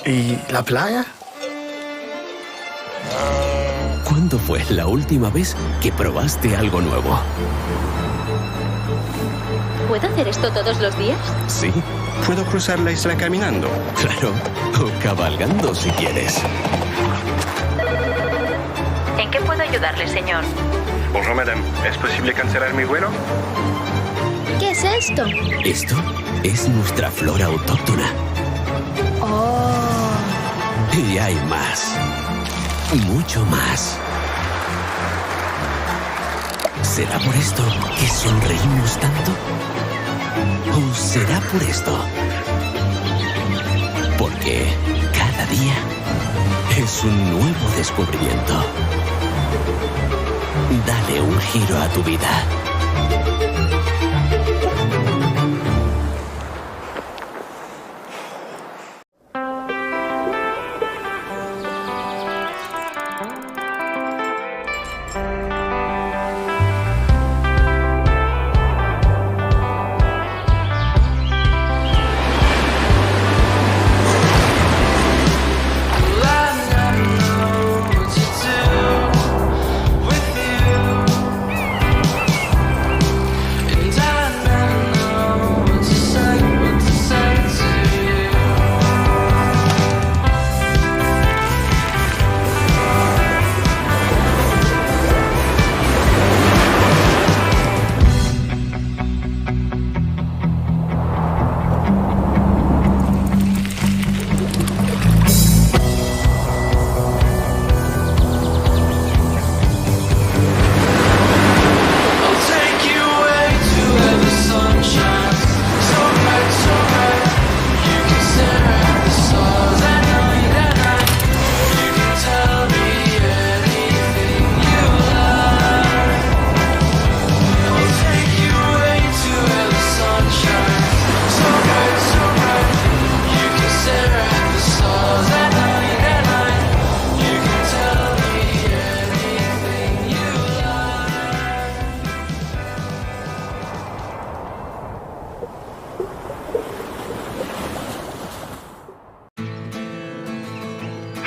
¿Y la playa? ¿Cuándo fue la última vez que probaste algo nuevo? ¿Puedo hacer esto todos los días? Sí, ¿Puedo cruzar la isla caminando? claro. O cabalgando si quieres. ¿En qué puedo ayudarle, señor? Bonjour, madame. ¿Es posible cancelar mi vuelo? ¿Qué es esto? Esto es nuestra flora autóctona. Oh. Y hay más. Mucho más. ¿Será por esto que sonreímos tanto? ¿O será por esto? Porque cada día es un nuevo descubrimiento. Dale un giro a tu vida.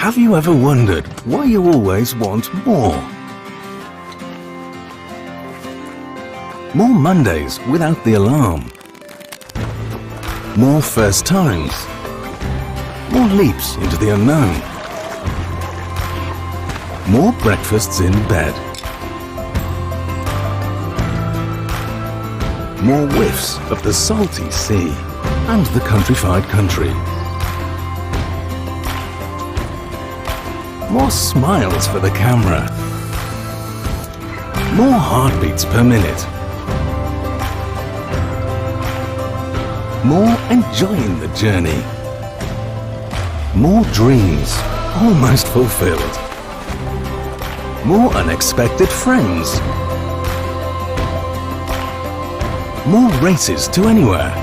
Have you ever wondered why you always want more? More Mondays without the alarm. More first times. More leaps into the unknown. More breakfasts in bed. More whiffs of the salty sea and the countrified country. More smiles for the camera. More heartbeats per minute. More enjoying the journey. More dreams almost fulfilled. More unexpected friends. More races to anywhere.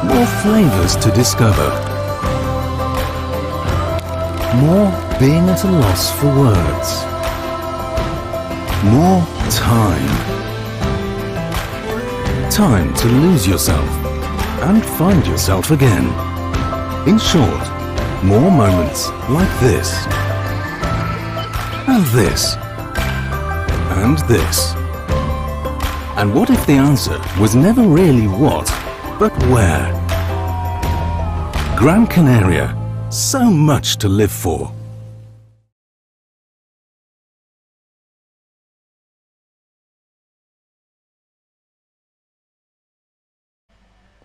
More flavors to discover. More being at a loss for words. More time. Time to lose yourself and find yourself again. In short, more moments like this. And this. And this. And what if the answer was never really what, but where? Gran Canaria. So much to live for.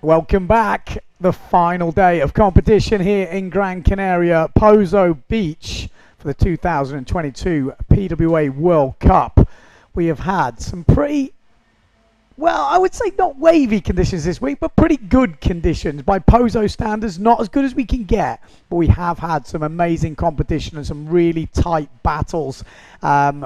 Welcome back. The final day of competition here in Gran Canaria Pozo Beach for the 2022 PWA World Cup. We have had some pretty, well, I would say not wavy conditions this week, but pretty good conditions. By Pozo standards, not as good as we can get, but we have had some amazing competition and some really tight battles.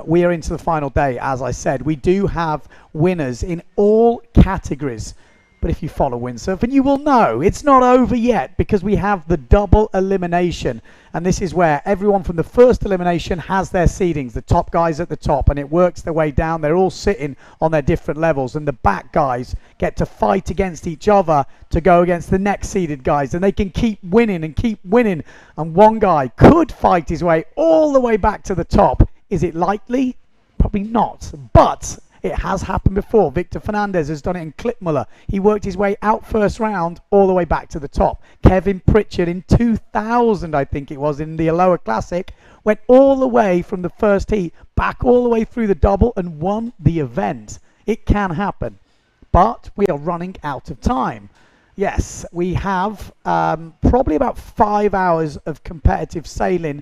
We are into the final day, as I said. We do have winners in all categories. But if you follow windsurfing, you will know it's not over yet, because we have the double elimination. And this is where everyone from the first elimination has their seedings. The top guys at the top, and it works their way down. They're all sitting on their different levels, and the back guys get to fight against each other to go against the next seeded guys. And they can keep winning and keep winning. And one guy could fight his way all the way back to the top. Is it likely? Probably not. But it has happened before. Victor Fernandez has done it in Klitmuller. He worked his way out first round all the way back to the top. Kevin Pritchard in 2000, I think it was, in the Aloha Classic, went all the way from the first heat back all the way through the double and won the event. It can happen. But we are running out of time. Yes, we have probably about 5 hours of competitive sailing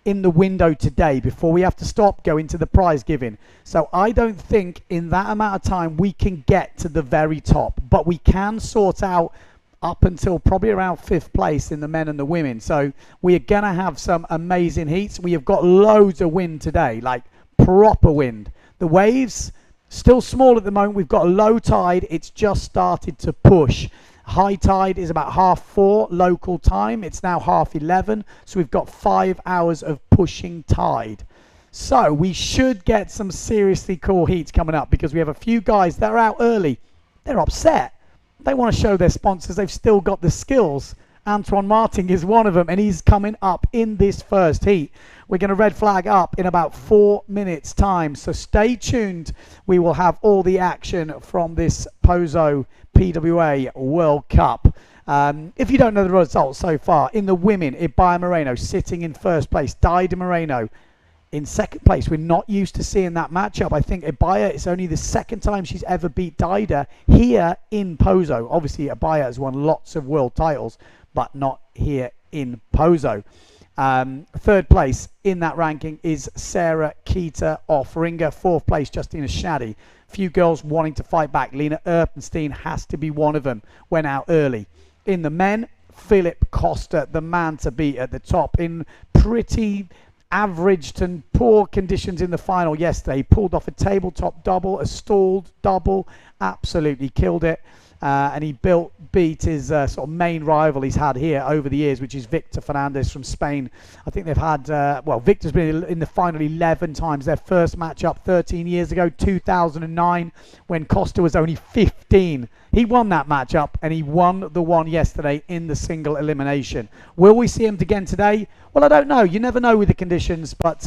in the window today before we have to stop, go into the prize giving. So I don't think in that amount of time we can get to the very top, but we can sort out up until probably around 5th place in the men and the women. So we are gonna have some amazing heats. We have got loads of wind today, like proper wind. The waves still small at the moment. We've got a low tide. It's just started to push. High tide is about 4:30 local time. It's now 11:30, so we've got 5 hours of pushing tide. So we should get some seriously cool heats coming up, because we have a few guys that are out early. They're upset. They want to show their sponsors they've still got the skills. Antoine Martin is one of them, and he's coming up in this first heat. We're going to red flag up in about 4 minutes time, so stay tuned. We will have all the action from this Pozo PWA World Cup. If you don't know the results so far, in the women, Ibaya Moreno sitting in first place, Dida Moreno in second place. We're not used to seeing that matchup. I think Ibaya, it's only the second time she's ever beat Dida here in Pozo. Obviously, Ibaya has won lots of world titles, but not here in Pozo. Third place in that ranking is Sarah Keita off Ringer. Fourth place, Justina Shaddy. Few girls wanting to fight back. Lena Erpenstein has to be one of them. Went out early. In the men, Philip Costa, the man to beat at the top, in pretty averaged and poor conditions in the final yesterday. He pulled off a tabletop double, a stalled double, absolutely killed it. And he beat his sort of main rival he's had here over the years, which is Victor Fernandez from Spain. I think they've had, well, Victor's been in the final 11 times. Their first match up 13 years ago, 2009, when Costa was only 15. he won that matchup, and he won the one yesterday in the single elimination. Will we see him again today? Well, I don't know. You never know with the conditions, but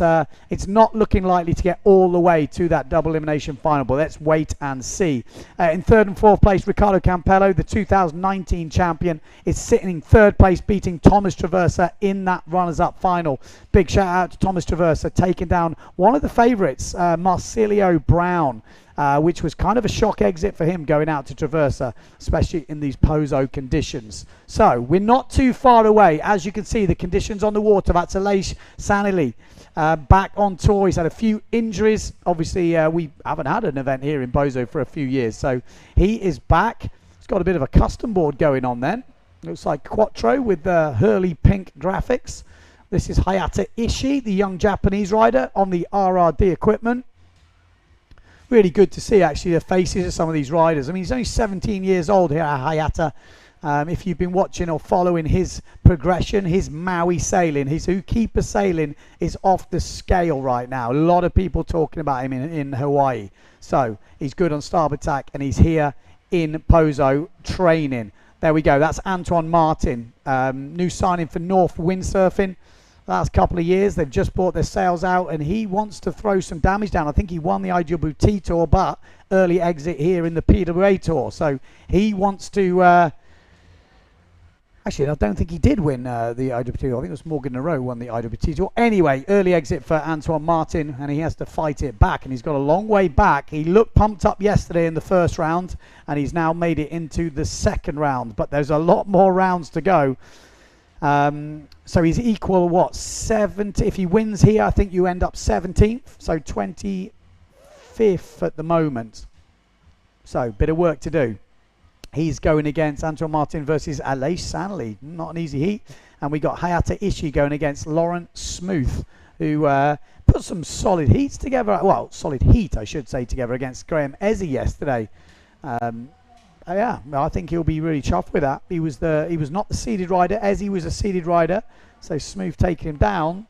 it's not looking likely to get all the way to that double elimination final. But let's wait and see. In third and fourth place, Ricardo Campello, the 2019 champion, is sitting in third place, beating Thomas Traversa in that runners-up final. Big shout out to Thomas Traversa, taking down one of the favourites, Marcilio Brown. Which was kind of a shock exit for him going out to Traversa, especially in these Pozo conditions. So we're not too far away. As you can see, the conditions on the water. That's Aleix Sanili back on tour. He's had a few injuries. Obviously, we haven't had an event here in Pozo for a few years. So he is back. He's got a bit of a custom board going on then. Looks like Quattro with the Hurley pink graphics. This is Hayata Ishii, the young Japanese rider, on the RRD equipment. Really good to see, actually, the faces of some of these riders. I mean, he's only 17 years old here at Hayata. If you've been watching or following his progression, his Maui sailing, his Ukipa sailing is off the scale right now. A lot of people talking about him in Hawaii. So he's good on starboard tack, and he's here in Pozo training. There we go. That's Antoine Martin, new signing for North Windsurfing. Last couple of years, they've just brought their sails out, and he wants to throw some damage down. I think he won the IWT Tour, but early exit here in the PWA Tour. So he wants to... actually, I don't think he did win the IWT Tour. I think it was Morgan Nareau won the IWT Tour. Anyway, early exit for Antoine Martin, and he has to fight it back, and he's got a long way back. He looked pumped up yesterday in the first round, and he's now made it into the second round. But there's a lot more rounds to go. So he's equal, what, 70? If he wins here, I think you end up 17th. So 25th at the moment. So, bit of work to do. He's going against Antoine Martin versus Aleix Sanli. Not an easy heat. And we got Hayata Ishii going against Lauren Smoot, who put some solid heats together. Well, solid heat, I should say, together against Graham Ezzy yesterday. Yeah, I think he'll be really chuffed with that. He was not the seeded rider. Ezzy was a seeded rider, so Smooth taking him down.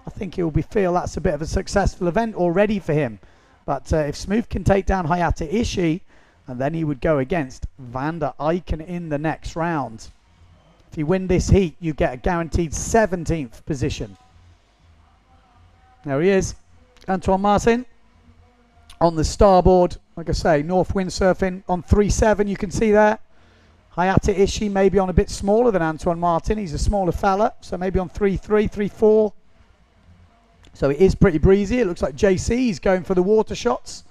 I think he'll feel that's a bit of a successful event already for him. But if Smooth can take down Hayata Ishii, and then he would go against Vander Eycken in the next round. If you win this heat, you get a guaranteed 17th position. There he is, Antoine Martin. On the starboard, like I say, North Windsurfing on 3.7, you can see there. Hayata Ishii maybe on a bit smaller than Antoine Martin. He's a smaller fella, so maybe on 3.3, 3.4. So it is pretty breezy. It looks like JC is going for the water shots.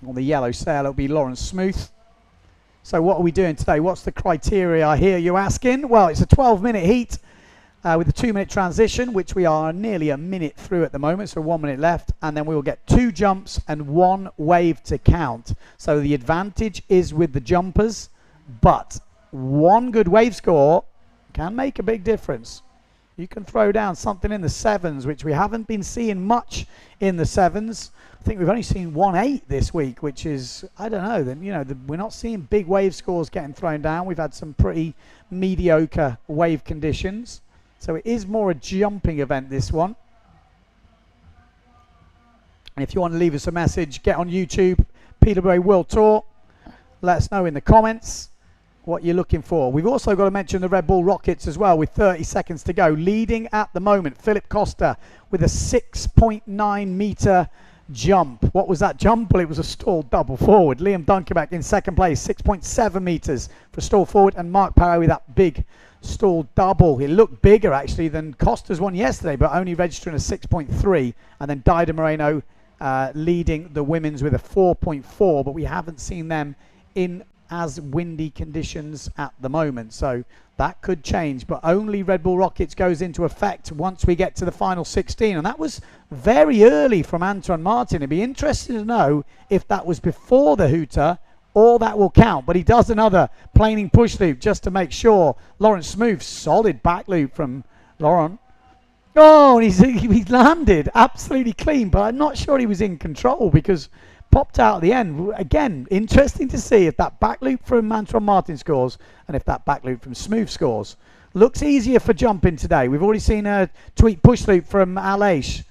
On the yellow sail, it'll be Lawrence Smoot. So what are we doing today? What's the criteria I hear you asking? Well, it's a 12-minute heat. With a 2-minute transition, which we are nearly a minute through at the moment, so 1 minute left, and then we will get 2 jumps and 1 wave to count. So the advantage is with the jumpers, but 1 good wave score can make a big difference. You can throw down something in the 7s, which we haven't been seeing much in the 7s. I think we've only seen 1.8 this week, which is, I don't know, then we're not seeing big wave scores getting thrown down. We've had some pretty mediocre wave conditions. So it is more a jumping event, this one. And if you want to leave us a message, get on YouTube, PWA World Tour. Let us know in the comments what you're looking for. We've also got to mention the Red Bull Rockets as well with 30 seconds to go. Leading at the moment, Philip Costa with a 6.9 meter jump. What was that jump? Well, it was a stalled double forward. Liam Dunkerback in second place, 6.7 meters for stall forward, and Mark Parrow with that big stall double. It looked bigger actually than Costa's one yesterday, but only registering a 6.3, and then Dido Moreno leading the women's with a 4.4, but we haven't seen them in as windy conditions at the moment, so that could change. But only Red Bull Rockets goes into effect once we get to the final 16, and that was very early from Antoine Martin. It'd be interesting to know if that was before the hooter or that will count, but he does another planing push loop just to make sure. Lawrence Smoot, solid back loop from Laurent. Oh, and he landed absolutely clean, but I'm not sure he was in control because popped out at the end. Again, interesting to see if that back loop from Antoine Martin scores and if that back loop from Smoot scores. Looks easier for jumping today. We've already seen a tweak push loop from Aleix.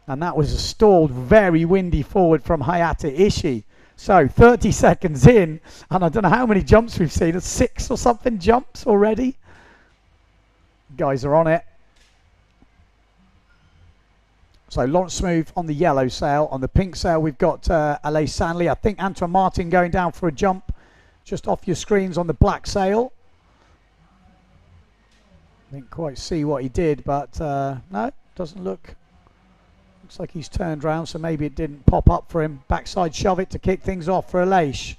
And that was a stalled, very windy forward from Hayata Ishii. So 30 seconds in, and I don't know how many jumps we've seen. 6 or something jumps already. Guys are on it. So launch smooth on the yellow sail. On the pink sail, we've got Alain Sanley. I think Antoine Martin going down for a jump just off your screens on the black sail. Didn't quite see what he did, but no, doesn't look. Looks like he's turned around, so maybe it didn't pop up for him. Backside shove it to kick things off for Aleix.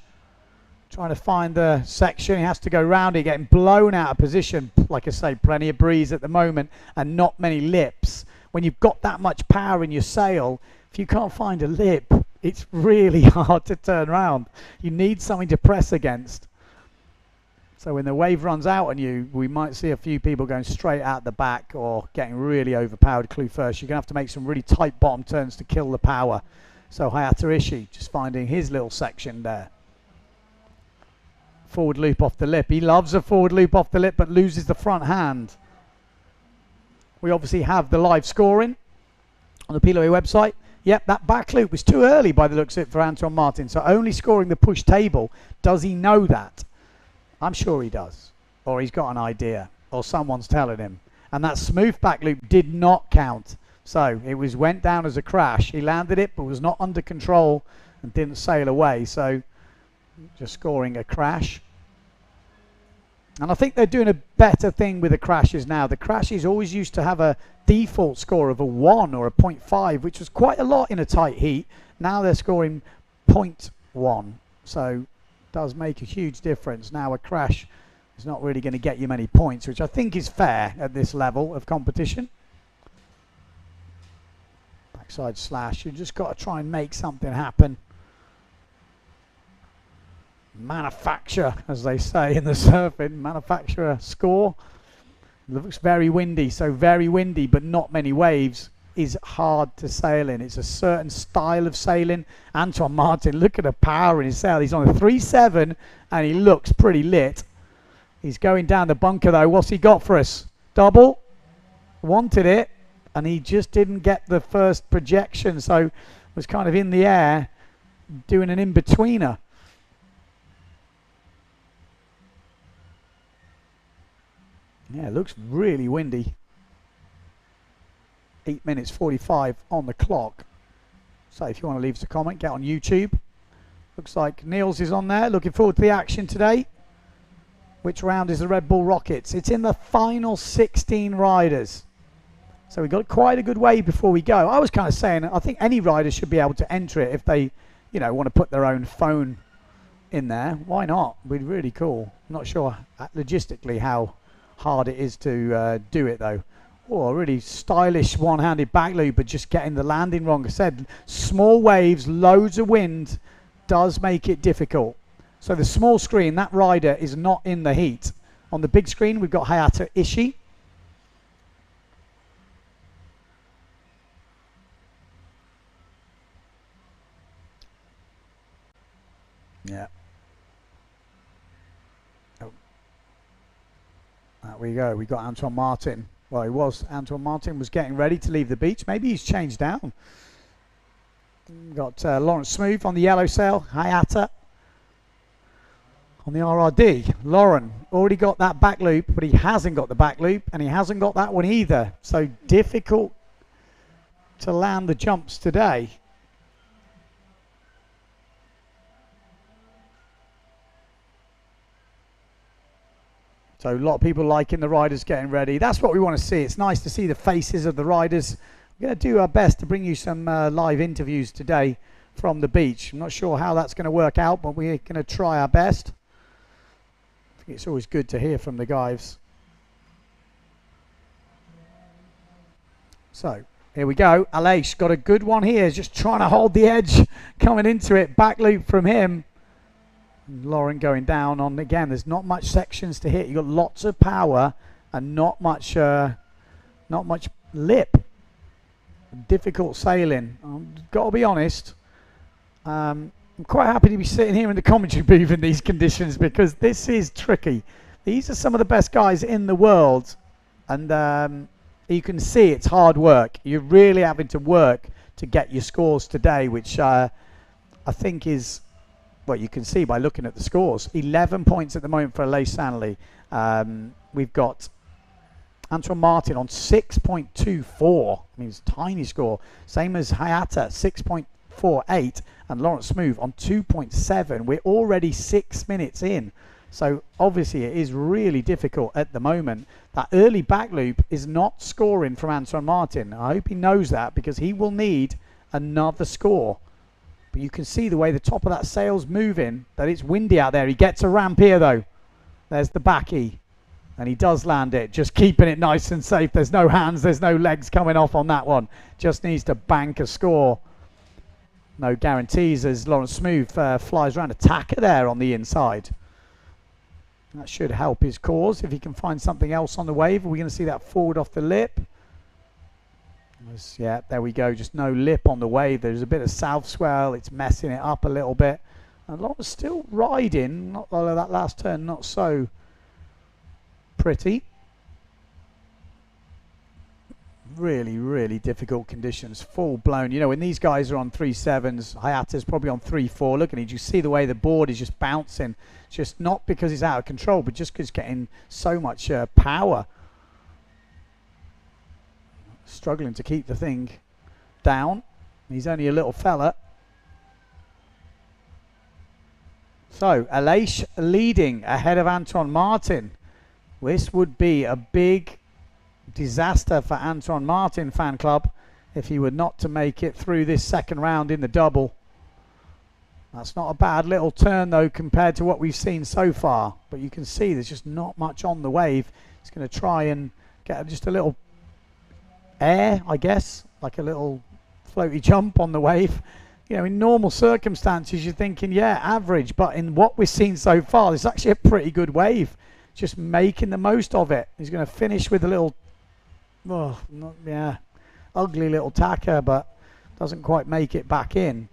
Trying to find the section. He has to go round it, getting blown out of position. Like I say, plenty of breeze at the moment and not many lips. When you've got that much power in your sail, if you can't find a lip, it's really hard to turn around. You need something to press against. So when the wave runs out on you, we might see a few people going straight out the back or getting really overpowered clue first. You're going to have to make some really tight bottom turns to kill the power. So Hayata Ishii just finding his little section there. Forward loop off the lip. He loves a forward loop off the lip, but loses the front hand. We obviously have the live scoring on the PWA website. Yep, that back loop was too early by the looks of it for Antoine Martin. So only scoring the push table. Does he know that? I'm sure he does. Or he's got an idea. Or someone's telling him. And that smooth back loop did not count. So it went down as a crash. He landed it, but was not under control and didn't sail away. So just scoring a crash. And I think they're doing a better thing with the crashes now. The crashes always used to have a default score of a 1 or a 0.5, which was quite a lot in a tight heat. Now they're scoring 0.1. So it does make a huge difference. Now a crash is not really going to get you many points, which I think is fair at this level of competition. Backside slash. You've just got to try and make something happen. Manufacture, as they say in the surfing, manufacture a score. It looks very windy, so very windy, but not many waves is hard to sail in. It's a certain style of sailing. Antoine Martin, look at the power in his sail. He's on a 3.7 and he looks pretty lit. He's going down the bunker though. What's he got for us? Double. Wanted it, and he just didn't get the first projection, so was kind of in the air doing an in-betweener. Yeah, it looks really windy. 8 minutes 45 on the clock. So if you want to leave us a comment, get on YouTube. Looks like Niels is on there. Looking forward to the action today. Which round is the Red Bull Rockets? It's in the final 16 riders. So we've got quite a good way before we go. I was kind of saying, I think any rider should be able to enter it if they, you know, want to put their own phone in there. Why not? It'd be really cool. I'm not sure logistically how hard it is to do it though. Oh, a really stylish one-handed back loop, but just getting the landing wrong. I said, small waves, loads of wind does make it difficult. So the small screen, that rider is not in the heat. On the big screen, we've got Hayata Ishii. Yeah. Oh. There we go. We got Antoine Martin. Well, Antoine Martin was getting ready to leave the beach. Maybe he's changed down. We've got Lawrence Smooth on the yellow sail. Hayata on the RRD. Lauren already got that back loop, but he hasn't got the back loop, and he hasn't got that one either. So difficult to land the jumps today. So a lot of people liking the riders getting ready. That's what we want to see. It's nice to see the faces of the riders. We're going to do our best to bring you some live interviews today from the beach. I'm not sure how that's going to work out, but we're going to try our best. I think it's always good to hear from the guys. So here we go. Aleix got a good one here. Just trying to hold the edge coming into it. Back loop from him. And Lauren going down on again. There's not much sections to hit. You've got lots of power and not much lip. Difficult sailing. I've got to be honest. I'm quite happy to be sitting here in the commentary booth in these conditions because this is tricky. These are some of the best guys in the world, and you can see it's hard work. You're really having to work to get your scores today, which I think is, well, you can see by looking at the scores. 11 points at the moment for Aleix Sanley. We've got Antoine Martin on 6.24. I mean, it's a tiny score. Same as Hayata, 6.48, and Lawrence Smooth on 2.7. We're already 6 minutes in. So obviously it is really difficult at the moment. That early back loop is not scoring from Antoine Martin. I hope he knows that, because he will need another score. But you can see the way the top of that sail's moving, that it's windy out there. He gets a ramp here though. There's the backy. And he does land it, just keeping it nice and safe. There's no hands, there's no legs coming off on that one. Just needs to bank a score. No guarantees as Lawrence Smooth flies around a tacker there on the inside. That should help his cause if he can find something else on the wave. Are we going to see that forward off the lip? Yeah, there we go. Just no lip on the wave. There's a bit of south swell. It's messing it up a little bit. And Lawrence still riding. Not although that last turn not so pretty. Really, really difficult conditions. Full blown. You know, when these guys are on 3.7s, Hayata's probably on 3.4. Look at it. You see the way the board is just bouncing. Just not because it's out of control, but just because it's getting so much power. Struggling to keep the thing down. He's only a little fella. So, Aleix leading ahead of Antoine Martin. This would be a big disaster for Antoine Martin fan club if he were not to make it through this second round in the double. That's not a bad little turn though compared to what we've seen so far, but you can see there's just not much on the wave. He's going to try and get just a little air, I guess, like a little floaty jump on the wave. You know, in normal circumstances you're thinking, yeah, average, but in what we've seen so far, it's actually a pretty good wave. Just making the most of it. He's going to finish with a little, ugly little tacker, but doesn't quite make it back in.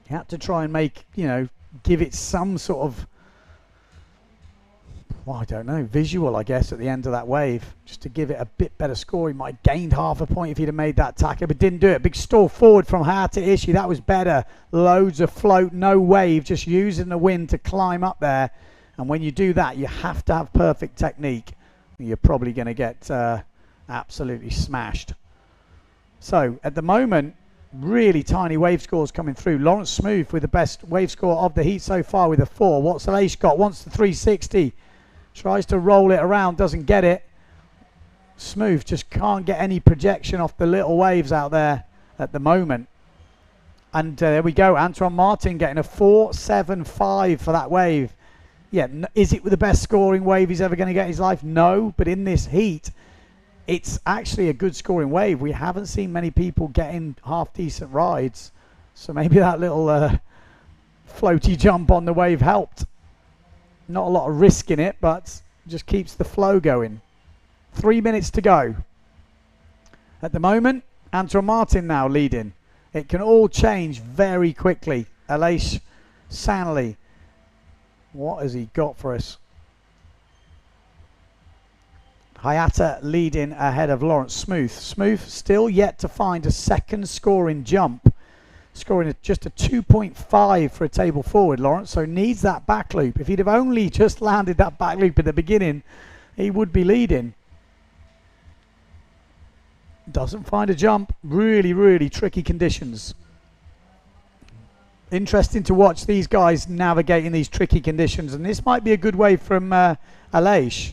He had to try and make, you know, give it some sort of, well, I don't know, visual, I guess, at the end of that wave, just to give it a bit better score. He might have gained half a point if he'd have made that tacker, but didn't do it. Big stall forward from Hayata Ishii. That was better. Loads of float, no wave, just using the wind to climb up there. And when you do that, you have to have perfect technique. You're probably going to get absolutely smashed. So, at the moment, really tiny wave scores coming through. Lawrence Smooth with the best wave score of the heat so far with a 4. What's Aleix got? Wants the 360. Tries to roll it around, doesn't get it. Smooth just can't get any projection off the little waves out there at the moment. And there we go. Antoine Martin getting a 4.75 for that wave. Yeah, is it the best scoring wave he's ever going to get in his life? No, but in this heat, it's actually a good scoring wave. We haven't seen many people getting half decent rides, so maybe that little floaty jump on the wave helped. Not a lot of risk in it, but just keeps the flow going. 3 minutes to go. At the moment, Antoine Martin now leading. It can all change very quickly. Aleix Sanley. What has he got for us? Hayata leading ahead of Lawrence Smooth. Smooth still yet to find a second scoring jump. Scoring just a 2.5 for a table forward, Lawrence. So needs that back loop. If he'd have only just landed that back loop at the beginning, he would be leading. Doesn't find a jump. Really, really tricky conditions. Interesting to watch these guys navigating these tricky conditions, and this might be a good wave from Aleix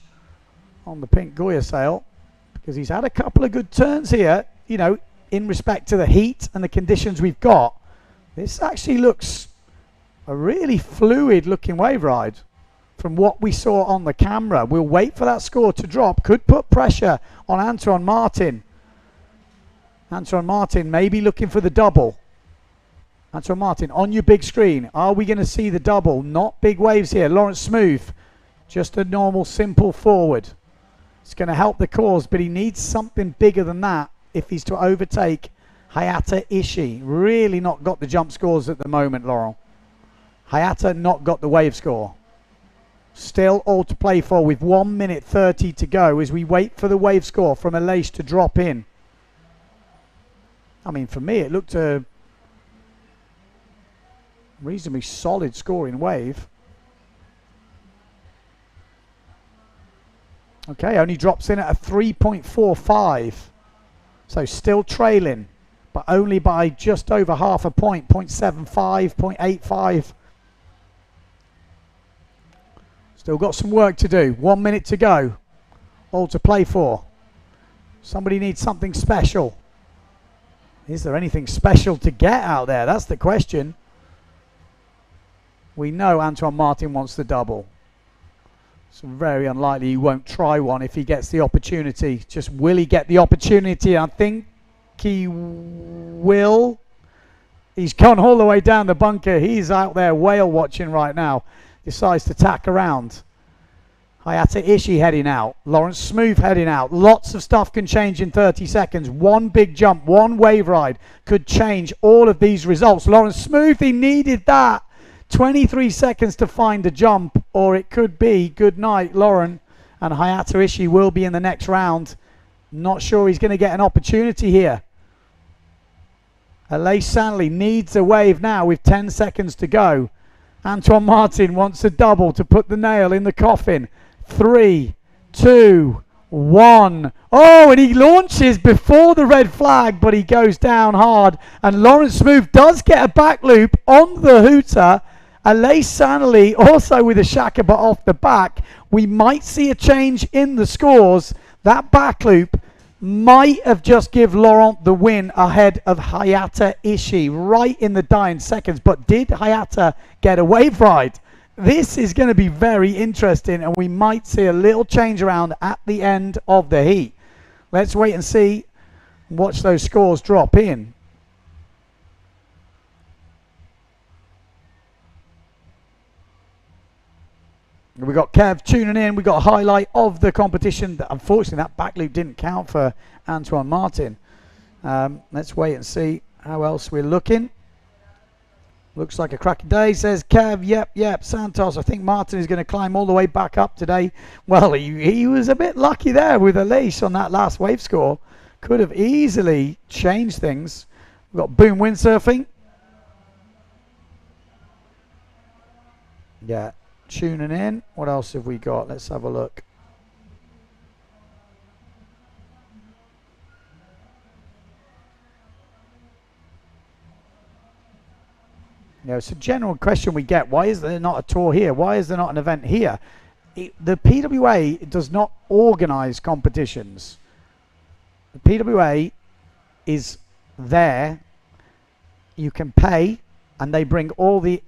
on the pink Goya sail, because he's had a couple of good turns here, you know, in respect to the heat and the conditions we've got. This actually looks a really fluid looking wave ride from what we saw on the camera. We'll wait for that score to drop. Could put pressure on Antoine Martin. Antoine Martin maybe looking for the double. Antoine Martin, on your big screen, are we going to see the double? Not big waves here. Lawrence Smooth, just a normal, simple forward. It's going to help the cause, but he needs something bigger than that if he's to overtake Hayata Ishii. Really not got the jump scores at the moment, Laurel. Hayata not got the wave score. Still all to play for with 1 minute 30 to go as we wait for the wave score from Aleix to drop in. I mean, for me, it looked a reasonably solid scoring wave. Okay, only drops in at a 3.45. So still trailing, but only by just over half a point, 0.75, 0.85. Still got some work to do. 1 minute to go. All to play for. Somebody needs something special. Is there anything special to get out there? That's the question. We know Antoine Martin wants the double. It's very unlikely he won't try one if he gets the opportunity. Just will he get the opportunity? I think he will. He's gone all the way down the bunker. He's out there whale watching right now. Decides to tack around. Hayata Ishii heading out. Lawrence Smooth heading out. Lots of stuff can change in 30 seconds. One big jump, one wave ride could change all of these results. Lawrence Smooth, he needed that. 23 seconds to find a jump, or it could be good night, Lauren. And Hayata Ishii will be in the next round. Not sure he's going to get an opportunity here. Aleix Sanley needs a wave now with 10 seconds to go. Antoine Martin wants a double to put the nail in the coffin. 3, 2, 1. Oh, and he launches before the red flag, but he goes down hard. And Lawrence Smooth does get a back loop on the hooter. Aleix Sanley also with a shaka, but off the back. We might see a change in the scores. That back loop might have just give Laurent the win ahead of Hayata Ishii right in the dying seconds. But did Hayata get a wave ride? This is going to be very interesting, and we might see a little change around at the end of the heat. Let's wait and see. Watch those scores drop in. We got Kev tuning in. We got a highlight of the competition. Unfortunately, that back loop didn't count for Antoine Martin. Let's wait and see how else we're looking. Looks like a cracking day, says Kev. Yep. Santos, I think Martin is going to climb all the way back up today. Well, he was a bit lucky there with Aleix on that last wave score. Could have easily changed things. We've got Boom Windsurfing. Yeah, tuning in. What else have we got? Let's have a look. Yeah, it's a general question we get. Why is there not a tour here? Why is there not an event here? The PWA does not organize competitions. The PWA is there. You can pay, and they bring all the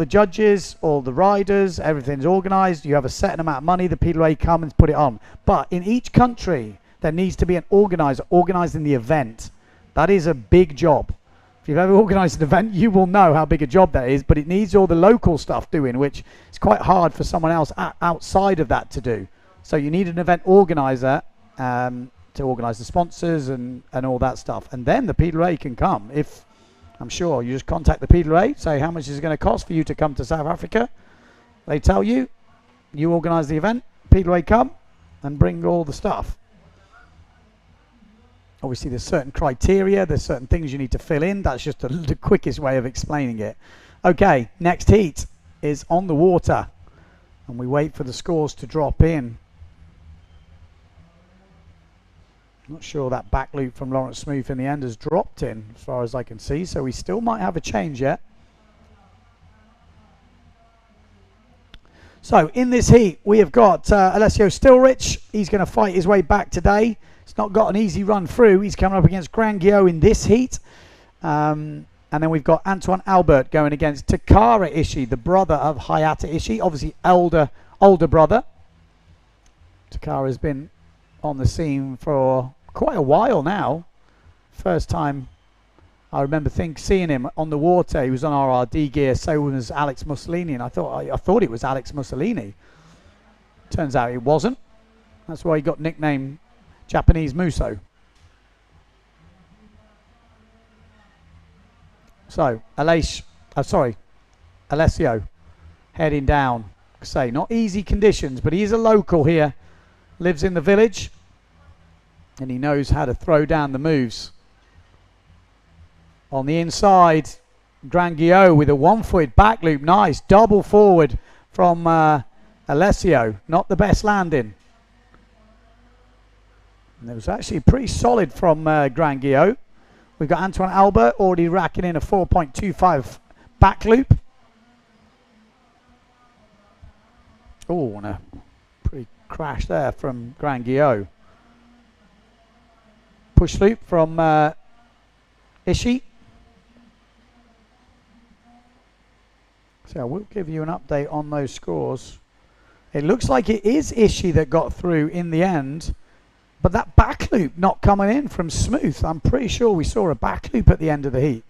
judges, all the riders, everything's organized. You have a certain amount of money. The PWA come and put it on. But in each country, there needs to be an organizer organizing the event. That is a big job. If you've ever organised an event, you will know how big a job that is, but it needs all the local stuff doing, which is quite hard for someone else outside of that to do. So you need an event organiser to organise the sponsors and all that stuff. And then the PWA can come. If, I'm sure, you just contact the PWA, say how much is it going to cost for you to come to South Africa. They tell you, you organise the event, PWA come and bring all the stuff. Obviously, there's certain criteria, there's certain things you need to fill in. That's just the quickest way of explaining it. Okay, next heat is on the water, and we wait for the scores to drop in. Not sure that back loop from Lawrence Smooth in the end has dropped in, as far as I can see, so we still might have a change yet. So, in this heat, we have got Alessio Stilrich. He's going to fight his way back today. He's not got an easy run through. He's coming up against Gran Guillot in this heat. And then we've got Antoine Albert going against Takara Ishii, the brother of Hayata Ishii. Obviously, older brother. Takara has been on the scene for quite a while now. First time I remember seeing him on the water. He was on RRD gear. So was Alex Mussolini. And I thought it was Alex Mussolini. Turns out it wasn't. That's why he got nicknamed Japanese Muso. So, Alessio heading down. Say, not easy conditions, but he is a local here. Lives in the village. And he knows how to throw down the moves. On the inside, Gran Guillot with a 1-foot back loop. Nice double forward from Alessio. Not the best landing. And it was actually pretty solid from Gran Guillot. We've got Antoine Albert already racking in a 4.25 back loop. Oh, and a pretty crash there from Gran Guillot. Push loop from Ishii. So I will give you an update on those scores. It looks like it is Ishii that got through in the end, but that back loop not coming in from Smooth. I'm pretty sure we saw a back loop at the end of the heat.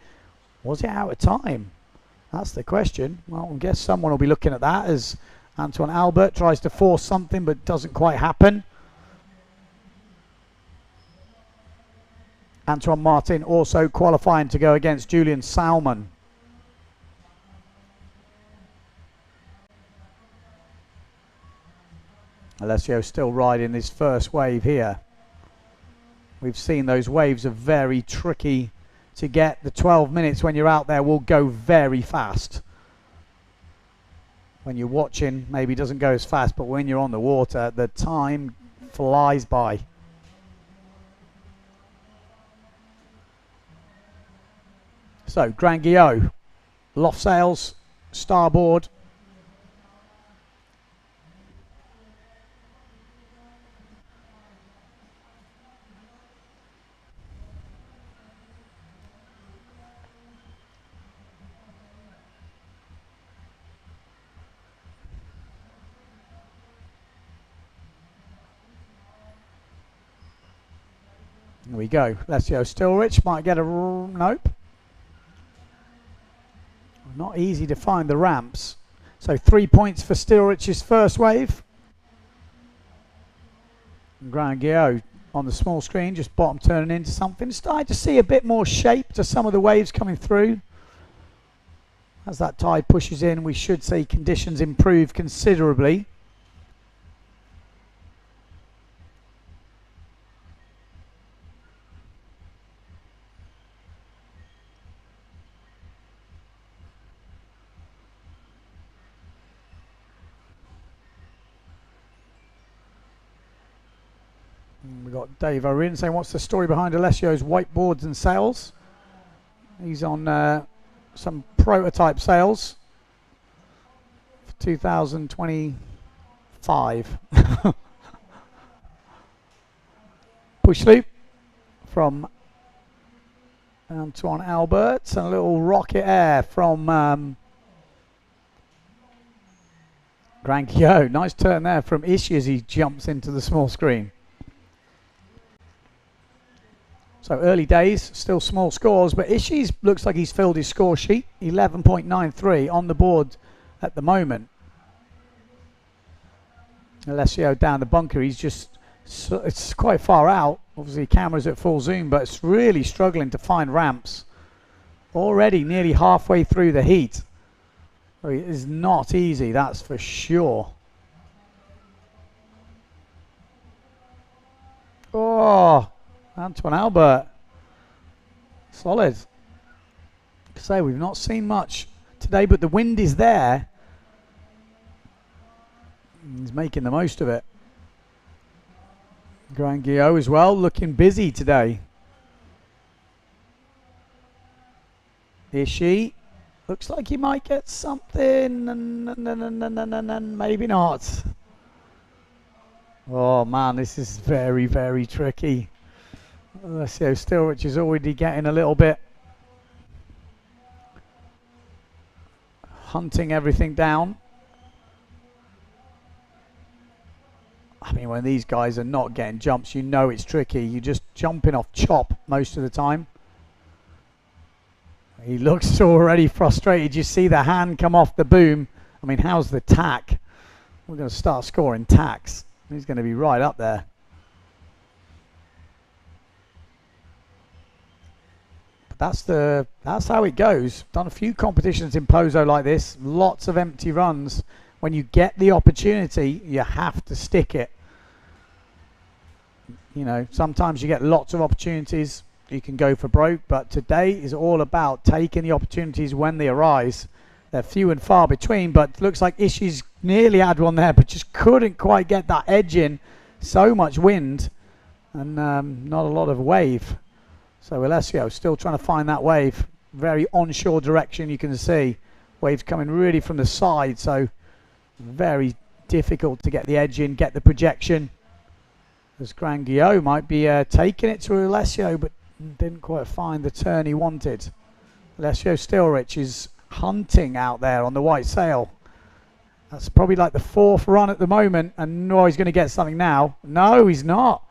Was it out of time? That's the question. Well, I guess someone will be looking at that as Antoine Albert tries to force something but doesn't quite happen. Antoine Martin also qualifying to go against Julian Salmon. Alessio still riding this first wave here. We've seen those waves are very tricky to get. The 12 minutes when you're out there will go very fast. When you're watching, maybe it doesn't go as fast, but when you're on the water, the time flies by. So, Gran Guillot, loft sails, starboard. There we go. Alessio Stilrich might get a nope. Not easy to find the ramps. So 3 points for Stilrich's first wave. And Gran Guillot on the small screen, just bottom turning into something. Starting to see a bit more shape to some of the waves coming through. As that tide pushes in, we should see conditions improve considerably. We've got Dave O'Rin saying, what's the story behind Alessio's whiteboards and sails? He's on some prototype sails for 2025. Push loop from Antoine Alberts and a little rocket air from Gran Guillot. Nice turn there from Ishii as he jumps into the small screen. So early days, still small scores, but Ishii looks like he's filled his score sheet. 11.93 on the board at the moment. Alessio down the bunker, he's just, it's quite far out. Obviously camera's at full zoom, but it's really struggling to find ramps. Already nearly halfway through the heat. It is not easy, that's for sure. Oh! Antoine Albert, solid. Say we've not seen much today, but the wind is there. He's making the most of it. Gran Guillot as well, looking busy today. Ishii looks like he might get something, and maybe not. Oh man, this is very, very tricky. Alessio Stilrich is already getting a little bit hunting everything down. I mean, when these guys are not getting jumps, you know it's tricky. You're just jumping off chop most of the time. He looks already frustrated. You see the hand come off the boom. I mean, how's the tack? We're going to start scoring tacks. He's going to be right up there. That's how it goes. Done a few competitions in Pozo like this. Lots of empty runs. When you get the opportunity, you have to stick it. You know, sometimes you get lots of opportunities. you can go for broke, but today is all about taking the opportunities when they arise. They're few and far between, but looks like Ishii's nearly had one there, but just couldn't quite get that edge in. So much wind and not a lot of wave. So Alessio still trying to find that wave. Very onshore direction, you can see. Waves coming really from the side, so very difficult to get the edge in, get the projection. As Gran Guillaume might be taking it to Alessio, but didn't quite find the turn he wanted. Alessio Stilrich is hunting out there on the white sail. That's probably like the 4th run at the moment, and no, he's going to get something now. No, he's not.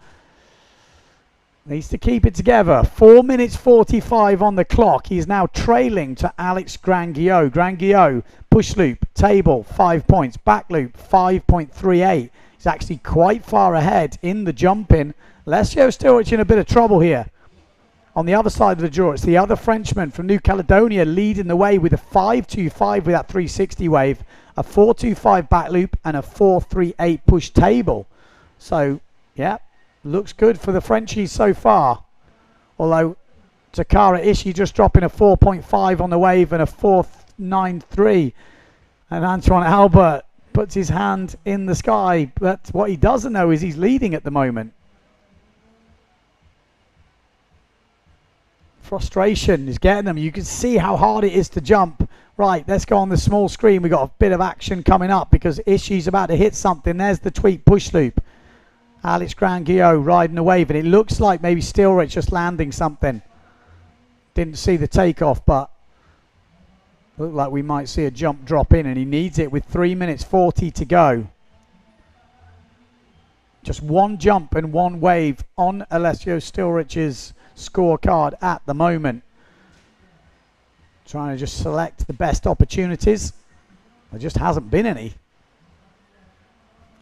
Needs to keep it together. 4 minutes 45 on the clock. He's now trailing to Alex Gran Guillaume. Gran Guillaume, push loop, table, 5 points. Back loop, 5.38. He's actually quite far ahead in the jumping. Alessio Stilrich in a bit of trouble here. On the other side of the draw, it's the other Frenchman from New Caledonia leading the way with a 5.25 with that 360 wave, a 4.25 back loop, and a 4.38 push table. So, yeah, looks good for the Frenchies so far. Although Takara Ishii just dropping a 4.5 on the wave and a 4.93. And Antoine Albert puts his hand in the sky. But what he doesn't know is he's leading at the moment. Frustration is getting them. You can see how hard it is to jump. Right, let's go on the small screen. We've got a bit of action coming up because Ishii's about to hit something. There's the tweak push loop. Alex Gran Guillaume riding the wave, and it looks like maybe Stilrich just landing something. Didn't see the takeoff, but looked like we might see a jump drop in, and he needs it with 3 minutes 40 to go. Just one jump and one wave on Alessio Stilrich's scorecard at the moment. Trying to just select the best opportunities. There just hasn't been any.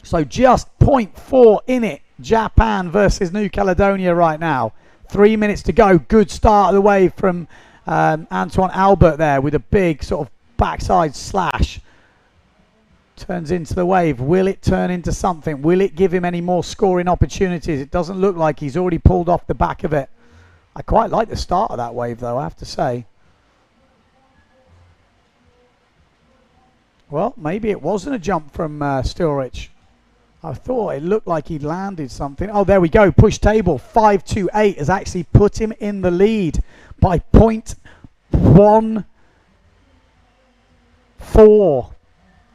So just 0.4 in it. Japan versus New Caledonia right now. 3 minutes to go. Good start of the wave from Antoine Albert there with a big sort of backside slash. Turns into the wave. Will it turn into something? Will it give him any more scoring opportunities? It doesn't look like he's already pulled off the back of it. I quite like the start of that wave though, I have to say. Well, maybe it wasn't a jump from Stilrich. I thought it looked like he landed something. Oh, there we go. Push table 5.28 has actually put him in the lead by 0.14.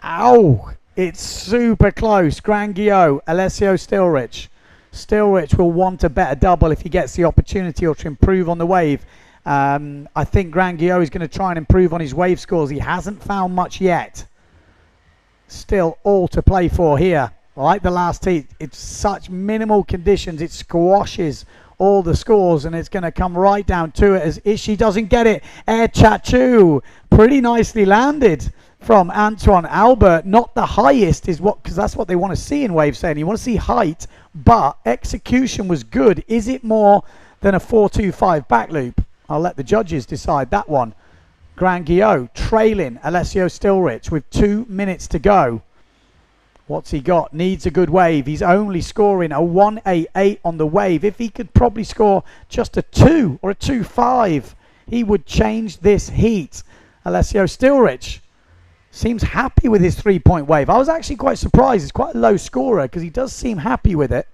Ow! It's super close. Gran Guillaume, Alessio Stilrich. Stilrich will want a better double if he gets the opportunity or to improve on the wave. I think Gran Guillaume is going to try and improve on his wave scores. He hasn't found much yet. Still all to play for here. Like the last heat, it's such minimal conditions. It squashes all the scores, and it's going to come right down to it as Ishii doesn't get it. Air Chachu, pretty nicely landed from Antoine Albert. Not the highest is what, because that's what they want to see in wave sailing. You want to see height, but execution was good. Is it more than a 4.25 back loop? I'll let the judges decide that one. Gran Guillaume trailing Alessio Stilrich with 2 minutes to go. What's he got? Needs a good wave. He's only scoring a 1.88 on the wave. If he could probably score just a 2 or a 2.5, he would change this heat. Alessio Stilrich seems happy with his 3-point wave. I was actually quite surprised. He's quite a low scorer because he does seem happy with it.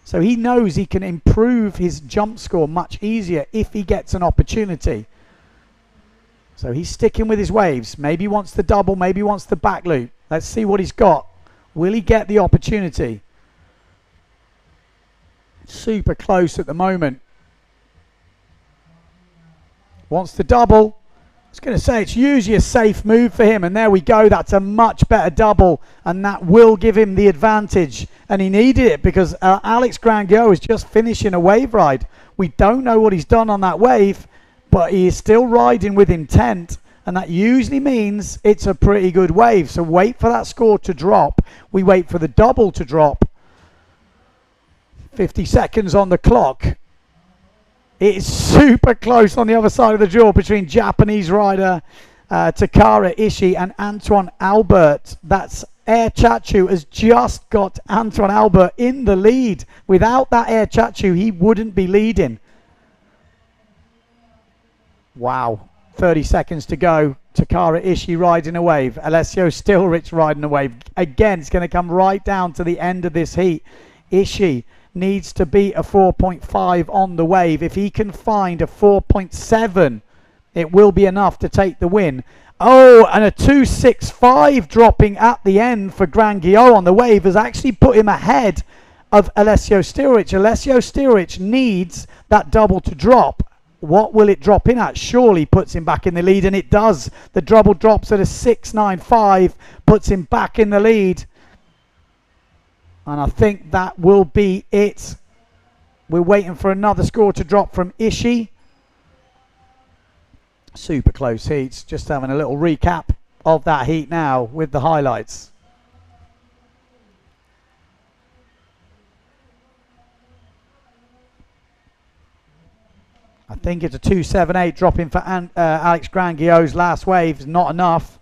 So he knows he can improve his jump score much easier if he gets an opportunity. So he's sticking with his waves. Maybe he wants the double, maybe he wants the back loop. Let's see what he's got. Will he get the opportunity? Super close at the moment. Wants the double. I was going to say it's usually a safe move for him, and there we go. That's a much better double, and that will give him the advantage. And he needed it because Alex Gran Guillaume is just finishing a wave ride. We don't know what he's done on that wave, but he is still riding with intent, and that usually means it's a pretty good wave. So wait for that score to drop. We wait for the double to drop. 50 seconds on the clock. It is super close on the other side of the draw between Japanese rider Takara Ishii and Antoine Albert. That's Air Chachu has just got Antoine Albert in the lead. Without that Air Chachu, he wouldn't be leading. Wow. 30 seconds to go. Takara Ishii riding a wave. Alessio Stilrich riding a wave. Again, it's going to come right down to the end of this heat. Ishii needs to beat a 4.5 on the wave. If he can find a 4.7, it will be enough to take the win. Oh, and a 2.65 dropping at the end for Gran Guillot on the wave has actually put him ahead of Alessio Stilrich. Alessio Stilrich needs that double to drop. What will it drop in at? Surely puts him back in the lead, and it does. The double drops at a 6.95, puts him back in the lead. And I think that will be it. We're waiting for another score to drop from Ishii. Super close heats. Just having a little recap of that heat now with the highlights. I think it's a 2.78 dropping for Alex Gran Guillot's last wave. Is not enough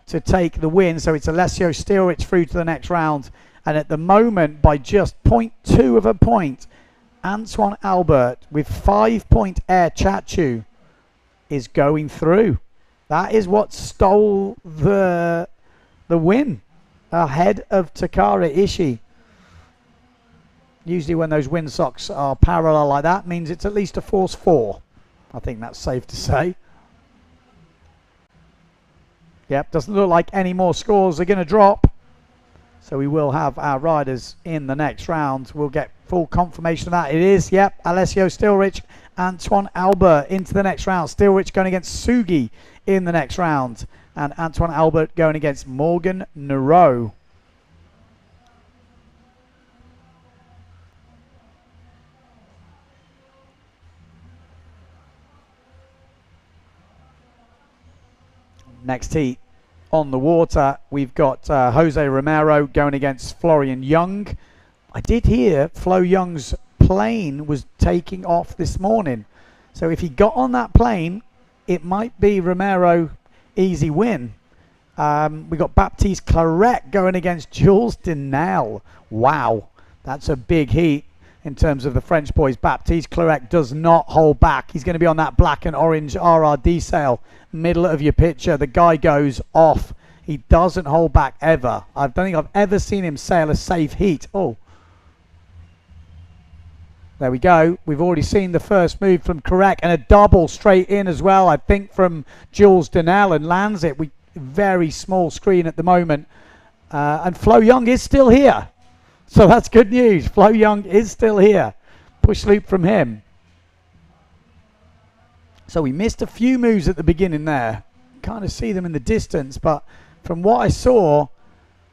to take the win. So it's Alessio Stilrich through to the next round. And at the moment, by just 0.2 of a point, Antoine Albert with 5-point air Chachu is going through. That is what stole the win ahead of Takara Ishii. Usually when those windsocks are parallel like that, means it's at least a force 4. I think that's safe to say. Yep, doesn't look like any more scores are going to drop. So we will have our riders in the next round. We'll get full confirmation of that. It is, yep, Alessio Stilrich, Antoine Albert into the next round. Stilrich going against Sugi in the next round. And Antoine Albert going against Morgan Nero. Next heat on the water, we've got Jose Romero going against Florian Young. I did hear Flo Young's plane was taking off this morning. So if he got on that plane, it might be Romero easy win. We got Baptiste Claret going against Jules Denel. Wow, that's a big heat in terms of the French boys. Baptiste Claret does not hold back. He's going to be on that black and orange RRD sail, middle of your picture. The guy goes off. He doesn't hold back ever. I don't think I've ever seen him sail a safe heat. Oh, there we go. We've already seen the first move from Claret and a double straight in as well, I think, from Jules Denel, and lands it. Very small screen at the moment. And Flo Young is still here. So that's good news. Flo Young is still here. Push loop from him. So we missed a few moves at the beginning there. Kind of see them in the distance, but from what I saw,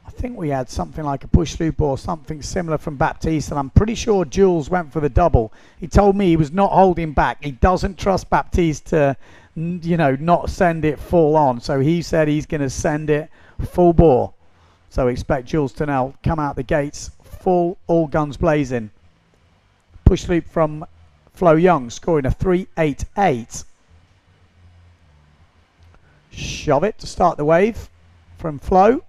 I think we had something like a push loop or something similar from Baptiste, and I'm pretty sure Jules went for the double. He told me he was not holding back. He doesn't trust Baptiste to, you know, not send it full on. So he said he's going to send it full bore. So expect Jules to now come out the gates full, all guns blazing. Push loop from Flo Young, scoring a 3.88. Shove it to start the wave from Flo.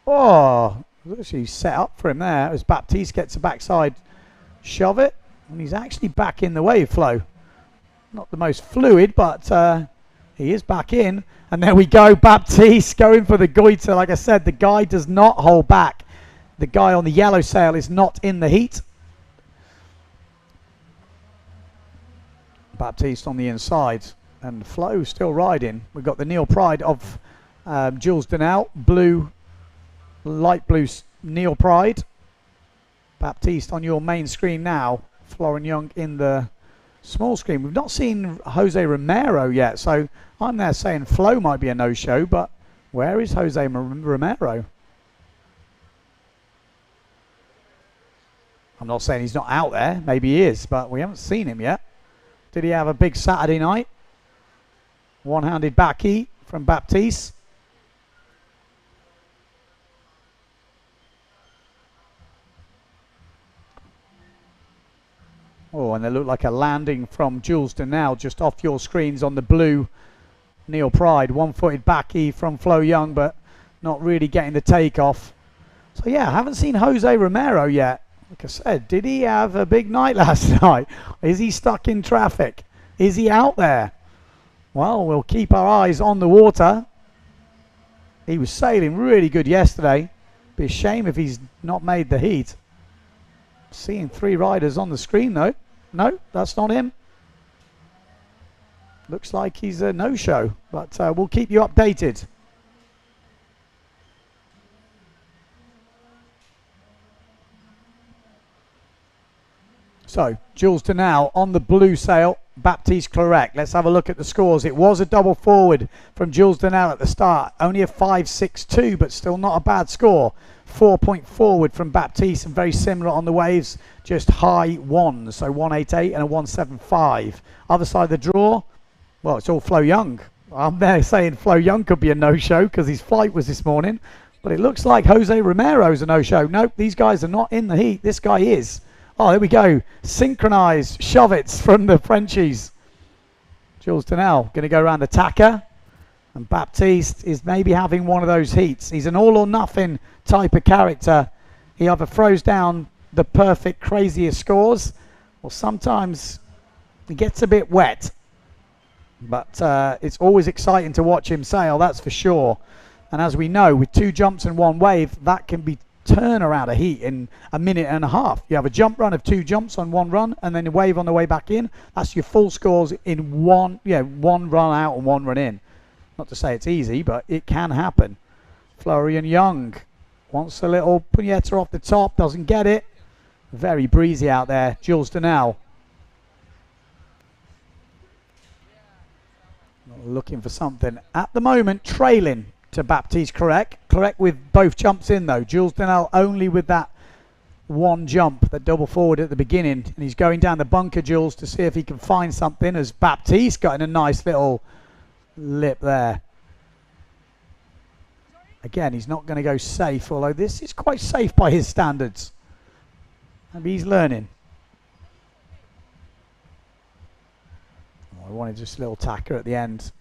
Oh, actually set up for him there as Baptiste gets a backside shove it. And he's actually back in the wave, Flo. Not the most fluid, but he is back in. And there we go, Baptiste going for the goiter. Like I said, the guy does not hold back. The guy on the yellow sail is not in the heat. Baptiste on the inside. And Flo still riding. We've got the Neil Pride of Jules Denel. Blue, light blue Neil Pride. Baptiste on your main screen now. Florian Young in the small screen. We've not seen Jose Romero yet. So I'm there saying Flo might be a no-show. But where is Jose Romero? I'm not saying he's not out there. Maybe he is. But we haven't seen him yet. Did he have a big Saturday night? One-handed backy from Baptiste. Oh, and they look like a landing from Jules Denel just off your screens on the blue Neil Pride. One-footed backy from Flo Young, but not really getting the takeoff. So yeah, I haven't seen Jose Romero yet. Like I said, did he have a big night last night? Is he stuck in traffic? Is he out there? Well, we'll keep our eyes on the water. He was sailing really good yesterday. Be a shame if he's not made the heat. Seeing 3 riders on the screen though. No, that's not him. Looks like he's a no-show, but we'll keep you updated. So, Jules Denal on the blue sail, Baptiste Clarec. Let's have a look at the scores. It was a double forward from Jules Denal at the start. Only a 5.62, but still not a bad score. 4-point forward from Baptiste, and very similar on the waves, just high ones. So 1.88 and a 1.75. Other side of the draw, well, it's all Flo Young. I'm there saying Flo Young could be a no-show because his flight was this morning. But it looks like Jose Romero's a no-show. Nope, these guys are not in the heat. This guy is. Oh, there we go. Synchronized Shovets from the Frenchies. Jules Denal going to go around the tacker. And Baptiste is maybe having one of those heats. He's an all or nothing type of character. He either throws down the perfect, craziest scores, or sometimes he gets a bit wet. But it's always exciting to watch him sail, that's for sure. And as we know, with 2 jumps and 1 wave, that can be turn around a heat in a minute and a half. You have a jump run of 2 jumps on 1 run, and then a wave on the way back in. That's your full scores in one run out and 1 run in. Not to say it's easy, but it can happen. Florian Young wants a little puneta off the top, doesn't get it. Very breezy out there. Jules Denal looking for something. At the moment, trailing to Baptiste Clarec. Clarec with both jumps in though. Jules Denal only with that 1 jump, that double forward at the beginning. And he's going down the bunker, Jules, to see if he can find something, as Baptiste got in a nice little lip there. Again, he's not going to go safe, although this is quite safe by his standards. Maybe he's learning. Oh, I wanted just a little tacker at the end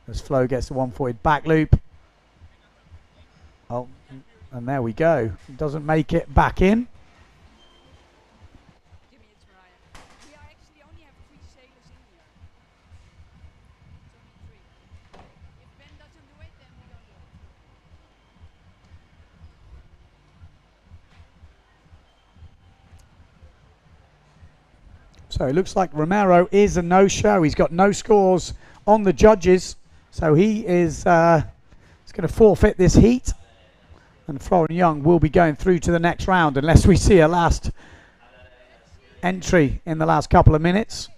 as Flo gets the 140 back loop. Oh, and there we go. Doesn't make it back in. So it looks like Romero is a no-show. He's got no scores on the judges. So he is going to forfeit this heat. And Florian Young will be going through to the next round unless we see a last entry in the last couple of minutes.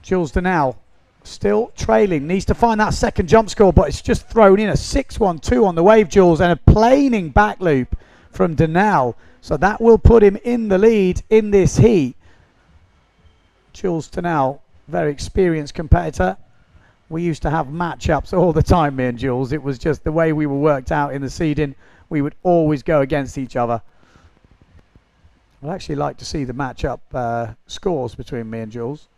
Jules Denal still trailing. Needs to find that second jump score, but it's just thrown in a 6-1-2 on the wave, Jules, and a planing back loop from Denal. So that will put him in the lead in this heat. Jules Denal, very experienced competitor. We used to have matchups all the time, me and Jules. It was just the way we were worked out in the seeding. We would always go against each other. I'd actually like to see the matchup scores between me and Jules.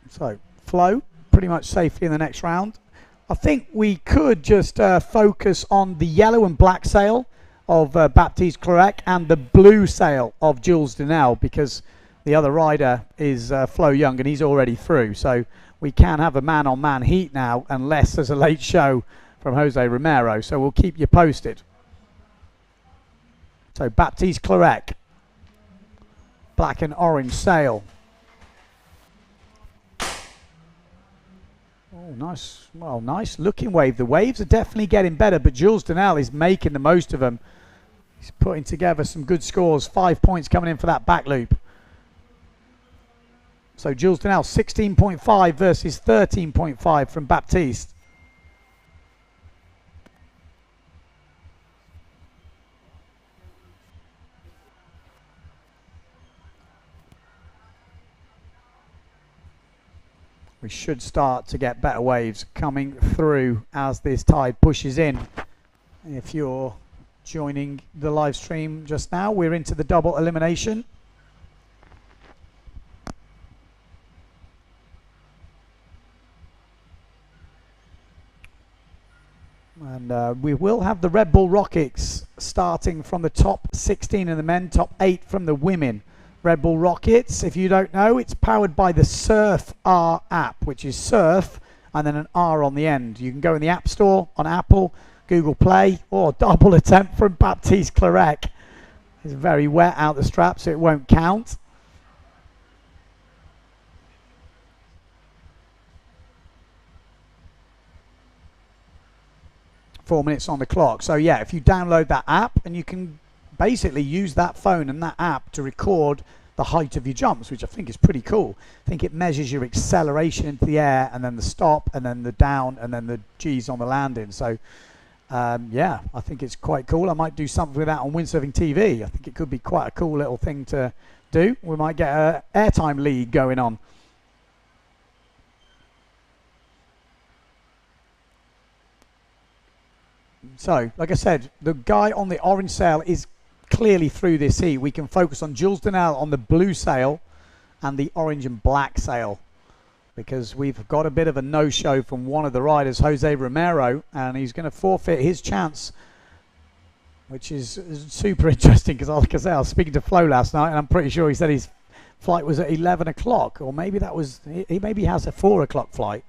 So, Flo, pretty much safely in the next round. I think we could just focus on the yellow and black sail of Baptiste Clarec and the blue sail of Jules Denal, because the other rider is Flo Young and he's already through. So we can have a man-on-man heat now unless there's a late show from Jose Romero. So we'll keep you posted. So Baptiste Clarec, black and orange sail. Oh, nice. Well, nice looking wave. The waves are definitely getting better, but Jules Denal is making the most of them. He's putting together some good scores. 5 points coming in for that back loop. So Jules Denal 16.5 versus 13.5 from Baptiste. We should start to get better waves coming through as this tide pushes in. If you're joining the live stream just now, we're into the double elimination. And we will have the Red Bull Rockets starting from the top 16 in the men, top 8 from the women. Red Bull Rockets, if you don't know, it's powered by the Surf R app, which is surf and then an R on the end. You can go in the App Store on Apple, Google Play, or double attempt from Baptiste Clarec. It's very wet out the strap, so it won't count. Four minutes on the clock. So yeah, if you download that app, and you can basically use that phone and that app to record the height of your jumps, which I think is pretty cool. I think it measures your acceleration into the air, and then the stop, and then the down, and then the G's on the landing. So yeah, I think it's quite cool. I might do something with that on Windsurfing TV. I think it could be quite a cool little thing to do. We might get an airtime league going on. So, like I said, the guy on the orange sail is clearly through this heat. We can focus on Jules Denel on the blue sail and the orange and black sail, because we've got a bit of a no-show from one of the riders, Jose Romero, and he's going to forfeit his chance, which is super interesting, because like I say, I was speaking to Flo last night, and I'm pretty sure he said his flight was at 11 o'clock, or maybe that was, he maybe has a 4 o'clock flight.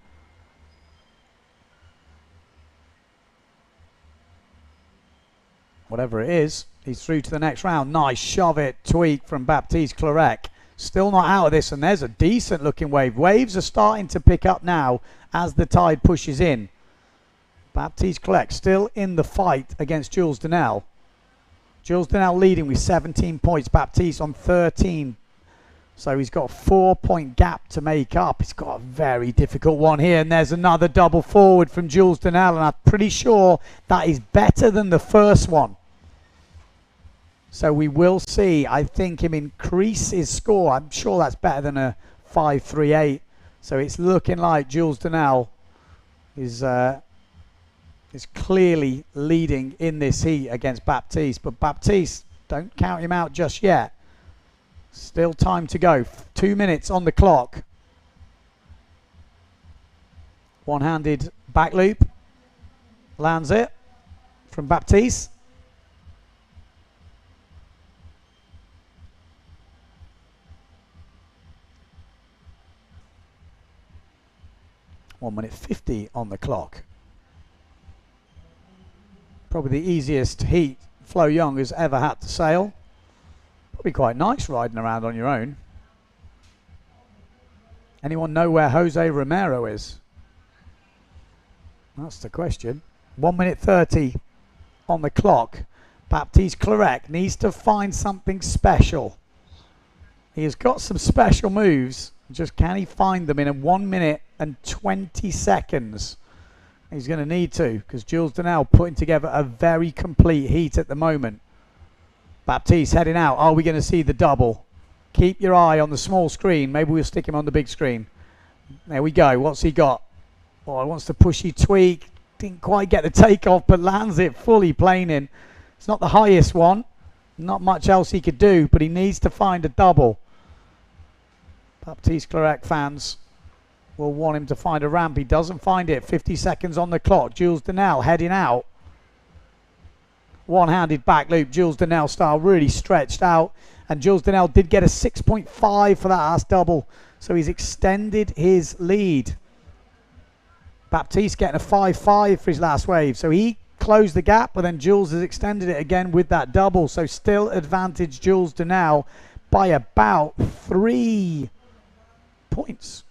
Whatever it is, he's through to the next round. Nice shove it tweak from Baptiste Clarec. Still not out of this, and there's a decent looking wave. Waves are starting to pick up now as the tide pushes in. Baptiste Clarec still in the fight against Jules Denel. Jules Denel leading with 17 points. Baptiste on 13. So he's got a 4-point gap to make up. He's got a very difficult one here. And there's another double forward from Jules Denel. And I'm pretty sure that is better than the first one. So we will see, I think, him increase his score. I'm sure that's better than a 5.38. So it's looking like Jules Denel is clearly leading in this heat against Baptiste. But Baptiste, don't count him out just yet. Still time to go. 2 minutes on the clock. One-handed back loop. Lands it from Baptiste. One minute 50 on the clock. Probably the easiest heat Flo Young has ever had to sail. Probably quite nice riding around on your own. Anyone know where Jose Romero is? That's the question. 1 minute 30 on the clock. Baptiste Clarec needs to find something special. He has got some special moves. Just can he find them in a 1 minute and 20 seconds? He's going to need to, because Jules Denel putting together a very complete heat at the moment. Baptiste heading out. Are we going to see the double? Keep your eye on the small screen. Maybe we'll stick him on the big screen. There we go. What's he got? Oh, he wants to pushy tweak. Didn't quite get the takeoff, but lands it fully planing. It's not the highest one. Not much else he could do, but he needs to find a double. Baptiste Clarec fans will want him to find a ramp. He doesn't find it. 50 seconds on the clock. Jules Denel heading out. One-handed back loop. Jules Denel style really stretched out. And Jules Denel did get a 6.5 for that last double. So he's extended his lead. Baptiste getting a 5.5 for his last wave. So he closed the gap, but then Jules has extended it again with that double. So still advantage Jules Denel by about 3 points.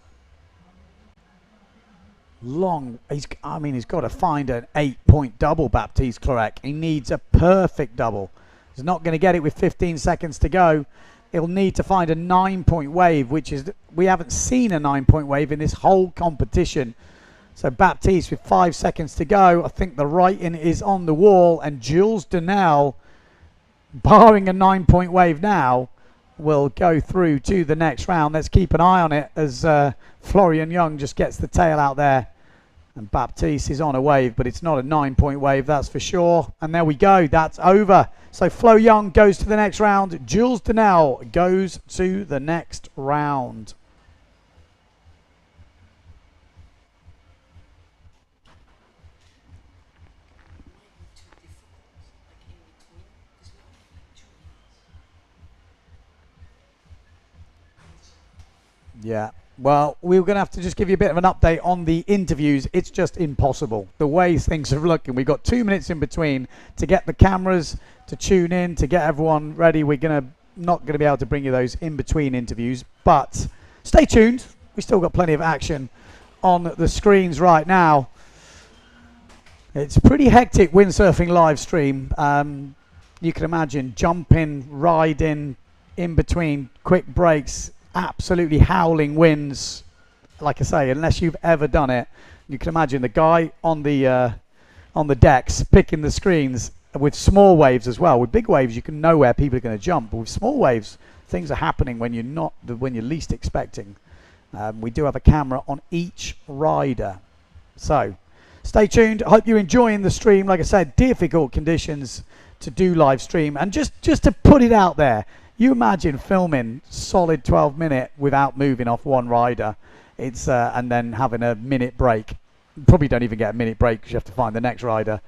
Long, he's got to find an 8-point double, Baptiste Clarec. He needs a perfect double. He's not going to get it with 15 seconds to go. He'll need to find a 9-point wave, which is, we haven't seen a 9-point wave in this whole competition. So Baptiste with 5 seconds to go. I think the writing is on the wall, and Jules Denel, barring a 9-point wave now, will go through to the next round. Let's keep an eye on it as Florian Young just gets the tail out there. And Baptiste is on a wave, but it's not a 9-point wave, that's for sure. And there we go, that's over. So Flo Young goes to the next round. Jules Denel goes to the next round. Yeah. Well, we're going to have to just give you a bit of an update on the interviews. It's just impossible. The way things are looking. We've got 2 minutes in between to get the cameras to tune in, to get everyone ready. We're not going to be able to bring you those in-between interviews. But stay tuned. We've still got plenty of action on the screens right now. It's pretty hectic windsurfing live stream. You can imagine jumping, riding, in between quick breaks, absolutely howling winds. Like I say, unless you've ever done it, you can imagine the guy on the decks picking the screens with small waves as well. With big waves, you can know where people are going to jump, but with small waves, things are happening when you're least expecting. We do have a camera on each rider, so stay tuned. I hope you're enjoying the stream. Like I said, difficult conditions to do live stream, and just to put it out there, you imagine filming solid 12-minute without moving off one rider. It's and then having a minute break. You probably don't even get a minute break because you have to find the next rider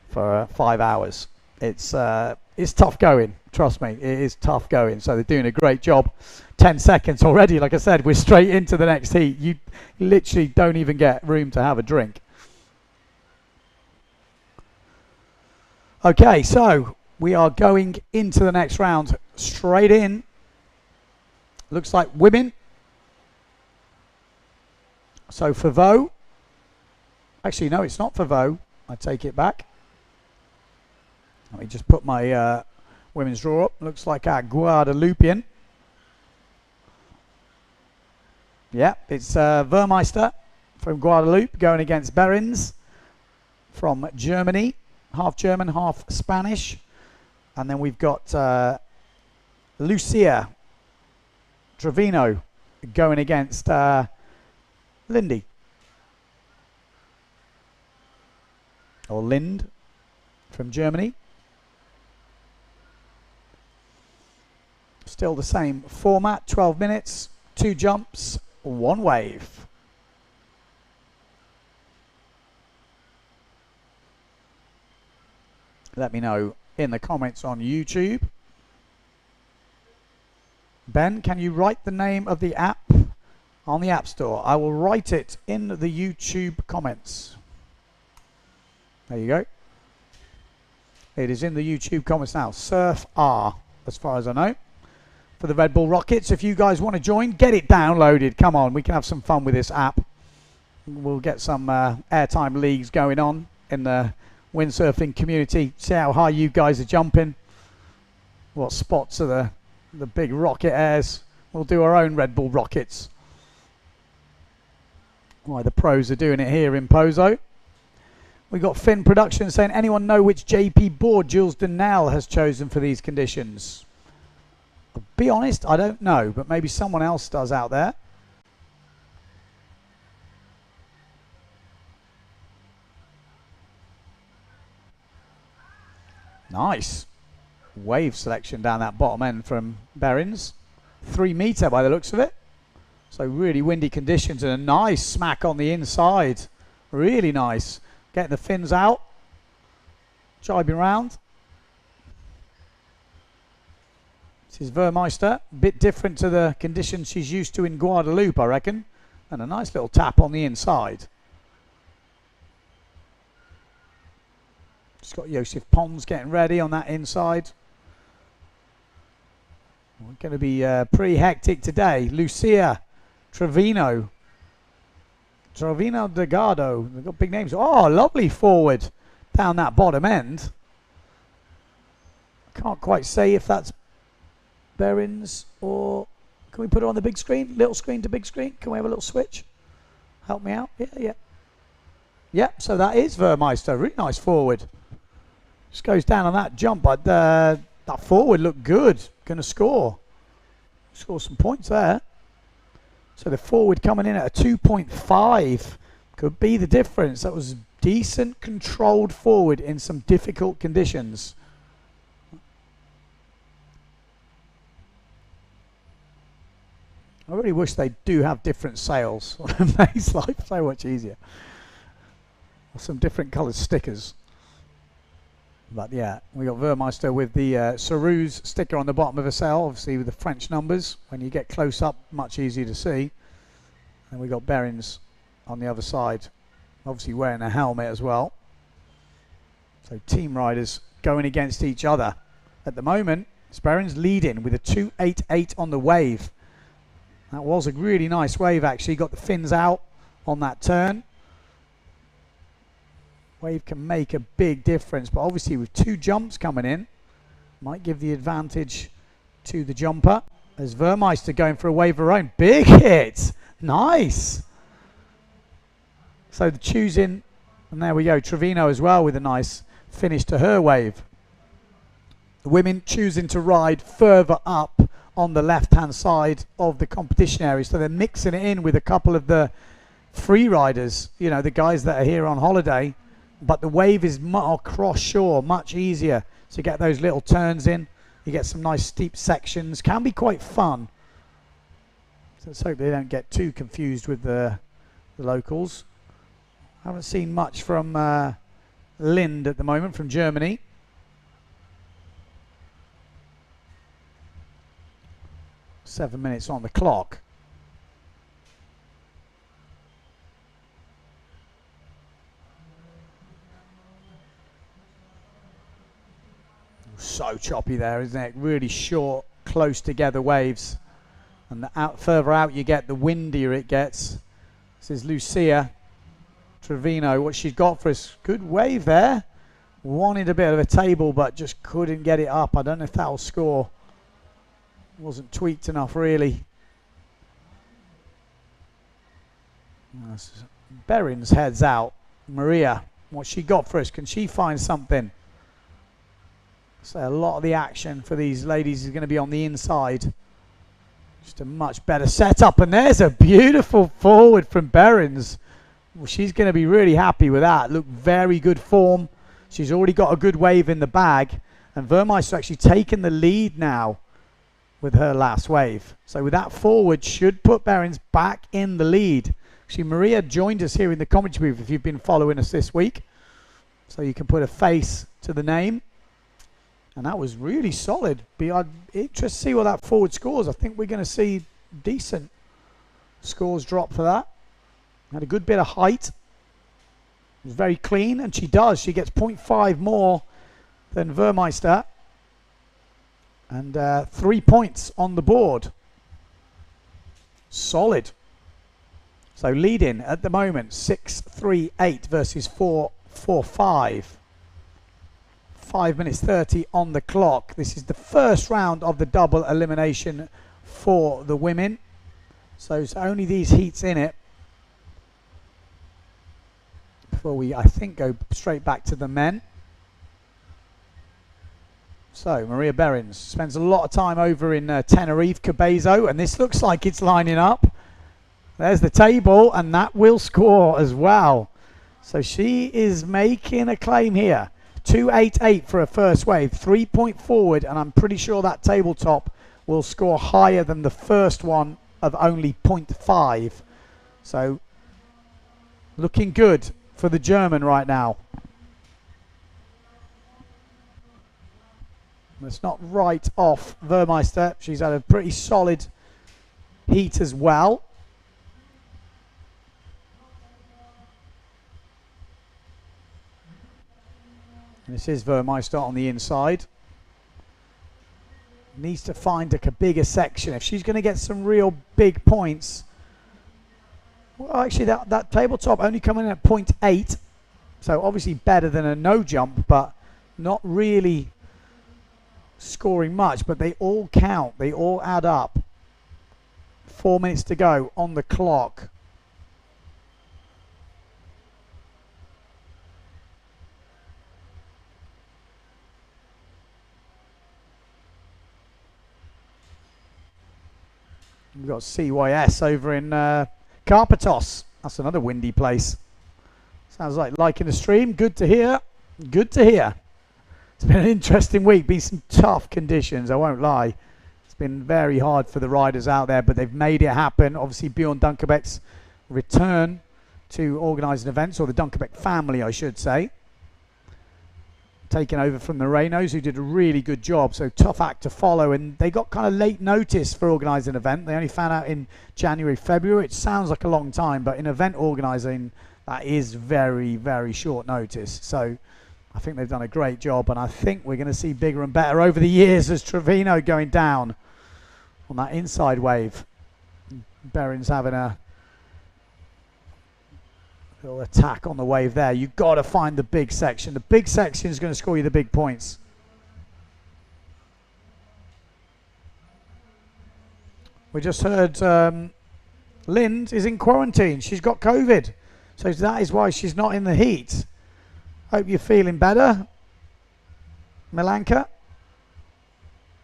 for 5 hours. It's tough going. Trust me, it is tough going. So they're doing a great job. 10 seconds already. Like I said, we're straight into the next heat. You literally don't even get room to have a drink. Okay, so we are going into the next round straight in. Looks like women. So for Vo, actually no, it's not for Vo. I take it back. Let me just put my women's draw up. Looks like our Guadalupian. Yeah, it's Vermeister from Guadeloupe going against Berens from Germany. Half German, half Spanish. And then we've got Lucia Trevino going against Lindy. Or Lind from Germany. Still the same format, 12 minutes, 2 jumps, 1 wave. Let me know in the comments on YouTube. Ben, can you write the name of the app on the App Store? I will write it in the YouTube comments. There you go. It is in the YouTube comments now. Surf R, as far as I know. For the Red Bull Rockets, if you guys want to join, get it downloaded. Come on, we can have some fun with this app. We'll get some airtime leagues going on in the windsurfing community. See how high you guys are jumping. What spots are the big rocket airs. We'll do our own Red Bull Rockets. Why the pros are doing it here in Pozo. We got Finn Production saying, anyone know which JP board Jules Denel has chosen for these conditions? I'll be honest, I don't know, but maybe someone else does out there. Nice. Wave selection down that bottom end from Berens. 3 meter by the looks of it. So really windy conditions and a nice smack on the inside. Really nice. Getting the fins out. Jibing round. This is Vermeister. A bit different to the conditions she's used to in Guadeloupe, I reckon. And a nice little tap on the inside. Just got Joseph Pons getting ready on that inside. We're going to be pretty hectic today. Lucia Trevino. Trevino Delgado. They've got big names. Oh, lovely forward down that bottom end. Can't quite say if that's Berens or... Can we put it on the big screen? Little screen to big screen? Can we have a little switch? Help me out. Yeah. Yep, so that is Vermeister. Really nice forward. Just goes down on that jump, but that forward looked good. Going to score some points there. So the forward coming in at a 2.5 could be the difference. That was decent controlled forward in some difficult conditions. I really wish they do have different sails. It makes life so much easier. Or some different coloured stickers. But yeah, we got Vermeister with the Saruz sticker on the bottom of a sail, obviously with the French numbers. When you get close up, much easier to see. And we got Behrens on the other side, obviously wearing a helmet as well. So team riders going against each other. At the moment, Behrens leading with a 2.88 on the wave. That was a really nice wave actually. Got the fins out on that turn. Wave can make a big difference, but obviously with 2 jumps coming in, might give the advantage to the jumper. There's Vermeister going for a wave of her own. Big hit! Nice! So the choosing, and there we go, Trevino as well with a nice finish to her wave. The women choosing to ride further up on the left-hand side of the competition area, so they're mixing it in with a couple of the free riders, you know, the guys that are here on holiday, but the wave is cross shore, much easier to get those little turns in. You get some nice steep sections, can be quite fun. So let's hope they don't get too confused with the locals. Haven't seen much from Lind at the moment from Germany. Seven minutes on the clock. So choppy there, isn't it? Really short, close together waves. And the further out you get, the windier it gets. This is Lucia Trevino. What she's got for us, good wave there. Wanted a bit of a table, but just couldn't get it up. I don't know if that'll score. Wasn't tweaked enough, really. Behrens heads out. Maria, what she got for us? Can she find something? So a lot of the action for these ladies is going to be on the inside. Just a much better setup, and there's a beautiful forward from Behrens. Well, she's going to be really happy with that. Look, very good form. She's already got a good wave in the bag, and Vermeister actually taken the lead now with her last wave. So with that forward, should put Behrens back in the lead. Actually, Maria joined us here in the commentary booth if you've been following us this week. So you can put a face to the name. And that was really solid. I'd interested to see what that forward scores. I think we're going to see decent scores drop for that. Had a good bit of height. It was very clean, and she does. She gets 0.5 more than Vermeister. And 3 points on the board. Solid. So leading at the moment, 6.38 versus 4.45. 5 minutes 30 on the clock. This is the first round of the double elimination for the women. So it's only these heats in it before we, I think, go straight back to the men. So Maria Behrens spends a lot of time over in Tenerife, Cabezo, and this looks like it's lining up. There's the table, and that will score as well. So she is making a claim here. 2.88 for a first wave, 3 point forward, and I'm pretty sure that tabletop will score higher than the first one of only 0.5. So looking good for the German right now. Let's not write off Vermeister. She's had a pretty solid heat as well. This is Vermeister on the inside. Needs to find a bigger section. If she's going to get some real big points. Well, actually, that tabletop only coming in at 0.8. So obviously better than a no jump, but not really scoring much. But they all count. They all add up. 4 minutes to go on the clock. We've got CYS over in Karpathos. That's another windy place. Sounds like liking the stream. Good to hear. Good to hear. It's been an interesting week. Been some tough conditions, I won't lie. It's been very hard for the riders out there, but they've made it happen. Obviously, Bjorn Dunkerbeck's return to organise an event, or the Dunkerbeck family, I should say. taking over from the Renos, who did a really good job. So tough act to follow, and they got kind of late notice for organising an event. They only found out in January, February. It sounds like a long time, but in event organising, that is very, very short notice. So I think they've done a great job, and I think we're going to see bigger and better over the years as Trevino going down on that inside wave. Berrin's having a little attack on the wave there. You've got to find the big section. The big section is going to score you the big points. We just heard Lind is in quarantine. She's got COVID. So that is why she's not in the heat. Hope you're feeling better, Milanka.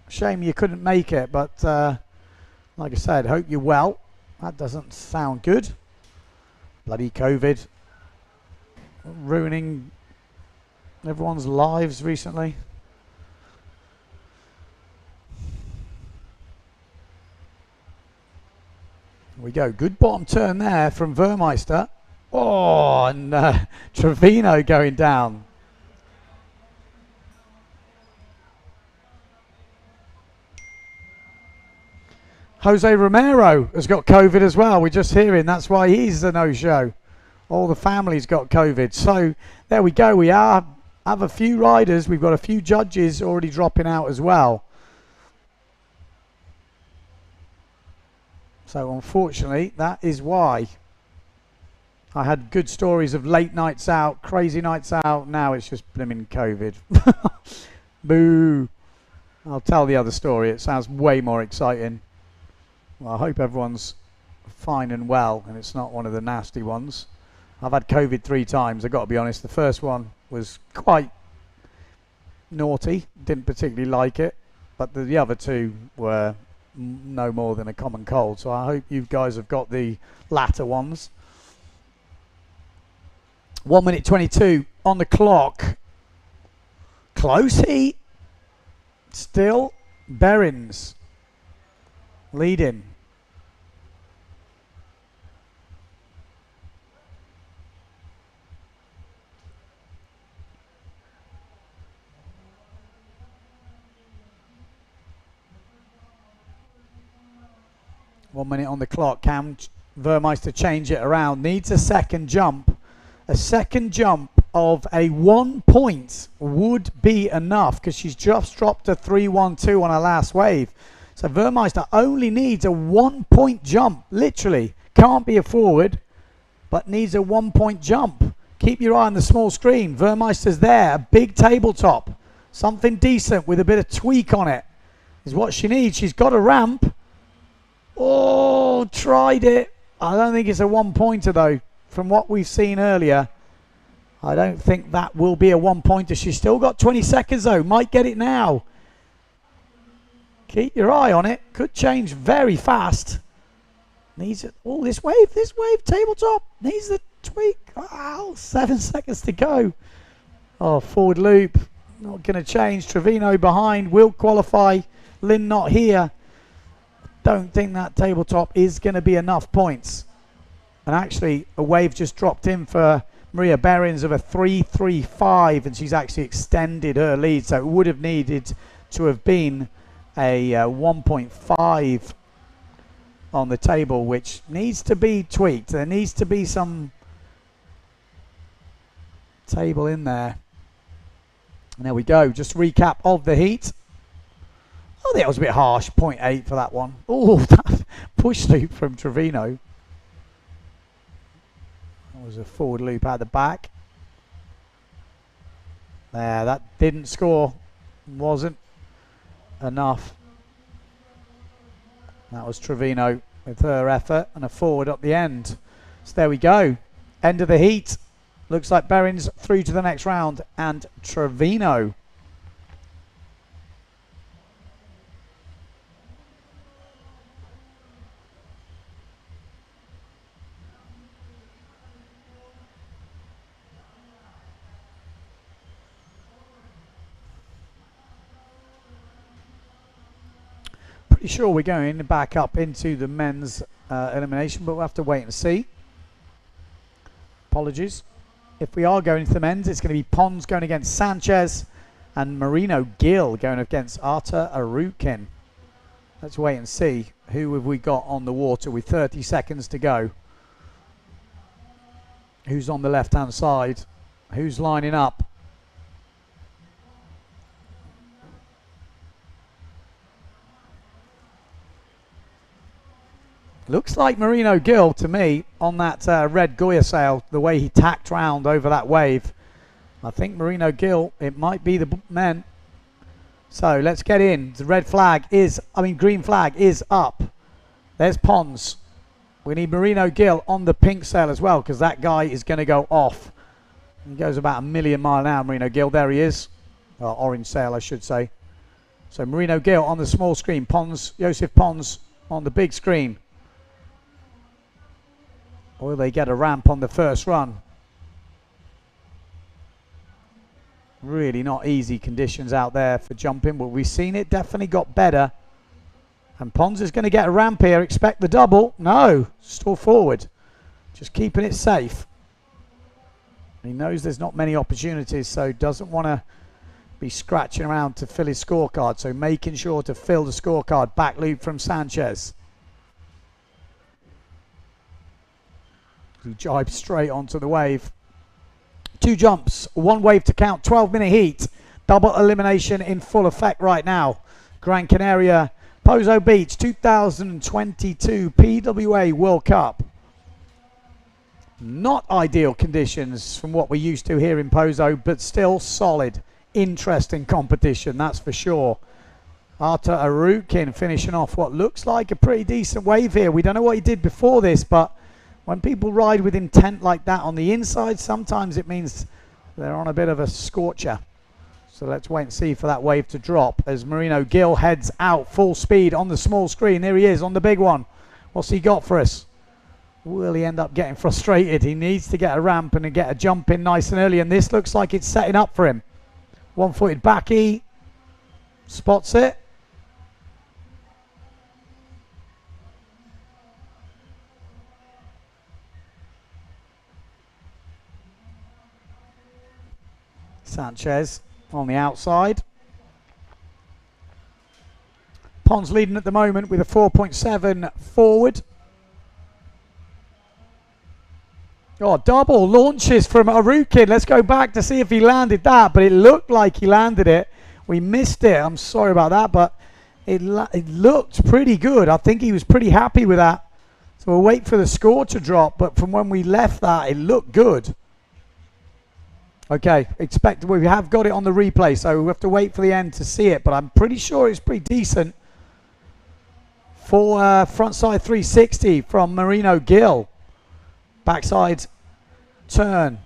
Shame you couldn't make it, but like I said, hope you're well. That doesn't sound good. Bloody COVID ruining everyone's lives recently. Here we go. Good bottom turn there from Vermeister. Oh, and Trevino going down. Jose Romero has got COVID as well. We're just hearing that's why he's a no-show. All the family's got COVID. So there we go. We have a few riders. We've got a few judges already dropping out as well. So unfortunately, that is why. I had good stories of late nights out, crazy nights out. Now it's just blimmin' COVID. Boo. I'll tell the other story. It sounds way more exciting. Well, I hope everyone's fine and well, and it's not one of the nasty ones. I've had COVID 3 times, I've got to be honest. The first one was quite naughty, didn't particularly like it, but the other 2 were no more than a common cold. So I hope you guys have got the latter ones. 1 minute 22 on the clock. Close heat. Still Berrin's leading. One minute on the clock. Can Vermeister change it around? Needs a second jump. A second jump of a 1 point would be enough because she's just dropped a 3-1-2 on her last wave. So Vermeister only needs a 1 point jump. Literally. Can't be a forward, but needs a 1 point jump. Keep your eye on the small screen. Vermeister's there. A big tabletop. Something decent with a bit of tweak on it is what she needs. She's got a ramp. Oh, tried it. I don't think it's a 1 pointer though. From what we've seen earlier, I don't think that will be a 1 pointer. She's still got 20 seconds though. Might get it now. Keep your eye on it. Could change very fast. Needs it. Oh, this wave tabletop needs the tweak. Wow, 7 seconds to go. Oh, forward loop. Not going to change. Trevino behind. Will qualify. Lynn not here. Don't think that tabletop is going to be enough points. And actually, a wave just dropped in for Maria Berrins of a 3-3-5, and she's actually extended her lead. So it would have needed to have been a 1.5 on the table, which needs to be tweaked. There needs to be some table in there. And there we go. Just recap of the heat. Oh, that was a bit harsh. 0.8 for that one. Oh, that push loop from Trevino. That was a forward loop out the back. There, that didn't score. Wasn't enough. That was Trevino with her effort and a forward up the end. So there we go. End of the heat. Looks like Berrins through to the next round and Trevino. Pretty sure we're going back up into the men's elimination, but we'll have to wait and see. Apologies. If we are going to the men's, it's going to be Pons going against Sanchez, and Marino Gill going against Artur Arukin. Let's wait and see. Who have we got on the water with 30 seconds to go? Who's on the left-hand side? Who's lining up? Looks like Marino Gill to me on that red Goya sail, the way he tacked round over that wave. I think Marino Gill, it might be the men. So let's get in. The red flag is, green flag is up. There's Pons. We need Marino Gill on the pink sail as well, because that guy is going to go off. He goes about 1,000,000 miles an hour, Marino Gill. There he is. Orange sail, I should say. So Marino Gill on the small screen. Pons, Joseph Pons on the big screen. Or they get a ramp on the first run. Really not easy conditions out there for jumping, but we've seen it definitely got better. And Pons is going to get a ramp here. Expect the double. No, still forward. Just keeping it safe. He knows there's not many opportunities, so doesn't want to be scratching around to fill his scorecard. So making sure to fill the scorecard. Back loop from Sanchez. He jibes straight onto the wave. 2 jumps, 1 wave to count, 12-minute heat. Double elimination in full effect right now. Gran Canaria Pozo Beach 2022 PWA World Cup. Not ideal conditions from what we're used to here in Pozo, but still solid, interesting competition, that's for sure. Artur Arukin finishing off what looks like a pretty decent wave here. We don't know what he did before this, but when people ride with intent like that on the inside, sometimes it means they're on a bit of a scorcher. So let's wait and see for that wave to drop as Marino Gill heads out full speed on the small screen. There he is on the big one. What's he got for us? Will he end up getting frustrated? He needs to get a ramp and get a jump in nice and early, and this looks like it's setting up for him. One-footed backy. Spots it. Sanchez on the outside. Pons leading at the moment with a 4.7 forward. Oh, double launches from Arukin. Let's go back to see if he landed that, but it looked like he landed it. We missed it. I'm sorry about that, but it looked pretty good. I think he was pretty happy with that. So we'll wait for the score to drop, but from when we left that, it looked good. Okay, we have got it on the replay, so we have to wait for the end to see it, but I'm pretty sure it's pretty decent. For frontside 360 from Marino Gill. Backside turn.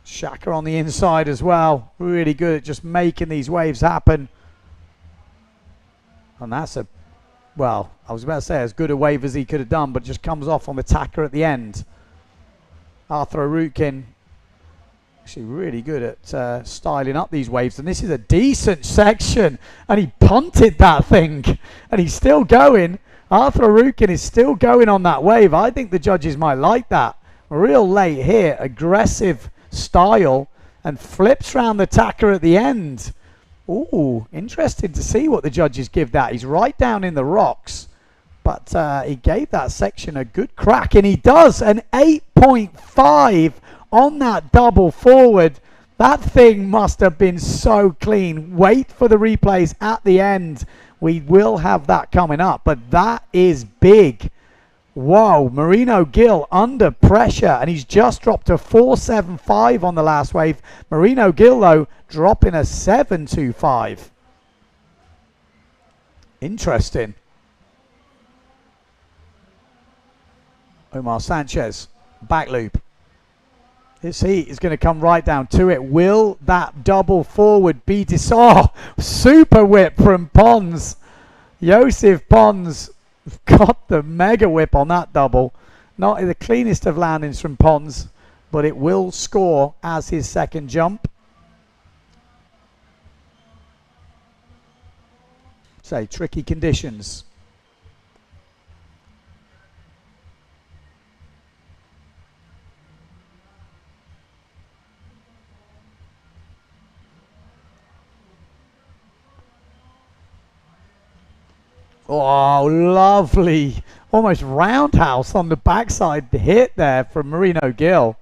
Shaka on the inside as well. Really good at just making these waves happen. And that's I was about to say as good a wave as he could have done, but just comes off on the tacker at the end. Artur Arukin actually really good at styling up these waves, and this is a decent section, and he punted that thing and he's still going. Artur Arukin is still going on that wave. I think the judges might like that. Real late here, aggressive style, and flips round the tacker at the end. Ooh, interesting to see what the judges give that. He's right down in the rocks. But he gave that section a good crack, and he does an 8.5 on that double forward. That thing must have been so clean. Wait for the replays at the end. We will have that coming up, but that is big. Whoa, Marino Gill under pressure, and he's just dropped a 4.75 on the last wave. Marino Gill, though, dropping a 7.25. Interesting. Omar Sanchez, back loop. His heat is going to come right down to it. Will that double forward be super whip from Pons. Joseph Pons got the mega whip on that double. Not the cleanest of landings from Pons, but it will score as his second jump. Say, tricky conditions. Oh, lovely. Almost roundhouse on the backside hit there from Marino Gill.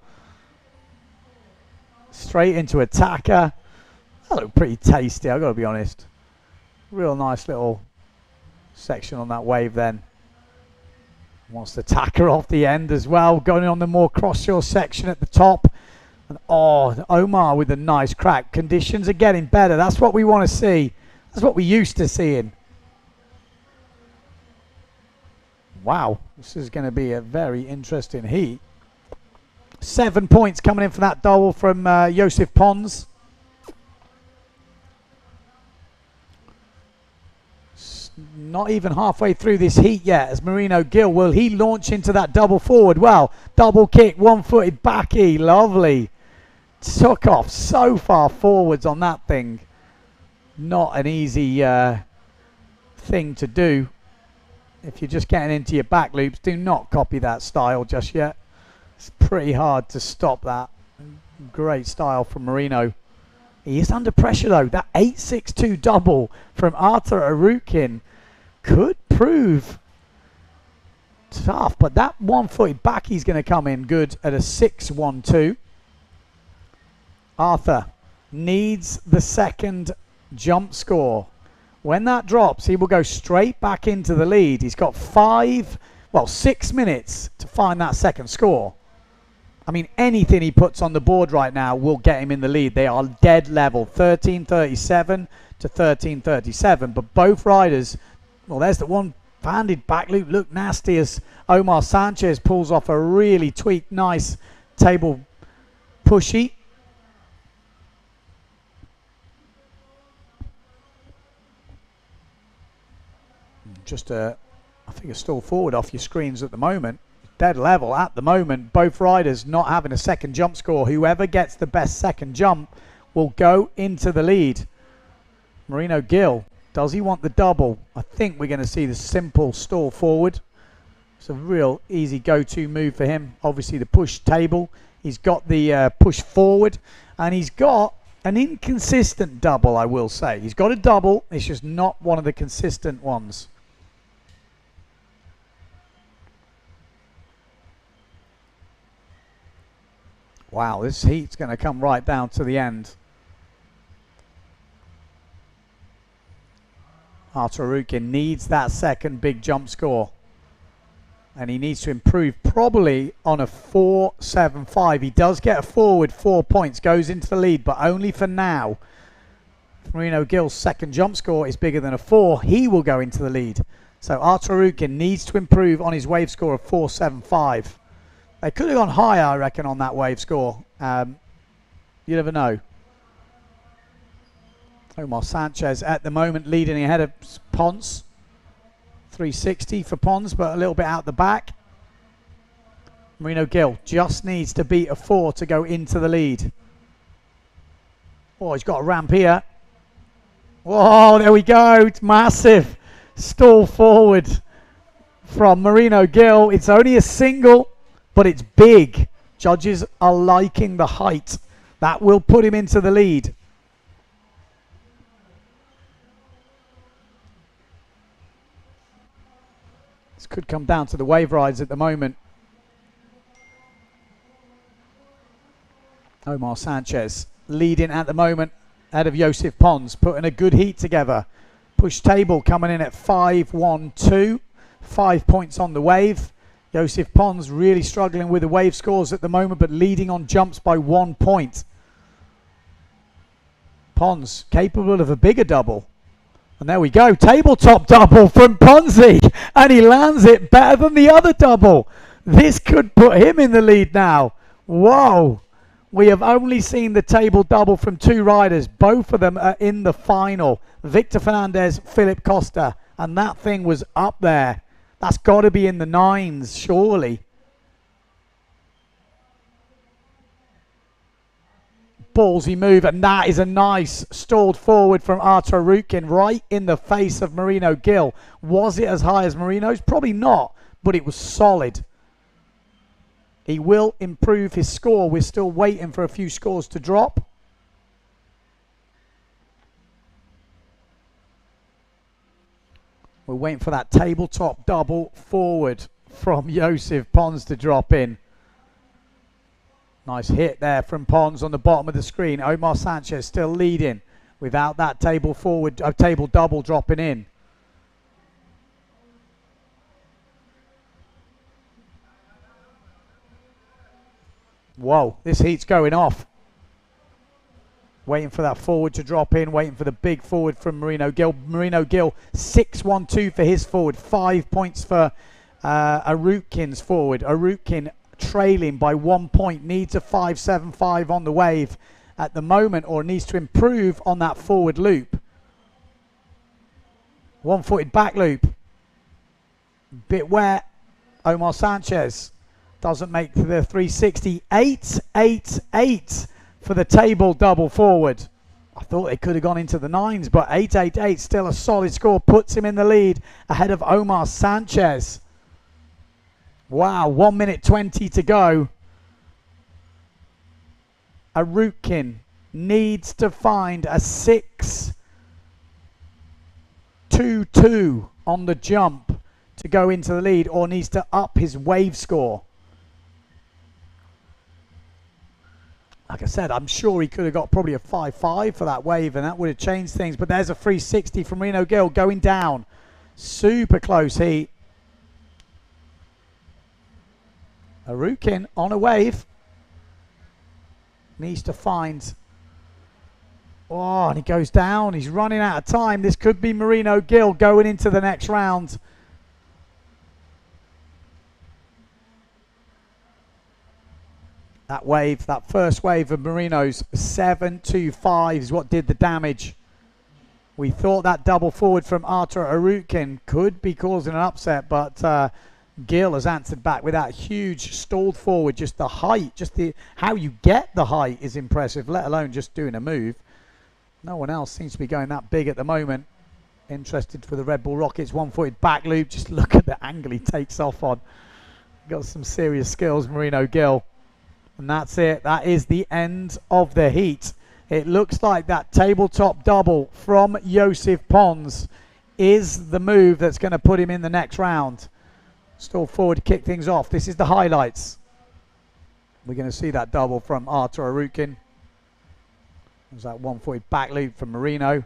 Straight into attacker. That looked pretty tasty, I've got to be honest. Real nice little section on that wave then. Wants the tacker off the end as well, going on the more cross-shore section at the top. And oh, Omar with a nice crack. Conditions are getting better. That's what we want to see. That's what we're used to seeing. Wow, this is going to be a very interesting heat. 7 points coming in for that double from Joseph Pons. Not even halfway through this heat yet as Marino Gill. Will he launch into that double forward? Well, double kick, one-footed backy. Lovely. Took off so far forwards on that thing. Not an easy thing to do. If you're just getting into your back loops, do not copy that style just yet. It's pretty hard to stop that. Great style from Marino. He is under pressure though. That 8.62 double from Artur Arukin could prove tough, but that one-footed back he's going to come in good at a 6.12. Arthur needs the second jump score. When that drops, he will go straight back into the lead. He's got 6 minutes to find that second score. I mean, anything he puts on the board right now will get him in the lead. They are dead level, 13.37 to 13.37. But both riders, well, there's the one-handed back loop. Look nasty as Omar Sanchez pulls off a really tweaked, nice table pushy. Just I think a stall forward off your screens at the moment. Dead level at the moment. Both riders not having a second jump score. Whoever gets the best second jump will go into the lead. Marino Gill, does he want the double? I think we're going to see the simple stall forward. It's a real easy go-to move for him. Obviously the push table. He's got the push forward. And he's got an inconsistent double, I will say. He's got a double. It's just not one of the consistent ones. Wow, this heat's going to come right down to the end. Artur Arukin needs that second big jump score. And he needs to improve probably on a 4.75. He does get a forward 4 points, goes into the lead, but only for now. Marino Gill's second jump score is bigger than a 4. He will go into the lead. So Artur Arukin needs to improve on his wave score of 4.75. They could have gone higher, I reckon, on that wave score. You never know. Omar Sanchez at the moment leading ahead of Pons. 360 for Pons, but a little bit out the back. Marino Gill just needs to beat a 4 to go into the lead. Oh, he's got a ramp here. Oh, there we go. It's massive. Stall forward from Marino Gill. It's only a single, but it's big. Judges are liking the height. That will put him into the lead. This could come down to the wave rides at the moment. Omar Sanchez leading at the moment ahead of Joseph Pons, putting a good heat together. Push table coming in at 5.12. 5 points on the wave. Joseph Pons really struggling with the wave scores at the moment, but leading on jumps by 1 point. Pons capable of a bigger double. And there we go, tabletop double from Ponzi. And he lands it better than the other double. This could put him in the lead now. Whoa. We have only seen the table double from 2 riders. Both of them are in the final. Victor Fernandez, Philip Costa. And that thing was up there. That's got to be in the 9s, surely. Ballsy move, and that is a nice stalled forward from Artur Arukin right in the face of Marino Gill. Was it as high as Marino's? Probably not, but it was solid. He will improve his score. We're still waiting for a few scores to drop. We're waiting for that tabletop double forward from Josef Pons to drop in. Nice hit there from Pons on the bottom of the screen. Omar Sanchez still leading without that table double dropping in. Whoa, this heat's going off. Waiting for that forward to drop in, waiting for the big forward from Marino Gill. Marino Gill, 6-1-2 for his forward, 5 points for Arutkin's forward. Arutkin trailing by 1 point, needs a 5.75 on the wave at the moment, or needs to improve on that forward loop. One-footed back loop. Bit wet. Omar Sanchez doesn't make the 360. 8-8-8 for the table double forward. I thought they could have gone into the nines, but 8-8-8, still a solid score, puts him in the lead ahead of Omar Sanchez. Wow, 1 minute 20 to go. Arutkin needs to find a 6-2-2 on the jump to go into the lead, or needs to up his wave score. Like I said, I'm sure he could have got probably a 5.5 for that wave, and that would have changed things. But there's a 360 from Marino Gill going down. Super close heat. Arutkin on a wave. Needs to find... Oh, and he goes down. He's running out of time. This could be Marino Gill going into the next round. That wave, that first wave of Marino's 7.25 is what did the damage. We thought that double forward from Artur Arutkin could be causing an upset, but Gill has answered back with that huge stalled forward. Just the height, how you get the height is impressive, let alone just doing a move. No one else seems to be going that big at the moment. Interested for the Red Bull Rockets, one-footed back loop. Just look at the angle he takes off on. Got some serious skills, Marino Gill. And that's it. That is the end of the heat. It looks like that tabletop double from Josef Pons is the move that's going to put him in the next round. Still forward to kick things off. This is the highlights. We're going to see that double from Artur Arutkin. There's that one-footed back loop from Marino.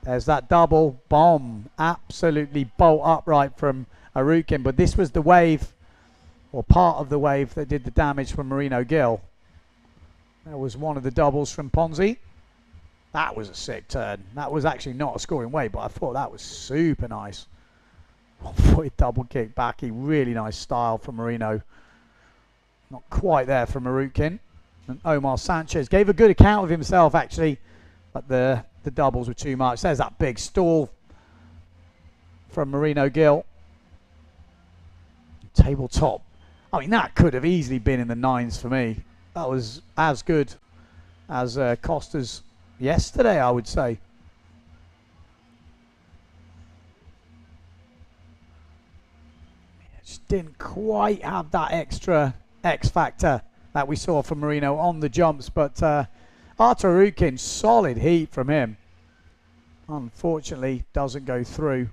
There's that double bomb. Absolutely bolt upright from Arutkin. But this was the wave, or part of the wave, that did the damage from Marino Gill. That was one of the doubles from Ponzi. That was a sick turn. That was actually not a scoring wave, but I thought that was super nice. One-footed double kick backy. Really nice style from Marino. Not quite there from Arutkin. And Omar Sanchez gave a good account of himself, actually, but the doubles were too much. There's that big stall from Marino Gill. Tabletop. I mean, that could have easily been in the nines for me. That was as good as Costa's yesterday, I would say. Just didn't quite have that extra X factor that we saw from Marino on the jumps, but Artur Arutkin, solid heat from him. Unfortunately, doesn't go through.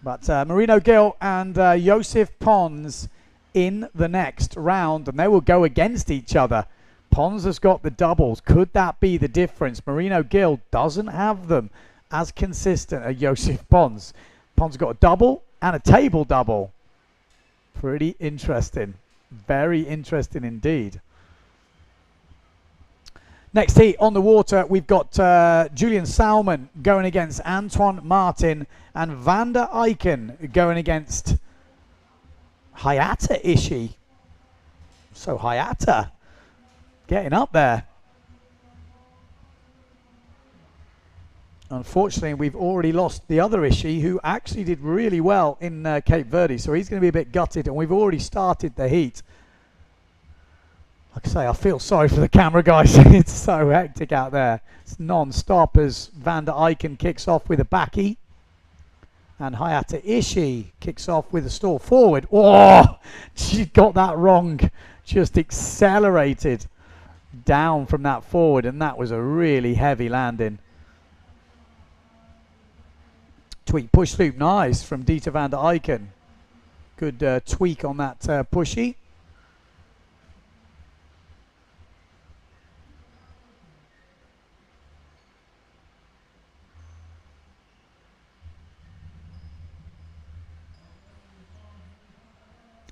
But Marino Gill and Josef Pons in the next round, and they will go against each other. Pons has got the doubles. Could that be the difference? Marino Gill doesn't have them as consistent as Josef Pons. Pons got a double and a table double. Pretty interesting. Very interesting indeed. Next heat on the water, we've got Julian Salmon going against Antoine Martin, and Van der Eycken going against Hayata Ishii. So Hayata getting up there. Unfortunately, we've already lost the other Ishii, who actually did really well in Cape Verde, so he's going to be a bit gutted, and we've already started the heat. Like I say, I feel sorry for the camera guys. It's so hectic out there. It's non-stop as Van der Eycken kicks off with a backy. And Hayata Ishii kicks off with a stall forward. Oh, she got that wrong. Just accelerated down from that forward, and that was a really heavy landing. Tweak push loop, nice from Dieter van der Eycken. Good tweak on that pushy.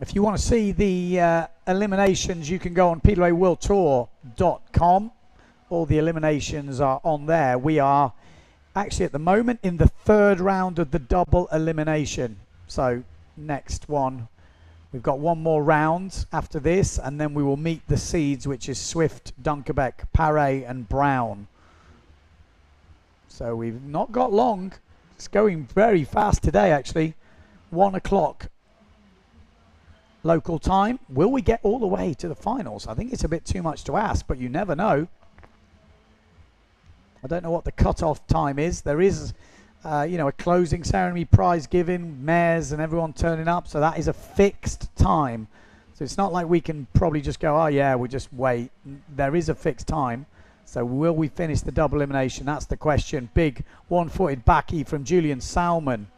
If you want to see the eliminations, you can go on PWAWorldTour.com. All the eliminations are on there. We are actually at the moment in the third round of the double elimination. So next one, we've got one more round after this, and then we will meet the seeds, which is Swift, Dunkerbeck, Paré and Brown. So we've not got long. It's going very fast today, actually. 1 o'clock local time. Will we get all the way to the finals? I think it's a bit too much to ask, but you never know. I don't know what the cut-off time is. There is, you know, a closing ceremony, prize giving, mayors and everyone turning up, so that is a fixed time. So it's not like we can probably just go, oh yeah, we'll just wait. There is a fixed time. So will we finish the double elimination? That's the question. Big one-footed backy from Julian Salmon.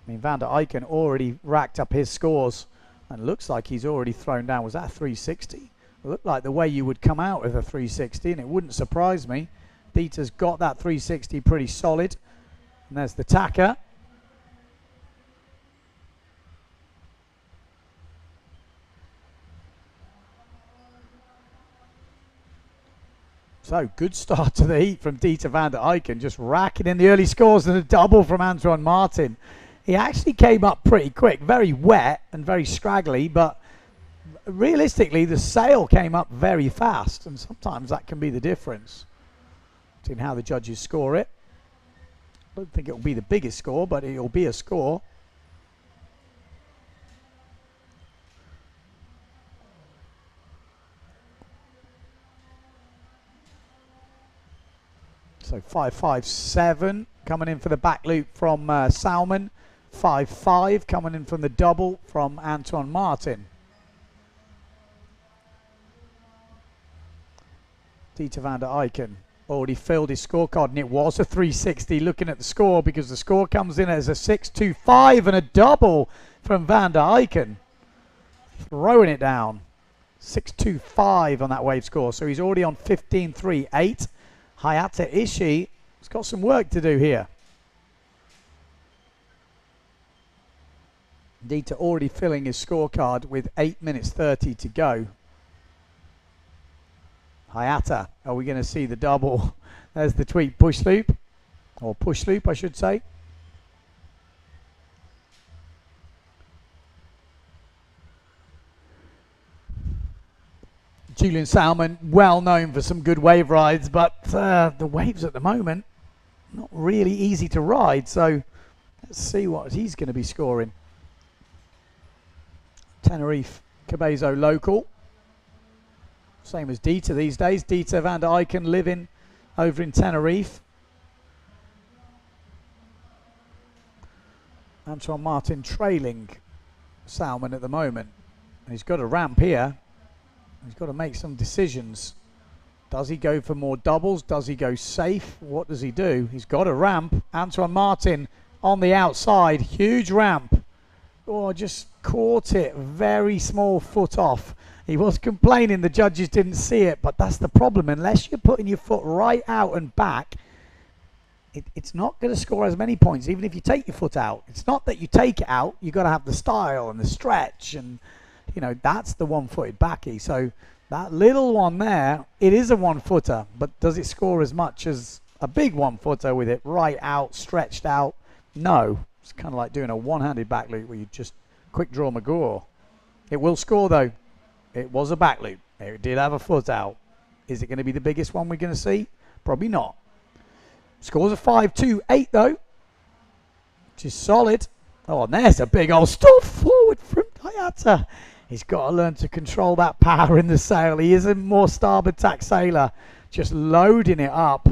I mean, van der Eycken already racked up his scores and looks like he's already thrown down. Was that a 360? It looked like the way you would come out with a 360, and it wouldn't surprise me. Dieter's got that 360 pretty solid. And there's the tacker. So, good start to the heat from Dieter van der Eycken, just racking in the early scores and a double from Antoine Martin. He actually came up pretty quick, very wet and very scraggly, but realistically the sail came up very fast, and sometimes that can be the difference between how the judges score it. I don't think it will be the biggest score, but it will be a score. So 5.57 coming in for the back loop from Salmon. 5.5 coming in from the double from Antoine Martin. Dieter van der Eycken already filled his scorecard, and it was a 360 looking at the score, because the score comes in as a 6.25 and a double from van der Eycken. Throwing it down. 6.25 on that wave score, so he's already on 15.38. Hayata Ishii has got some work to do here. Dieter already filling his scorecard with 8 minutes 30 to go. Hayata, are we going to see the double? There's the tweak push loop, or push loop I should say. Julian Salmon, well known for some good wave rides, but the waves at the moment, not really easy to ride, so let's see what he's going to be scoring. Tenerife Cabezo local. Same as Dieter these days. Dieter van der Eycken living over in Tenerife. Antoine Martin trailing Salmon at the moment. And he's got a ramp here. He's got to make some decisions. Does he go for more doubles? Does he go safe? What does he do? He's got a ramp. Antoine Martin on the outside. Huge ramp. Oh, just caught it. Very small foot off. He was complaining the judges didn't see it, but that's the problem. Unless you're putting your foot right out and back, it's not going to score as many points, even if you take your foot out. It's not that you take it out. You've got to have the style and the stretch, and you know, that's the one-footed backy. So that little one there, it is a one-footer, but does it score as much as a big one-footer with it right out, stretched out? No. It's kind of like doing a one-handed back loop where you just quick draw Magor. It will score though. It was a back loop. It did have a foot out. Is it going to be the biggest one we're going to see? Probably not. Scores a 5.28 though, which is solid. Oh, and there's a big old stop forward from Hayata. He's got to learn to control that power in the sail. He is a more starboard tack sailor, just loading it up.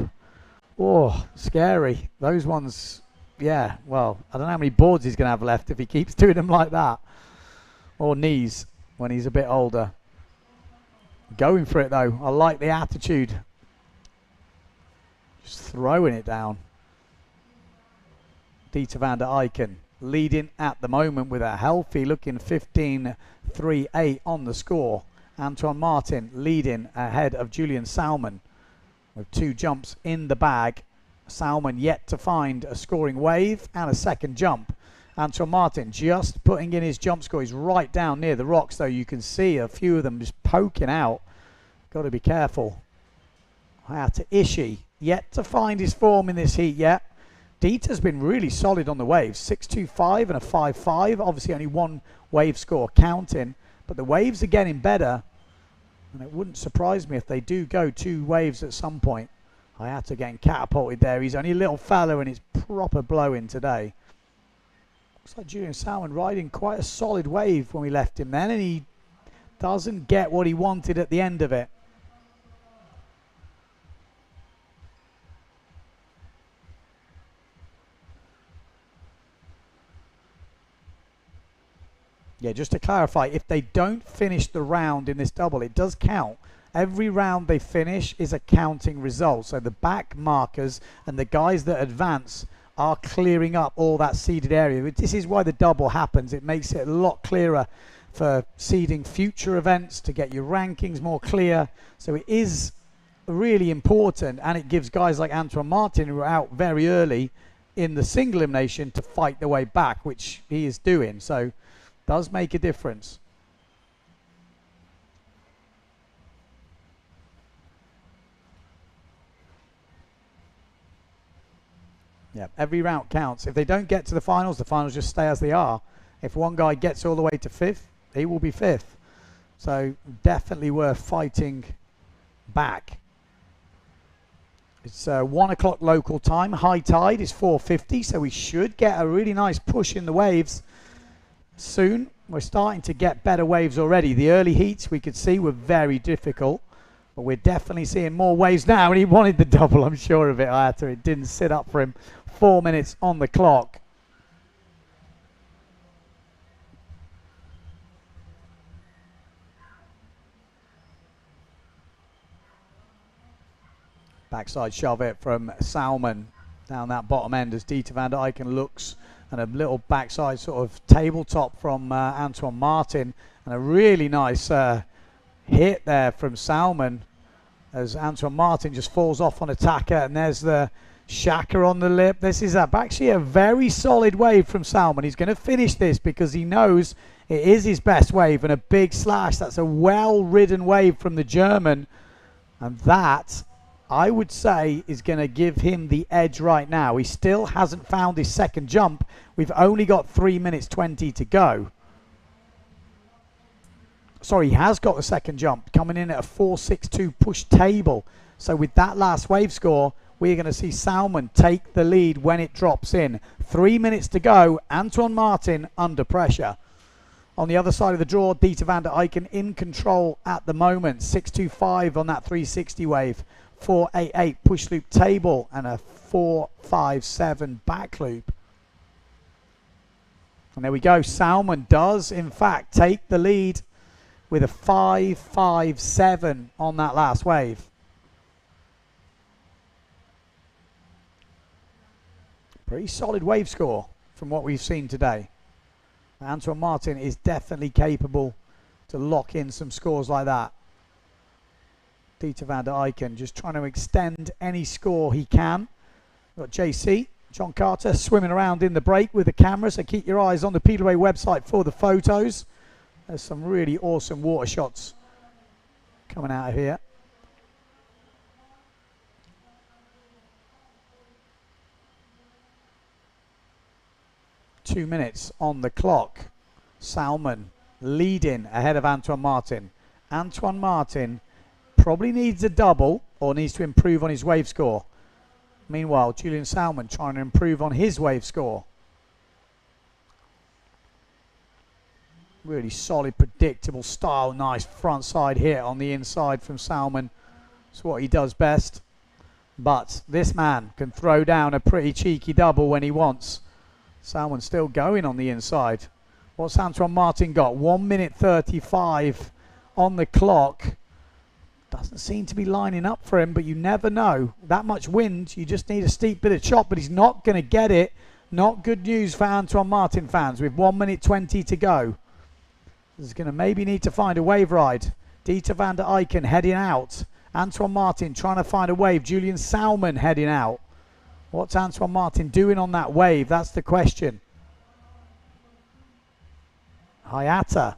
Oh, scary. Those ones, yeah, well, I don't know how many boards he's going to have left if he keeps doing them like that. Or knees when he's a bit older. Going for it though. I like the attitude. Just throwing it down. Dieter van der Eycken leading at the moment with a healthy looking 15.38 on the score. Antoine Martin leading ahead of Julian Salmon with 2 jumps in the bag. Salmon yet to find a scoring wave and a second jump. Antoine Martin just putting in his jump score. He's right down near the rocks though. You can see a few of them just poking out. Got to be careful. Hayata Ishii yet to find his form in this heat yet. Dieter's been really solid on the waves. 6.25 and a 5.5. Obviously only 1 wave score counting. But the waves are getting better. And it wouldn't surprise me if they do go 2 waves at some point. Hayata getting catapulted there. He's only a little fella and it's proper blowing today. Looks like Julian Salmon riding quite a solid wave when we left him then. And he doesn't get what he wanted at the end of it. Yeah, just to clarify, if they don't finish the round in this double, it does count. Every round they finish is a counting result. So the back markers and the guys that advance are clearing up all that seeded area. This is why the double happens. It makes it a lot clearer for seeding future events, to get your rankings more clear. So it is really important, and it gives guys like Antoine Martin, who are out very early in the single elimination, to fight their way back, which he is doing. So does make a difference. Yeah, every round counts. If they don't get to the finals just stay as they are. If one guy gets all the way to 5th, he will be 5th. So definitely worth fighting back. It's 1 o'clock local time. High tide is 4:50, so we should get a really nice push in the waves soon. We're starting to get better waves already. The early heats we could see were very difficult, but we're definitely seeing more waves now, and he wanted the double, I'm sure of it. After it didn't sit up for him. 4 minutes on the clock. Backside shove it from Salmon down that bottom end as Dieter van der Eycken looks, and a little backside sort of tabletop from Antoine Martin, and a really nice hit there from Salmon as Antoine Martin just falls off on attacker, and there's the Shaka on the lip. This is actually a very solid wave from Salmon. He's going to finish this because he knows it is his best wave, and a big slash. That's a well-ridden wave from the German, and that, I would say, is going to give him the edge right now. He still hasn't found his second jump. We've only got 3 minutes 20 to go. Sorry, he has got the second jump, coming in at a 4.62 push table. So with that last wave score, we're going to see Salmon take the lead when it drops in. 3 minutes to go. Antoine Martin under pressure. On the other side of the draw, Dieter van der Eycken in control at the moment. 6.25 on that 360 wave. 4.88 push loop table and a 4.57 back loop. And there we go. Salmon does, in fact, take the lead with a 5.57 on that last wave. Pretty solid wave score from what we've seen today. Antoine Martin is definitely capable to lock in some scores like that. Dieter van der Eycken just trying to extend any score he can. Got JC, John Carter, swimming around in the break with the camera, so keep your eyes on the PWA website for the photos. There's some really awesome water shots coming out of here. Two minutes on the clock. Salmon leading ahead of Antoine Martin. Antoine Martin probably needs a double or needs to improve on his wave score. Meanwhile, Julian Salmon trying to improve on his wave score. Really solid, predictable style. Nice front side hit on the inside from Salmon. It's what he does best. But this man can throw down a pretty cheeky double when he wants. Salmon still going on the inside. What's Antoine Martin got? 1 minute 35 on the clock. Doesn't seem to be lining up for him, but you never know. That much wind, you just need a steep bit of chop, but he's not going to get it. Not good news for Antoine Martin fans with 1 minute 20 to go. He's going to maybe need to find a wave ride. Dieter van der Eycken heading out. Antoine Martin trying to find a wave. Julian Salmon heading out. What's Antoine Martin doing on that wave? That's the question. Hayata.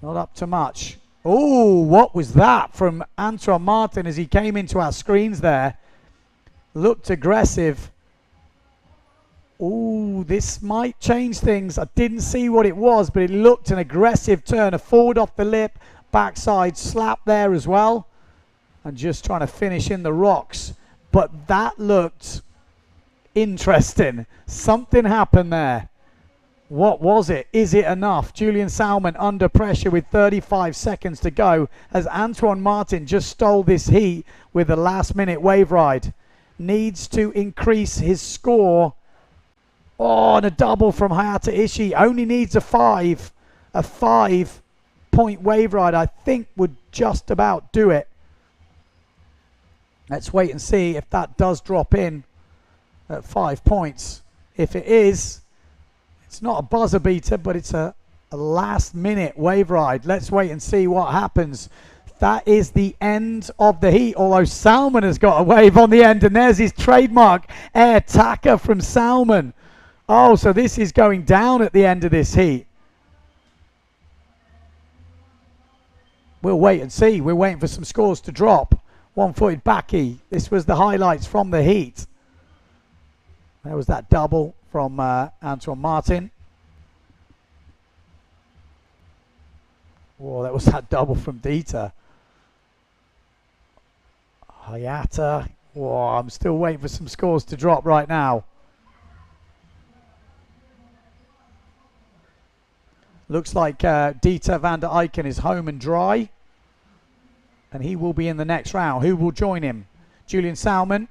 Not up to much. Oh, what was that from Antoine Martin as he came into our screens there? Looked aggressive. Oh, this might change things. I didn't see what it was, but it looked an aggressive turn. A forward off the lip, backside slap there as well. And just trying to finish in the rocks. But that looked interesting. Something happened there. What was it? Is it enough? Julian Salmon under pressure with 35 seconds to go as Antoine Martin just stole this heat with a last minute wave ride. Needs to increase his score. Oh, and a double from Hayata Ishii. Only needs a 5. A 5-point wave ride I think would just about do it. Let's wait and see if that does drop in at 5 points. If it is, it's not a buzzer beater, but it's a last minute wave ride. Let's wait and see what happens. That is the end of the heat, although Salmon has got a wave on the end, and there's his trademark air tacker from Salmon. Oh, so this is going down at the end of this heat. We'll wait and see. We're waiting for some scores to drop. One-footed backy. This was the highlights from the heat. There was that double from Antoine Martin. Whoa, that was that double from Dieter. Hayata. Whoa, I'm still waiting for some scores to drop right now. Looks like Dieter van der Eycken is home and dry. And he will be in the next round. Who will join him? Julian Salmon.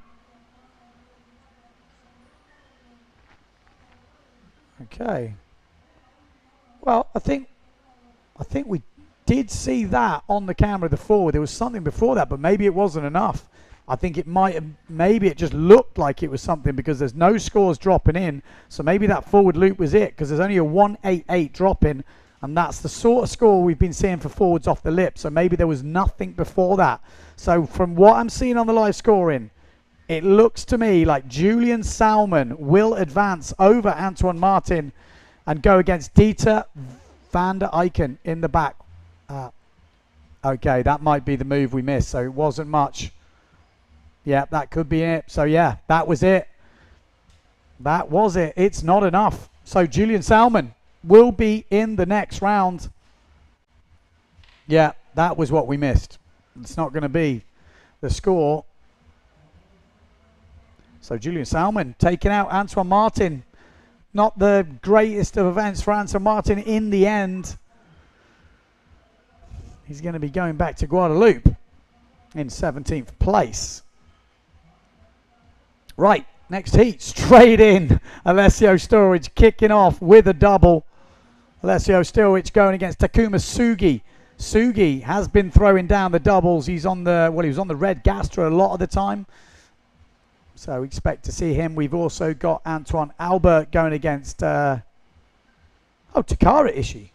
Okay. Well, I think we did see that on the camera, the forward. There was something before that, but maybe it wasn't enough. I think it might have, maybe it just looked like it was something because there's no scores dropping in. So maybe that forward loop was it because there's only a 188 drop in. And that's the sort of score we've been seeing for forwards off the lip. So maybe there was nothing before that. So from what I'm seeing on the live scoring, it looks to me like Julian Salmon will advance over Antoine Martin and go against Dieter van der Eycken in the back. Okay, that might be the move we missed. So it wasn't much. Yeah, that could be it. So yeah, that was it. That was it. It's not enough. So Julian Salmon will be in the next round. Yeah, that was what we missed. It's not going to be the score. So Julian Salmon taking out Antoine Martin. Not the greatest of events for Antoine Martin in the end. He's going to be going back to Guadeloupe in 17th place. Right, next heat, straight in. Alessio Sturridge kicking off with a double. Alessio Sturridge going against Takuma Sugi. Sugi has been throwing down the doubles. He's on the, well, he was on the red Gastra a lot of the time. So expect to see him. We've also got Antoine Albert going against, Takara Ishii.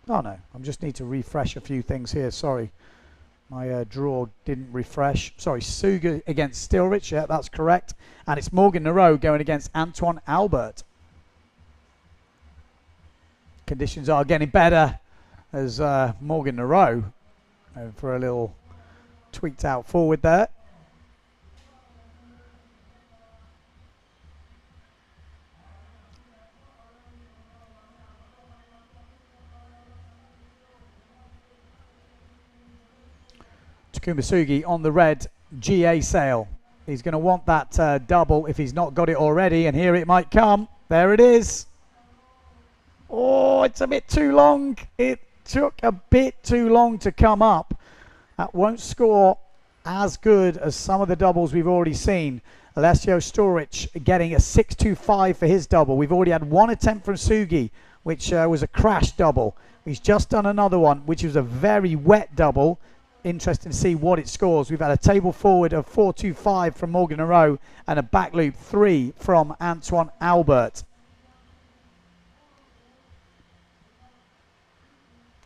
Oh no, I just need to refresh a few things here, sorry. My draw didn't refresh. Sorry, Suga against Sturridge. Yeah, that's correct. And it's Morgan Nero going against Antoine Albert. Conditions are getting better as Morgan Nero for a little tweaked out forward there. Takuma Sugi on the red GA sail. He's going to want that double if he's not got it already, and here it might come. There it is. Oh, it's a bit too long. It took a bit too long to come up. That won't score as good as some of the doubles we've already seen. Alessio Sturridge getting a 6.25 for his double. We've already had one attempt from Sugi which was a crash double. He's just done another one, which was a very wet double. Interesting to see what it scores. We've had a table forward of 4.25 from Morgan Nareau and a back loop 3 from Antoine Albert.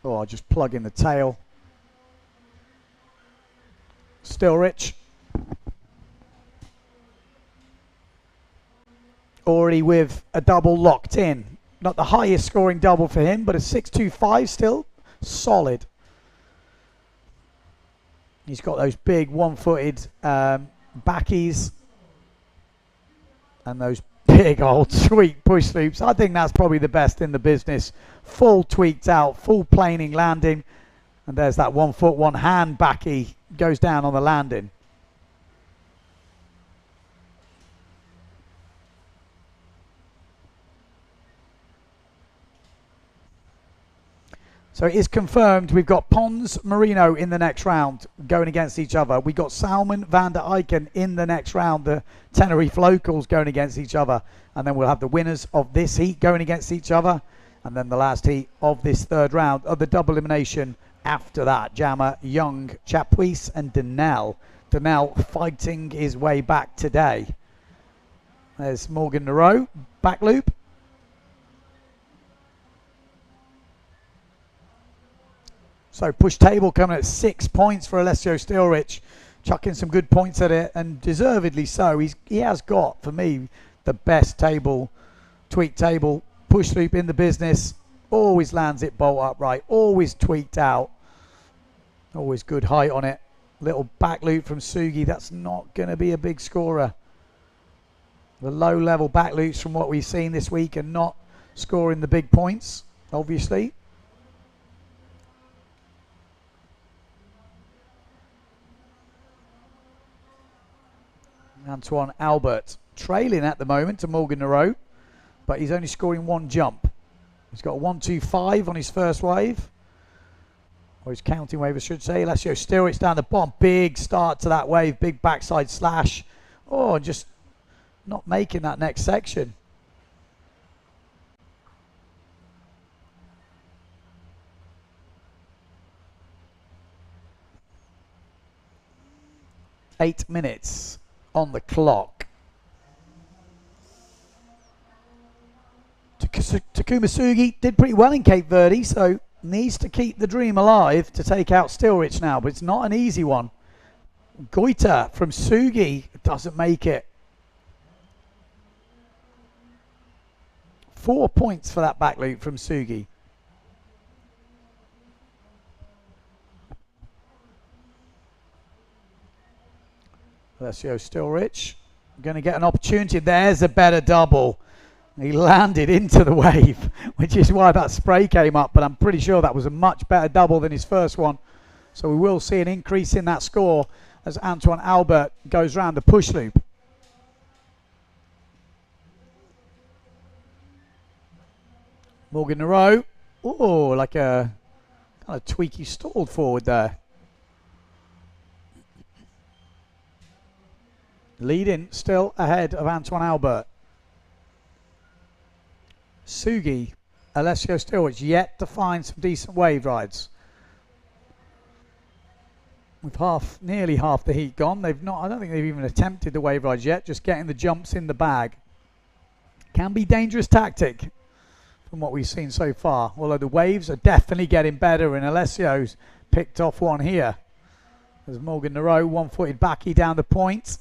Oh, I'll just plug in the tail. Still rich. Already with a double locked in. Not the highest scoring double for him, but a 6.25 still solid. He's got those big one-footed backies and those big old tweaked push loops. I think that's probably the best in the business. Full tweaked out, full planing landing. And there's that 1 foot, 1 hand backy goes down on the landing. So it is confirmed we've got Pons Marino in the next round going against each other. We've got Salman van der Eycken in the next round, the Tenerife locals going against each other. And then we'll have the winners of this heat going against each other. And then the last heat of this third round of the double elimination after that. Jammer, Young, Chapuis and Denel. Denel fighting his way back today. There's Morgan Nareau, back loop. So push table coming at 6 points for Alessio Stilrich, chucking some good points at it, and deservedly so. He has got, for me, the best table, tweaked table, push loop in the business. Always lands it bolt upright, always tweaked out, always good height on it. Little back loop from Sugi, that's not going to be a big scorer. The low level back loops from what we've seen this week are not scoring the big points, obviously. Antoine Albert trailing at the moment to Morgan Nareau, but he's only scoring 1 jump. He's got a 1.25 on his first wave, or his counting wave I should say. Alessio Stilrich down the bottom, big start to that wave, big backside slash. Oh, just not making that next section. Eight minutes on the clock. Takuma Sugi did pretty well in Cape Verde, so needs to keep the dream alive to take out Stilrich now, but it's not an easy one. Goita from Sugi doesn't make it. 4 points for that back loop from Sugi. Alessio Stilrich going to get an opportunity. There's a better double. He landed into the wave, which is why that spray came up, but I'm pretty sure that was a much better double than his first one. So we will see an increase in that score as Antoine Albert goes round the push loop. Morgan Nareau, oh, like a kind of tweaky stalled forward there. Leading still ahead of Antoine Albert. Sugi, Alessio Stilrich yet to find some decent wave rides. With nearly half the heat gone, I don't think they've even attempted the wave rides yet, just getting the jumps in the bag. Can be dangerous tactic from what we've seen so far, although the waves are definitely getting better and Alessio's picked off one here. There's Morgan Nareau, 1-footed backy down the point.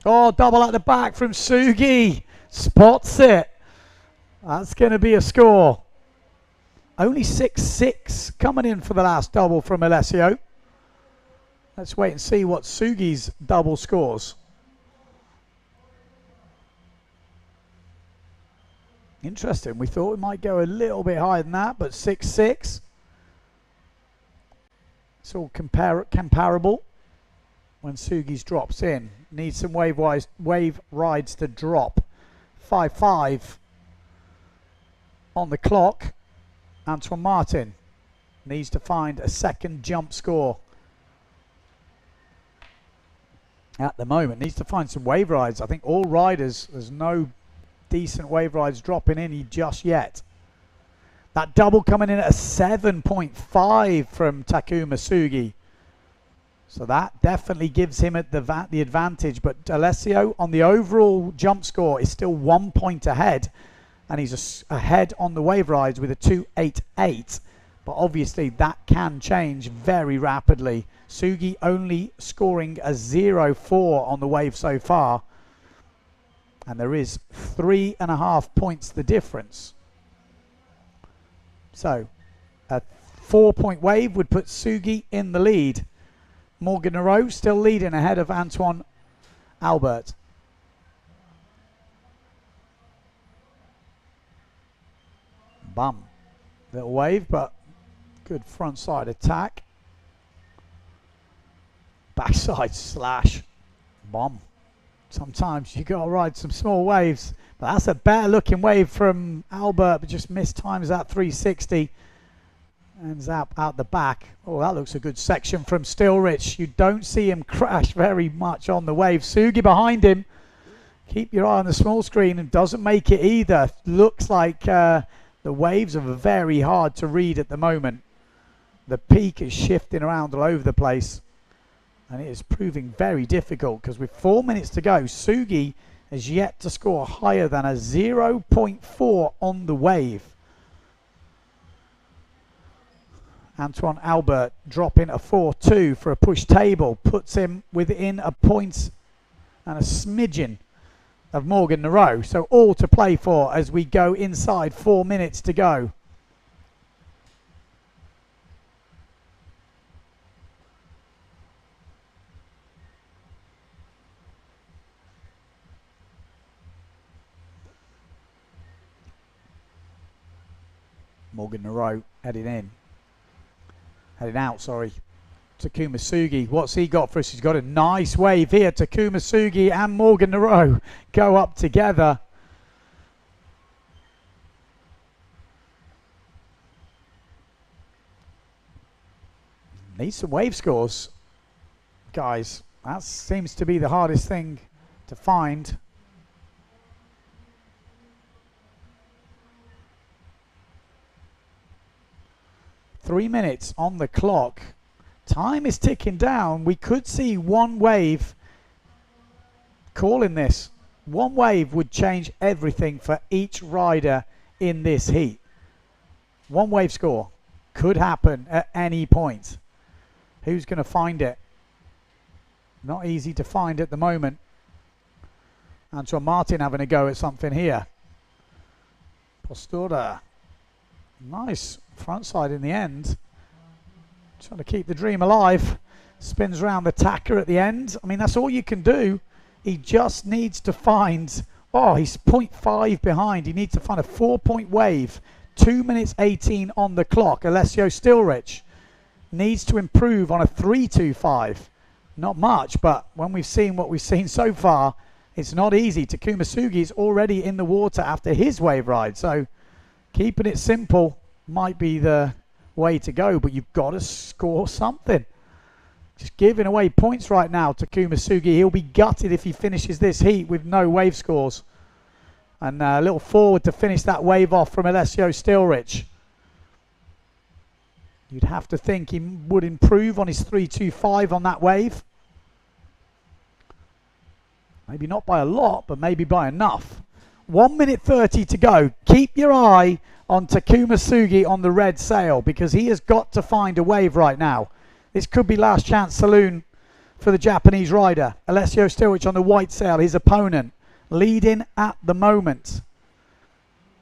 Oh, double at the back from Sugi. Spots it. That's going to be a score. Only 6-6 coming in for the last double from Alessio. Let's wait and see what Sugi's double scores. Interesting. We thought it might go a little bit higher than that, but 6-6. It's all comparable. When Sugi's drops in, needs some wave rides to drop. 5-5 on the clock. Antoine Martin needs to find a second jump score. at the moment. Needs to find some wave rides. I think all riders, there's no decent wave rides dropping in just yet. That double coming in at a 7.5 from Takuma Sugi. So that definitely gives him the advantage. But Alessio on the overall jump score is still 1 point ahead. And he's ahead on the wave rides with a 2.88. But obviously that can change very rapidly. Sugi only scoring a 0.4 on the wave so far. And there is 3.5 points the difference. So a 4-point wave would put Sugi in the lead. Morgan Nareau still leading ahead of Antoine Albert. Bum. Little wave, but good front side attack. Backside slash. Bomb. Sometimes you got to ride some small waves. But that's a better looking wave from Albert, but just missed times that 360. Ends up out the back. Oh, that looks a good section from Stilrich. You don't see him crash very much on the wave. Sugi behind him. Keep your eye on the small screen and doesn't make it either. Looks like the waves are very hard to read at the moment. The peak is shifting around all over the place. And it is proving very difficult because with 4 minutes to go, Sugi has yet to score higher than a 0.4 on the wave. Antoine Albert dropping a 4.2 for a push table. Puts him within a point and a smidgen of Morgan Nareau. So all to play for as we go inside 4 minutes to go. Morgan Nareau heading out, sorry. Takuma Sugi, what's he got for us? He's got a nice wave here. Takuma Sugi and Morgan Nareau go up together. Need some wave scores, guys. That seems to be the hardest thing to find. Three minutes on the clock. Time is ticking down. We could see one wave calling this. One wave would change everything for each rider in this heat. One wave score could happen at any point. Who's going to find it? Not easy to find at the moment. Antoine Martin having a go at something here. Postura. Nice front side in the end. Trying to keep the dream alive. Spins around the tacker at the end. I mean, that's all you can do. He just needs to find... Oh, he's 0.5 behind. He needs to find a 4-point wave. 2 minutes 18 on the clock. Alessio Stilrich needs to improve on a 3.25. Not much, but when we've seen what we've seen so far, it's not easy. Takuma Sugi is already in the water after his wave ride. So keeping it simple might be the way to go, but you've got to score something. Just giving away points right now, Takuma Sugi. He'll be gutted if he finishes this heat with no wave scores. And a little forward to finish that wave off from Alessio Stilrich. You'd have to think he would improve on his 3.25 on that wave. Maybe not by a lot, but maybe by enough. 1 minute 30 to go. Keep your eye on Takuma Sugi on the red sail because he has got to find a wave right now. This could be last chance saloon for the Japanese rider. Alessio Stilrich on the white sail, his opponent, leading at the moment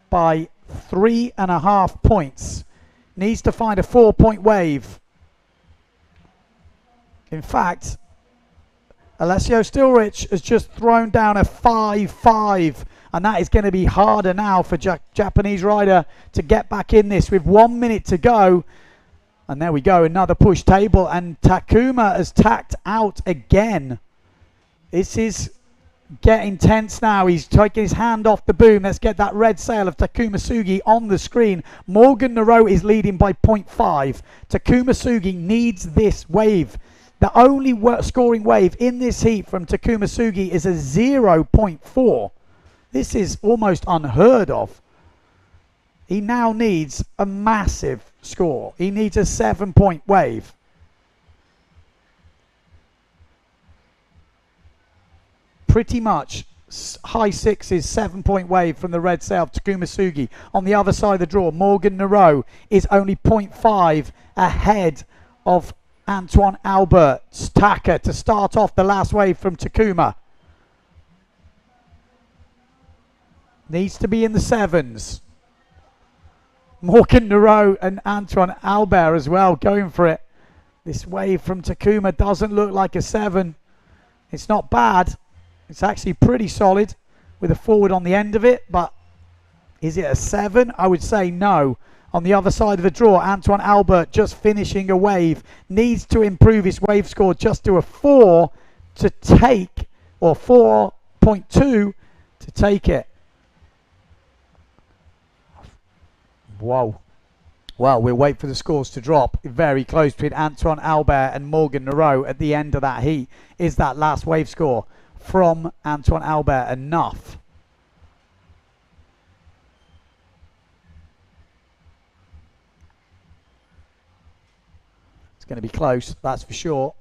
by 3.5 points. Needs to find a 4-point wave. In fact, Alessio Stilrich has just thrown down a 5.5. And that is going to be harder now for Japanese rider to get back in this with 1 minute to go. And there we go, another push table. And Takuma has tacked out again. This is getting tense now. He's taking his hand off the boom. Let's get that red sail of Takuma Sugi on the screen. Morgan Nareau is leading by 0.5. Takuma Sugi needs this wave The only scoring wave in this heat from Takuma Sugi is a 0.4. This is almost unheard of. He now needs a massive score. He needs a 7-point wave. Pretty much high sixes, 7-point wave from the red sail, Takuma Sugi. On the other side of the draw, Morgan Nero is only 0.5 ahead of Antoine Albert's Taka to start off the last wave from Takuma. Needs to be in the sevens. Morgan Nero and Antoine Albert as well going for it. This wave from Takuma doesn't look like a 7. It's not bad. It's actually pretty solid with a forward on the end of it, but is it a 7? I would say no. On the other side of the draw, Antoine Albert just finishing a wave. Needs to improve his wave score just to a 4 to take, or 4.2 to take it. Whoa. Well, we'll wait for the scores to drop. Very close between Antoine Albert and Morgan Nero at the end of that heat. Is that last wave score from Antoine Albert enough? It's going to be close, that's for sure.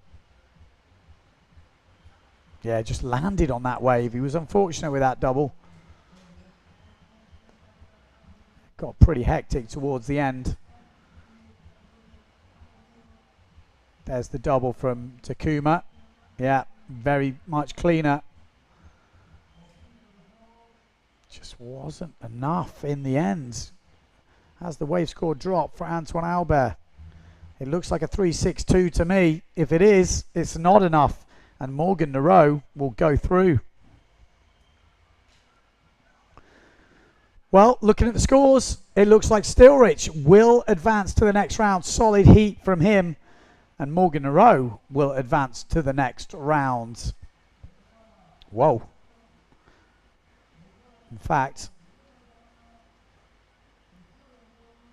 Yeah, just landed on that wave. He was unfortunate with that double. Got pretty hectic towards the end. There's the double from Takuma. Yeah, very much cleaner. Just wasn't enough in the end. As the wave score dropped for Antoine Albert. It looks like a 3.62 to me. If it is, it's not enough. And Morgan Nero will go through. Well, looking at the scores, it looks like Stilrich will advance to the next round. Solid heat from him. And Morgan Nero will advance to the next round. Whoa. In fact,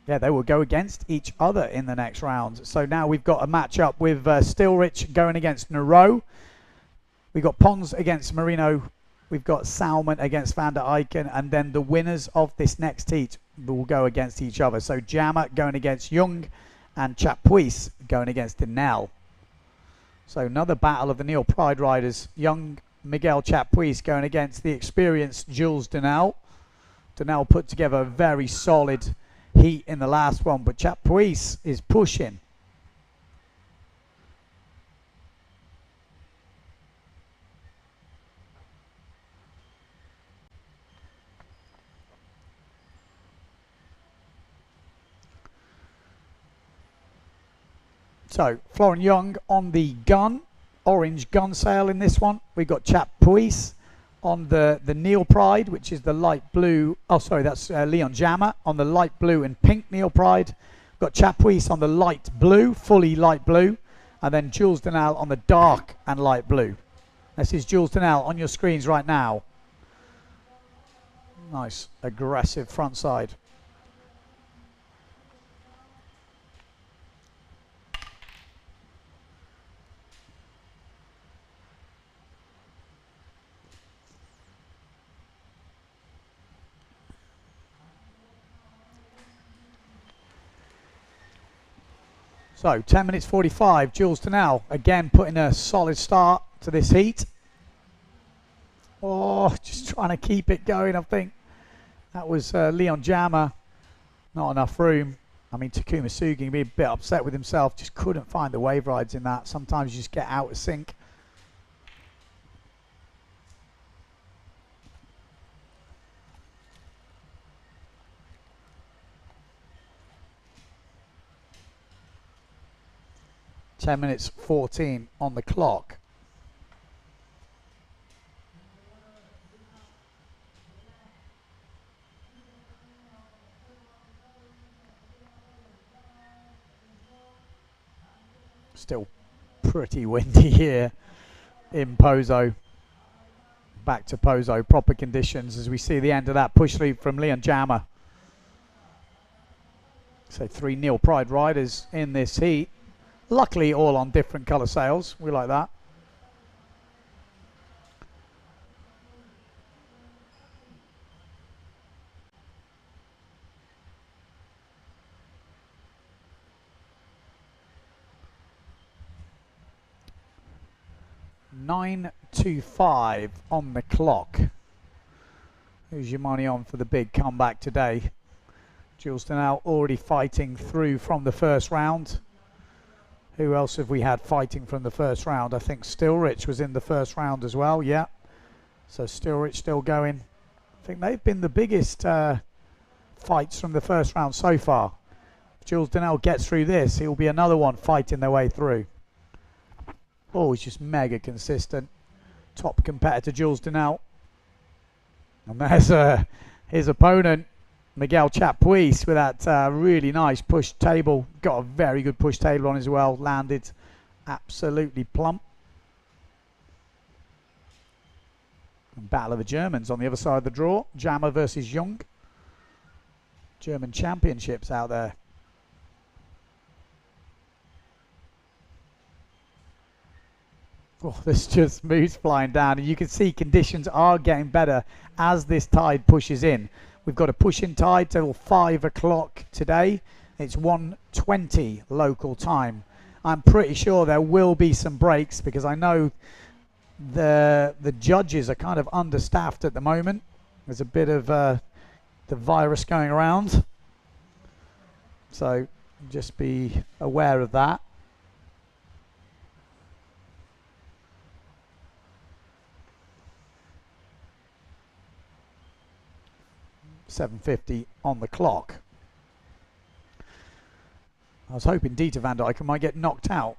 yeah, they will go against each other in the next round. So now we've got a matchup with Stilrich going against Nero. We've got Pons against Marino. We've got Salmon against Van der Eycken. And then the winners of this next heat will go against each other. So Jammer going against Jung and Chapuis going against Denel. So another battle of the Neil Pride riders. Young Miguel Chapuis going against the experienced Jules Denel. Denel put together a very solid heat in the last one, but Chapuis is pushing. So Florian Young on the gun, orange gun sail in this one. We got Chapuis on the Neil Pride, which is the light blue. Oh, sorry, that's Leon Jammer on the light blue and pink Neil Pride. Got Chapuis on the light blue, fully light blue, and then Jules Denel on the dark and light blue. This is Jules Denel on your screens right now. Nice, aggressive front side. So 10 minutes 45, Jules Denel again putting a solid start to this heat. Oh, just trying to keep it going, I think. That was Leon Jammer. Not enough room. I mean, Takuma Sugi can be a bit upset with himself. Just couldn't find the wave rides in that. Sometimes you just get out of sync. Ten minutes 14 on the clock. Still pretty windy here in Pozo. Back to Pozo, proper conditions as we see the end of that push lead from Leon Jammer. So 3 Neil Pride riders in this heat. Luckily, all on different colour sails. We like that. $9.25 on the clock. Who's your money on for the big comeback today? Jules Denell already fighting through from the first round. Who else have we had fighting from the first round? I think Stillrich was in the first round as well, yeah. So Stillrich still going. I think they've been the biggest fights from the first round so far. If Jules Denell gets through this, he'll be another one fighting their way through. Oh, he's just mega consistent. Top competitor, Jules Denell. And there's his opponent, Miguel Chapuis, with that really nice push table. Got a very good push table on as well. Landed absolutely plump. And Battle of the Germans on the other side of the draw. Jammer versus Jung. German championships out there. Oh, there's just moose flying down, and you can see conditions are getting better as this tide pushes in. We've got a push-in tide till 5 o'clock today. It's 1:20 local time. I'm pretty sure there will be some breaks because I know the judges are kind of understaffed at the moment. There's a bit of the virus going around, so just be aware of that. $7.50 on the clock. I was hoping Dieter van Dijk might get knocked out.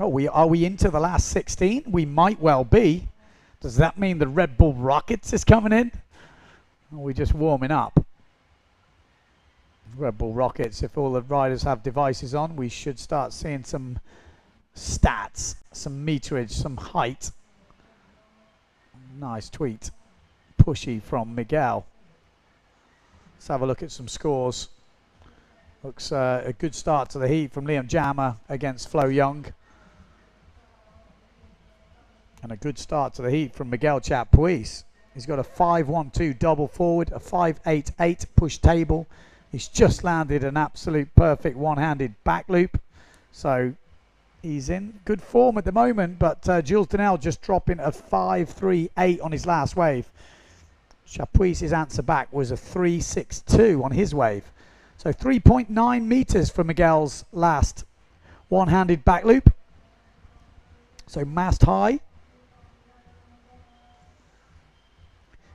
Oh, are we into the last 16? We might well be. Does that mean the Red Bull Rockets is coming in? Or are we just warming up? Red Bull Rockets, if all the riders have devices on, we should start seeing some stats, some meterage, some height. Nice tweet. Pushy from Miguel. Let's have a look at some scores. Looks a good start to the heat from Liam Jammer against Flo Young. And a good start to the heat from Miguel Chapuis. He's got a 5-1-2 double forward, a 5-8-8 push table. He's just landed an absolute perfect one-handed back loop. So he's in good form at the moment, but Jules Denell just dropping a 5-3-8 on his last wave. Chapuis' answer back was a 3.62 on his wave. So 3.9 meters for Miguel's last one-handed back loop. So mast high.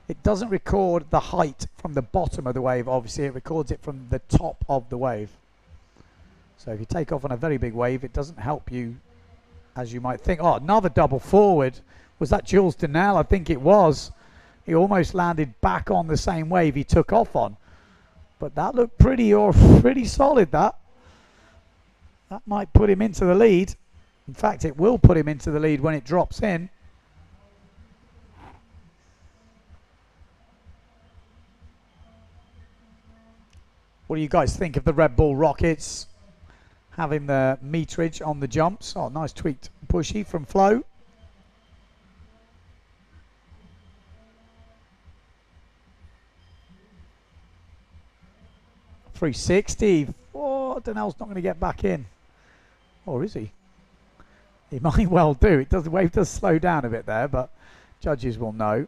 It doesn't record the height from the bottom of the wave, obviously it records it from the top of the wave. So if you take off on a very big wave, it doesn't help you as you might think. Oh, another double forward. Was that Jules Denell? I think it was. He almost landed back on the same wave he took off on. But that looked pretty solid, that. That might put him into the lead. In fact, it will put him into the lead when it drops in. What do you guys think of the Red Bull Rockets having the meterage on the jumps? Oh, nice tweaked pushy from Flo. $3.60. Oh, Denell's not going to get back in. Or is he? He might well do. It does. The wave does slow down a bit there, but judges will know.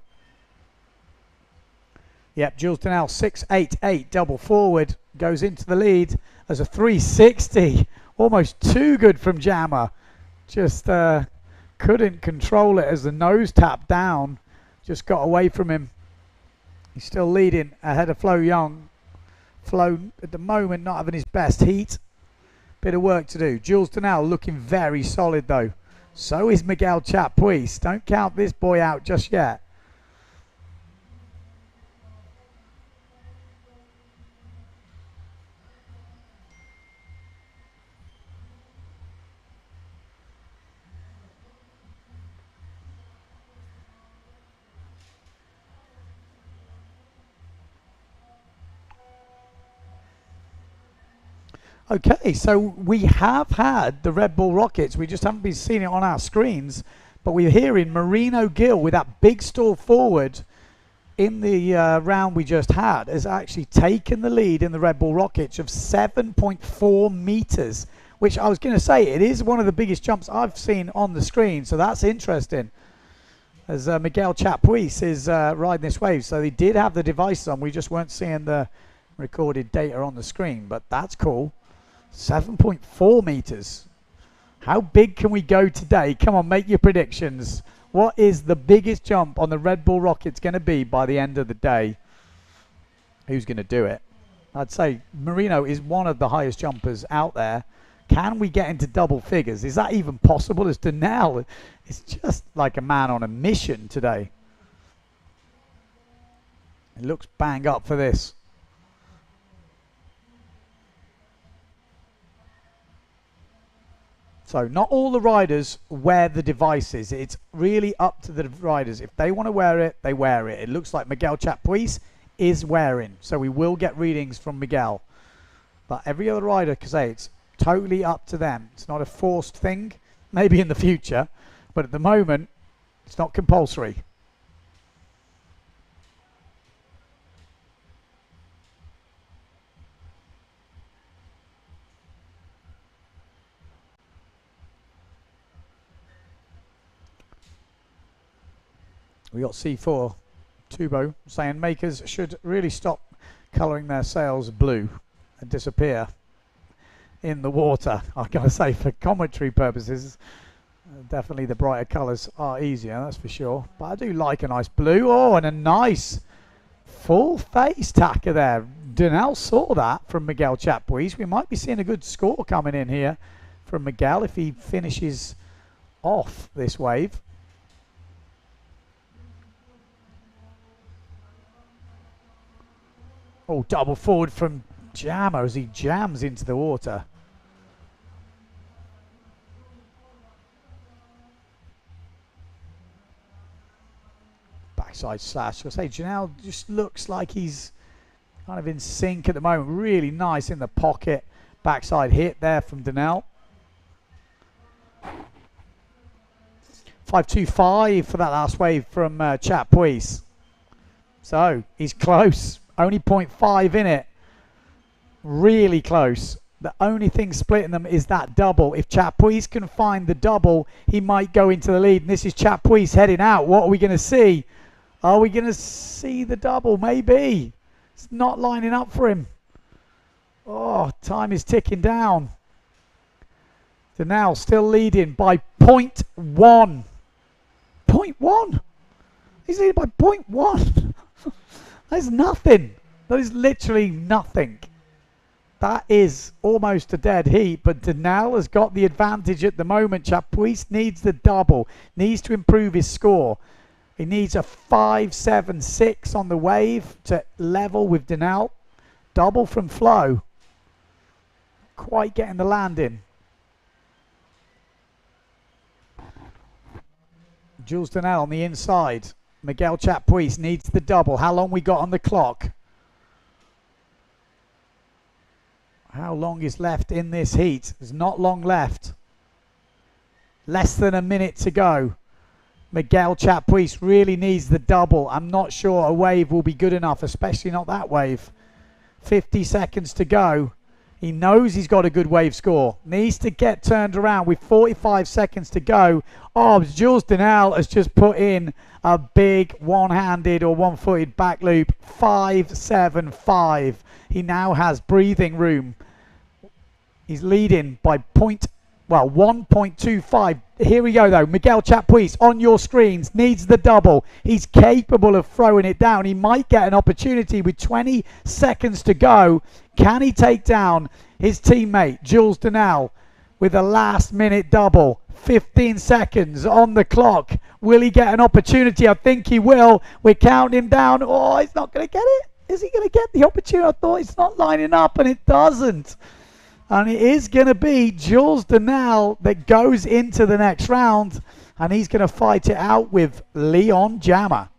Yep, Jules Denell 6.88 double forward goes into the lead as a 3.60. Almost too good from Jammer. Just couldn't control it as the nose tapped down. Just got away from him. He's still leading ahead of Flo Young. Flo at the moment not having his best heat. Bit of work to do. Jules Denell looking very solid though. So is Miguel Chapuis. Don't count this boy out just yet. Okay, so we have had the Red Bull Rockets. We just haven't been seeing it on our screens. But we're hearing Marino Gill with that big stall forward in the round we just had has actually taken the lead in the Red Bull Rockets of 7.4 meters, which I was going to say, it is one of the biggest jumps I've seen on the screen. So that's interesting. As Miguel Chapuis is riding this wave. So they did have the devices on. We just weren't seeing the recorded data on the screen. But that's cool. 7.4 meters. How big can we go today? Come on, make your predictions. What is the biggest jump on the Red Bull Rockets going to be by the end of the day? Who's going to do it? I'd say Marino is one of the highest jumpers out there. Can we get into double figures? Is that even possible? As Denell is just like a man on a mission today. It looks bang up for this. So not all the riders wear the devices. It's really up to the riders. If they want to wear it, they wear it. It looks like Miguel Chapuis is wearing. So we will get readings from Miguel. But every other rider can say it's totally up to them. It's not a forced thing. Maybe in the future. But at the moment, it's not compulsory. We got C4 Tubo saying makers should really stop colouring their sails blue and disappear in the water. I gotta say, for commentary purposes, definitely the brighter colours are easier, that's for sure. But I do like a nice blue. Oh, and a nice full face tacker there. Denell saw that from Miguel Chapuis. We might be seeing a good score coming in here from Miguel if he finishes off this wave. Oh, double forward from Jammer as he jams into the water. Backside slash. I say Janelle just looks like he's kind of in sync at the moment. Really nice in the pocket. Backside hit there from Denell. 5.25 for that last wave from Chapuis. So he's close. Only 0.5 in it. Really close. The only thing splitting them is that double. If Chapuis can find the double, he might go into the lead. And this is Chapuis heading out. What are we going to see? Are we going to see the double? Maybe. It's not lining up for him. Oh, time is ticking down. Denell still leading by 0.1. 0.1? He's leading by 0.1. That's nothing. That is literally nothing. That is almost a dead heat, but Denell has got the advantage at the moment. Chapuis needs the double, needs to improve his score. He needs a 5.76 on the wave to level with Denell. Double from Flo. Quite getting the landing. Jules Denell on the inside. Miguel Chapuis needs the double. How long we got on the clock? How long is left in this heat? There's not long left. Less than a minute to go. Miguel Chapuis really needs the double. I'm not sure a wave will be good enough, especially not that wave. 50 seconds to go. He knows he's got a good wave score. Needs to get turned around with 45 seconds to go. Oh, Jules Denell has just put in a big one-handed or one-footed back loop. 5.75. He now has breathing room. He's leading by 1.25. Here we go though. Miguel Chapuis on your screens needs the double. He's capable of throwing it down. He might get an opportunity with 20 seconds to go. Can he take down his teammate Jules Denell with a last minute double? 15 seconds on the clock. Will he get an opportunity? I think he will. We're counting him down. Oh, he's not going to get it. Is he going to get the opportunity? I thought it's not lining up, and it doesn't. And it is going to be Jules Denell that goes into the next round, and he's going to fight it out with Leon Jammer.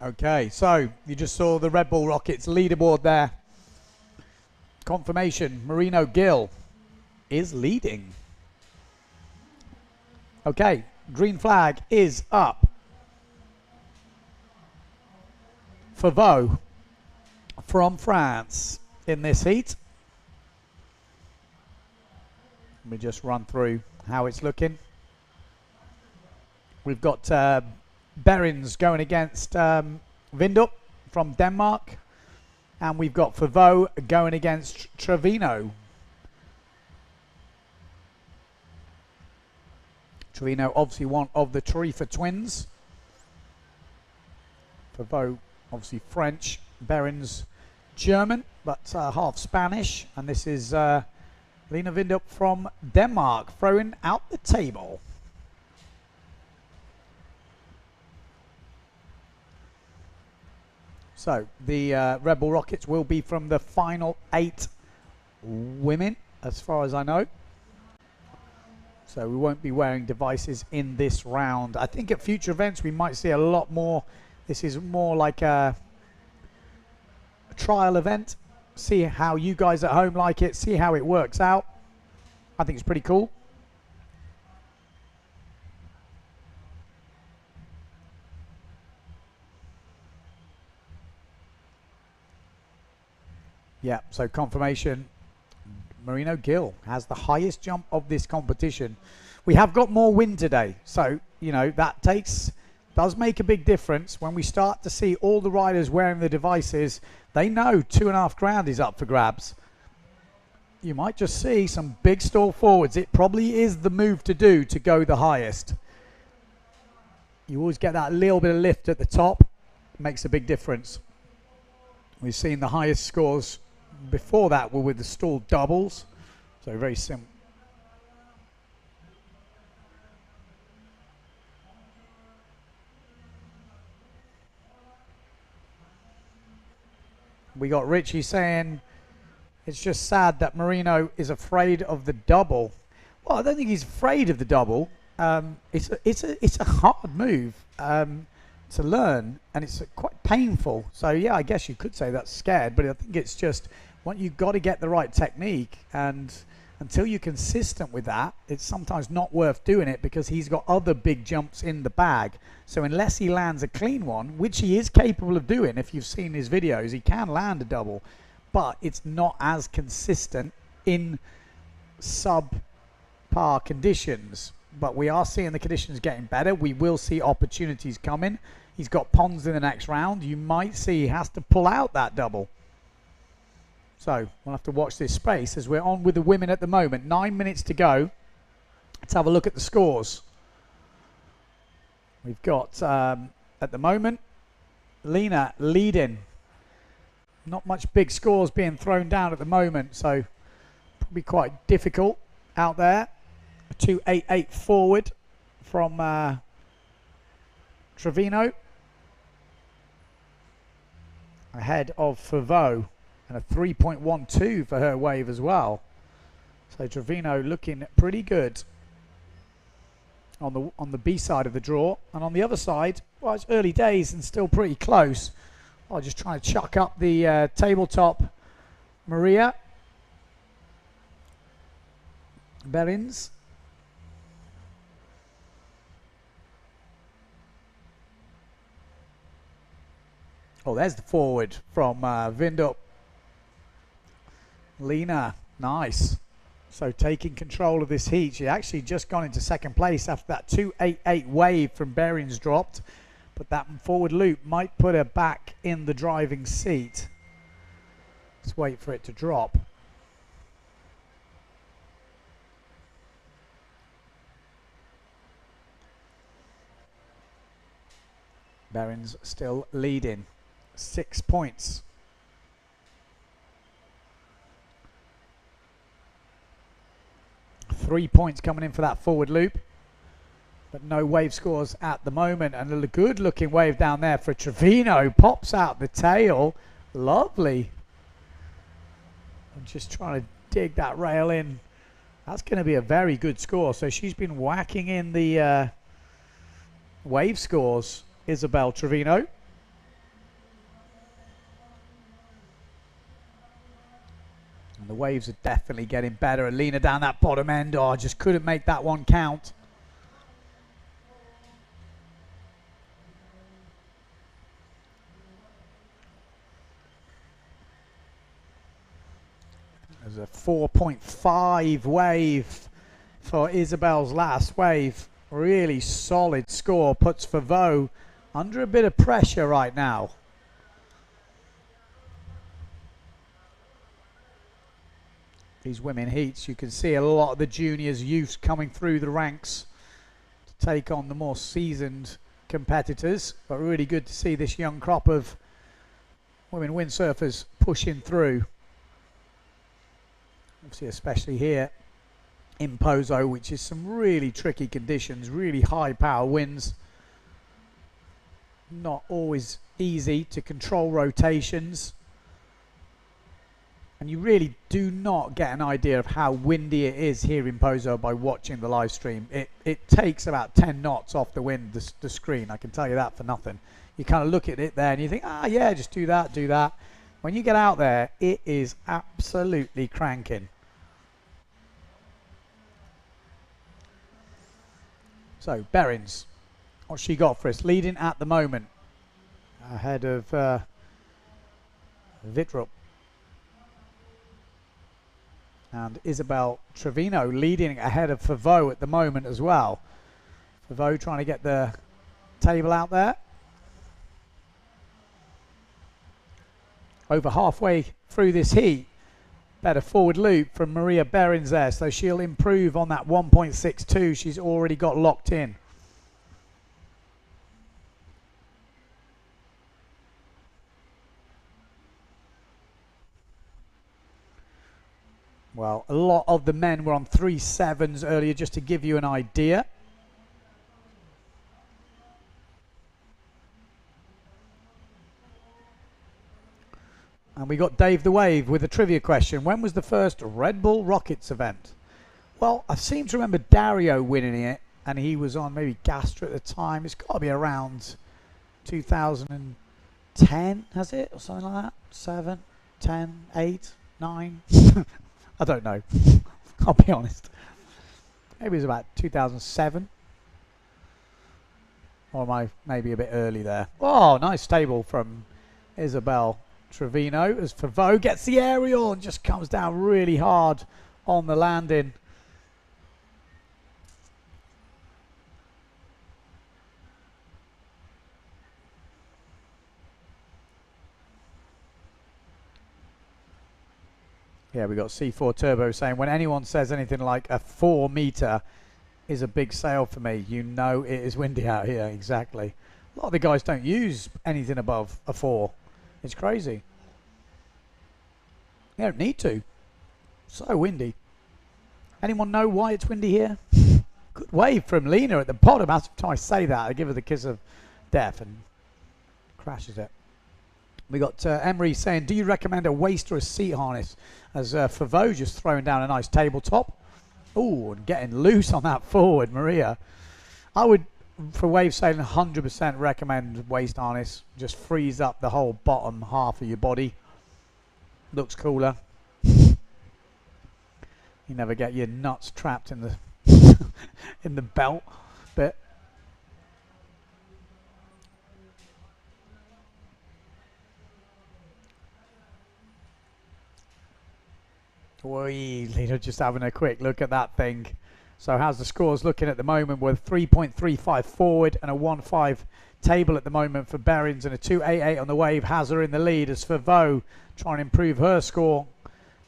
Okay, so you just saw the Red Bull Rockets leaderboard there. Confirmation, Marino Gill is leading. Okay, green flag is up for Vaux from France in this heat. Let me just run through how it's looking. We've got Berens going against Vindup from Denmark. And we've got for Vaux going against Trevino. Trevino obviously one of the Tarifa twins. For Vaux obviously French. Berens German, but half Spanish. And this is Lena Vindup from Denmark throwing out the table. So the Red Bull Rockets will be from the final 8 women, as far as I know. So we won't be wearing devices in this round. I think at future events we might see a lot more. This is more like a trial event. See how you guys at home like it. See how it works out. I think it's pretty cool. Yeah, so confirmation, Marino Gill has the highest jump of this competition. We have got more wind today, so, you know, that does make a big difference. When we start to see all the riders wearing the devices, they know 2.5 grand is up for grabs. You might just see some big stall forwards. It probably is the move to do to go the highest. You always get that little bit of lift at the top. It makes a big difference. We've seen the highest scores before that were with the stall doubles, so very simple. We got Richie saying it's just sad that Marino is afraid of the double. Well, I don't think he's afraid of the double. It's a hard move to learn, and it's quite painful. So yeah, I guess you could say that's scared, but I think it's just you've got to get the right technique, and until you're consistent with that, it's sometimes not worth doing it because he's got other big jumps in the bag. So unless he lands a clean one, which he is capable of doing, if you've seen his videos, he can land a double, but it's not as consistent in subpar conditions. But we are seeing the conditions getting better. We will see opportunities coming. He's got ponds in the next round. You might see he has to pull out that double. So we'll have to watch this space as we're on with the women at the moment. 9 minutes to go. Let's have a look at the scores. We've got, at the moment, Lena leading. Not much big scores being thrown down at the moment, so probably quite difficult out there. A 2.88 forward from Trevino. Ahead of Vaux. And a 3.12 for her wave as well. So Trevino looking pretty good on the B side of the draw. And on the other side, well, it's early days and still pretty close. I'll just try to chuck up the tabletop Maria Berens. Oh, there's the forward from Vindup. Lena, nice. So taking control of this heat. She actually just gone into second place after that 2.88 wave from Berens dropped. But that forward loop might put her back in the driving seat. Let's wait for it to drop. Berens still leading. 6 points. Three points coming in for that forward loop, but no wave scores at the moment. And a good looking wave down there for Trevino. Pops out the tail. Lovely. I'm just trying to dig that rail in. That's going to be a very good score. So she's been whacking in the wave scores, Isabel Trevino. the waves are definitely getting better. Alina down that bottom end. Oh, just couldn't make that one count. There's a 4.5 wave for Isabel's last wave. Really solid score. Puts Favreau under a bit of pressure right now. These women heats, you can see a lot of the juniors, youths coming through the ranks to take on the more seasoned competitors. But really good to see this young crop of women windsurfers pushing through. Obviously, especially here in Pozo, which is some really tricky conditions, really high power winds. Not always easy to control rotations. And you really do not get an idea of how windy it is here in Pozo by watching the live stream. It takes about 10 knots off the wind, the screen. I can tell you that for nothing. You kind of look at it there and you think, ah, yeah, just do that, do that. When you get out there, it is absolutely cranking. So, Berens, what's she got for us? Leading at the moment, ahead of Vitrup. And Isabel Trevino leading ahead of Favreau at the moment as well. Favreau trying to get the table out there. Over halfway through this heat. Better forward loop from Maria Berens there. So she'll improve on that 1.62 she's already got locked in. Well, a lot of the men were on 3.7s earlier, just to give you an idea. And we got Dave the Wave with a trivia question. When was the first Red Bull Rockets event? Well, I seem to remember Dario winning it, and he was on maybe Gastra at the time. It's got to be around 2010, has it? Or something like that? 7, 10, 8, 9? I don't know. I'll be honest. Maybe it was about 2007. Or am I maybe a bit early there? Oh, nice table from Isabel Trevino as Favreau gets the aerial and just comes down really hard on the landing. Yeah, we got C4 Turbo saying, when anyone says anything like a 4 meter is a big sail for me, you know it is windy out here. Exactly. A lot of the guys don't use anything above a 4. It's crazy. You don't need to. So windy. Anyone know why it's windy here? Good wave from Lena at the bottom. As I say that, I give her the kiss of death and crashes it. We got Emery saying, do you recommend a waist or a seat harness? As Favreau just throwing down a nice tabletop. Oh, and getting loose on that forward, Maria. I would, for wave sailing, 100% recommend waist harness. Just frees up the whole bottom half of your body. Looks cooler. You never get your nuts trapped in the in the belt bit. Oi, Lena just having a quick look at that thing. So how's the scores looking at the moment? With 3.35 forward and a 1.5 table at the moment for Berens and a 2.88 on the wave. Has her in the lead as Favreau trying to improve her score,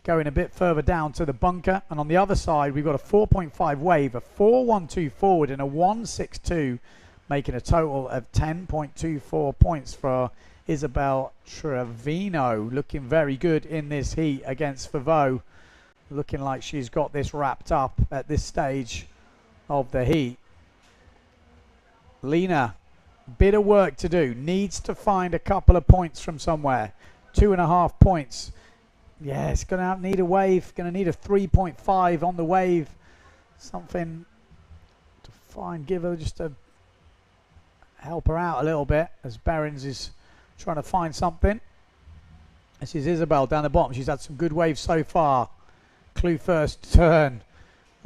going a bit further down to the bunker. And on the other side, we've got a 4.5 wave, a 4.12 forward and a 1.62, making a total of 10.24 points for Isabel Trevino. Looking very good in this heat against Favreau. Looking like she's got this wrapped up at this stage of the heat. Lena, bit of work to do. Needs to find a couple of points from somewhere. 2.5 points. Yeah, it's going to need a wave. Going to need a 3.5 on the wave. Something to find. Give her just to help her out a little bit as Berens is trying to find something. This is Isabel down the bottom. She's had some good waves so far. Clue first turn.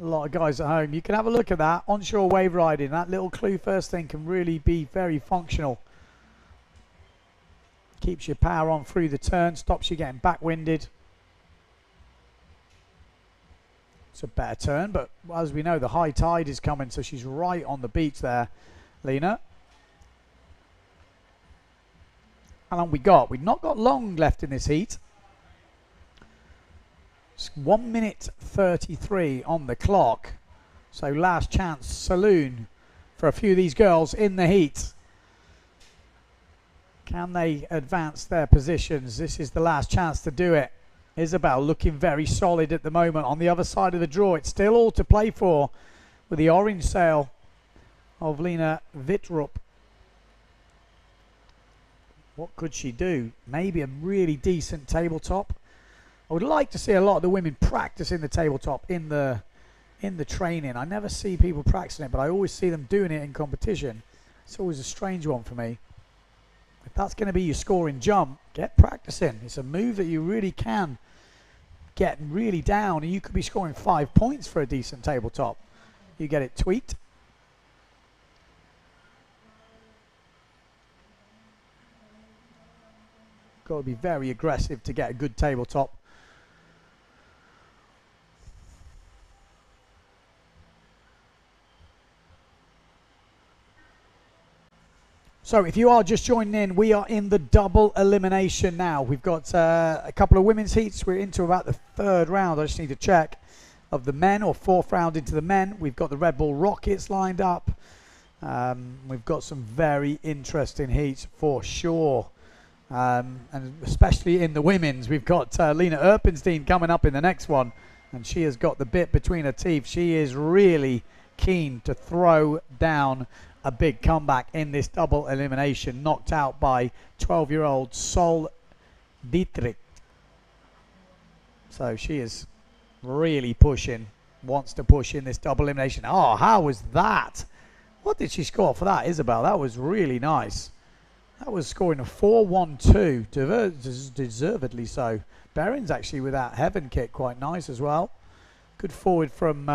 A lot of guys at home. You can have a look at that. Onshore wave riding. That little clue first thing can really be very functional. Keeps your power on through the turn. Stops you getting backwinded. It's a better turn, but as we know, the high tide is coming, so she's right on the beach there, Lena. How long we got? We've not got long left in this heat. It's 1 minute 33 on the clock. So last chance saloon for a few of these girls in the heat. Can they advance their positions? This is the last chance to do it. Isabel looking very solid at the moment. On the other side of the draw, it's still all to play for with the orange sail of Lena Wittrup. What could she do? Maybe a really decent tabletop. I would like to see a lot of the women practicing the tabletop in the training. I never see people practicing it, but I always see them doing it in competition. It's always a strange one for me. If that's going to be your scoring jump, get practicing. It's a move that you really can get really down, and you could be scoring 5 points for a decent tabletop. You get it tweaked. Got to be very aggressive to get a good tabletop. So if you are just joining in, we are in the double elimination now. We've got a couple of women's heats. We're into about the third round. I just need to check of the men, or fourth round into the men. We've got the Red Bull Rockets lined up. We've got some very interesting heats for sure. And especially in the women's, we've got Lena Erpenstein coming up in the next one. And she has got the bit between her teeth. She is really keen to throw down a big comeback in this double elimination, knocked out by 12-year-old Sol Dietrich. So she is really pushing, wants to push in this double elimination. Oh, how was that? What did she score for that, Isabel? That was really nice. That was scoring a 4-1-2, deservedly so. Berens actually with that heaven kick, quite nice as well. Good forward from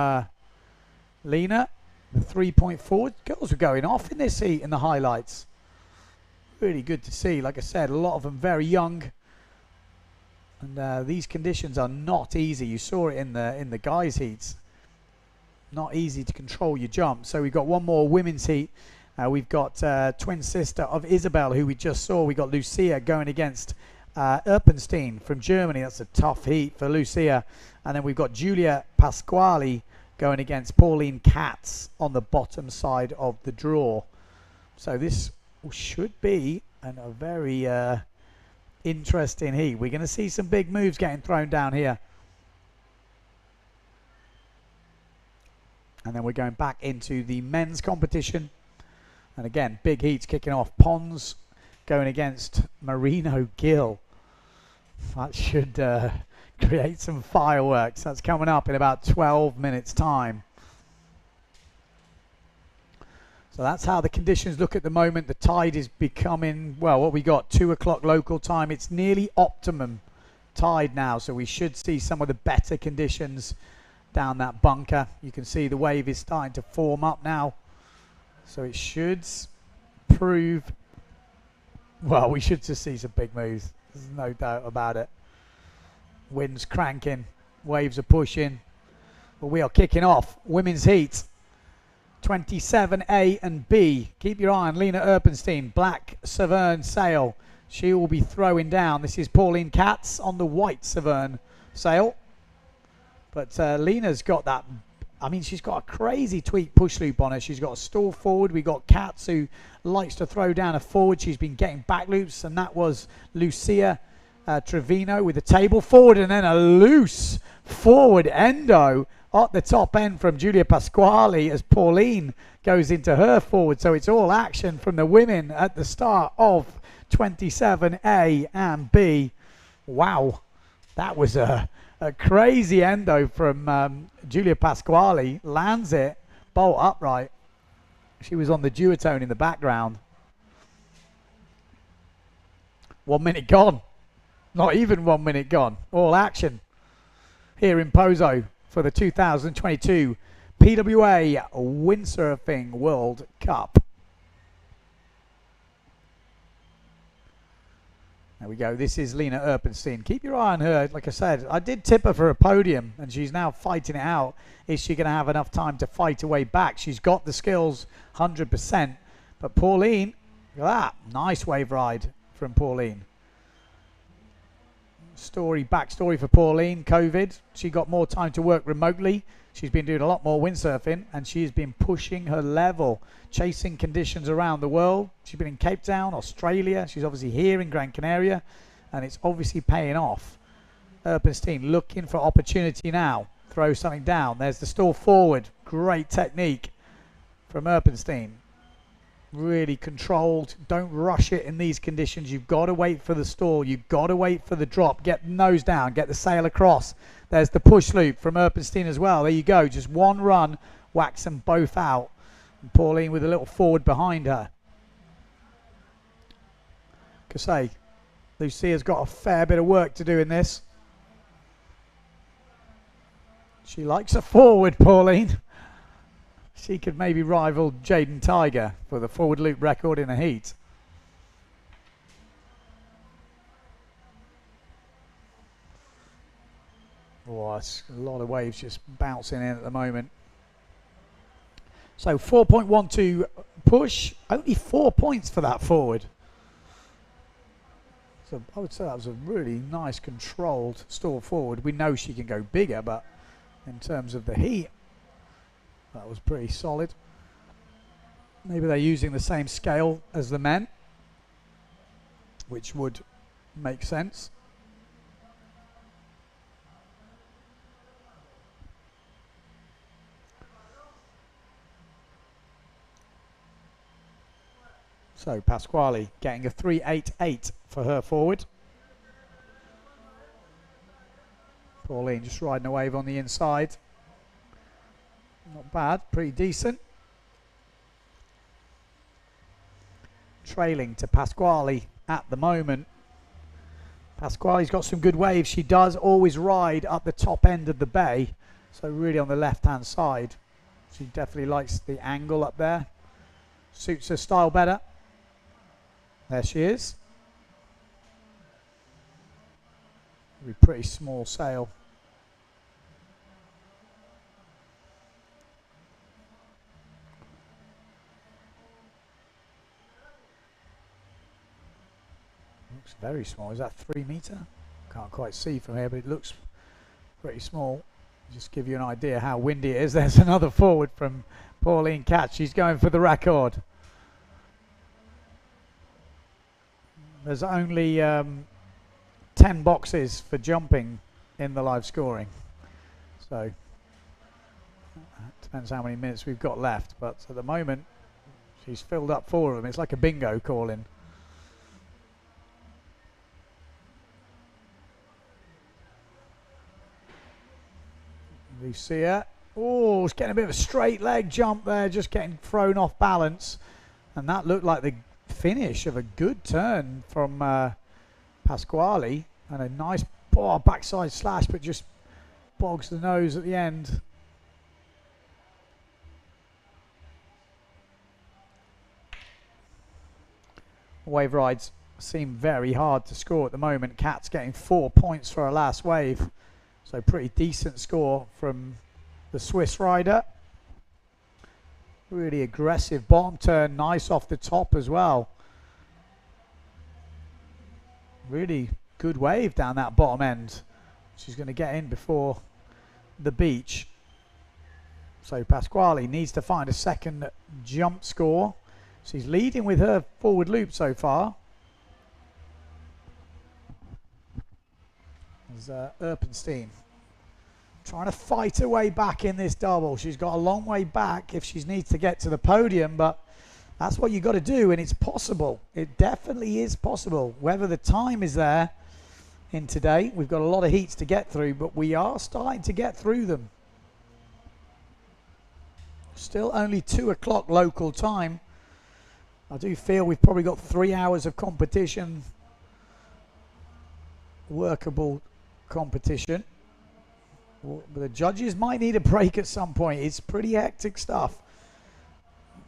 Lena. The 3-point forward. Girls were going off in this heat in the highlights. Really good to see. Like I said, a lot of them very young. And these conditions are not easy. You saw it in the guys' heats. Not easy to control your jump. So we've got one more women's heat. We've got twin sister of Isabel, who we just saw. We got Lucia going against Erpenstein from Germany. That's a tough heat for Lucia. And then we've got Julia Pasquale going against Pauline Katz on the bottom side of the draw. So this should be a very interesting heat. We're going to see some big moves getting thrown down here. And then we're going back into the men's competition. And again, big heats kicking off. Pons going against Marino Gill. That should create some fireworks. That's coming up in about 12 minutes time. So that's how the conditions look at the moment. The tide is becoming, well, what we got, 2 o'clock local time. It's nearly optimum tide now, so we should see some of the better conditions down that bunker. You can see the wave is starting to form up now, so it should prove, well, we should just see some big moves. There's no doubt about it. Wind's cranking, waves are pushing. But we are kicking off women's heat. 27A and B. Keep your eye on Lena Erpenstein, black Severn sail. She will be throwing down. This is Pauline Katz on the white Severn sail. But Lena's got that, I mean, she's got a crazy tweak push loop on her. She's got a stall forward. We got Katz, who likes to throw down a forward. She's been getting back loops, and that was Lucia Trevino with a table forward, and then a loose forward endo at the top end from Julia Pasquale as Pauline goes into her forward. So it's all action from the women at the start of 27A and B. Wow, that was a crazy endo from Julia Pasquale. Lands it bolt upright. She was on the duotone in the background. 1 minute gone. Not even 1 minute gone. All action here in Pozo for the 2022 PWA Windsurfing World Cup. There we go. This is Lena Erpenstein. Keep your eye on her. Like I said, I did tip her for a podium, and she's now fighting it out. Is she going to have enough time to fight her way back? She's got the skills 100%. But Pauline, look at that. Nice wave ride from Pauline. Backstory for Pauline, COVID. She got more time to work remotely. She's been doing a lot more windsurfing, and she's been pushing her level, chasing conditions around the world. She's been in Cape Town, Australia. She's obviously here in Gran Canaria, and it's obviously paying off. Erpenstein looking for opportunity now. Throw something down. There's the stall forward. Great technique from Erpenstein. Really controlled. Don't rush it in these conditions. You've got to wait for the stall. You've got to wait for the drop. Get the nose down. Get the sail across. There's the push loop from Erpenstein as well. There you go. Just one run. Whacks them both out. And Pauline with a little forward behind her. Like I say, Lucia's got a fair bit of work to do in this. She likes a forward, Pauline. She could maybe rival Jaden Tiger for the forward loop record in a heat. Oh, it's a lot of waves just bouncing in at the moment. So 4.12 push, only 4 points for that forward. So I would say that was a really nice controlled stall forward. We know she can go bigger, but in terms of the heat, that was pretty solid. Maybe they're using the same scale as the men, which would make sense. So Pasquale getting a 3.88 for her forward. Pauline just riding a wave on the inside. Not bad, pretty decent. Trailing to Pasquale at the moment. Pasquale's got some good waves. She does always ride up the top end of the bay, so really on the left hand side. She definitely likes the angle up there. Suits her style better. There she is. Pretty small sail. Looks very small. Is that 3 meter? Can't quite see from here, but it looks pretty small. Just give you an idea how windy it is. There's another forward from Pauline Katz. She's going for the record. There's only 10 boxes for jumping in the live scoring. So depends how many minutes we've got left. But at the moment, she's filled up 4 of them. It's like a bingo call-in. Lucia. Oh, it's getting a bit of a straight leg jump there, just getting thrown off balance. And that looked like the finish of a good turn from Pasquale. And a nice backside slash, but just bogs the nose at the end. Wave rides seem very hard to score at the moment. Kat's getting 4 points for her last wave. So pretty decent score from the Swiss rider. Really aggressive bottom turn, nice off the top as well. Really good wave down that bottom end. She's going to get in before the beach. So Pasquale needs to find a second jump score. She's leading with her forward loop so far. There's Erpenstein trying to fight her way back in this double. She's got a long way back if she needs to get to the podium, but that's what you've got to do, and it's possible. It definitely is possible. Whether the time is there in today, we've got a lot of heats to get through, but we are starting to get through them. Still only 2 o'clock local time. I do feel we've probably got 3 hours of competition workable competition. But the judges might need a break at some point. It's pretty hectic stuff.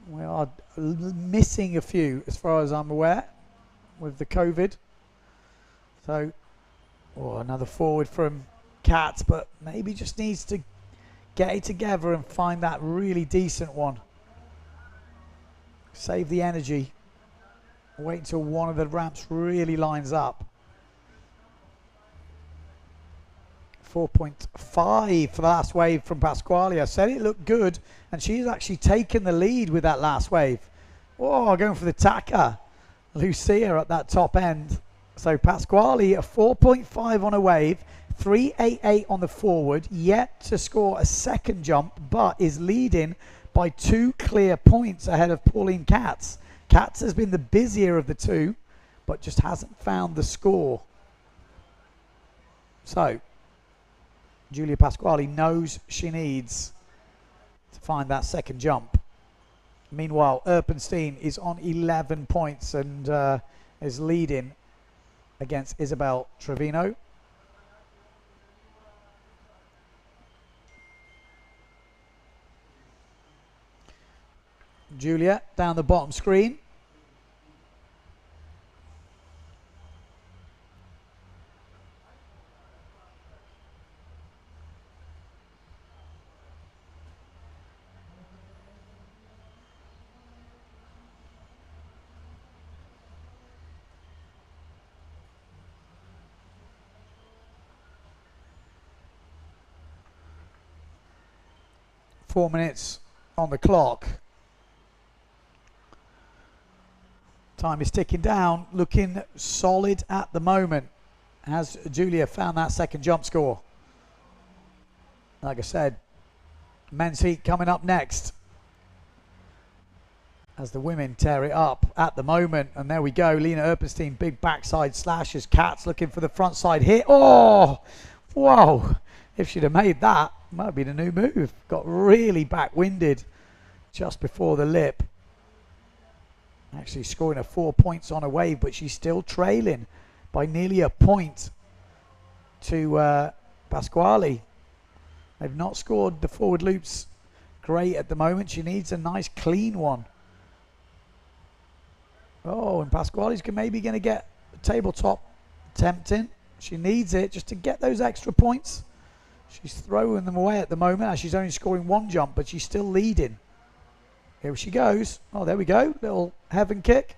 We are missing a few, as far as I'm aware, with the COVID. So, another forward from Katz, but maybe just needs to get it together and find that really decent one. Save the energy. Wait until one of the ramps really lines up. 4.5 for the last wave from Pasquale. I said it looked good, and she's actually taken the lead with that last wave. Oh, going for the tacker. Lucia at that top end. So Pasquale a 4.5 on a wave, 3.88 on the forward, yet to score a second jump, but is leading by 2 clear points ahead of Pauline Katz. Katz has been the busier of the two, but just hasn't found the score. So Giulia Pasquale knows she needs to find that second jump. Meanwhile, Erpenstein is on 11 points and is leading against Isabel Trevino. Giulia down the bottom screen. Four minutes on the clock. Time is ticking down, looking solid at the moment. Has Giulia found that second jump score? Like I said, men's heat coming up next as the women tear it up at the moment. And there we go, Lena Erpenstein, big backside slash as Katz looking for the front side hit. Oh, whoa. If she'd have made that, might have been a new move. Got really backwinded just before the lip. Actually scoring 4 points on a wave, but she's still trailing by nearly a point to Pasquale. They've not scored the forward loops great at the moment. She needs a nice clean one. Oh, and Pasquale's maybe going to get a tabletop tempting. She needs it just to get those extra points. She's throwing them away at the moment as she's only scoring one jump, but she's still leading. Here she goes. Oh, there we go. Little heaven kick.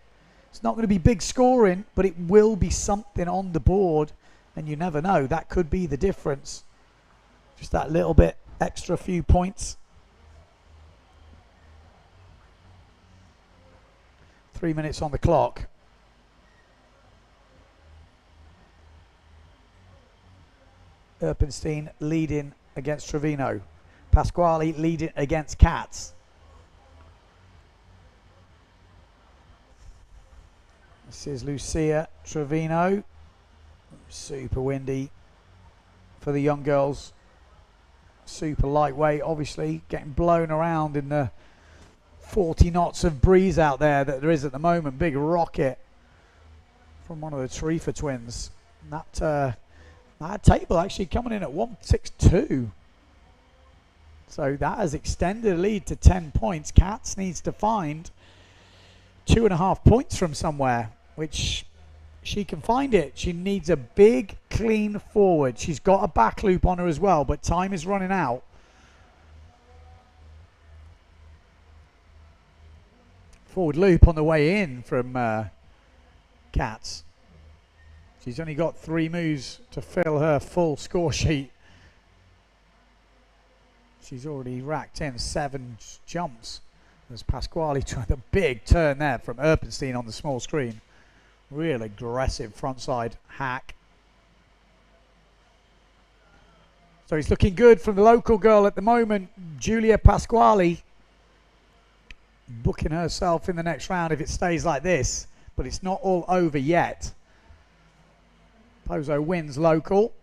It's not going to be big scoring, but it will be something on the board. And you never know. That could be the difference. Just that little bit extra few points. 3 minutes on the clock. Erpenstein leading against Trevino. Pasquale leading against Katz. This is Lucia Trevino. Super windy for the young girls. Super lightweight, obviously, getting blown around in the 40 knots of breeze out there that there is at the moment. Big rocket from one of the Tarifa twins. That table actually coming in at 162. So that has extended a lead to 10 points. Katz needs to find 2.5 points from somewhere, which she can find it. She needs a big, clean forward. She's got a back loop on her as well, but time is running out. Forward loop on the way in from Katz. She's only got 3 moves to fill her full score sheet. She's already racked in 7 jumps. There's Pasquale trying the big turn there from Erpenstein on the small screen. Real aggressive frontside hack. So it's looking good from the local girl at the moment, Giulia Pasquale. Booking herself in the next round if it stays like this. But it's not all over yet. Pozo wins local.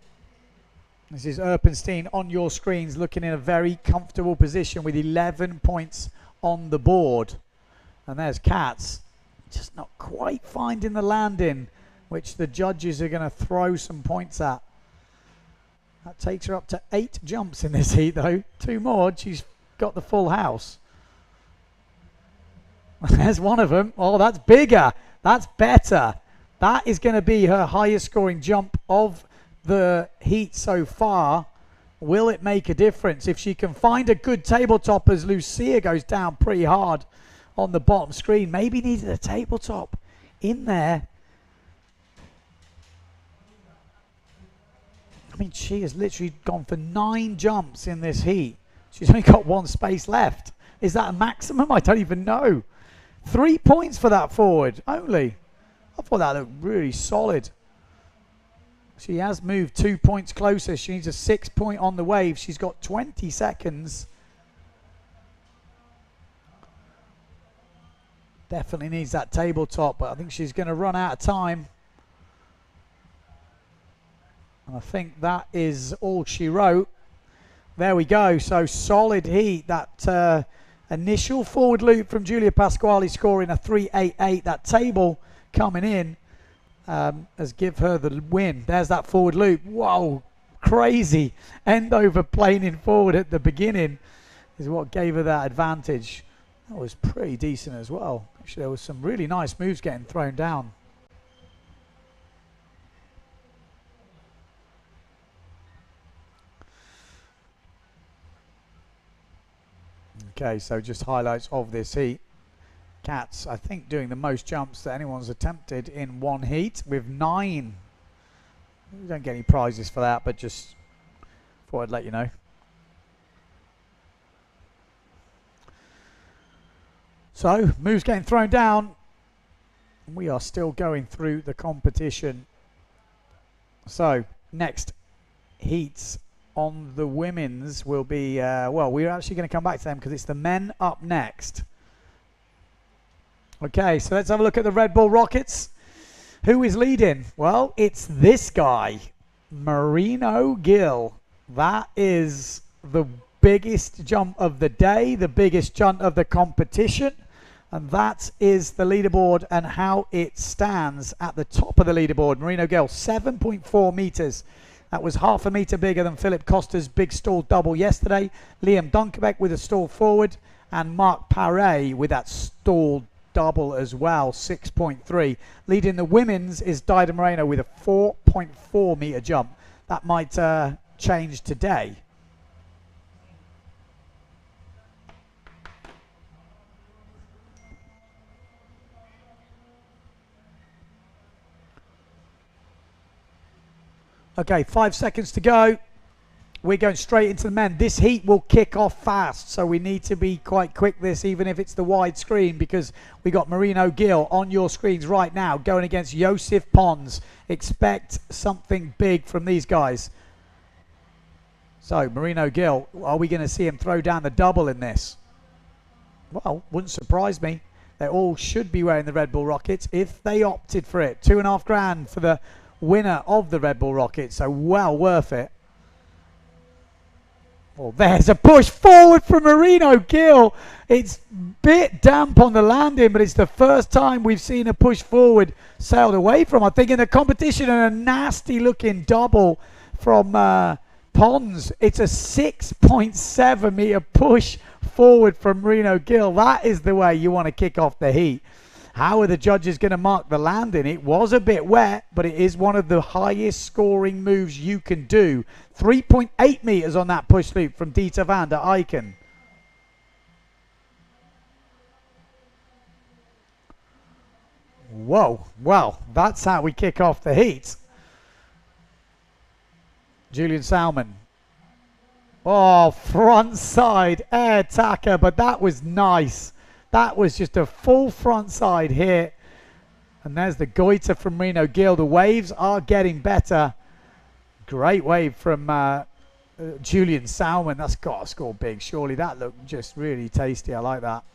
This is Erpenstein on your screens looking in a very comfortable position with 11 points on the board. And there's Katz just not quite finding the landing which the judges are going to throw some points at. That takes her up to 8 jumps in this heat, though. 2 more, she's got the full house. There's one of them. Oh, that's bigger. That's better. That is going to be her highest scoring jump of the heat so far. Will it make a difference? If she can find a good tabletop as Lucia goes down pretty hard on the bottom screen. Maybe needed a tabletop in there. I mean, she has literally gone for 9 jumps in this heat. She's only got 1 space left. Is that a maximum? I don't even know. 3 points for that forward only. I thought that looked really solid. She has moved 2 points closer. She needs a 6 point on the wave. She's got 20 seconds. Definitely needs that tabletop, but I think she's going to run out of time. And I think that is all she wrote. There we go. So solid heat. That initial forward loop from Giulia Pasquale scoring a 3.88. That table coming in has give her the win. There's that forward loop. Whoa, crazy. End over planing forward at the beginning is what gave her that advantage. That was pretty decent as well. Actually, there was some really nice moves getting thrown down. Okay, so just highlights of this heat. Cats, I think, doing the most jumps that anyone's attempted in one heat with 9. You don't get any prizes for that, but just thought I'd let you know. So, moves getting thrown down. We are still going through the competition. So, next heats on the women's will be, well, we're actually going to come back to them because it's the men up next. Okay, so let's have a look at the Red Bull Rockets. Who is leading? Well, it's this guy, Marino Gill. That is the biggest jump of the day, the biggest jump of the competition. And that is the leaderboard and how it stands at the top of the leaderboard. Marino Gill, 7.4 meters. That was half a meter bigger than Philip Costa's big stall double yesterday. Liam Dunkerbeck with a stall forward. And Mark Paré with that stall double as well, 6.3. Leading the women's is Dida Moreno with a 4.4 meter jump. That might change today. Okay, 5 seconds to go. We're going straight into the men. This heat will kick off fast, so we need to be quite quick this, even if it's the wide screen, because we got Marino Gill on your screens right now going against Josef Pons. Expect something big from these guys. So, Marino Gill, are we going to see him throw down the double in this? Well, wouldn't surprise me. They all should be wearing the Red Bull Rockets if they opted for it. $2.5 grand for the winner of the Red Bull Rockets, so well worth it. Well, there's a push forward from Marino Gill. It's a bit damp on the landing, but it's the first time we've seen a push forward sailed away from, I think, in the competition, and a nasty looking double from Pons. It's a 6.7 meter push forward from Marino Gill. That is the way you want to kick off the heat. How are the judges going to mark the landing? It was a bit wet, but it is one of the highest scoring moves you can do. 3.8 meters on that push loop from Dieter van der Eycken. Whoa, well, that's how we kick off the heat. Julian Salmon. Oh, front side air tacker, but that was nice. That was just a full front side hit. And there's the goiter from Marino Gill. The waves are getting better. Great wave from Julian Salmon. That's got to score big, surely. That looked just really tasty. I like that.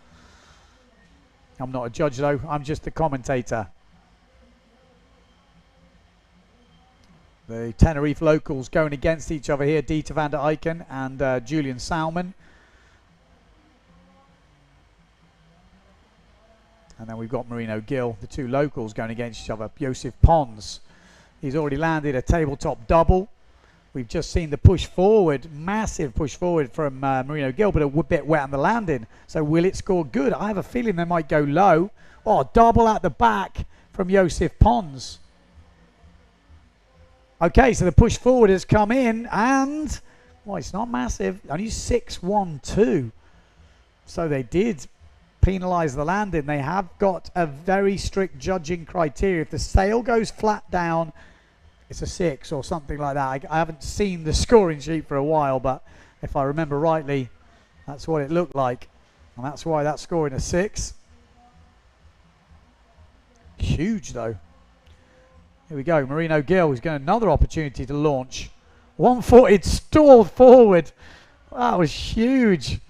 I'm not a judge, though. I'm just the commentator. The Tenerife locals going against each other here. Dieter van der Eycken and Julian Salmon. And then we've got Marino Gill, the two locals going against each other. Joseph Pons, he's already landed a tabletop double. We've just seen the push forward, massive push forward from Marino Gill, but a bit wet on the landing. So will it score good? I have a feeling they might go low. Oh, double at the back from Joseph Pons. Okay, so the push forward has come in, and well, it's not massive, only 6-1-2. So they did penalise the landing. They have got a very strict judging criteria. If the sail goes flat down, it's a 6 or something like that. I haven't seen the scoring sheet for a while, but if I remember rightly, that's what it looked like. And that's why that's scoring a 6. Huge, though. Here we go. Marino Gill is getting another opportunity to launch. One-footed, stalled forward. That was huge.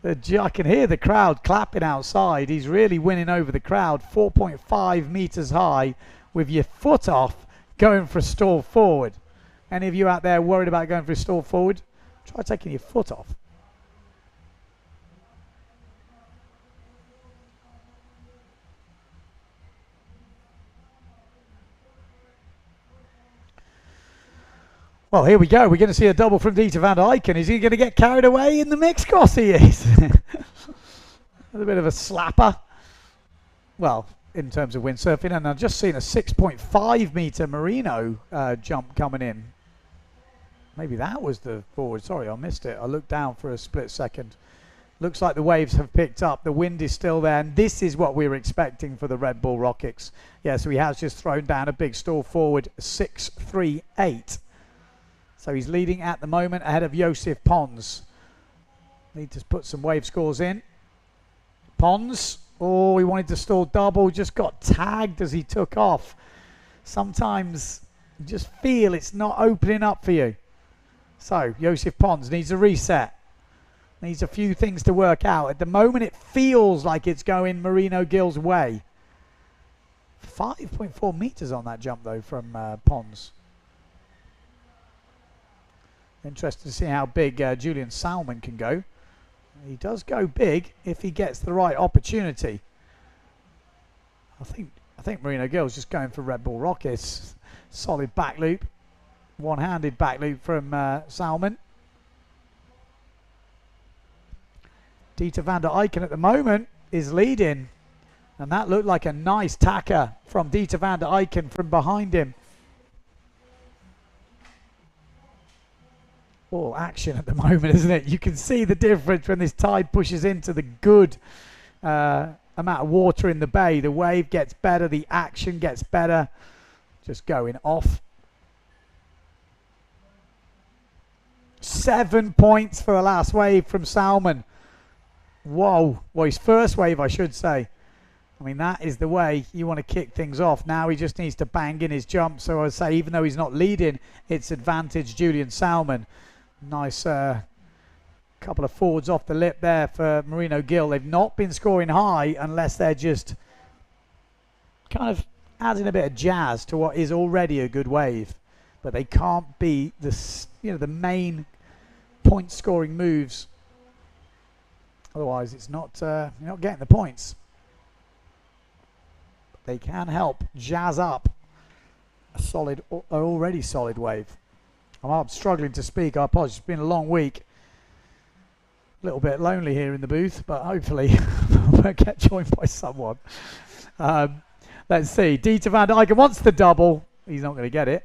I can hear the crowd clapping outside. He's really winning over the crowd. 4.5 meters high with your foot off going for a stall forward. Any of you out there worried about going for a stall forward? Try taking your foot off. Well, here we go. We're going to see a double from Dieter van der Eycken. Is he going to get carried away in the mix? Of course he is. A bit of a slapper. Well, in terms of windsurfing. And I've just seen a 6.5 meter Merino jump coming in. Maybe that was the forward. Sorry, I missed it. I looked down for a split second. Looks like the waves have picked up. The wind is still there. And this is what we were expecting for the Red Bull Rockets. Yeah, so he has just thrown down a big stall forward. 6-3-8. So he's leading at the moment ahead of Joseph Pons. Need to put some wave scores in. Pons, oh, he wanted to stall double, just got tagged as he took off. Sometimes you just feel it's not opening up for you. So Joseph Pons needs a reset. Needs a few things to work out. At the moment it feels like it's going Marino Gill's way. 5.4 meters on that jump though from Pons. Interested to see how big Julian Salmon can go. He does go big if he gets the right opportunity. I think Marino Gill's just going for Red Bull Rockets. Solid back loop. One-handed back loop from Salmon. Dieter van der Eycken at the moment is leading. And that looked like a nice tacker from Dieter van der Eycken from behind him. All action at the moment, isn't it? You can see the difference when this tide pushes into the good amount of water in the bay. The wave gets better, the action gets better. Just going off. 7 points for the last wave from Salmon. Whoa. Well, his first wave, I should say. I mean, that is the way you want to kick things off. Now he just needs to bang in his jump. So I would say, even though he's not leading, it's advantage Julian Salmon. Nice couple of forwards off the lip there for Marino Gill. They've not been scoring high unless they're just kind of adding a bit of jazz to what is already a good wave. But they can't be the main point scoring moves. Otherwise, it's not you're not getting the points. But they can help jazz up a solid, already solid wave. I'm struggling to speak. I apologize. It's been a long week. A little bit lonely here in the booth, but hopefully we'll get joined by someone. Let's see. Dieter van der Eycken wants the double. He's not going to get it.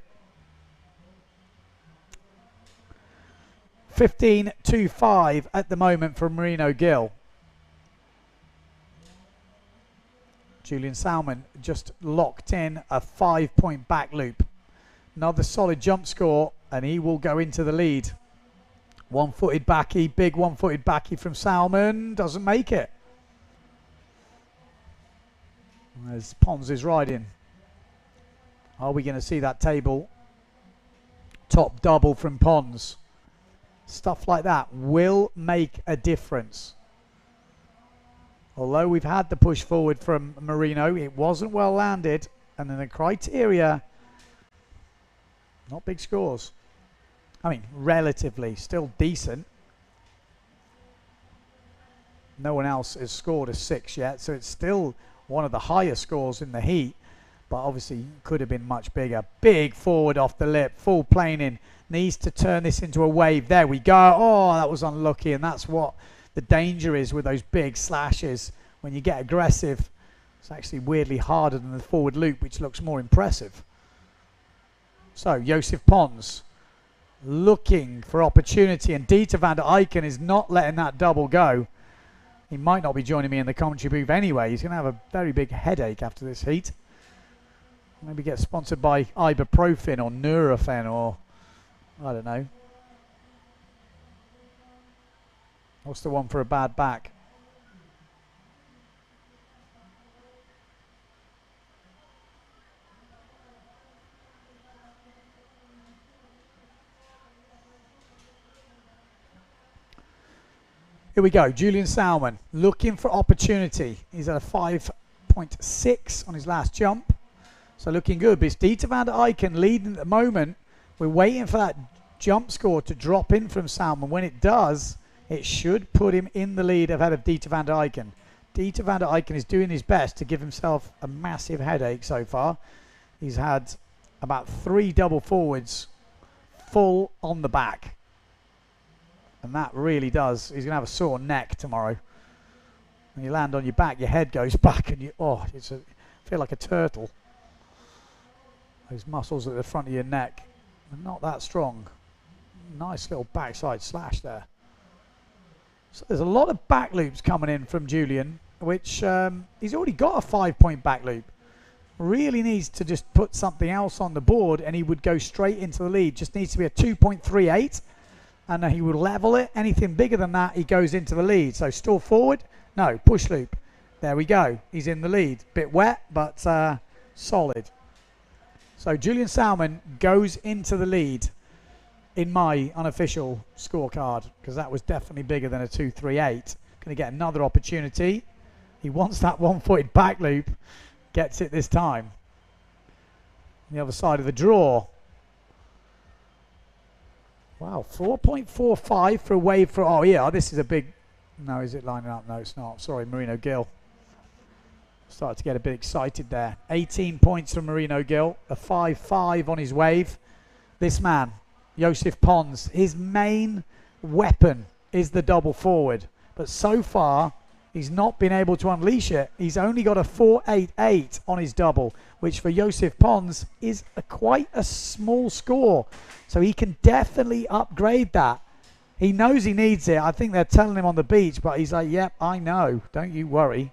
15-5 at the moment from Marino Gill. Julian Salmon just locked in a 5-point back loop. Another solid jump score, and he will go into the lead. One-footed backy, big one-footed backy from Salmon. Doesn't make it. As Pons is riding. Are we going to see that table top double from Pons? Stuff like that will make a difference. Although we've had the push forward from Marino, it wasn't well landed. And then the criteria... Not big scores. I mean, relatively still decent. No one else has scored a 6 yet, so it's still one of the higher scores in the heat, but obviously could have been much bigger. Big forward off the lip, full planing, needs to turn this into a wave. There we go. Oh, that was unlucky, and that's what the danger is with those big slashes. When you get aggressive, it's actually weirdly harder than the forward loop, which looks more impressive. So Joseph Pons looking for opportunity, and Dieter van der Eycken is not letting that double go. He might not be joining me in the commentary booth anyway. He's going to have a very big headache after this heat. Maybe get sponsored by ibuprofen or Nurofen or I don't know. What's the one for a bad back? Here we go, Julian Salmon looking for opportunity. He's at a 5.6 on his last jump. So looking good, but it's Dieter van der Eycken leading at the moment. We're waiting for that jump score to drop in from Salmon. When it does, it should put him in the lead ahead of Dieter van der Eycken. Dieter van der Eycken is doing his best to give himself a massive headache so far. He's had about 3 double forwards full on the back. And that really does. He's going to have a sore neck tomorrow. When you land on your back, your head goes back and you, feel like a turtle. Those muscles at the front of your neck are not that strong. Nice little backside slash there. So there's a lot of back loops coming in from Julian, which he's already got a 5-point back loop. Really needs to just put something else on the board and he would go straight into the lead. Just needs to be a 2.38. And he will level it. Anything bigger than that, he goes into the lead. So stall forward, no, push loop. There we go. He's in the lead. Bit wet, but solid. So Julian Salmon goes into the lead in my unofficial scorecard, because that was definitely bigger than a 2.38. Going to get another opportunity. He wants that one-footed back loop. Gets it this time. On the other side of the draw. Wow, 4.45 for a wave for... Oh, yeah, this is a big... No, is it lining up? No, it's not. Sorry, Marino Gill. Started to get a bit excited there. 18 points from Marino Gill. A 5.5 on his wave. This man, Joseph Pons, his main weapon is the double forward. But so far, he's not been able to unleash it. He's only got a 4.88 on his double, which for Joseph Pons is quite a small score. So he can definitely upgrade that. He knows he needs it. I think they're telling him on the beach, but he's like, yep, I know. Don't you worry.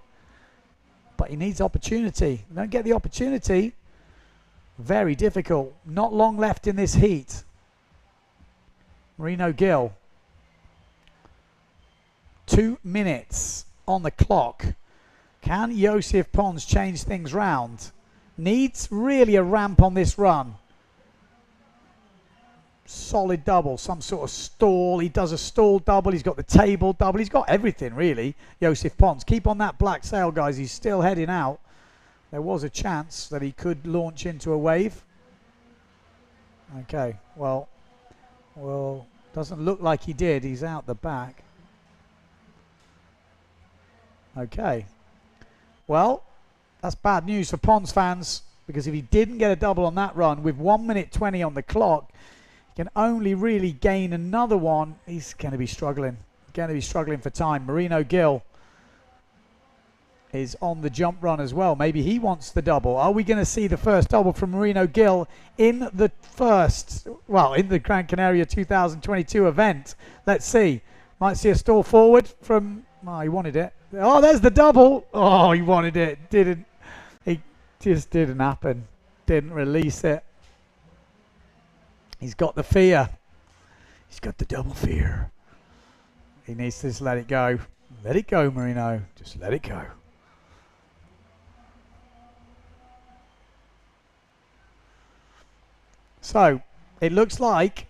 But he needs opportunity. Don't get the opportunity. Very difficult. Not long left in this heat. Marino Gill. 2 minutes on the clock. Can Joseph Pons change things round? Needs really a ramp on this run. Solid double, some sort of stall. He does a stall double. He's got the table double. He's got everything, really. Joseph Pons. Keep on that black sail, guys. He's still heading out. There was a chance that he could launch into a wave. Okay, well, doesn't look like he did. He's out the back. Okay. Well, that's bad news for Pons fans, because if he didn't get a double on that run with 1 minute 20 on the clock, he can only really gain another one. He's going to be struggling. Going to be struggling for time. Marino Gill is on the jump run as well. Maybe he wants the double. Are we going to see the first double from Marino Gill in the in the Gran Canaria 2022 event? Let's see. Might see a stall forward from... Oh, he wanted it. Oh, there's the double. Oh, he wanted it. Didn't. It just didn't happen. Didn't release it. He's got the fear. He's got the double fear. He needs to just let it go. Let it go, Marino. Just let it go. So, it looks like,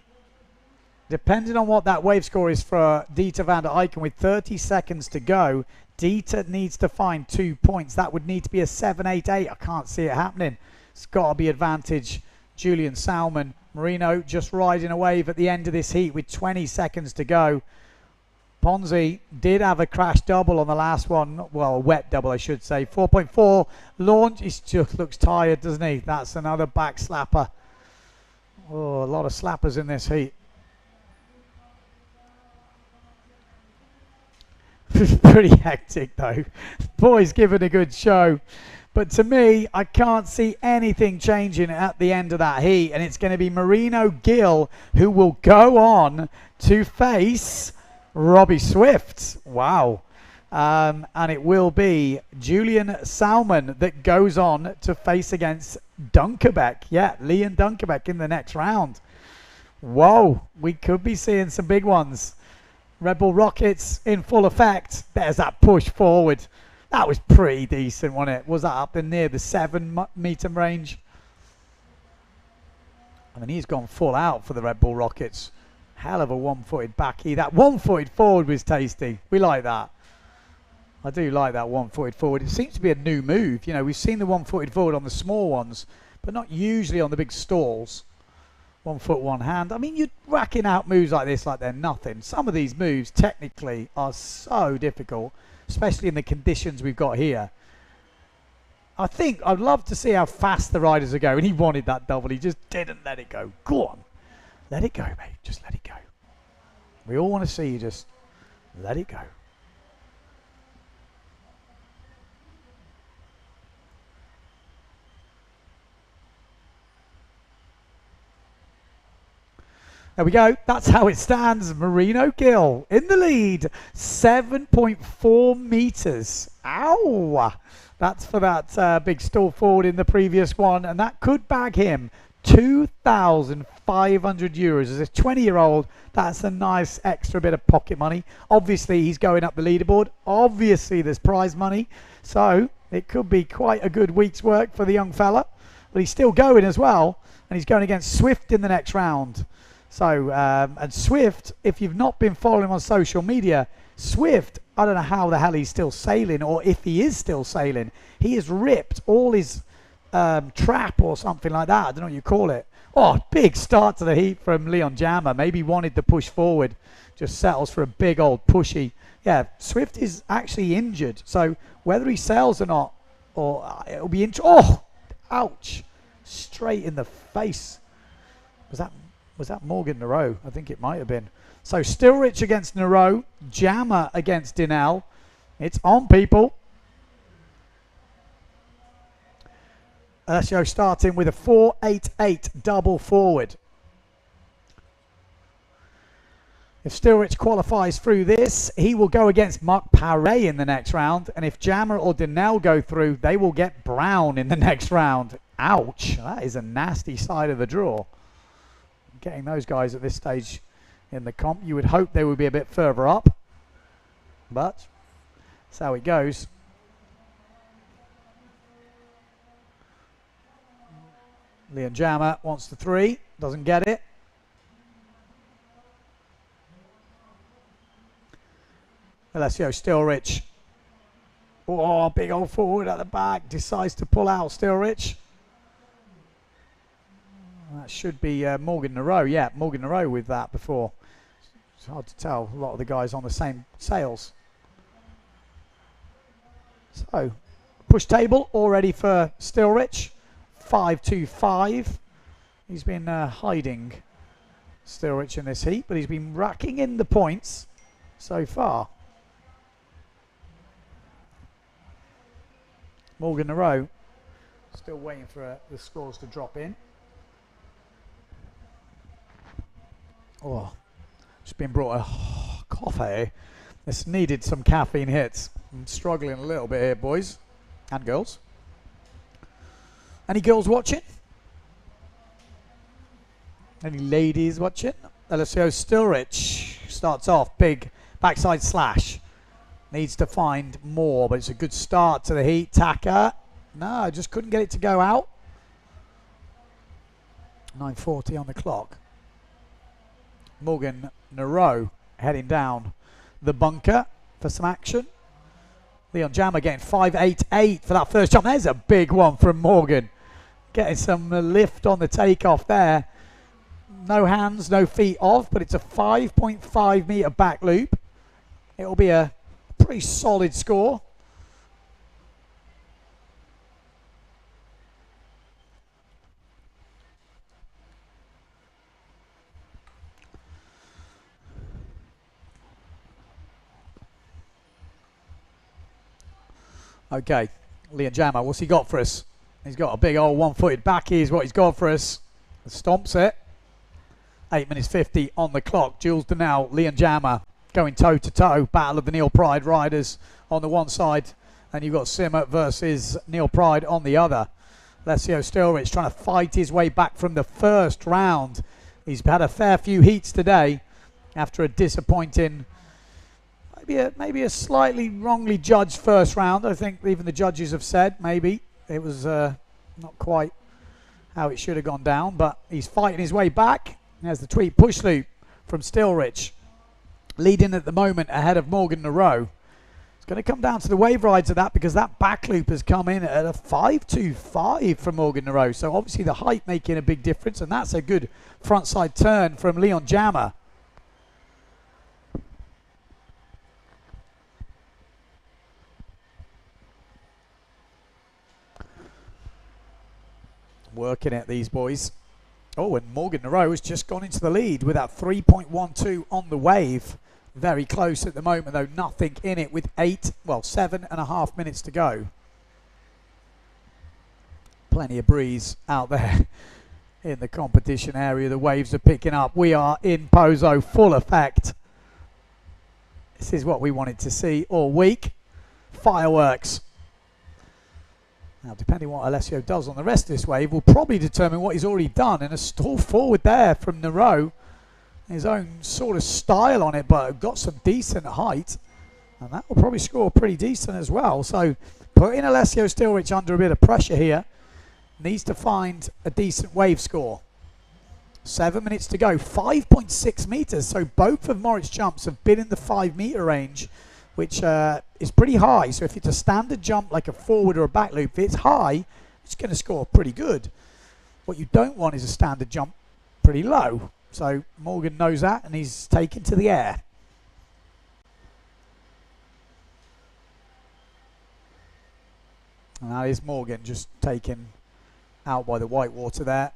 depending on what that wave score is for Dieter van der Eycken, with 30 seconds to go, Dieter needs to find 2 points. That would need to be a 7.88. I can't see it happening. It's got to be advantage Julian Salmon. Marino just riding a wave at the end of this heat with 20 seconds to go. Ponzi did have a crash double on the last one. Well, a wet double, I should say. 4.4 launch. He just looks tired, doesn't he? That's another back slapper. Oh, a lot of slappers in this heat. Pretty hectic, though. Boys giving a good show. But to me, I can't see anything changing at the end of that heat. And it's going to be Marino Gill who will go on to face Robbie Swift. Wow. And it will be Julian Salmon that goes on to face against Dunkerbeck. Yeah, Leon Dunkerbeck in the next round. Whoa, we could be seeing some big ones. Red Bull Rockets in full effect. There's that push forward. That was pretty decent, wasn't it? Was that up in near the 7-meter range? I mean, he's gone full out for the Red Bull Rockets. Hell of a one-footed backy. That one-footed forward was tasty. We like that. I do like that one-footed forward. It seems to be a new move. You know, we've seen the one-footed forward on the small ones, but not usually on the big stalls. 1 foot, 1 hand. I mean, you're racking out moves like this like they're nothing. Some of these moves technically are so difficult, especially in the conditions we've got here. I think I'd love to see how fast the riders are going. He wanted that double. He just didn't let it go. Go on. Let it go, mate. Just let it go. We all want to see you just let it go. There we go. That's how it stands. Marino Gill in the lead. 7.4 meters. Ow! That's for that big stall forward in the previous one. And that could bag him 2,500 euros. As a 20-year-old, that's a nice extra bit of pocket money. Obviously, he's going up the leaderboard. Obviously, there's prize money. So it could be quite a good week's work for the young fella. But he's still going as well. And he's going against Swift in the next round. So, and Swift, if you've not been following him on social media, Swift, I don't know how the hell he's still sailing, or if he is still sailing. He has ripped all his trap or something like that. I don't know what you call it. Oh, big start to the heat from Leon Jammer. Maybe wanted to push forward. Just settles for a big old pushy. Yeah, Swift is actually injured. So whether he sails or not, or it'll be injured. Oh, ouch. Straight in the face. Was that Morgan Nero? I think it might have been. So Stilrich against Nero. Jammer against Dinell. It's on, people. Ursio starting with a 4.88 double forward. If Stilrich qualifies through this, he will go against Mark Paré in the next round. And if Jammer or Dinell go through, they will get Brown in the next round. Ouch. That is a nasty side of the draw. Getting those guys at this stage in the comp, you would hope they would be a bit further up, but that's how it goes. Leon Jammer wants the 3, doesn't get it. Alessio Stilrich. Oh, big old forward at the back, decides to pull out Stilrich. That should be Morgan Nero. Yeah, Morgan Nero with that before. It's hard to tell. A lot of the guys on the same sails. So, push table all ready for Stilrich. 5.25. He's been hiding Stilrich in this heat, but he's been racking in the points so far. Morgan Nero still waiting for the scores to drop in. Oh, just been brought a coffee. This needed some caffeine hits. I'm struggling a little bit here, boys and girls. Any girls watching? Any ladies watching? Alessio Stilrich starts off big backside slash. Needs to find more, but it's a good start to the heat. Taka, no, just couldn't get it to go out. 9:40 on the clock. Morgan Nero heading down the bunker for some action. Leon Jammer getting 5.88 for that first jump. There's a big one from Morgan. Getting some lift on the takeoff there. No hands, no feet off, but it's a 5.5 meter back loop. it'll be a pretty solid score. Okay, Leon Jammer, what's he got for us? He's got a big old one-footed backy is what he's got for us. Stomps it. 8 minutes 50 on the clock. Jules Denell, Leon Jammer going toe-to-toe. Battle of the Neil Pride riders on the one side. And you've got Simmer versus Neil Pride on the other. Alessio Stilrich trying to fight his way back from the first round. He's had a fair few heats today after a disappointing, maybe a slightly wrongly judged first round. I think even the judges have said maybe it was not quite how it should have gone down, but he's fighting his way back. There's the tweet push loop from Stilrich, leading at the moment ahead of Morgan Nareau. It's going to come down to the wave rides of that because that back loop has come in at a 5.25 from Morgan Nareau. So obviously the height making a big difference, and that's a good front side turn from Leon Jammer. Working at these boys. Oh, and Morgan Nareau has just gone into the lead with that 3.12 on the wave. Very close at the moment, though. Nothing in it with 7.5 minutes to go. Plenty of breeze out there in the competition area. The waves are picking up. We are in Pozo, full effect. This is what we wanted to see all week. Fireworks. Now, depending on what Alessio does on the rest of this wave, will probably determine what he's already done. And a stall forward there from Nareau. His own sort of style on it, but got some decent height. And that will probably score pretty decent as well. So, putting Alessio Stilrich under a bit of pressure here. Needs to find a decent wave score. 7 minutes to go. 5.6 meters. So, both of Moritz jumps have been in the 5 meter range, which is pretty high. So if it's a standard jump like a forward or a back loop, if it's high, it's going to score pretty good. What you don't want is a standard jump pretty low. So Morgan knows that, and he's taken to the air. And that is Morgan just taken out by the white water there.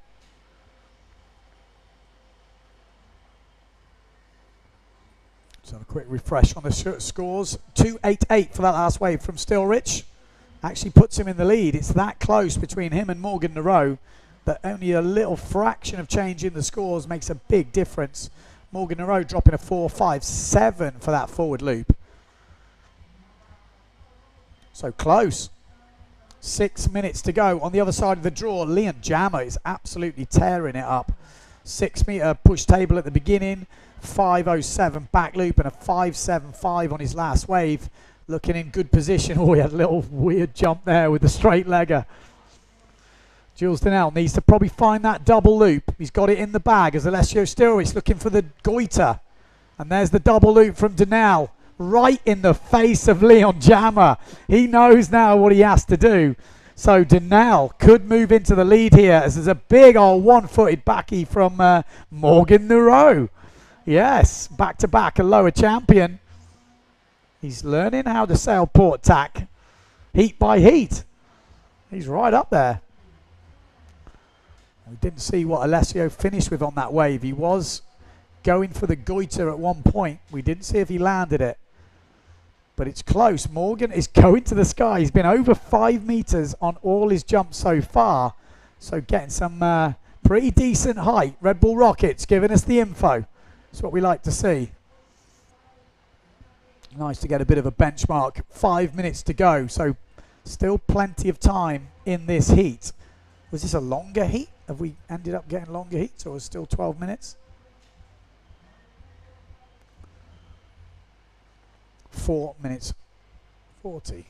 So a quick refresh on the scores. 2.88 for that last wave from Stilrich. Actually puts him in the lead. It's that close between him and Morgan Nareau that only a little fraction of change in the scores makes a big difference. Morgan Nareau dropping a 4.57 for that forward loop. So close. 6 minutes to go. On the other side of the draw, Leon Jammer is absolutely tearing it up. 6 meter push table at the beginning. 5.07 back loop and a 5.75 on his last wave. Looking in good position. Oh, he had a little weird jump there with the straight legger. Jules Denell needs to probably find that double loop. He's got it in the bag as Alessio Stilrich looking for the goiter. And there's the double loop from Denell. Right in the face of Leon Jammer. He knows now what he has to do. So Denell could move into the lead here as there's a big old one-footed backy from Morgan Nareau. Yes, back-to-back, a lower champion. He's learning how to sail port tack, heat by heat. He's right up there. We didn't see what Alessio finished with on that wave. He was going for the goiter at one point. We didn't see if he landed it. But it's close. Morgan is going to the sky. He's been over 5 meters on all his jumps so far. So getting some pretty decent height. Red Bull Rockets giving us the info. That's what we like to see. Nice to get a bit of a benchmark. 5 minutes to go. So still plenty of time in this heat. Was this a longer heat? Have we ended up getting longer heats, or was it still 12 minutes? 4 minutes 40.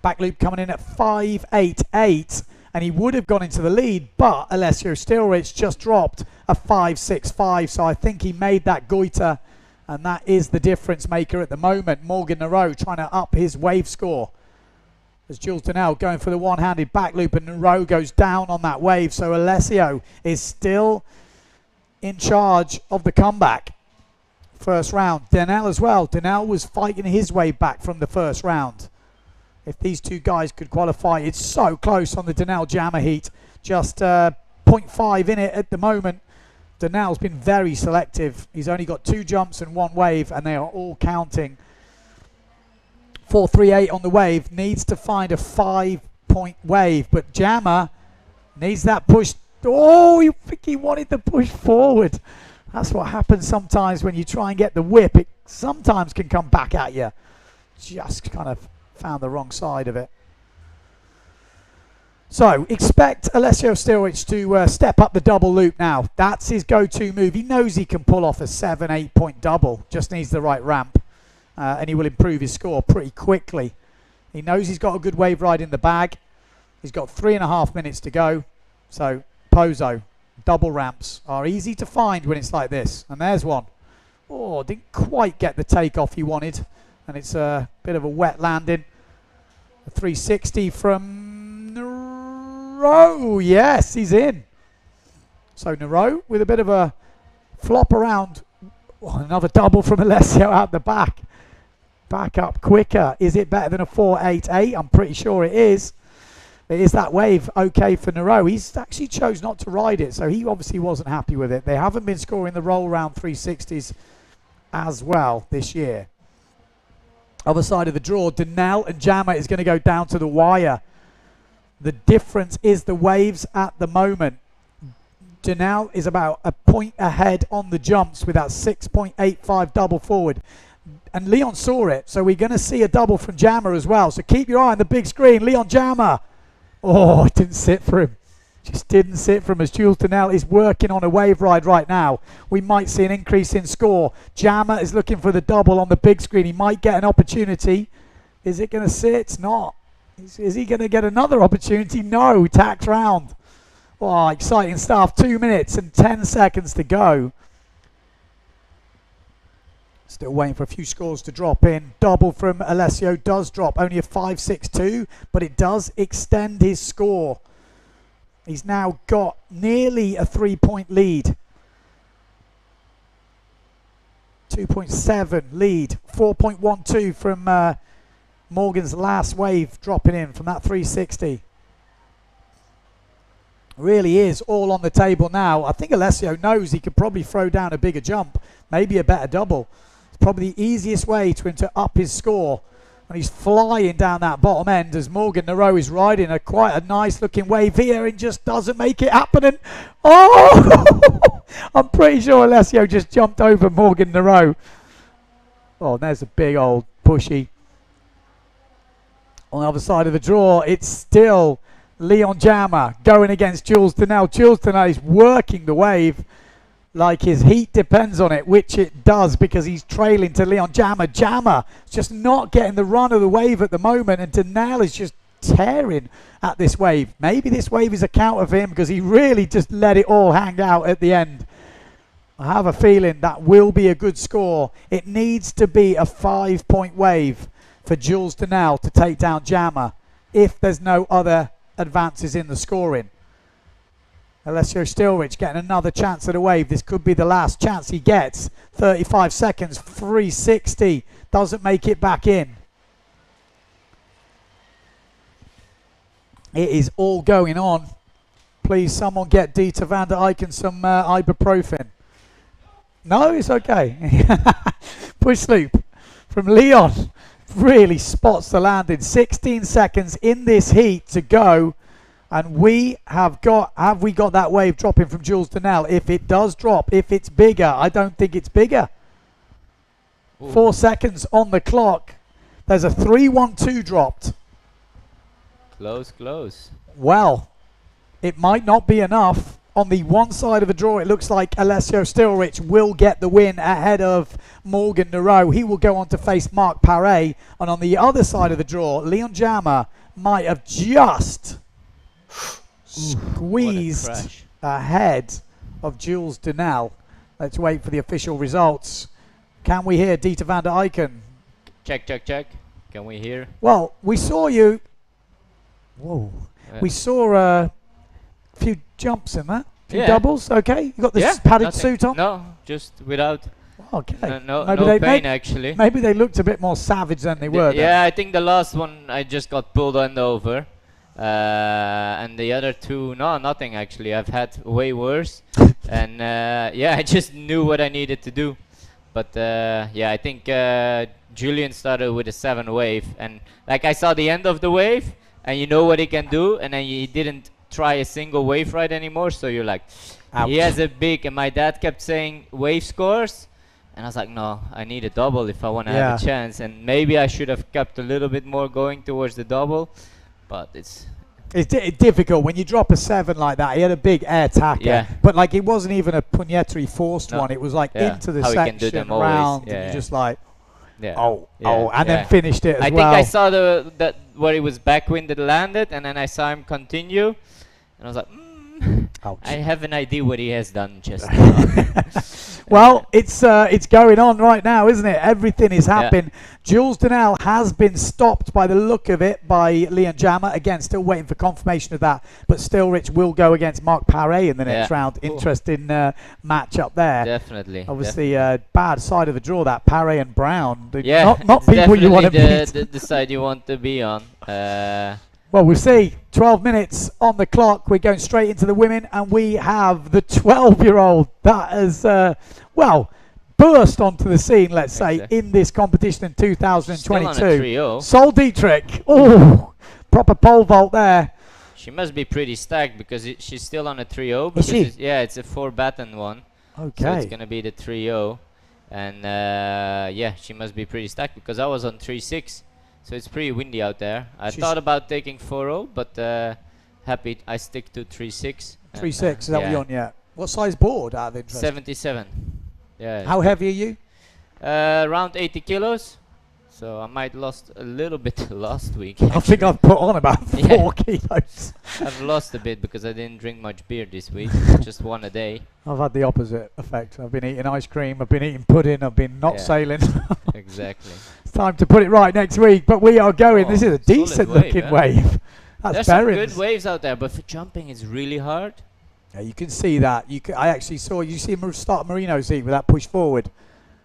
Back loop coming in at 5.88, and he would have gone into the lead, but Alessio Stilrich just dropped a 5.65, so I think he made that goiter, and that is the difference maker at the moment. Morgan Nareau trying to up his wave score. As Jules Denell going for the one-handed back loop, and Nareau goes down on that wave, so Alessio is still in charge of the comeback. first round. Denel as well. Denel was fighting his way back from the first round. If these two guys could qualify, it's so close on the Denel Jammer heat. Just 0.5 in it at the moment. Denel's been very selective. He's only got 2 jumps and 1 wave, and they are all counting. 4.38 on the wave. Needs to find a 5-point wave, but Jammer needs that push. Oh, you think he wanted the push forward. That's what happens sometimes when you try and get the whip. It sometimes can come back at you. Just kind of found the wrong side of it. So expect Alessio Stilwich to step up the double loop now. That's his go-to move. He knows he can pull off a 7-8 point double. Just needs the right ramp. And he will improve his score pretty quickly. He knows he's got a good wave ride in the bag. He's got 3.5 minutes to go. So Pozo, double ramps are easy to find when it's like this. And there's one. Oh, didn't quite get the takeoff he wanted. And it's a bit of a wet landing. A 360 from Nero. Yes, he's in. So Nero with a bit of a flop around. Oh, another double from Alessio out the back. Back up quicker. Is it better than a 4.88? I'm pretty sure it is. It is that wave okay for Nero. He's actually chose not to ride it, so he obviously wasn't happy with it. They haven't been scoring the roll round 360s as well this year. Other side of the draw, Denel and Jammer is going to go down to the wire. The difference is the waves at the moment. Denel is about a point ahead on the jumps with that 6.85 double forward. And Leon saw it, so we're going to see a double from Jammer as well. So keep your eye on the big screen. Leon Jammer. Oh, it didn't sit for him. Just didn't sit for him as Jules Denel is working on a wave ride right now. We might see an increase in score. Jammer is looking for the double on the big screen. He might get an opportunity. Is it going to sit? It's not. Is he going to get another opportunity? No. Tacked round. Oh, exciting stuff. 2 minutes and 10 seconds to go. Still waiting for a few scores to drop in. Double from Alessio does drop. Only a 5.62, but it does extend his score. He's now got nearly a 3-point lead. 2.7 lead. 4.12 from Morgan's last wave dropping in from that 360. Really is all on the table now. I think Alessio knows he could probably throw down a bigger jump, maybe a better double. It's probably the easiest way to him to up his score. And he's flying down that bottom end as Morgan Nero is riding quite a nice looking wave here and just doesn't make it happen. And oh, I'm pretty sure Alessio just jumped over Morgan Nero. Oh, there's a big old pushy. On the other side of the draw, it's still Leon Jammer going against Jules Denel. Jules Denel is working the wave like his heat depends on it, which it does because he's trailing to Leon Jammer. Jammer is just not getting the run of the wave at the moment, and Denel is just tearing at this wave. Maybe this wave is a counter for him because he really just let it all hang out at the end. I have a feeling that will be a good score. It needs to be a 5-point wave for Jules Denel to take down Jammer if there's no other advances in the scoring. Alessio Stilwich getting another chance at a wave. This could be the last chance he gets. 35 seconds, 360. Doesn't make it back in. It is all going on. Please, someone get Dieter van der Eyck and some ibuprofen. No, it's okay. Push loop from Leon. Really spots the landing. 16 seconds in this heat to go. And we have we got that wave dropping from Jules Denel? If it does drop, if it's bigger, I don't think it's bigger. Ooh. 4 seconds on the clock. There's a 3-1-2 dropped. Close, close. Well, it might not be enough. On the one side of the draw, it looks like Alessio Stilwich will get the win ahead of Morgan Nero. He will go on to face Marc Paré. And on the other side of the draw, Leon Jammer might have just squeezed ahead of Jules Denel. Let's wait for the official results. Can we hear Dieter van der Eyck? Check, check, check. Can we hear? Well, we saw you. Whoa. We saw a few jumps in that. A few doubles. Okay. You got this padded suit on? No, just without. Okay. No Maybe pain actually. Maybe they looked a bit more savage than they were. Yeah, I think the last one I just got pulled on over. And the other two, no, nothing actually. I've had way worse. And yeah, I just knew what I needed to do. But yeah, I think Julian started with a 7 wave. And like I saw the end of the wave, and you know what he can do. And then he didn't try a single wave ride anymore. So you're like, ouch. He has a big, and my dad kept saying wave scores. And I was like, no, I need a double if I want to have a chance. And maybe I should have kept a little bit more going towards the double. But it's difficult when you drop a 7 like that. He had a big air tacker, but like it wasn't even a pugnettery forced one. It was like into the section round, and you're just like, and then finished it as well. I think I saw that where he was backwinded landed, and then I saw him continue, and I was like, I have an idea what he has done just now. Well, it's going on right now, isn't it? Everything is happening. Jules Donnell has been stopped by the look of it by Leon Jammer. Again, still waiting for confirmation of that. But still, Rich will go against Mark Paré in the next round. Interesting match up there. Definitely. Obviously, bad side of the draw, that Paré and Brown. Not people you want to beat. The side you want to be on. Well, we'll see. 12 minutes on the clock. We're going straight into the women, and we have the 12-year-old that has, burst onto the scene, let's say, in this competition in 2022. Sol Dietrich. Oh, proper pole vault there. She must be pretty stacked because she's still on a 3-0. Is she? Yeah, it's a 4-baton one. Okay. So it's going to be the 3-0. And yeah, she must be pretty stacked because I was on 3-6. So it's pretty windy out there. I thought about taking 4-0, but happy I stick to 3-6. 3-6, is that what you're on yet? What size board out of interest? 77. Yeah. How heavy are you? Around 80 kilos. So I might lost a little bit last week. I think I've put on about 4 kilos. I've lost a bit because I didn't drink much beer this week. Just one a day. I've had the opposite effect. I've been eating ice cream, I've been eating pudding, I've been not sailing. Exactly. It's time to put it right next week, but we are going. This is a decent looking wave. There's some good waves out there, but for jumping it's really hard. Yeah, you can see that. I actually saw, you see him start Marino's heat with that push forward.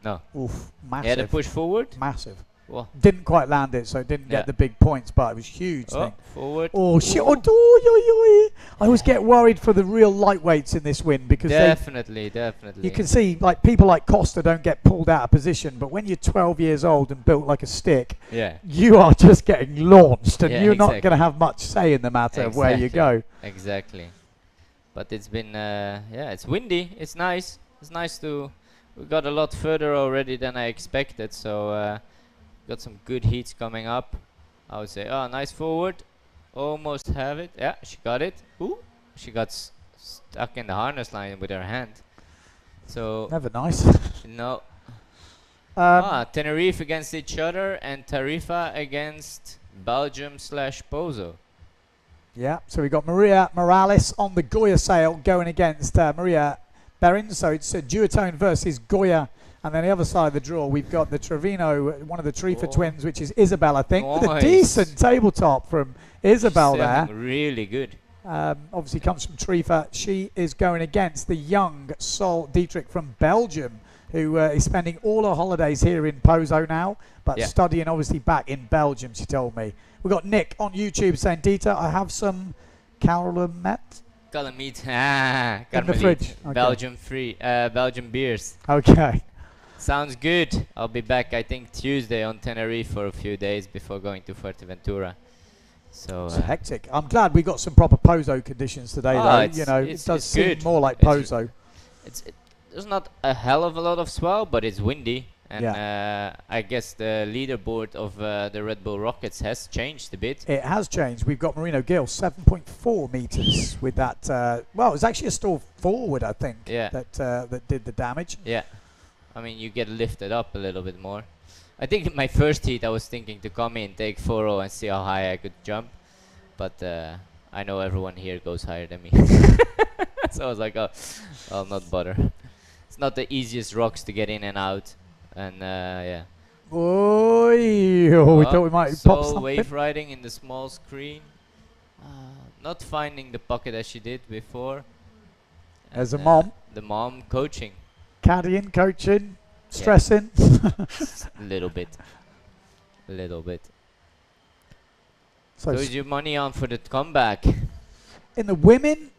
No. Oof, massive. Yeah, the push forward? Massive. Well, didn't quite land it, so it didn't get the big points, but it was huge. Forward. Oh shit! I always get worried for the real lightweights in this win because definitely. You can see like people like Costa don't get pulled out of position, but when you're 12 years old and built like a stick, you are just getting launched, and you're not going to have much say in the matter of where you go. Exactly. But it's been it's windy. It's nice. It's nice to. We got a lot further already than I expected, so. Got some good heats coming up. I would say, nice forward. Almost have it. Yeah, she got it. Ooh, she got stuck in the harness line with her hand. So never nice. No. Tenerife against each other and Tarifa against Belgium/Pozo. Yeah, so we got Maria Morales on the Goya sail going against Maria Berin. So it's a duotone versus Goya. And then the other side of the draw, we've got the Trevino, one of the Trifa twins, which is Isabel, I think, with a decent tabletop from Isabel there. Really good. Obviously comes from Trifa. She is going against the young Sol Dietrich from Belgium, who is spending all her holidays here in Pozo now, but studying obviously back in Belgium, she told me. We've got Nick on YouTube saying, Dieter, I have some Calumet. Calumet. In the fridge. Okay. Belgium beers. Okay. Sounds good. I'll be back, I think, Tuesday on Tenerife for a few days before going to Fuerteventura. So it's hectic. I'm glad we got some proper Pozo conditions today, though. You know, it does seem more like Pozo. There's not a hell of a lot of swell, but it's windy. And I guess the leaderboard of the Red Bull Rockets has changed a bit. It has changed. We've got Marino Gill, 7.4 meters with that. Well, it was actually a stall forward, I think, that did the damage. Yeah. I mean, you get lifted up a little bit more. I think in my first heat, I was thinking to come in, take 4-0 and see how high I could jump. But I know everyone here goes higher than me. So I was like, I'll not bother. It's not the easiest rocks to get in and out. And yeah. We thought we might pop something. Wave riding in the small screen. Not finding the pocket as she did before. As a mom. The mom coaching. Caddying, coaching. Stressing? A little bit. A little bit. So Who's your money on for the comeback? in the women,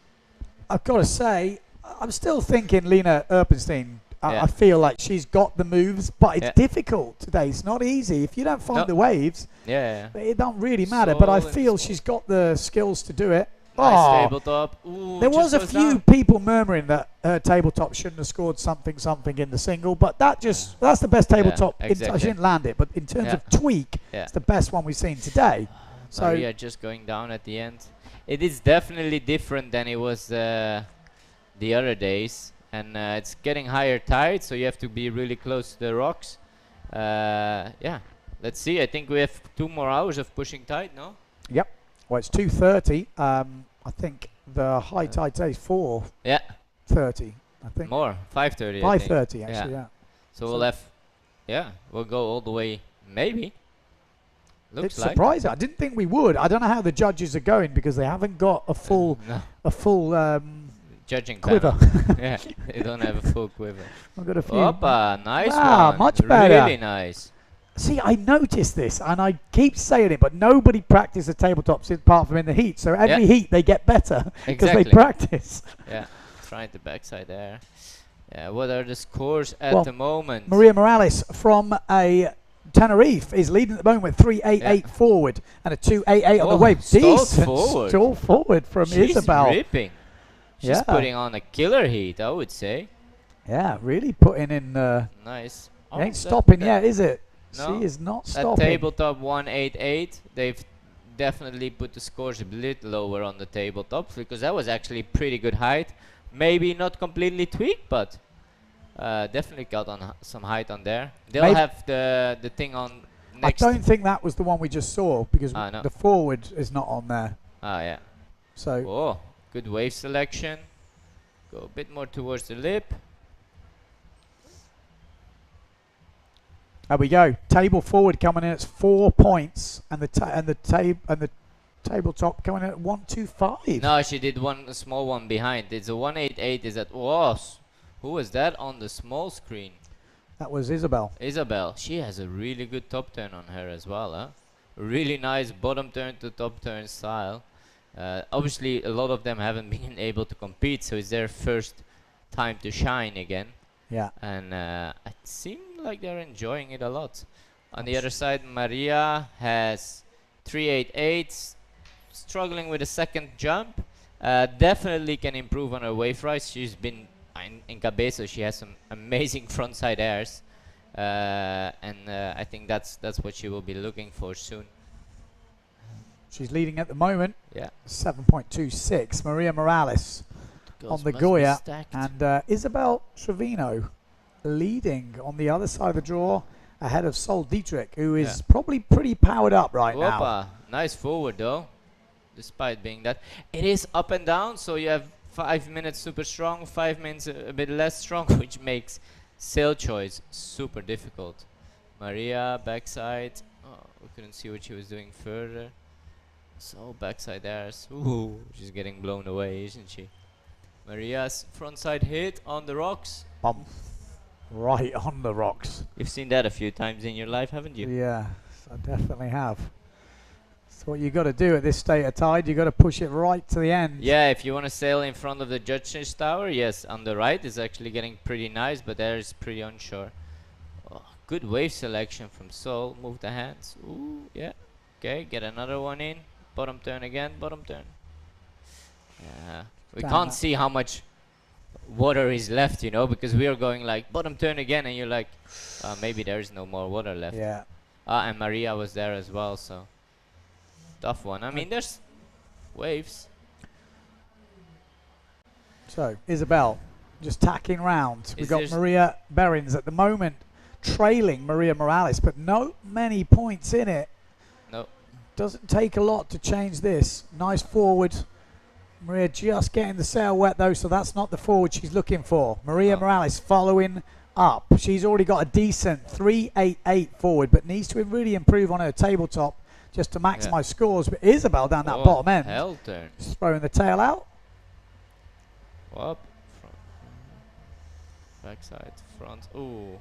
I've got to say, I'm still thinking Lena Erpenstein. I feel like she's got the moves, but it's difficult today. It's not easy. If you don't find the waves, it don't really matter. But I feel she's got the skills to do it. Nice tabletop. Ooh, there was a few people murmuring that her tabletop shouldn't have scored something in the single, but that's the best tabletop. Exactly. She didn't land it, but in terms of tweak, it's the best one we've seen today. So Maria just going down at the end. It is definitely different than it was the other days, and it's getting higher tide, so you have to be really close to the rocks. Let's see. I think we have 2 more hours of pushing tide, no? Yep. Well, it's 2:30. I think the high tide today is 4:30. I think More. 5:30. 5:30 actually. Yeah. So we'll have. We'll go all the way. Maybe. Looks It's like. surprising. I didn't think we would. I don't know how the judges are going because they haven't got a full judging quiver. Yeah, they don't have a full quiver. I've got a few. Opa, nice Wow, one. much better. Really nice. See, I noticed this, and I keep saying it, but nobody practiced the tabletops apart from in the heat. So every heat they get better because they practice. Yeah, trying the backside there. Yeah, what are the scores at the moment? Maria Morales from Tenerife is leading at the moment with 3.88 forward and a 2.88 on the wave. Decent stall forward from Isabel. She's ripping. She's putting on a killer heat, I would say. Yeah, really putting in. Nice. Ain't stopping yet, is it? No, she is not stopping. At tabletop 188, they've definitely put the scores a bit lower on the tabletop because that was actually pretty good height. Maybe not completely tweaked, but definitely got on some height on there. They'll have the thing on next. I don't think that was the one we just saw because the forward is not on there. Ah, yeah. So. Good wave selection. Go a bit more towards the lip. There we go. Table forward coming in at 4 points, and the tabletop coming in at 125. No, she did a small one behind. It's a 188. Is that was? Who was that on the small screen? That was Isabel. Isabel. She has a really good top turn on her as well, huh? Really nice bottom turn to top turn style. Obviously, a lot of them haven't been able to compete, so it's their first time to shine again. Yeah. And it seems like they're enjoying it a lot. On the other side, Maria has 388, struggling with a second jump. Definitely can improve on her wave rise. She's been in Cabezo. She has some amazing frontside airs, and I think that's what she will be looking for soon. She's leading at the moment. Yeah. 7.26. Maria Morales on the Goya, and Isabel Trevino leading on the other side of the draw ahead of Sol Dietrich, who is probably pretty powered up right now. Nice forward though, despite being that. It is up and down, so you have 5 minutes super strong, 5 minutes a bit less strong, which makes sail choice super difficult. Maria, backside. Oh, we couldn't see what she was doing further. So backside airs. Ooh, she's getting blown away, isn't she? Maria's frontside hit on the rocks. Bump. Right on the rocks. You've seen that a few times in your life, haven't you? Yeah, I definitely have. That's what you got to do at this state of tide. You got to push it right to the end. Yeah, if you want to sail in front of the judges tower, yes, on the right is actually getting pretty nice, but there is pretty onshore. Oh, good wave selection from Sol. Move the hands. Ooh, yeah. Okay, get another one in. Bottom turn again, bottom turn. Yeah, we can't see how much water is left, you know, because we are going like bottom turn again, and you're like, maybe there is no more water left. Yeah. And Maria was there as well, so tough one. I mean, there's waves. So Isabel just tacking round. We've got Maria Berins at the moment trailing Maria Morales, but not many points in it. No. Doesn't take a lot to change this. Nice forward. Maria just getting the sail wet though, so that's not the forward she's looking for. Maria Morales following up. She's already got a decent 3.88 forward, but needs to really improve on her tabletop just to maximise scores. But Isabel down that bottom end. Hell turn. Just throwing the tail out. Up. Front. Backside. Front. Ooh.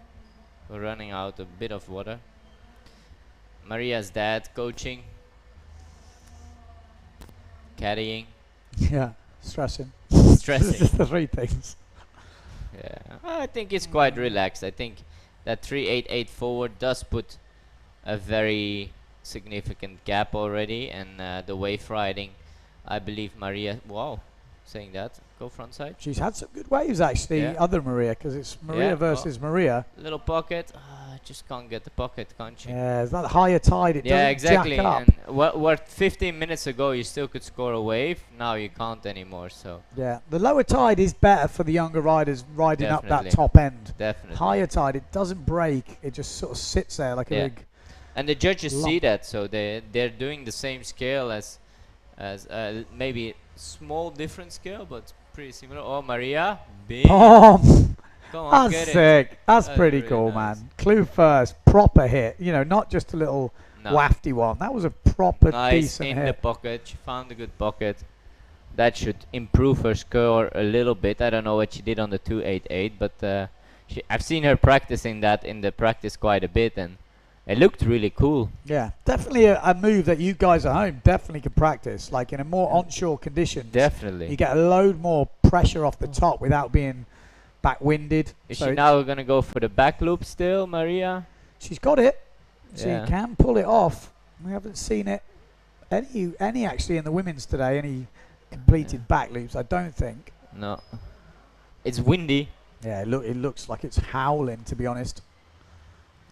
We're running out a bit of water. Maria's dad coaching, caddying, Yeah, stressing. stressing. Just the three things. Yeah, I think it's quite relaxed. I think that 388 forward does put a very significant gap already, and the wave riding, I believe Maria. Wow, saying that, go front side. She's had some good waves actually. Yeah. Other Maria, because it's Maria Yeah, versus Maria. Little pocket. Just can't get the pocket, can't you? Yeah, it's that higher tide. It Yeah, doesn't exactly. jack up. And what 15 minutes ago you still could score a wave, now you can't anymore. So Yeah, the lower tide is better for the younger riders riding up that Definitely. top end. definitely. Higher tide, it doesn't break. It just sort of sits there like a Yeah. big. And the judges see lump. that, so they're doing the same scale as maybe small different scale, but pretty similar. Oh, Maria, big. Boom! Come on, That's get it. sick. That's That's pretty really cool, nice. man. Clue first, proper hit. You know, not just a little No. wafty one. That was a proper Nice decent in the hit. pocket. She found a good pocket. That should improve her score a little bit. I don't know what she did on the 288, but I've seen her practicing that in the practice quite a bit, and it looked really cool. Yeah, definitely a move that you guys at home definitely can practice. Like in a more onshore conditions, Definitely. you get a load more pressure off the top without being backwinded. Is So she now gonna go for the back loop still, Maria? she's got it. She Yeah. can pull it off. We haven't seen it any actually in the women's today. Any completed back loops? I don't think. No. It's windy. Yeah, it looks like it's howling, to be honest.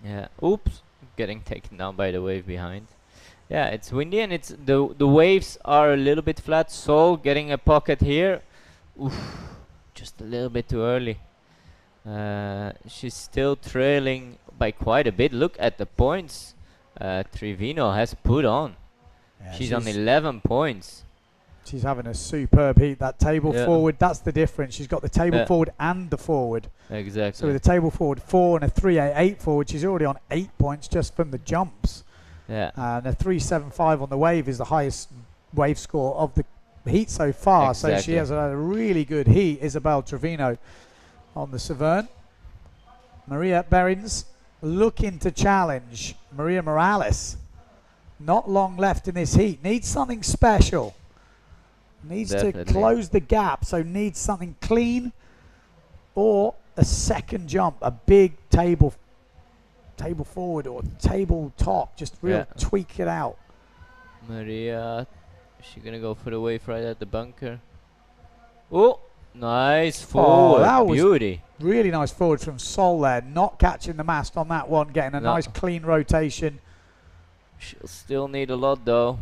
Yeah. Oops. Getting taken down by the wave behind. Yeah, it's windy and it's the waves are a little bit flat. So getting a pocket here. Oof. Just a little bit too early. She's still trailing by quite a bit. Look at the points Trevino has put on. Yeah, She's on 11 points. She's having a superb heat. That table Yeah. forward, that's the difference. She's got the table Yeah. forward and the forward. Exactly. So with a table forward 4 and a 388 forward, she's already on 8 points just from the jumps. Yeah. And a 375 on the wave is the highest wave score of the heat so far. So she Exactly. has a really good heat, Isabel Trevino on the Severn. Maria Berins looking to challenge Maria Morales. Not long left in this heat. Needs something special. Needs Definitely. to close the gap. So needs something clean or a second jump. A big table forward or table top. Just real Yeah. tweak it out. Maria, is she gonna go for the wave right at the bunker? Oh, nice forward, that was beauty. Really nice forward from Sol there. Not catching the mast on that one. Getting a No. nice clean rotation. She'll still need a lot though.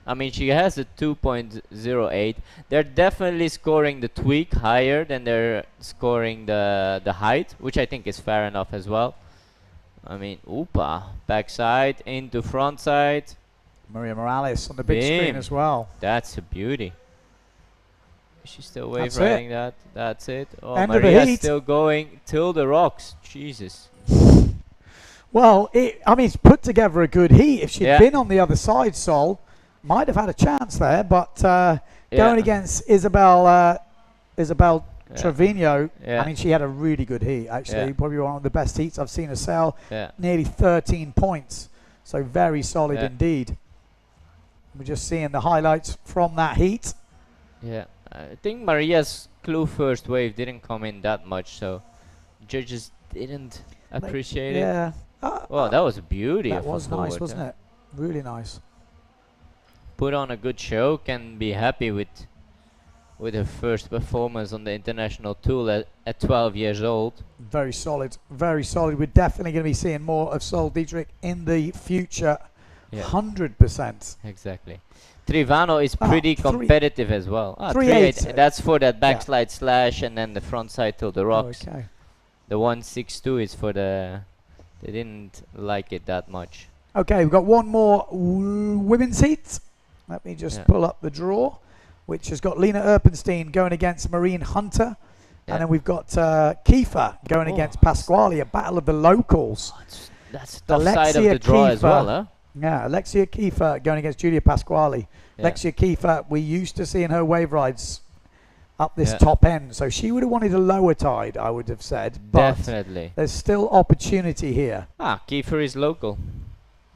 I mean, she has a 2.08. They're definitely scoring the tweak higher than they're scoring the height, which I think is fair enough as well. I mean, oopa, backside into front side. Maria Morales on the big screen Bim. as well. That's a beauty. Is she still wave That's riding that? That's it. Oh, End of the Maria's heat. still going till the rocks. Jesus. Well, I mean, it's put together a good heat. If she'd Yeah. been on the other side, Sol might have had a chance there. But going against Isabel Trevino, Yeah. I mean, she had a really good heat, actually. Yeah. Probably one of the best heats I've seen her sail. Yeah. Nearly 13 points. So very solid Yeah. indeed. We're just seeing the highlights from that heat. Yeah. I think Maria's clue first wave didn't come in that much, so judges didn't appreciate it. Yeah. Well, that was a beauty. That of a was nice, forward, wasn't yeah. it? Really nice. Put on a good show, can be happy with her first performance on the international tour at 12 years old. Very solid. Very solid. We're definitely going to be seeing more of Sol Dietrich in the future. Yeah. 100%. Exactly. Trivano is pretty competitive as well. 3.8. That's for that backslide slash and then the front side till the rocks. Okay. The 162 is for the. They didn't like it that much. Okay, we've got one more women's heat. Let me just pull up the draw, which has got Lena Erpenstein going against Marine Hunter. Yeah. And then we've got Kiefer going against Pasquale, a battle of the locals. That's the tough side of Alexia the draw as well, Kiefer. huh? Yeah, Alexia Kiefer going against Julia Pasquale. Yeah. Alexia Kiefer, we used to see in her wave rides up this top end. So she would have wanted a lower tide, I would have said. But Definitely. there's still opportunity here. Kiefer is local.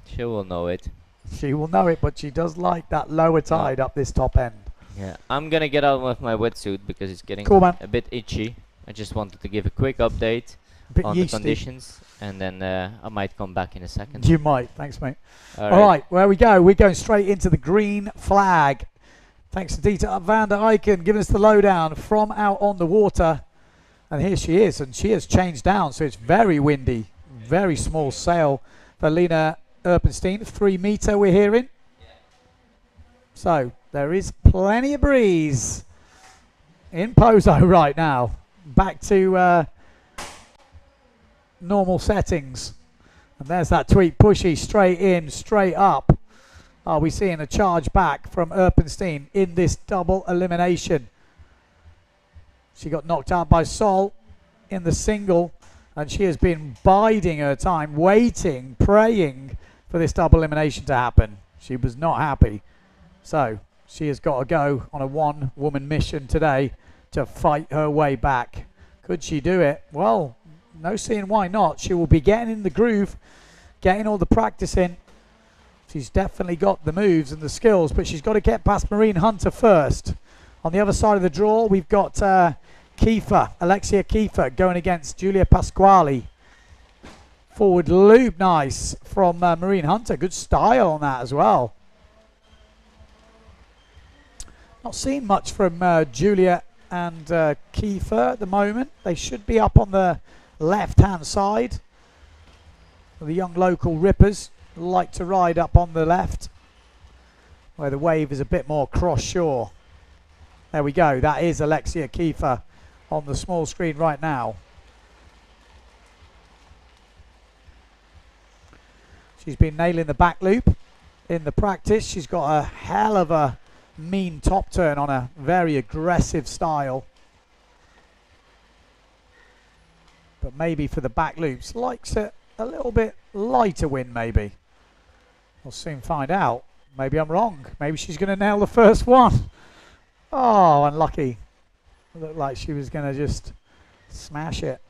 She will know it. She will know it, but she does like that lower tide up this top end. Yeah, I'm gonna get out with my wetsuit because it's getting a bit itchy. I just wanted to give a quick update on the conditions, and then I might come back in a second. You might. Thanks, mate. All right, where we go. We're going straight into the green flag. Thanks to Dieter van der Eycken giving us the lowdown from out on the water. And here she is, and she has changed down, so it's very windy. Very small sail for Lena Erpenstein. 3 meter we're hearing. So there is plenty of breeze in Pozo right now. Back to normal settings. And there's that tweet, pushy, straight in, straight up. Are we seeing a charge back from Erpenstein in this double elimination? She got knocked out by Sol in the single, and she has been biding her time, waiting, praying for this double elimination to happen. She was not happy. So she has got to go on a one-woman mission today to fight her way back. Could she do it? Well, no seeing why not. She will be getting in the groove, getting all the practice in. She's definitely got the moves and the skills, but she's got to get past Marine Hunter first. On the other side of the draw, we've got Kiefer, Alexia Kiefer, going against Giulia Pasquale. Forward loop, nice from Marine Hunter. Good style on that as well. Not seeing much from Giulia and Kiefer at the moment. They should be up on the left-hand side. The young local rippers like to ride up on the left, where the wave is a bit more cross-shore. There we go. That is Alexia Kiefer on the small screen right now. She's been nailing the back loop in the practice. She's got a hell of a mean top turn on a very aggressive style. But maybe for the back loops, likes it a little bit lighter wind maybe. We'll soon find out. Maybe I'm wrong. Maybe she's going to nail the first one. Oh, unlucky. Looked like she was going to just smash it.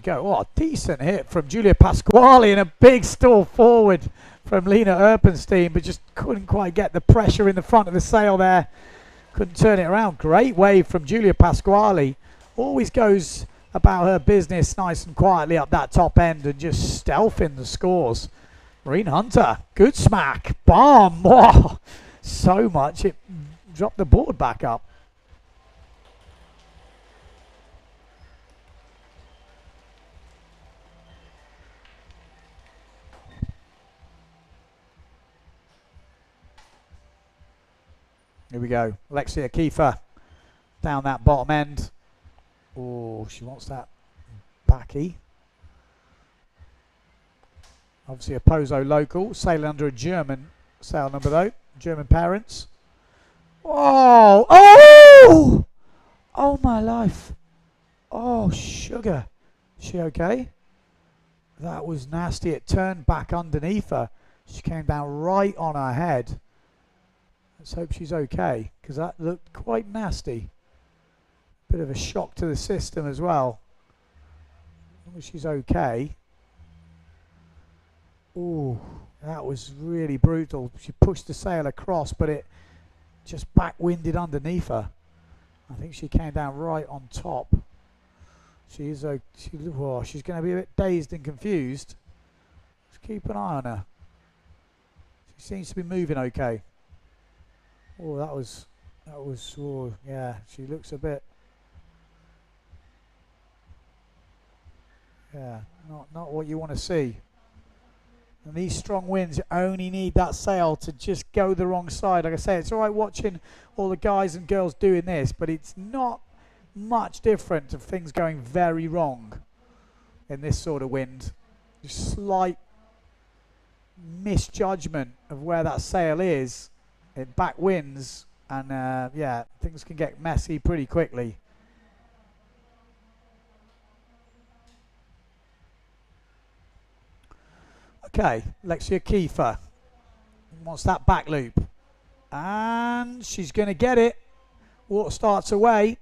Go. Oh, a decent hit from Giulia Pasquale and a big stall forward from Lena Erpenstein, but just couldn't quite get the pressure in the front of the sail there. Couldn't turn it around. Great wave from Giulia Pasquale. Always goes about her business nice and quietly up that top end and just stealthing the scores. Marine Hunter, good smack. Bomb. Oh, so much it dropped the board back up. Here we go. Alexia Kiefer down that bottom end. Oh, she wants that backy. Obviously a Pozo local, sailing under a German sail number though. German parents. Oh! Oh! Oh my life. Oh, sugar. Is she okay? That was nasty. It turned back underneath her. She came down right on her head. Let's hope she's okay, because that looked quite nasty. Bit of a shock to the system as well. As long as she's okay. Ooh, that was really brutal. She pushed the sail across, but it just back-winded underneath her. I think she came down right on top. She's going to be a bit dazed and confused. Just keep an eye on her. She seems to be moving okay. Oh, that was, oh, yeah, she looks a bit, yeah, not what you want to see. And these strong winds, you only need that sail to just go the wrong side. Like I say, it's all right watching all the guys and girls doing this, but it's not much different to things going very wrong in this sort of wind. Just slight misjudgment of where that sail is, it back winds, and yeah, things can get messy pretty quickly. Okay, Alexia Kiefer wants that back loop, and she's going to get it. Water starts away.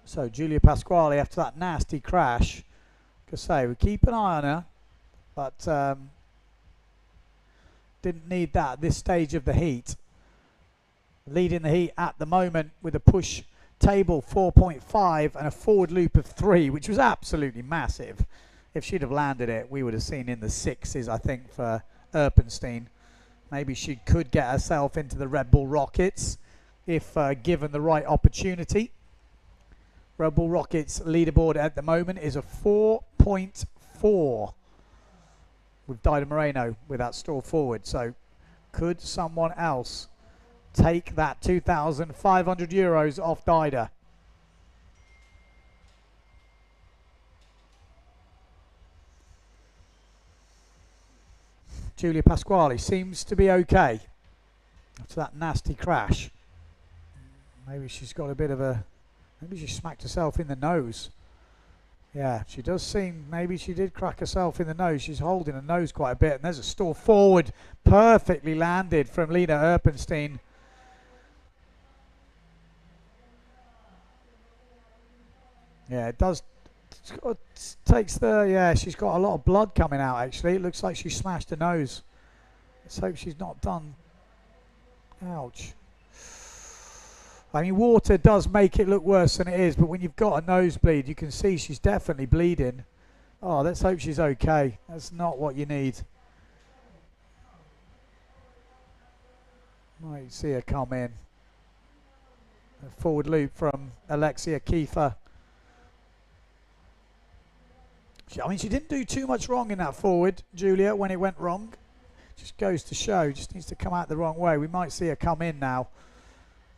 So Julia Pasquale, after that nasty crash, like I say, we keep an eye on her, but didn't need that at this stage of the heat. Leading the heat at the moment with a push table 4.5 and a forward loop of 3, which was absolutely massive. If she'd have landed it, we would have seen in the 6s, I think, for Erpenstein. Maybe she could get herself into the Red Bull Rockets if given the right opportunity. Red Bull Rockets leaderboard at the moment is a 4.4 with Dida Moreno with that stall forward. So could someone else take that 2,500 euros off Dida? Julia Pasquale seems to be okay after that nasty crash. Maybe she's got a bit of a... Maybe she smacked herself in the nose. Yeah, she does seem... Maybe she did crack herself in the nose. She's holding her nose quite a bit. And there's a stall forward. Perfectly landed from Lena Erpenstein. Yeah, it does... takes the... Yeah, she's got a lot of blood coming out, actually. It looks like she smashed her nose. Let's hope she's not done... Ouch. I mean, water does make it look worse than it is, but when you've got a nosebleed, you can see she's definitely bleeding. Oh, let's hope she's okay. That's not what you need. Might see her come in. A forward loop from Alexia Kiefer. I mean, she didn't do too much wrong in that forward, Julia, when it went wrong. Just goes to show, just needs to come out the wrong way. We might see her come in now.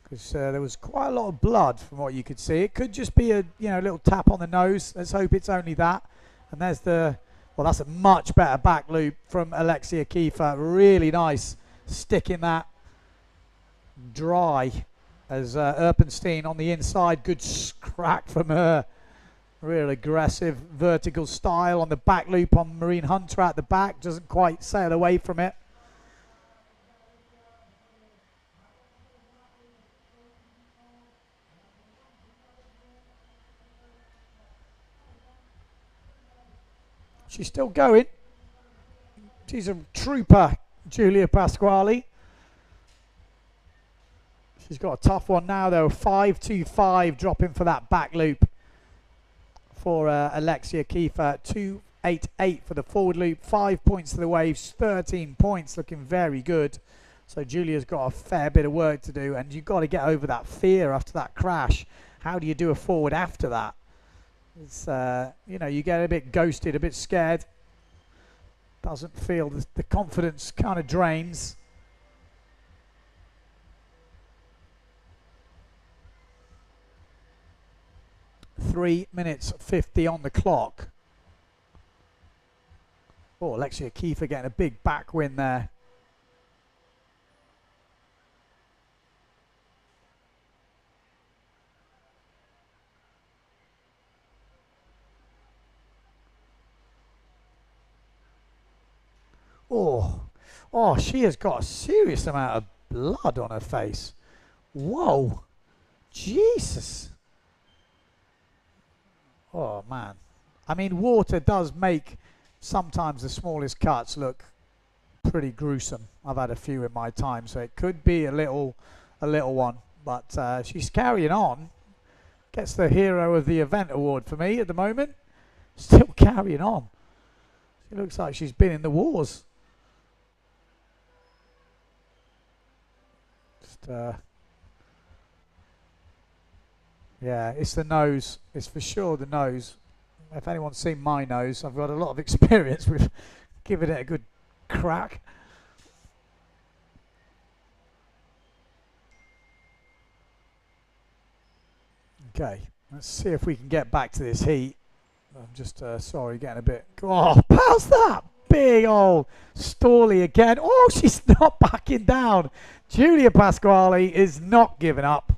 Because there was quite a lot of blood from what you could see. It could just be a little tap on the nose. Let's hope it's only that. And there's the... Well, that's a much better back loop from Alexia Kiefer. Really nice sticking that dry as Erpenstein on the inside. Good crack from her. Real aggressive vertical style on the back loop on Marine Hunter at the back. Doesn't quite sail away from it. She's still going. She's a trooper, Julia Pasquale. She's got a tough one now, though. 5.25 dropping for that back loop for Alexia Kiefer. 2.88 for the forward loop. 5 points to the waves. 13 points, looking very good. So Julia's got a fair bit of work to do, and you've got to get over that fear after that crash. How do you do a forward after that? It's, you get a bit ghosted, a bit scared. Doesn't feel the confidence kind of drains. Three minutes 50 on the clock. Oh, Alexia Kiefer getting a big back win there. Oh, she has got a serious amount of blood on her face. Whoa. Jesus. Oh, man. I mean, water does make sometimes the smallest cuts look pretty gruesome. I've had a few in my time, so it could be a little one. But she's carrying on. Gets the Hero of the Event award for me at the moment. Still carrying on. She looks like she's been in the wars. Yeah, it's the nose. It's for sure the nose. If anyone's seen my nose, I've got a lot of experience with giving it a good crack. Okay, let's see if we can get back to this heat. I'm just sorry, getting a bit. Oh, how's that? Big old Storley again. Oh, she's not backing down. Julia Pasquale is not giving up.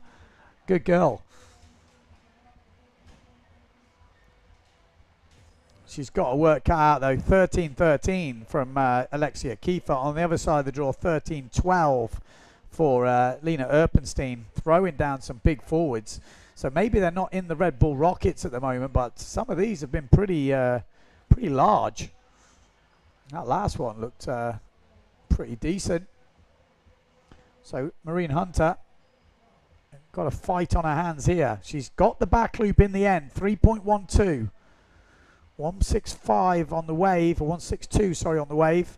Good girl. She's got to work cut out though. 13-13 from Alexia Kiefer. On the other side of the draw, 13-12 for Lena Erpenstein, throwing down some big forwards. So maybe they're not in the Red Bull Rockets at the moment, but some of these have been pretty large. That last one looked pretty decent. So Maureen Hunter got a fight on her hands here. She's got the back loop in the end, 3.12. 165 on the wave, or 162, sorry, on the wave,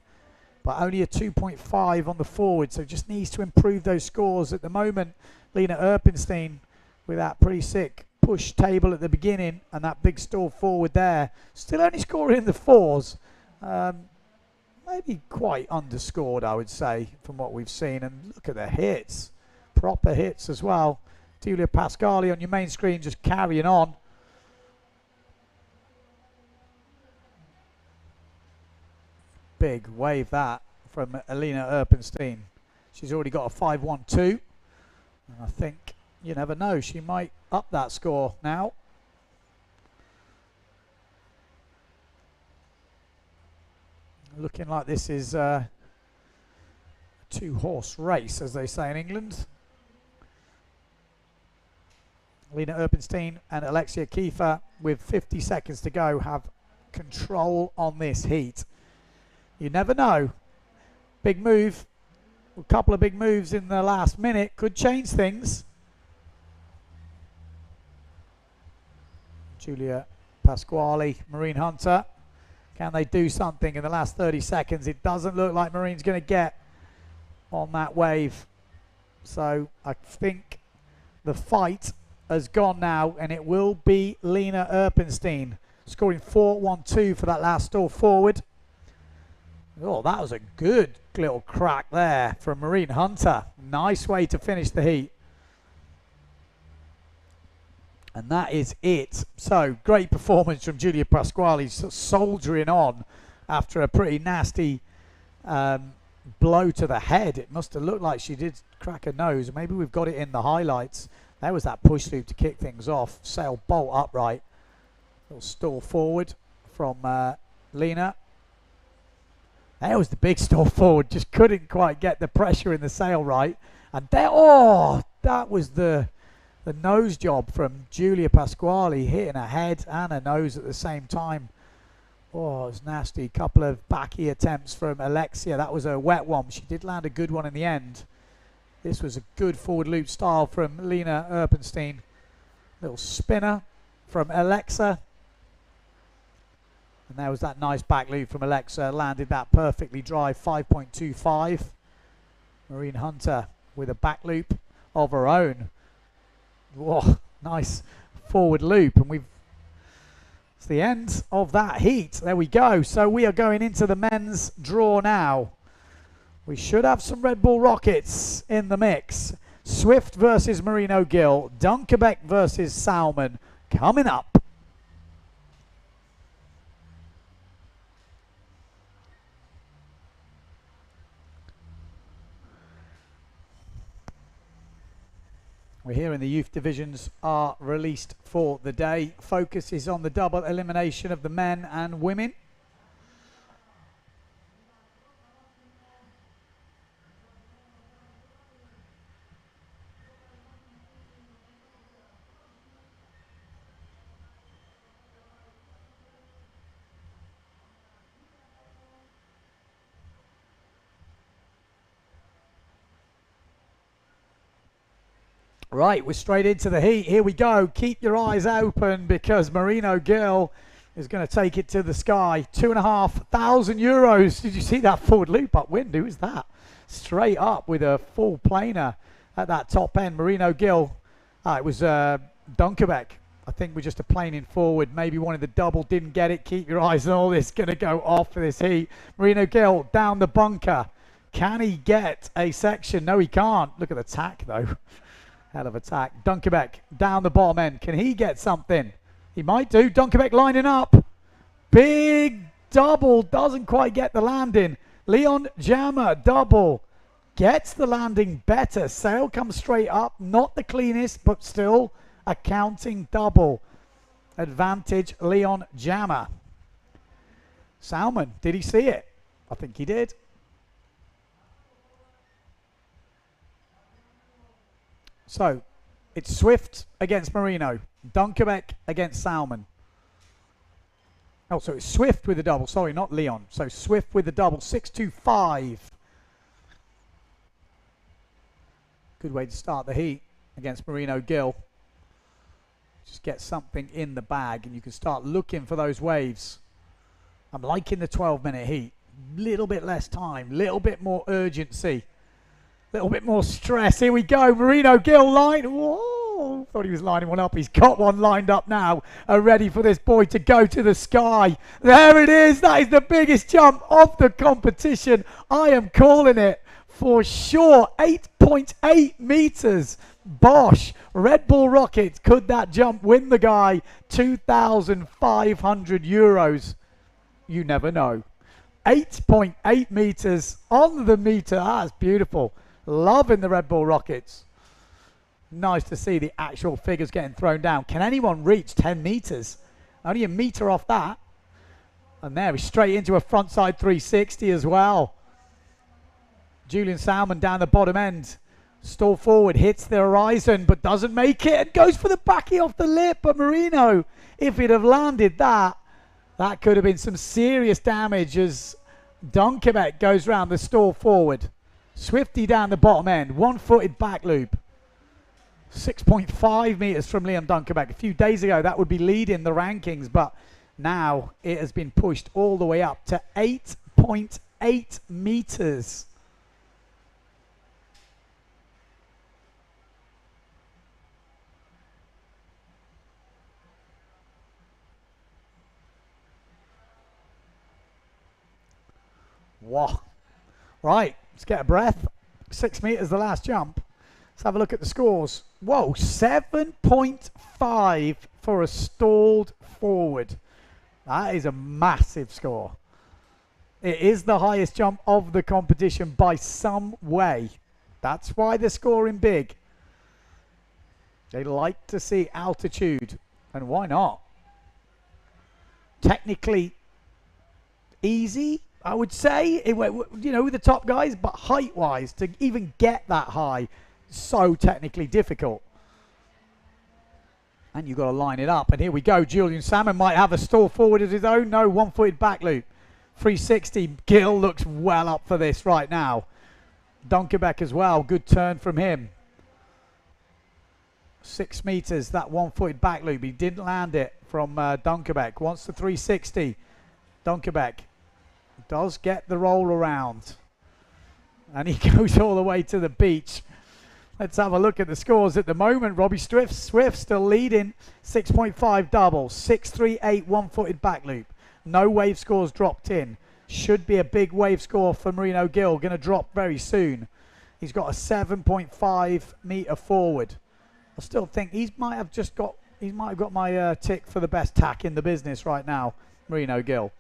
but only a 2.5 on the forward, so just needs to improve those scores. At the moment, Lena Erpenstein with that pretty sick push table at the beginning and that big stall forward there, still only scoring in the fours. Maybe quite underscored, I would say, from what we've seen. And look at the hits, proper hits as well. Julia Pasquale on your main screen just carrying on. Big wave that from Alina Erpenstein. She's already got a 5.12, and I think, you never know, she might up that score now. Looking like this is a two-horse race, as they say in England. Alina Erpenstein and Alexia Kiefer, with 50 seconds to go, have control on this heat. You never know. Big move. A couple of big moves in the last minute could change things. Julia Pasquale, Maureen Hunter. Can they do something in the last 30 seconds? It doesn't look like Maureen's going to get on that wave. So I think the fight has gone now, and it will be Lena Erpenstein scoring 4.12 for that last stall forward. Oh, that was a good little crack there from Maureen Hunter. Nice way to finish the heat. And that is it. So, great performance from Julia Pasquale, soldiering on after a pretty nasty blow to the head. It must have looked like she did crack her nose. Maybe we've got it in the highlights. There was that push loop to kick things off. Sail bolt upright. Little stall forward from Lena. There was the big stall forward. Just couldn't quite get the pressure in the sail right. And there, oh, that was the nose job from Julia Pasquale, hitting her head and her nose at the same time. Oh, it was nasty. Couple of backy attempts from Alexia. That was a wet one. She did land a good one in the end. This was a good forward loop style from Lena Erpenstein. Little spinner from Alexa. And there was that nice back loop from Alexa. Landed that perfectly dry, 5.25. Maureen Hunter with a back loop of her own. Whoa, nice forward loop. And it's the end of that heat. There we go. So we are going into the men's draw now. We should have some Red Bull Rockets in the mix. Swift versus Marino Gill. Dunkerbeck versus Salmon coming up. We're here in the youth divisions are released for the day. Focus is on the double elimination of the men and women. Right, we're straight into the heat. Here we go. Keep your eyes open because Marino Gill is going to take it to the sky. €2,500. Did you see that forward loop upwind? Who is that? Straight up with a full planer at that top end. Marino Gill. It was Dunkerbeck. I think we're just a planing forward. Maybe one of the double didn't get it. Keep your eyes on all this. Going to go off for this heat. Marino Gill down the bunker. Can he get a section? No, he can't. Look at the tack, though. Hell of attack. Dunkerbeck down the bottom end. Can he get something? He might do. Dunkerbeck lining up. Big double. Doesn't quite get the landing. Leon Jammer, double. Gets the landing better. Sail comes straight up. Not the cleanest, but still a counting double. Advantage Leon Jammer. Salmon, did he see it? I think he did. So, it's Swift against Marino. Dunkerbeck against Salmon. Oh, so it's Swift with the double. Sorry, not Leon. So Swift with the double. 6-2-5. Good way to start the heat against Marino Gill. Just get something in the bag and you can start looking for those waves. I'm liking the 12-minute heat. Little bit less time. Little bit more urgency. Little bit more stress. Here we go. Marino Gill line. Whoa. Thought he was lining one up. He's got one lined up now. Ready for this boy to go to the sky. There it is. That is the biggest jump of the competition. I am calling it for sure. 8.8 meters. Bosh. Red Bull Rocket. Could that jump win the guy 2,500 euros? You never know. 8.8 meters on the meter. That's beautiful. Loving the Red Bull Rockets. Nice to see the actual figures getting thrown down. Can anyone reach 10 meters? Only a meter off that. And there, he's straight into a frontside 360 as well. Julian Salmon down the bottom end. Stall forward, hits the horizon, but doesn't make it. And goes for the backy off the lip. But Marino, if he'd have landed that, that could have been some serious damage as Dunkerbeck goes round the stall forward. Swifty down the bottom end. One-footed back loop. 6.5 meters from Liam Dunkerbeck. A few days ago, that would be leading the rankings, but now it has been pushed all the way up to 8.8 meters. Wow. Right, let's get a breath. 6 meters the last jump. Let's have a look at the scores. Whoa, 7.5 for a stalled forward. That is a massive score. It is the highest jump of the competition by some way. That's why they're scoring big. They like to see altitude, and why not? Technically easy, I would say, you know, with the top guys, but height-wise, to even get that high, so technically difficult. And you've got to line it up. And here we go. Julian Salmon might have a stall forward of his own. No, one-footed back loop. 360. Gill looks well up for this right now. Dunkerbeck as well. Good turn from him. 6 meters, that one-footed back loop. He didn't land it from Dunkerbeck. Wants the 360. Dunkerbeck does get the roll around. And he goes all the way to the beach. Let's have a look at the scores at the moment. Robbie Swift still leading. 6.5 double. 6.38 one-footed back loop. No wave scores dropped in. Should be a big wave score for Marino Gill. Going to drop very soon. He's got a 7.5 meter forward. I still think he might have got my tick for the best tack in the business right now, Marino Gill.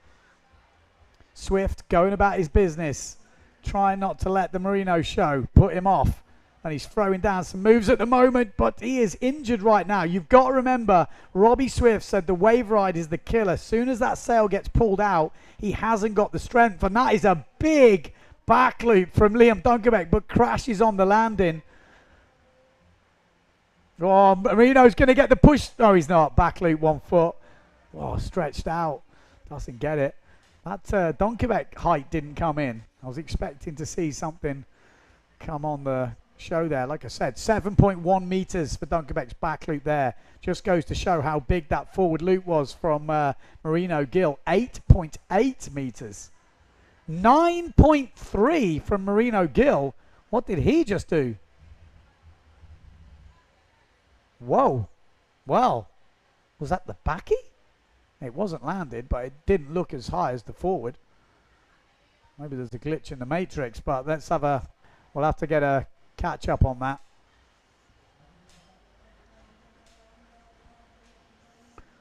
Swift going about his business, trying not to let the Marino show put him off. And he's throwing down some moves at the moment, but he is injured right now. You've got to remember, Robbie Swift said the wave ride is the killer. As soon as that sail gets pulled out, he hasn't got the strength. And that is a big back loop from Liam Dunkerbeck, but crashes on the landing. Oh, Marino's going to get the push. No, he's not. Back loop, 1 foot. Oh, stretched out. Doesn't get it. That Dunkerbeck height didn't come in. I was expecting to see something come on the show there. Like I said, 7.1 meters for Dunkerbeck's back loop there. Just goes to show how big that forward loop was from Marino Gill. 8.8 meters. 9.3 from Marino Gill. What did he just do? Whoa. Well, was that the backy? It wasn't landed, but it didn't look as high as the forward. Maybe there's a glitch in the matrix, but let's have a... We'll have to get a catch up on that.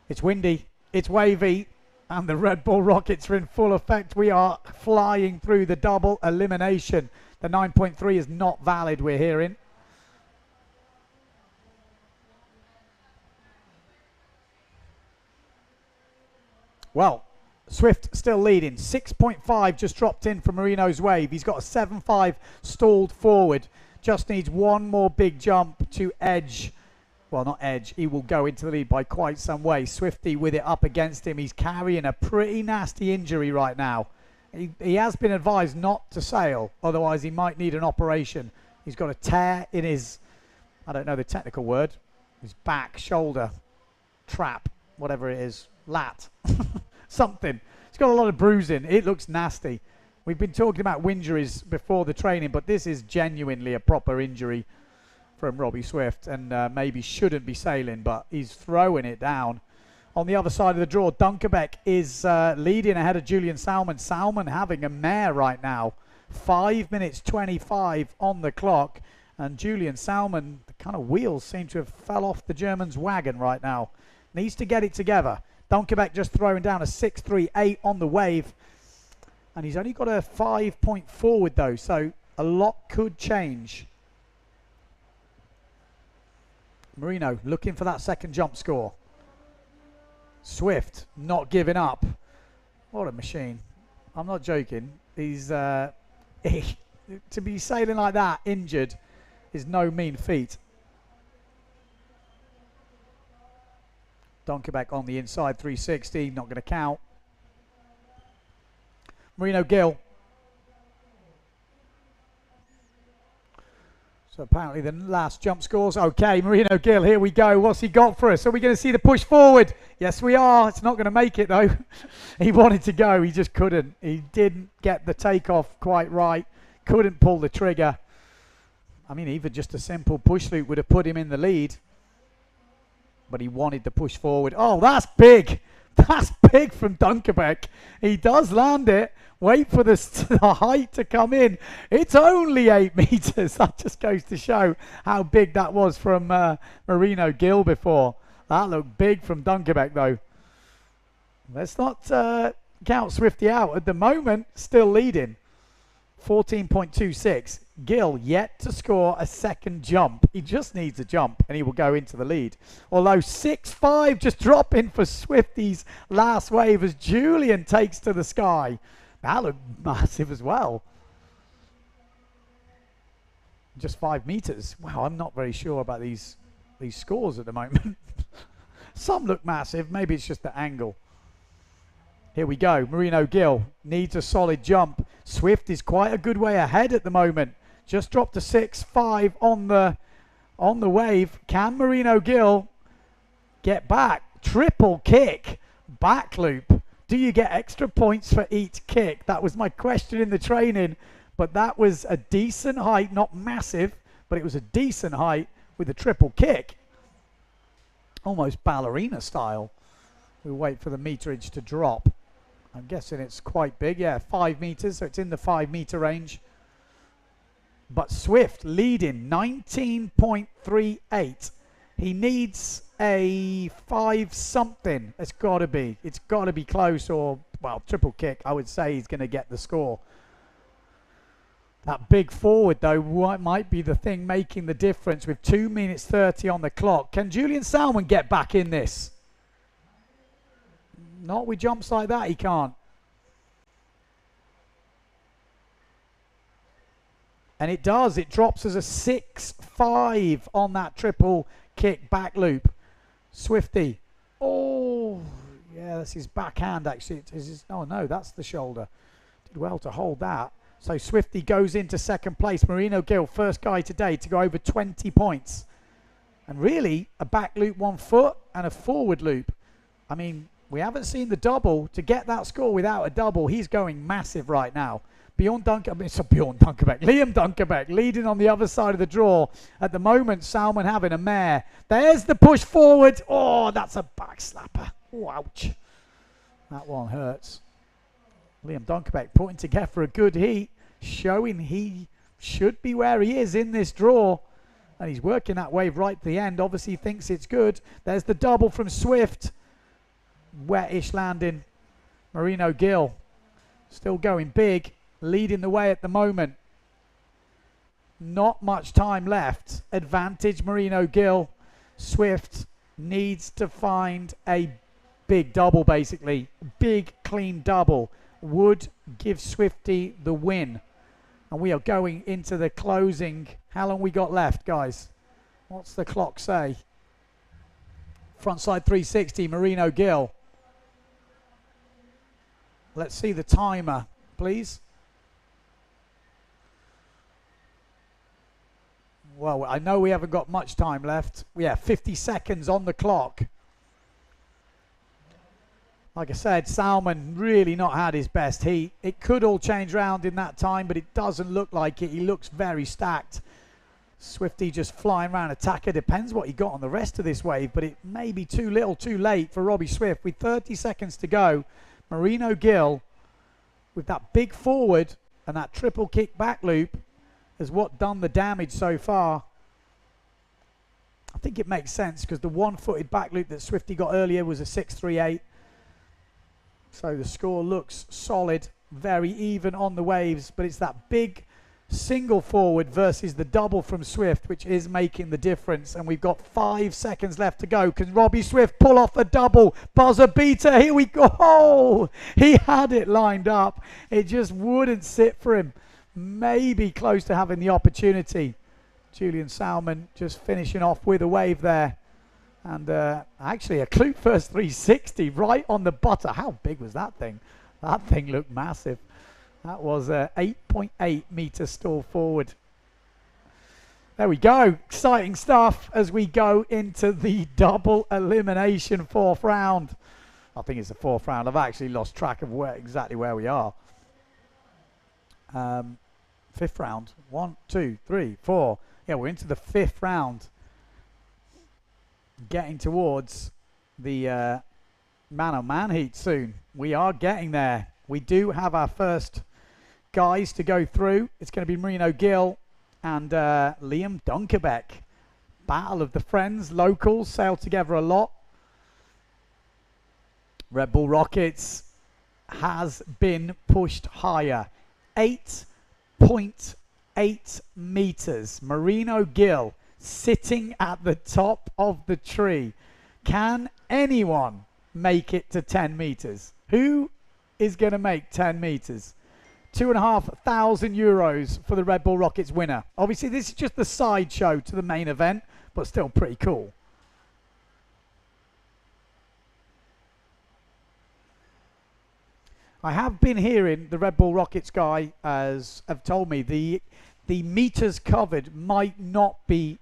It's windy, it's wavy, and the Red Bull rockets are in full effect. We are flying through the double elimination. The 9.3 is not valid, we're hearing. Well, Swift still leading. 6.5 just dropped in from Marino's wave. He's got a 7.5 stalled forward. Just needs one more big jump to edge. Well, not edge. He will go into the lead by quite some way. Swifty with it up against him. He's carrying a pretty nasty injury right now. He has been advised not to sail. Otherwise, he might need an operation. He's got a tear in his, I don't know the technical word, his back, shoulder, trap, whatever it is, lat. Something. It's got a lot of bruising. It looks nasty. We've been talking about injuries before the training, but this is genuinely a proper injury from Robbie Swift, and maybe shouldn't be sailing, but he's throwing it down. On the other side of the draw, Dunkerbeck is leading ahead of Julian Salmon. Salmon having a mare right now. 5 minutes 25 on the clock, and Julian Salmon, the kind of wheels seem to have fell off the German's wagon right now. Needs to get it together. Dunkerbeck just throwing down a 6.38 on the wave, and he's only got a 5-point forward though, so a lot could change. Marino looking for that second jump score. Swift not giving up. What a machine. I'm not joking. He's to be sailing like that injured is no mean feat. Dunkerbeck on the inside, 360, not going to count. Marino Gill. So apparently the last jump scores. Okay, Marino Gill, here we go. What's he got for us? Are we going to see the push forward? Yes, we are. It's not going to make it, though. He wanted to go. He just couldn't. He didn't get the takeoff quite right. Couldn't pull the trigger. I mean, even just a simple push loop would have put him in the lead. But he wanted to push forward. Oh, that's big. That's big from Dunkerbeck. He does land it. Wait for the height to come in. It's only 8 meters. That just goes to show how big that was from Marino Gill before. That looked big from Dunkerbeck, though. Let's not count Swifty out. At the moment, still leading. 14.26. Gill yet to score a second jump. He just needs a jump and he will go into the lead. Although 6.5 just dropping for Swifty's last wave as Julian takes to the sky. That looked massive as well. Just 5 meters. Wow, I'm not very sure about these scores at the moment. Some look massive. Maybe it's just the angle. Here we go. Marino Gill needs a solid jump. Swift is quite a good way ahead at the moment. Just dropped a 6.5 on the wave. Can Marino Gill get back? Triple kick. Back loop. Do you get extra points for each kick? That was my question in the training. But that was a decent height. Not massive, but it was a decent height with a triple kick. Almost ballerina style. We'll wait for the meterage to drop. I'm guessing it's quite big. Yeah, 5 meters, so it's in the 5 meter range. But Swift leading 19.38. He needs a 5 something. It's got to be. It's got to be close, or, well, triple kick. I would say he's going to get the score. That big forward, though, might be the thing making the difference with 2 minutes 30 on the clock. Can Julian Salmon get back in this? Not with jumps like that, he can't. And it does. It drops as a 6.5 on that triple kick back loop. Swifty. Oh, yeah, that's his backhand, actually. Oh, no, that's the shoulder. Did well to hold that. So Swifty goes into second place. Marino Gill, first guy today to go over 20 points. And really, a back loop 1 foot and a forward loop. I mean, we haven't seen the double. To get that score without a double, he's going massive right now. Liam Dunkerbeck leading on the other side of the draw. At the moment, Salmon having a mare. There's the push forward. Oh, that's a back slapper. Oh, ouch. That one hurts. Liam Dunkerbeck putting together a good heat, showing he should be where he is in this draw. And he's working that wave right to the end. Obviously thinks it's good. There's the double from Swift. wetish landing. Marino Gill still going big, leading the way at the moment. Not much time left. Advantage Marino Gill. Swift needs to find a big double, basically. Big, clean double would give Swifty the win. And we are going into the closing. How long we got left, guys? What's the clock say? Frontside 360, Marino Gill. Let's see the timer, please. Well, I know we haven't got much time left. Yeah, 50 seconds on the clock. Like I said, Salmon really not had his best heat. It could all change round in that time, but it doesn't look like it. He looks very stacked. Swifty just flying around attacker. Depends what he got on the rest of this wave, but it may be too little too late for Robbie Swift. With 30 seconds to go, Marino Gill, with that big forward and that triple kick back loop, has what done the damage so far. I think it makes sense because the one-footed back loop that Swifty got earlier was a 6.38. So the score looks solid, very even on the waves, but it's that big single forward versus the double from Swift which is making the difference. And we've got 5 seconds left to go. Can Robbie Swift pull off a double? Buzzer beater, here we go. Oh, he had it lined up. It just wouldn't sit for him. Maybe close to having the opportunity. Julian Salmon just finishing off with a wave there. And actually a Clute first 360 right on the butter. How big was that thing? That thing looked massive. That was 8.8 meter stall forward. There we go. Exciting stuff as we go into the double elimination 4th round. I think it's the 4th round. I've actually lost track of exactly where we are. 5th round. 1, 2, 3, 4. Yeah, we're into the 5th round. Getting towards the man-on-man heat soon. We are getting there. We do have our first guys to go through. It's going to be Marino Gill and Liam Dunkerbeck. Battle of the friends, locals, sail together a lot. Red Bull Rockets has been pushed higher. 8.8 meters. Marino Gill sitting at the top of the tree. Can anyone make it to 10 meters? Who is going to make 10 meters? €2,500 for the Red Bull Rockets winner. Obviously, this is just the sideshow to the main event, but still pretty cool. I have been hearing the Red Bull Rockets guy have told me the meters covered might not be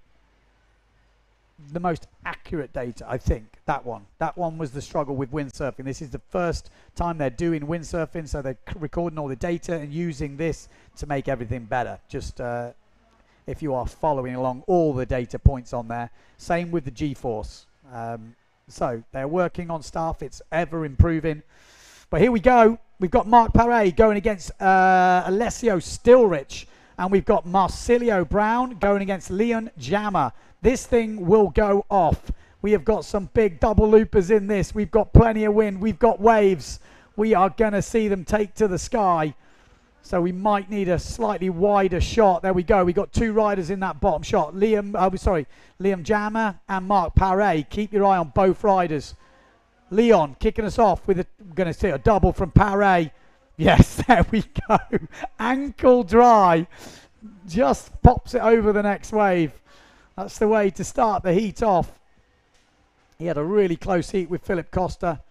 the most accurate data. I think that one was the struggle with windsurfing. This is the first time they're doing windsurfing, so they're recording all the data and using this to make everything better. Just if you are following along all the data points on there. Same with the G-force. So they're working on stuff. It's ever improving. But here we go. We've got Mark Paré going against Alessio Stilrich, and we've got Marcilio Brown going against Leon Jammer. This thing will go off. We have got some big double loopers in this. We've got plenty of wind. We've got waves. We are going to see them take to the sky. So we might need a slightly wider shot. There we go. We got 2 riders in that bottom shot. Liam Jammer and Mark Paré. Keep your eye on both riders. Leon kicking us off with going to see a double from Paré. Yes, there we go. Ankle dry. Just pops it over the next wave. That's the way to start the heat off. He had a really close heat with Philip Costa.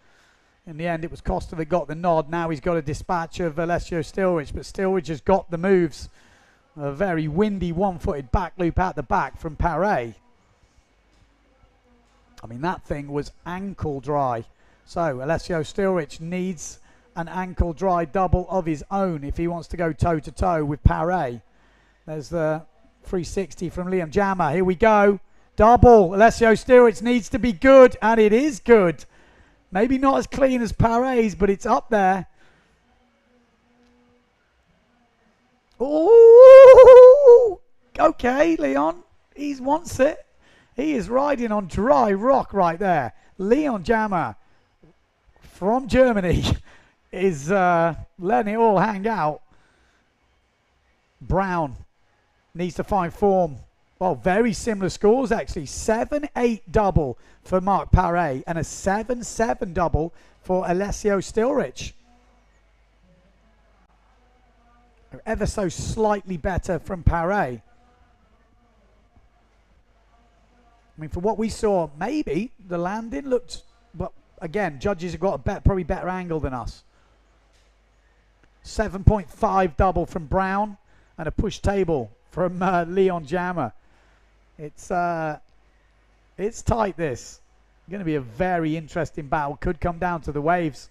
In the end, it was Costa that got the nod. Now he's got a dispatch of Alessio Stilrich, but Stilrich has got the moves. A very windy one-footed back loop out the back from Paré. I mean, that thing was ankle dry. So Alessio Stilrich needs an ankle dry double of his own if he wants to go toe-to-toe with Paré. There's the 360 from Liam Jammer. Here we go. Double. Alessio Stilrich needs to be good, and it is good. Maybe not as clean as Paré's, but it's up there. Oh, okay, Leon. He wants it. He is riding on dry rock right there. Leon Jammer from Germany is letting it all hang out. Brown needs to find form. Well, very similar scores actually. 7-8 double for Mark Paré and a 7-7 double for Alessio Stilrich. Ever so slightly better from Paré. I mean, for what we saw, maybe the landing looked, but again, judges have got a probably better angle than us. 7.5 double from Brown and a push table from Leon Jammer. It's tight, this. Going to be a very interesting battle. Could come down to the waves.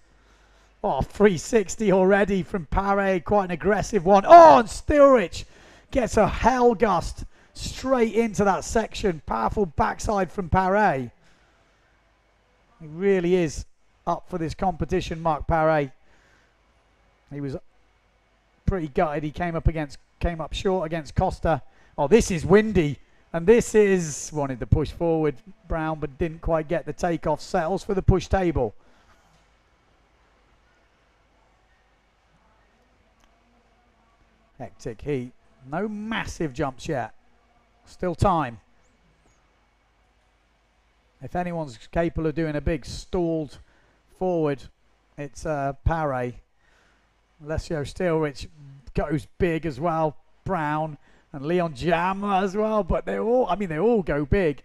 Oh, 360 already from Paré. Quite an aggressive one. Oh, and Stilrich gets a hell gust straight into that section. Powerful backside from Paré. He really is up for this competition, Mark Paré. He was pretty gutted. He came up short against Costa. Oh, this is windy. And this is, wanted to push forward, Brown, but didn't quite get the takeoff. Settles for the push table. Hectic heat. No massive jumps yet. Still time. If anyone's capable of doing a big stalled forward, it's Paré. Alessio Stilrich goes big as well. Brown and Leon Jammer as well, but they all go big.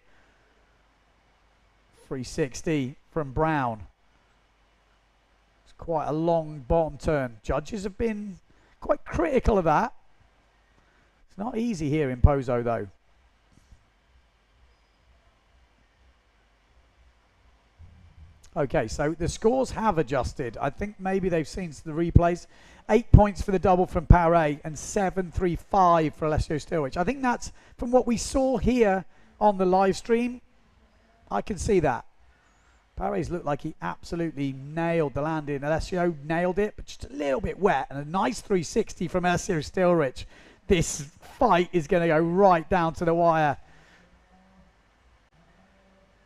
360 from Brown. It's quite a long bottom turn. Judges have been quite critical of that. It's not easy here in Pozo though. Okay, so the scores have adjusted. I think maybe they've seen the replays. 8 points for the double from Paré and 7-3-5 for Alessio Stilrich. I think that's from what we saw here on the live stream. I can see that. Paré's looked like he absolutely nailed the landing. Alessio nailed it, but just a little bit wet. And a nice 360 from Alessio Stilrich. This fight is going to go right down to the wire.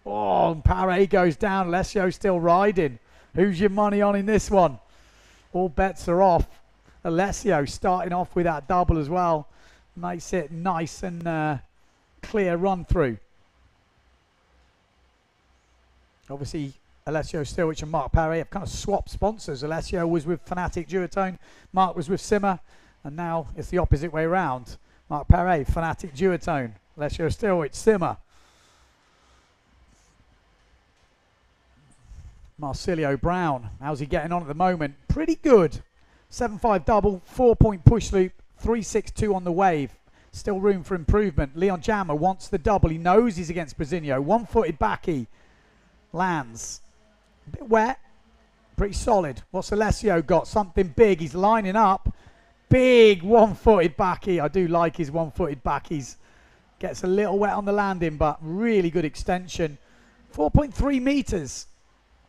Oh, and Paré goes down. Alessio still riding. Who's your money on in this one? All bets are off. Alessio starting off with that double as well. Makes it nice and clear run through. Obviously, Alessio Stilrich and Mark Paré have kind of swapped sponsors. Alessio was with Fanatic Duotone. Mark was with Simmer. And now it's the opposite way around. Mark Paré, Fanatic Duotone. Alessio Stilrich, Simmer. Marsilio Brown, how's he getting on at the moment? Pretty good. 7-5 double, 4-point push loop, 3-6-2 on the wave. Still room for improvement. Leon Jammer wants the double. He knows he's against Brasinho. One-footed backy. Lands. A bit wet. Pretty solid. What's Alessio got? Something big. He's lining up. Big one-footed backy. I do like his one-footed backies. Gets a little wet on the landing, but really good extension. 4.3 meters.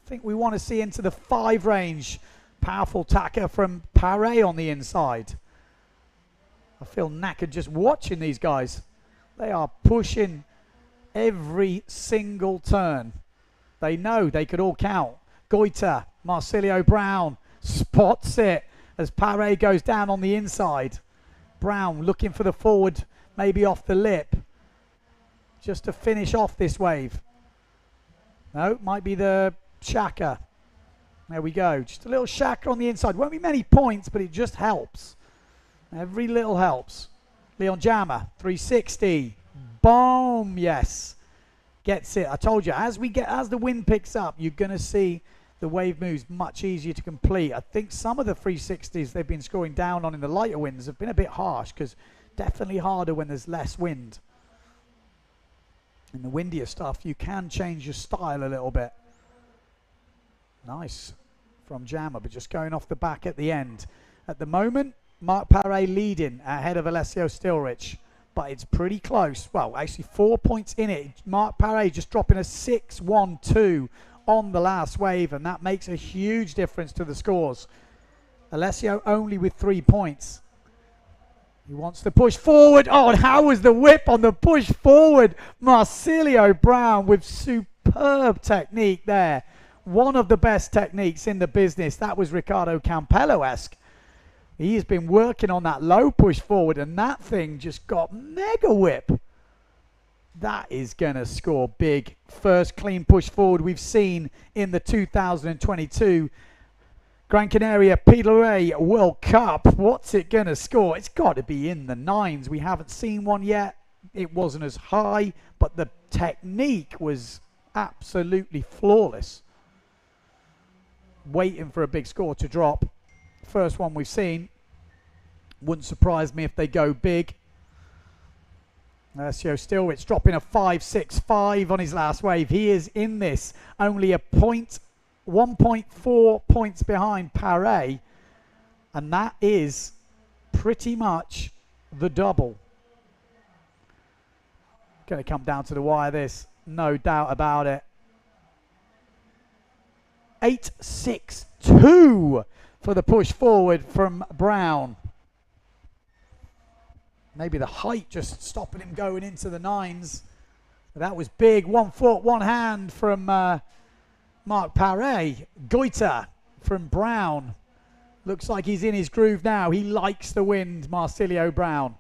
I think we want to see into the 5 range. Powerful tacker from Paré on the inside. I feel knackered just watching these guys. They are pushing every single turn. They know they could all count. Goiter, Marsilio Brown spots it as Paré goes down on the inside. Brown looking for the forward, maybe off the lip. Just to finish off this wave. No, might be the Shaka. There we go. Just a little Shaka on the inside. Won't be many points, but it just helps. Every little helps. Leon Jammer, 360. Boom, yes. Gets it. I told you, as the wind picks up, you're going to see the wave moves much easier to complete. I think some of the 360s they've been scoring down on in the lighter winds have been a bit harsh, because definitely harder when there's less wind. In the windier stuff, you can change your style a little bit. Nice from Jammer, but just going off the back at the end. At the moment, Mark Paré leading ahead of Alessio Stilrich, but it's pretty close. Well, actually 4 points in it. Mark Paré just dropping a 6-1-2 on the last wave, and that makes a huge difference to the scores. Alessio only with 3 points. He wants to push forward. Oh, and how was the whip on the push forward? Marsilio Brown with superb technique there. one of the best techniques in the business. That was Ricardo Campello-esque. He's been working on that low push forward, and that thing just got mega whip. That is going to score big. First clean push forward we've seen in the 2022 Gran Canaria PWA World Cup. What's it going to score? It's got to be in the 9s. We haven't seen one yet. It wasn't as high, but the technique was absolutely flawless. Waiting for a big score to drop. First one we've seen. Wouldn't surprise me if they go big. Alessio Stilwich dropping a 5.65 on his last wave. He is in this. Only 1.4 points behind Paré. And that is pretty much the double. Going to come down to the wire this. No doubt about it. 8.62 for the push forward from Brown. Maybe the height just stopping him going into the 9s. That was big. 1 foot, 1 hand from Mark Paré. Goita from Brown. Looks like he's in his groove now. He likes the wind, Marsilio Brown.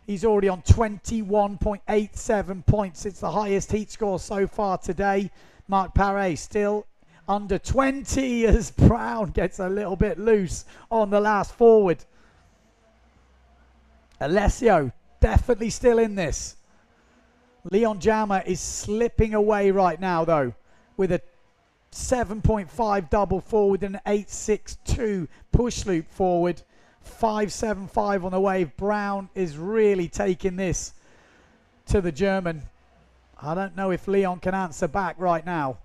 He's already on 21.87 points. It's the highest heat score so far today. Mark Paré still under 20 as Brown gets a little bit loose on the last forward. Alessio definitely still in this. Leon Jama is slipping away right now though with a 7.5 double forward and an 8.62 push loop forward. 5.75 on the wave. Brown is really taking this to the German. I don't know if Leon can answer back right now.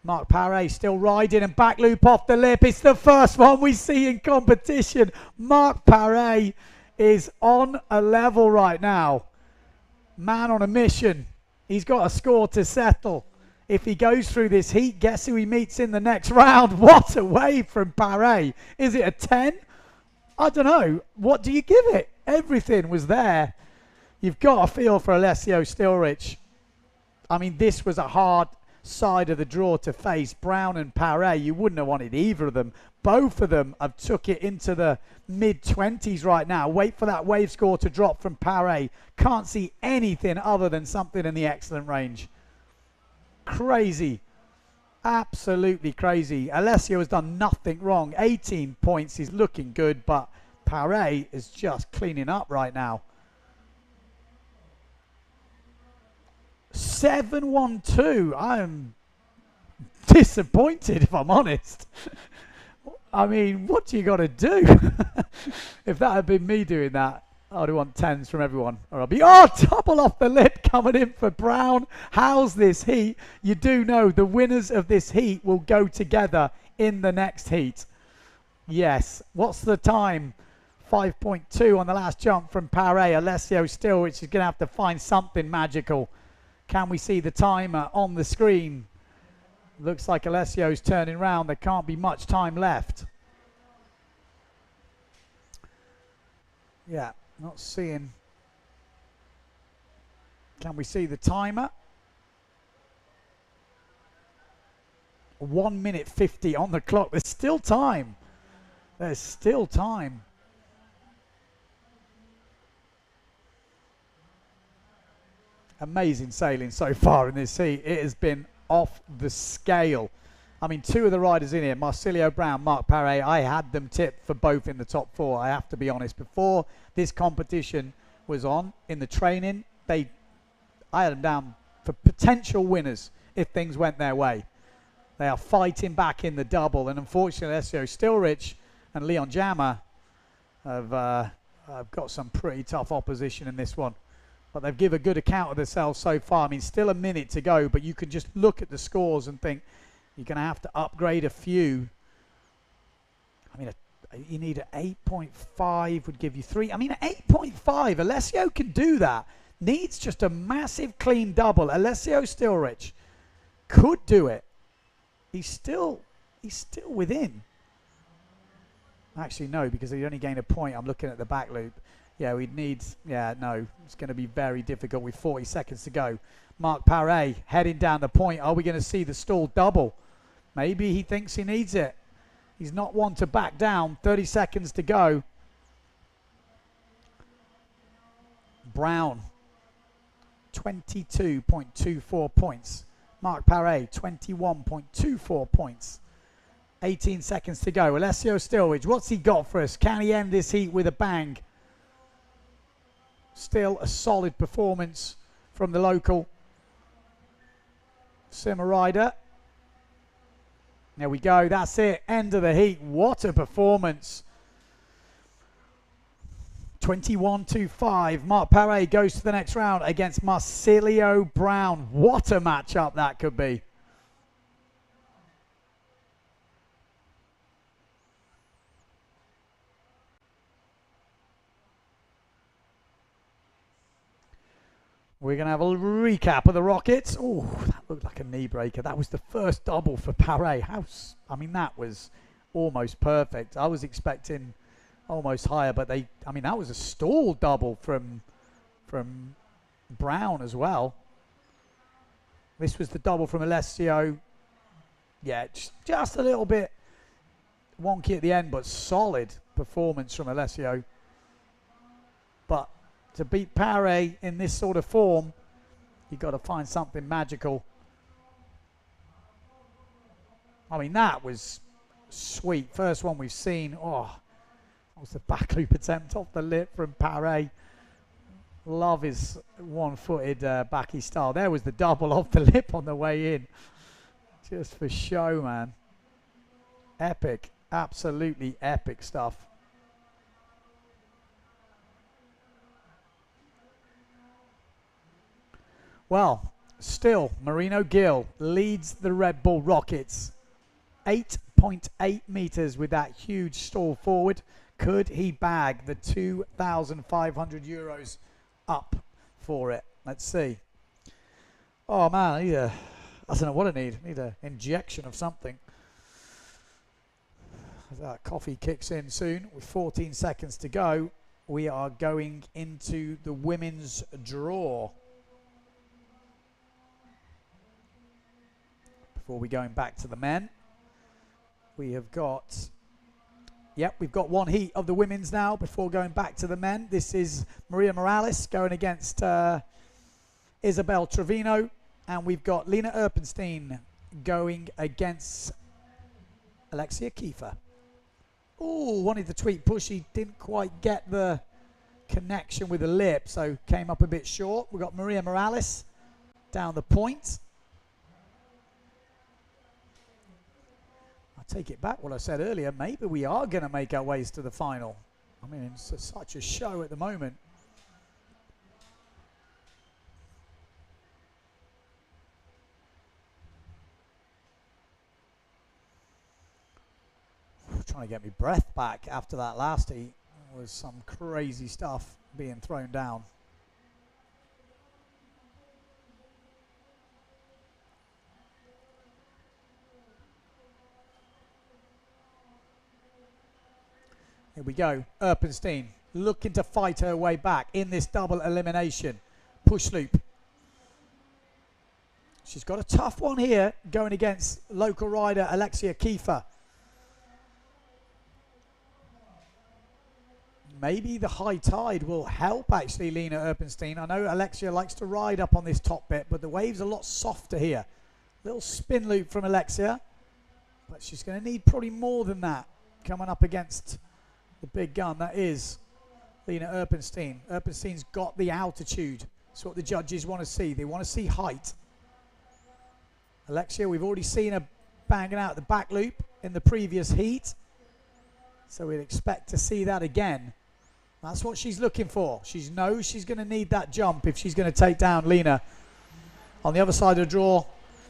Mark Paré still riding and back loop off the lip. It's the first one we see in competition. Mark Paré is on a level right now. Man on a mission. He's got a score to settle. If he goes through this heat, guess who he meets in the next round? What a wave from Paré. Is it a 10? I don't know. What do you give it? Everything was there. You've got a feel for Alessio Stilrich. I mean, this was a hard side of the draw to face. Brown and Paré, you wouldn't have wanted either of them. Both of them have took it into the mid-20s right now. Wait for that wave score to drop from Paré. Can't see anything other than something in the excellent range. Crazy. Absolutely crazy. Alessio has done nothing wrong. 18 points. He's looking good, but Paré is just cleaning up right now. 7-1-2. I'm disappointed, if I'm honest. I mean, what do you got to do? If that had been me doing that, I'd want 10s from everyone. Or I'll be, double off the lip coming in for Brown. How's this heat? You do know the winners of this heat will go together in the next heat. Yes. What's the time? 5.2 on the last jump from Paré. Alessio Stilrich is going to have to find something magical. Can we see the timer on the screen? Looks like Alessio's turning round. There can't be much time left. Yeah, not seeing. Can we see the timer? 1 minute 50 on the clock. There's still time. There's still time. Amazing sailing so far in this heat. It has been off the scale. I mean, two of the riders in here, Marsilio Brown, Mark Paré, I had them tipped for both in the top 4. I have to be honest. Before this competition was on, in the training, I had them down for potential winners if things went their way. They are fighting back in the double, and unfortunately, Alessio Stilrich and Leon Jama have got some pretty tough opposition in this one. But they've given a good account of themselves so far. I mean, still a minute to go, but you can just look at the scores and think you're going to have to upgrade a few. I mean, you need an 8.5 would give you 3. I mean, 8.5, Alessio can do that. Needs just a massive clean double. Alessio Stilrich could do it. He's still within. Actually, no, because he only gained a point. I'm looking at the back loop. Yeah, we'd need, no, it's going to be very difficult with 40 seconds to go. Mark Paré heading down the point. Are we going to see the stall double? Maybe he thinks he needs it. He's not one to back down. 30 seconds to go. Brown, 22.24 points. Mark Paré, 21.24 points. 18 seconds to go. Alessio Stilridge, what's he got for us? Can he end this heat with a bang? Still a solid performance from the local simmer rider. There we go. That's it. End of the heat. What a performance. 21-5. Mark Paré goes to the next round against Marsilio Brown. What a matchup that could be. We're going to have a recap of the Rockets. Oh, that looked like a knee breaker. That was the first double for Paré. I mean, that was almost perfect. I was expecting almost higher, but that was a stall double from Brown as well. This was the double from Alessio. Yeah, just a little bit wonky at the end, but solid performance from Alessio. But to beat Paré in this sort of form, you've got to find something magical. I mean, that was sweet. First one we've seen. Oh, that was the back loop attempt off the lip from Paré. Love his one-footed backy style. There was the double off the lip on the way in. Just for show, man. Epic. Absolutely epic stuff. Well, still, Marino Gill leads the Red Bull Rockets. 8.8 meters with that huge stall forward. Could he bag the 2,500 euros up for it? Let's see. Oh, man, I don't know what I need. I need an injection of something. As that coffee kicks in soon, with 14 seconds to go, we are going into the women's draw. Before we going back to the men, we have got, we've got one heat of the women's now before going back to the men. This is Maria Morales going against Isabel Trevino, and we've got Lena Erpenstein going against Alexia Kiefer. Oh, wanted the tweet push. He didn't quite get the connection with the lip, so came up a bit short. We've got Maria Morales down the point. Take it back what I said earlier. Maybe we are going to make our ways to the final. I mean, it's such a show at the moment. Trying to get my breath back after that last heat. There was some crazy stuff being thrown down. Here we go. Erpenstein looking to fight her way back in this double elimination. Push loop. She's got a tough one here going against local rider Alexia Kiefer. Maybe the high tide will help actually Lena Erpenstein. I know Alexia likes to ride up on this top bit, but the wave's a lot softer here. Little spin loop from Alexia, but she's going to need probably more than that coming up against the big gun. That is Lena Erpenstein. Erpenstein's got the altitude. That's what the judges want to see. They want to see height. Alexia, we've already seen her banging out the back loop in the previous heat, so we'd expect to see that again. That's what she's looking for. She knows she's going to need that jump if she's going to take down Lena. On the other side of the draw,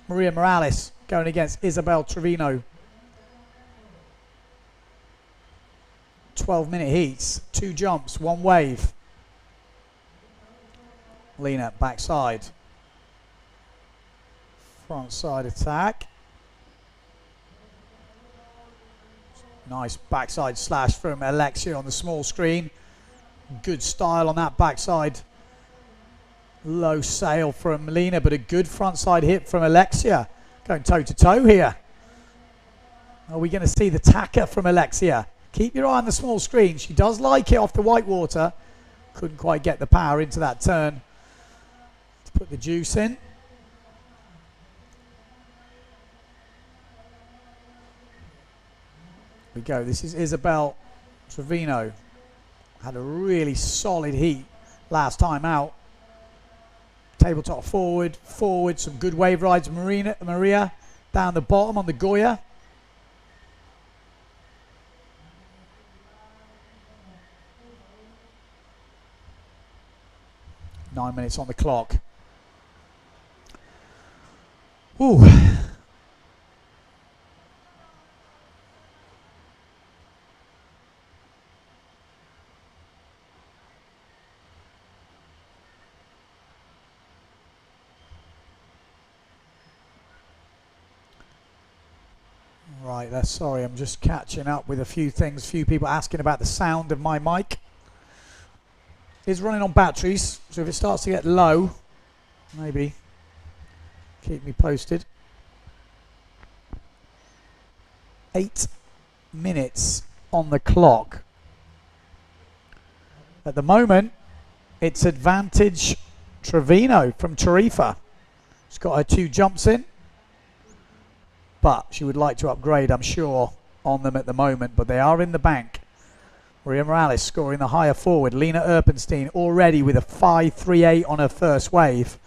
Maria Morales going against Isabel Trevino. 12-minute heats, 2 jumps, 1 wave. Lena backside. Front side attack. Nice backside slash from Alexia on the small screen. Good style on that backside Low sail from Lena, but a good frontside hit from Alexia. Going toe to toe here. Are we going to see the tacker from Alexia? Keep your eye on the small screen. She does like it off the white water. Couldn't quite get the power into that turn to put the juice in. We go. This is Isabel Trevino. Had a really solid heat last time out. Tabletop forward, some good wave rides. Maria down the bottom on the Goya. Nine minutes on the clock. Ooh. Right, that's sorry, I'm just catching up with a few things. Few people asking about the sound of my mic. It's running on batteries, so if it starts to get low, maybe keep me posted. 8 minutes on the clock. At the moment, it's advantage Trevino from Tarifa. She's got her 2 jumps in, but she would like to upgrade, I'm sure, on them at the moment, but they are in the bank. Maria Morales scoring the higher forward. Lena Erpenstein already with a 5.38 on her first wave.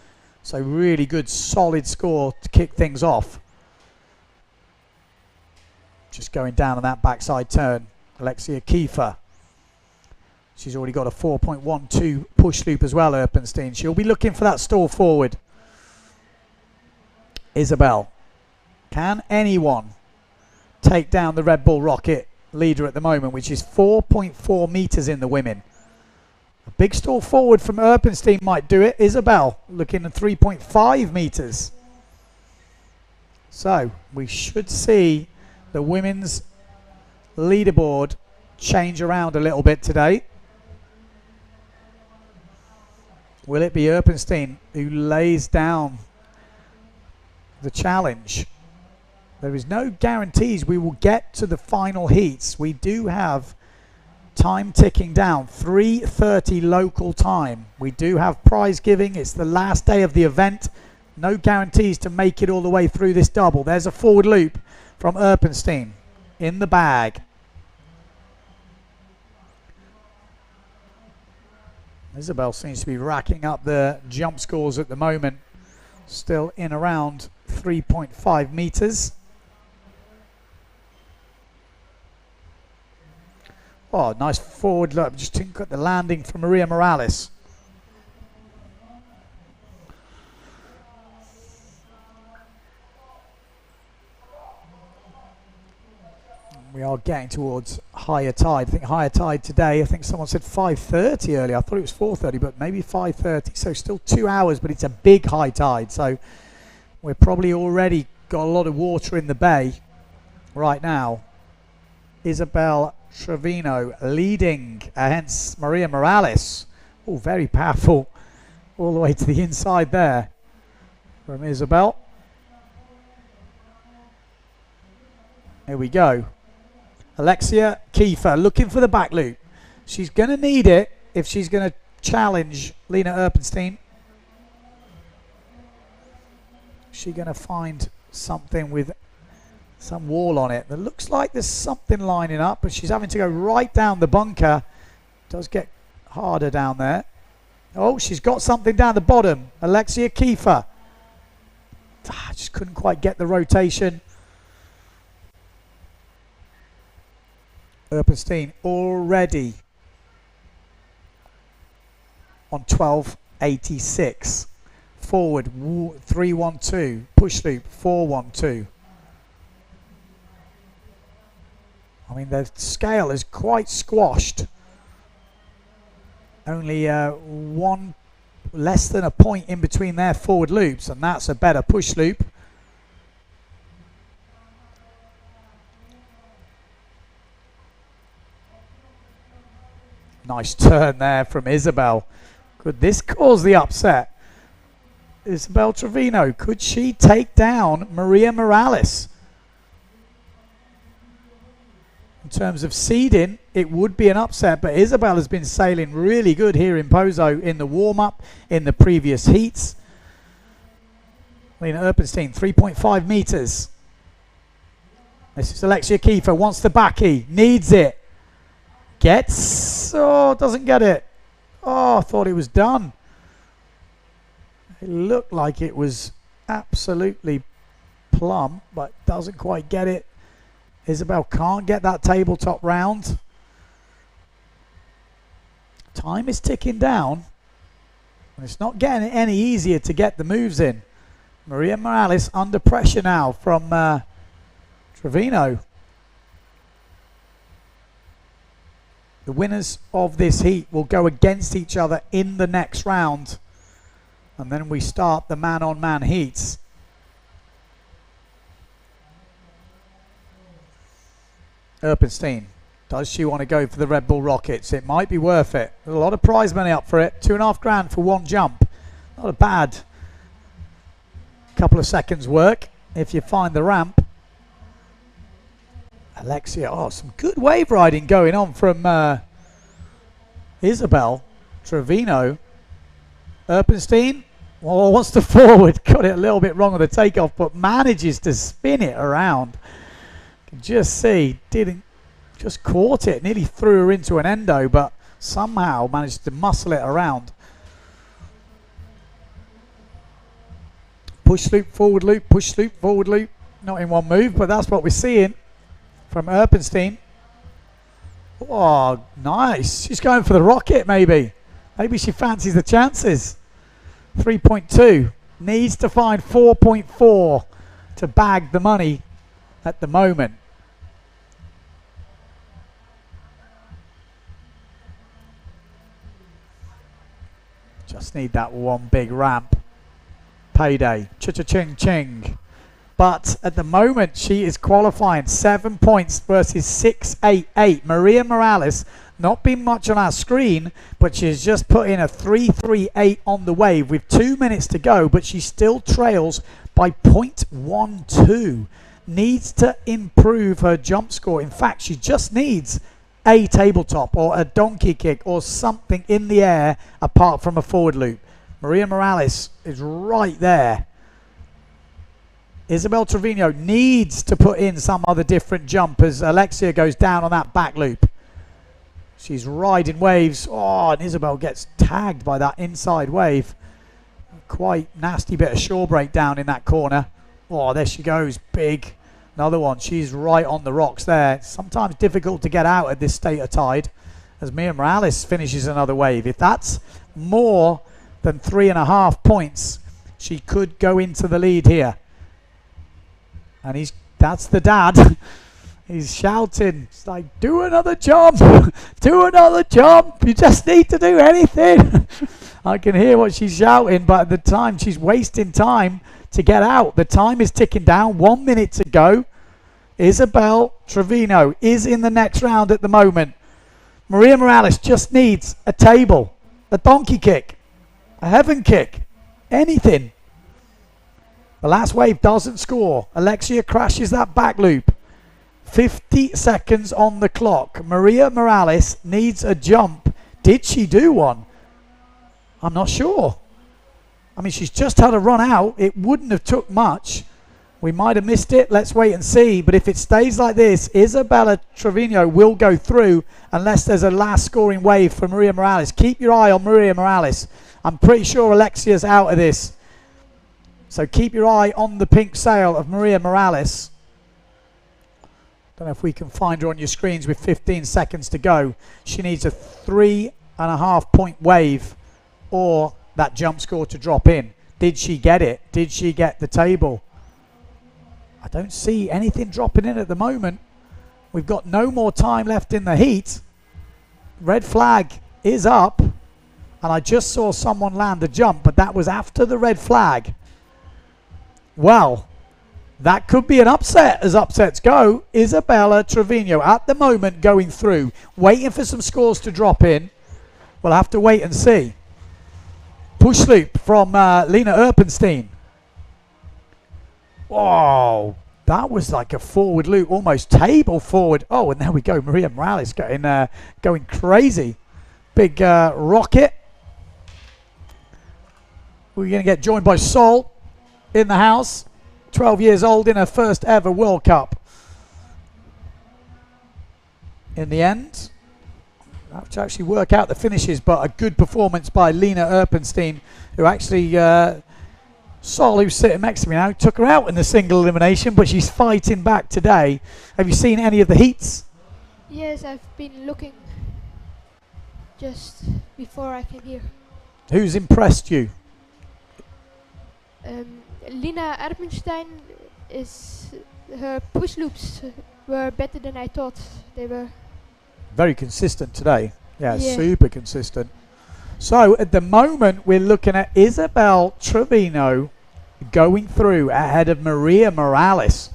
So really good, solid score to kick things off. Just going down on that backside turn. Alexia Kiefer. She's already got a 4.12 push loop as well, Erpenstein. She'll be looking for that stall forward. Isabel. Can anyone take down the Red Bull Rocket leader at the moment, which is 4.4 meters in the women? A big stall forward from Erpenstein might do it. Isabel looking at 3.5 meters. So we should see the women's leaderboard change around a little bit today. Will it be Erpenstein who lays down the challenge? There is no guarantees we will get to the final heats. We do have time ticking down, 3:30 local time. We do have prize giving. It's the last day of the event. No guarantees to make it all the way through this double. There's a forward loop from Erpenstein in the bag. Isabel seems to be racking up the jump scores at the moment. Still in around 3.5 meters. Oh, nice forward look. Just didn't get the landing from Maria Morales. We are getting towards higher tide. I think higher tide today, I think someone said 5:30 earlier. I thought it was 4:30, but maybe 5:30. So still 2 hours, but it's a big high tide. So we're probably already got a lot of water in the bay right now. Isabel Trevino leading, hence Maria Morales. Oh, very powerful all the way to the inside there from Isabel. Here we go. Alexia Kiefer looking for the back loop. She's going to need it if she's going to challenge Lena Erpenstein. She's going to find something with some wall on it. It looks like there's something lining up, but she's having to go right down the bunker. Does get harder down there. Oh, she's got something down the bottom. Alexia Kiefer. Just couldn't quite get the rotation. Erpenstein already on 12.86. Forward 3.12. Push loop 4.12. I mean, the scale is quite squashed. Only less than a point in between their forward loops, and that's a better push loop. Nice turn there from Isabel. Could this cause the upset? Isabel Trevino, could she take down Maria Morales? In terms of seeding, it would be an upset, but Isabel has been sailing really good here in Pozo in the warm-up, in the previous heats. Lena Erpenstein, 3.5 meters. This is Alexia Kiefer, wants the backy, needs it. Gets, oh, doesn't get it. Oh, I thought it was done. It looked like it was absolutely plumb, but doesn't quite get it. Isabel can't get that tabletop round. Time is ticking down. And it's not getting any easier to get the moves in. Maria Morales under pressure now from Trevino. The winners of this heat will go against each other in the next round. And then we start the man-on-man heats. Erpenstein, does she want to go for the Red Bull Rockets? It might be worth it. There's a lot of prize money up for it. $2.5 grand for one jump. Not a bad couple of seconds work if you find the ramp. Alexia, oh, some good wave riding going on from Isabel Trevino. Erpenstein, well, wants to forward, got it a little bit wrong on the takeoff, but manages to spin it around. Can just see, didn't, just caught it, nearly threw her into an endo, but somehow managed to muscle it around. Push loop, forward loop, push loop, forward loop. Not in one move, but that's what we're seeing from Erpenstein. Oh, nice. She's going for the rocket, maybe. Maybe she fancies the chances. 3.2. Needs to find 4.4 to bag the money at the moment. Just need that one big ramp. Payday. Cha-cha-ching-ching. But at the moment, she is qualifying 7 points versus 6.88. Maria Morales, not been much on our screen, but she's just put in a 3.38 on the wave with 2 minutes to go, but she still trails by 0.12. Needs to improve her jump score. In fact, she just needs a tabletop or a donkey kick or something in the air apart from a forward loop. Maria Morales is right there. Isabel Trevino needs to put in some other different jump as Alexia goes down on that back loop. She's riding waves. Oh, and Isabel gets tagged by that inside wave. Quite nasty bit of shore breakdown in that corner. Oh, there she goes. Big. Another one. She's right on the rocks there. Sometimes difficult to get out at this state of tide as Maria Morales finishes another wave. If that's more than 3.5 points, she could go into the lead here. And that's the dad. He's shouting. It's like, do another jump. Do another jump. You just need to do anything. I can hear what she's shouting, but at the time, she's wasting time to get out. The time is ticking down. 1 minute to go. Isabel Trevino is in the next round at the moment. Maria Morales just needs a table, a donkey kick, a heaven kick, anything. The last wave doesn't score. Alexia crashes that back loop. 50 seconds on the clock. Maria Morales needs a jump. Did she do one? I'm not sure. I mean, she's just had a run out. It wouldn't have took much. We might have missed it. Let's wait and see. But if it stays like this, Isabella Trevino will go through unless there's a last scoring wave for Maria Morales. Keep your eye on Maria Morales. I'm pretty sure Alexia's out of this. So keep your eye on the pink sail of Maria Morales. Don't know if we can find her on your screens with 15 seconds to go. She needs a 3.5 point wave or that jump score to drop in. Did she get it? Did she get the table? I don't see anything dropping in at the moment. We've got no more time left in the heat. Red flag is up. And I just saw someone land a jump, but that was after the red flag. Well, that could be an upset as upsets go. Isabella Trevino at the moment going through, waiting for some scores to drop in. We'll have to wait and see. push loop from Lena Erpenstein. Whoa, that was like a forward loop, almost table forward. Oh, and there we go. Maria Morales going crazy. Big rocket. We're going to get joined by Sol in the house. 12 years old in her first ever World Cup. In the end, I have to actually work out the finishes, but a good performance by Lena Erpenstein, who actually, Sol, who's sitting next to me now, took her out in the single elimination, but she's fighting back today. Have you seen any of the heats? Yes, I've been looking just before I came here. Who's impressed you? Lena Erpenstein her push loops were better than I thought they were. Very consistent today. Yeah, super consistent. So at the moment we're looking at Isabel Trevino going through ahead of Maria Morales.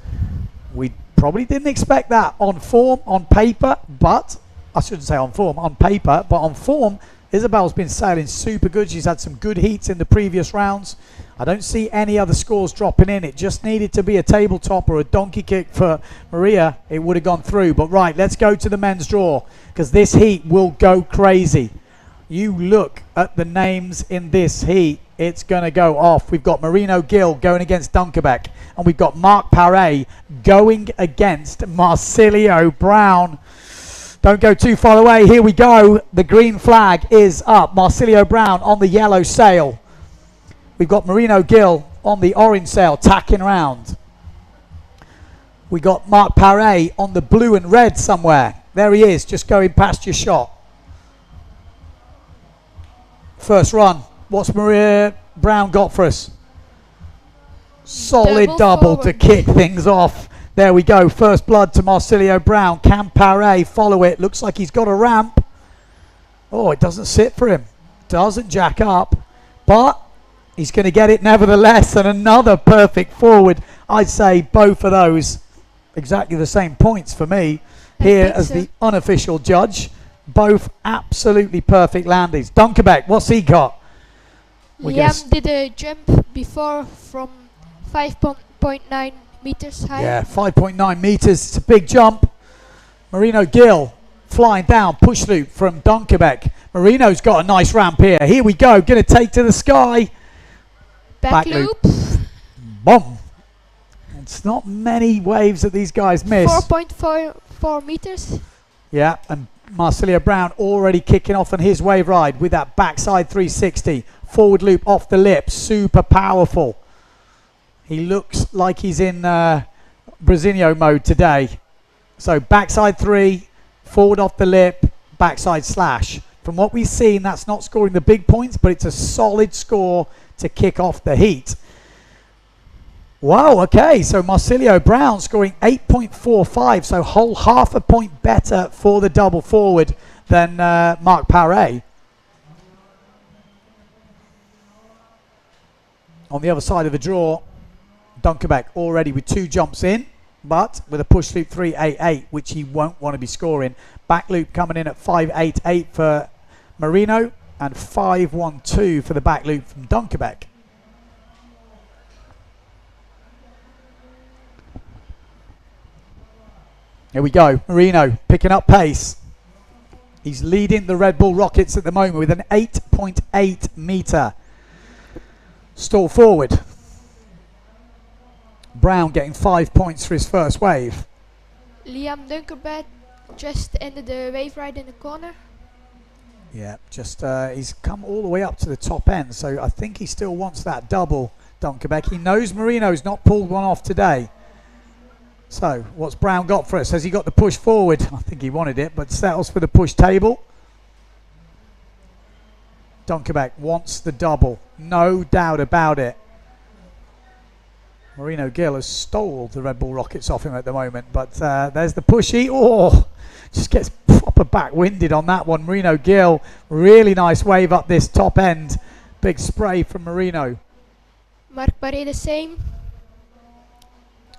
We probably didn't expect that on form, on paper, but I shouldn't say on form, on paper, but on form, Isabel's been sailing super good. She's had some good heats in the previous rounds. I don't see any other scores dropping in. It just needed to be a tabletop or a donkey kick for Maria. It would have gone through. But right, let's go to the men's draw, because this heat will go crazy. You look at the names in this heat, it's going to go off. We've got Marino Gill going against Dunkerbeck, and we've got Mark Paré going against Marsilio Brown. Don't go too far away. Here we go. The green flag is up. Marsilio Brown on the yellow sail. We've got Marino Gill on the orange sail, tacking around. We got Mark Paré on the blue and red somewhere. There he is, just going past your shot. First run. What's Maria Brown got for us? Solid double to kick things off. There we go. First blood to Marsilio Brown. Can Paré follow it? Looks like he's got a ramp. Oh, it doesn't sit for him. Doesn't jack up. But he's going to get it nevertheless. And another perfect forward. I'd say both of those exactly the same points for me here as the unofficial judge. Both absolutely perfect landings. Dunkerbeck, what's he got? Liam did a jump before from 5.9 meters high. Yeah, 5.9 meters. It's a big jump. Marino Gill flying down, push loop from Dunkerbeck. Marino's got a nice ramp here. Here we go. Going to take to the sky. Back loop. Boom. It's not many waves that these guys miss. 4.4 meters. Yeah, and Marsilio Brown already kicking off on his wave ride with that backside 360. Forward loop off the lip. Super powerful. He looks like he's in Brasilio mode today. So backside 3, forward off the lip, backside slash. From what we've seen, that's not scoring the big points, but it's a solid score to kick off the heat. Wow, okay, so Marsilio Brown scoring 8.45, so whole half a point better for the double forward than Mark Paré. On the other side of the draw, Dunkerbeck already with 2 jumps in, but with a push loop 388, which he won't want to be scoring. Back loop coming in at 588 for Marino and 512 for the back loop from Dunkerbeck. Here we go, Marino picking up pace. He's leading the Red Bull Rockets at the moment with an 8.8 meter stall forward. Brown getting 5 points for his first wave. Liam Dunkerbeck just ended the wave ride in the corner. Yeah, just he's come all the way up to the top end, so I think he still wants that double, Dunkerbeck. He knows Marino's not pulled one off today. So, what's Brown got for us? Has he got the push forward? I think he wanted it, but settles for the push table. Dunkerbeck wants the double, no doubt about it. Marino Gill has stole the Red Bull Rockets off him at the moment, but there's the pushy. Oh, just gets proper back-winded on that one. Marino Gill, really nice wave up this top end. Big spray from Marino. Mark Paré the same.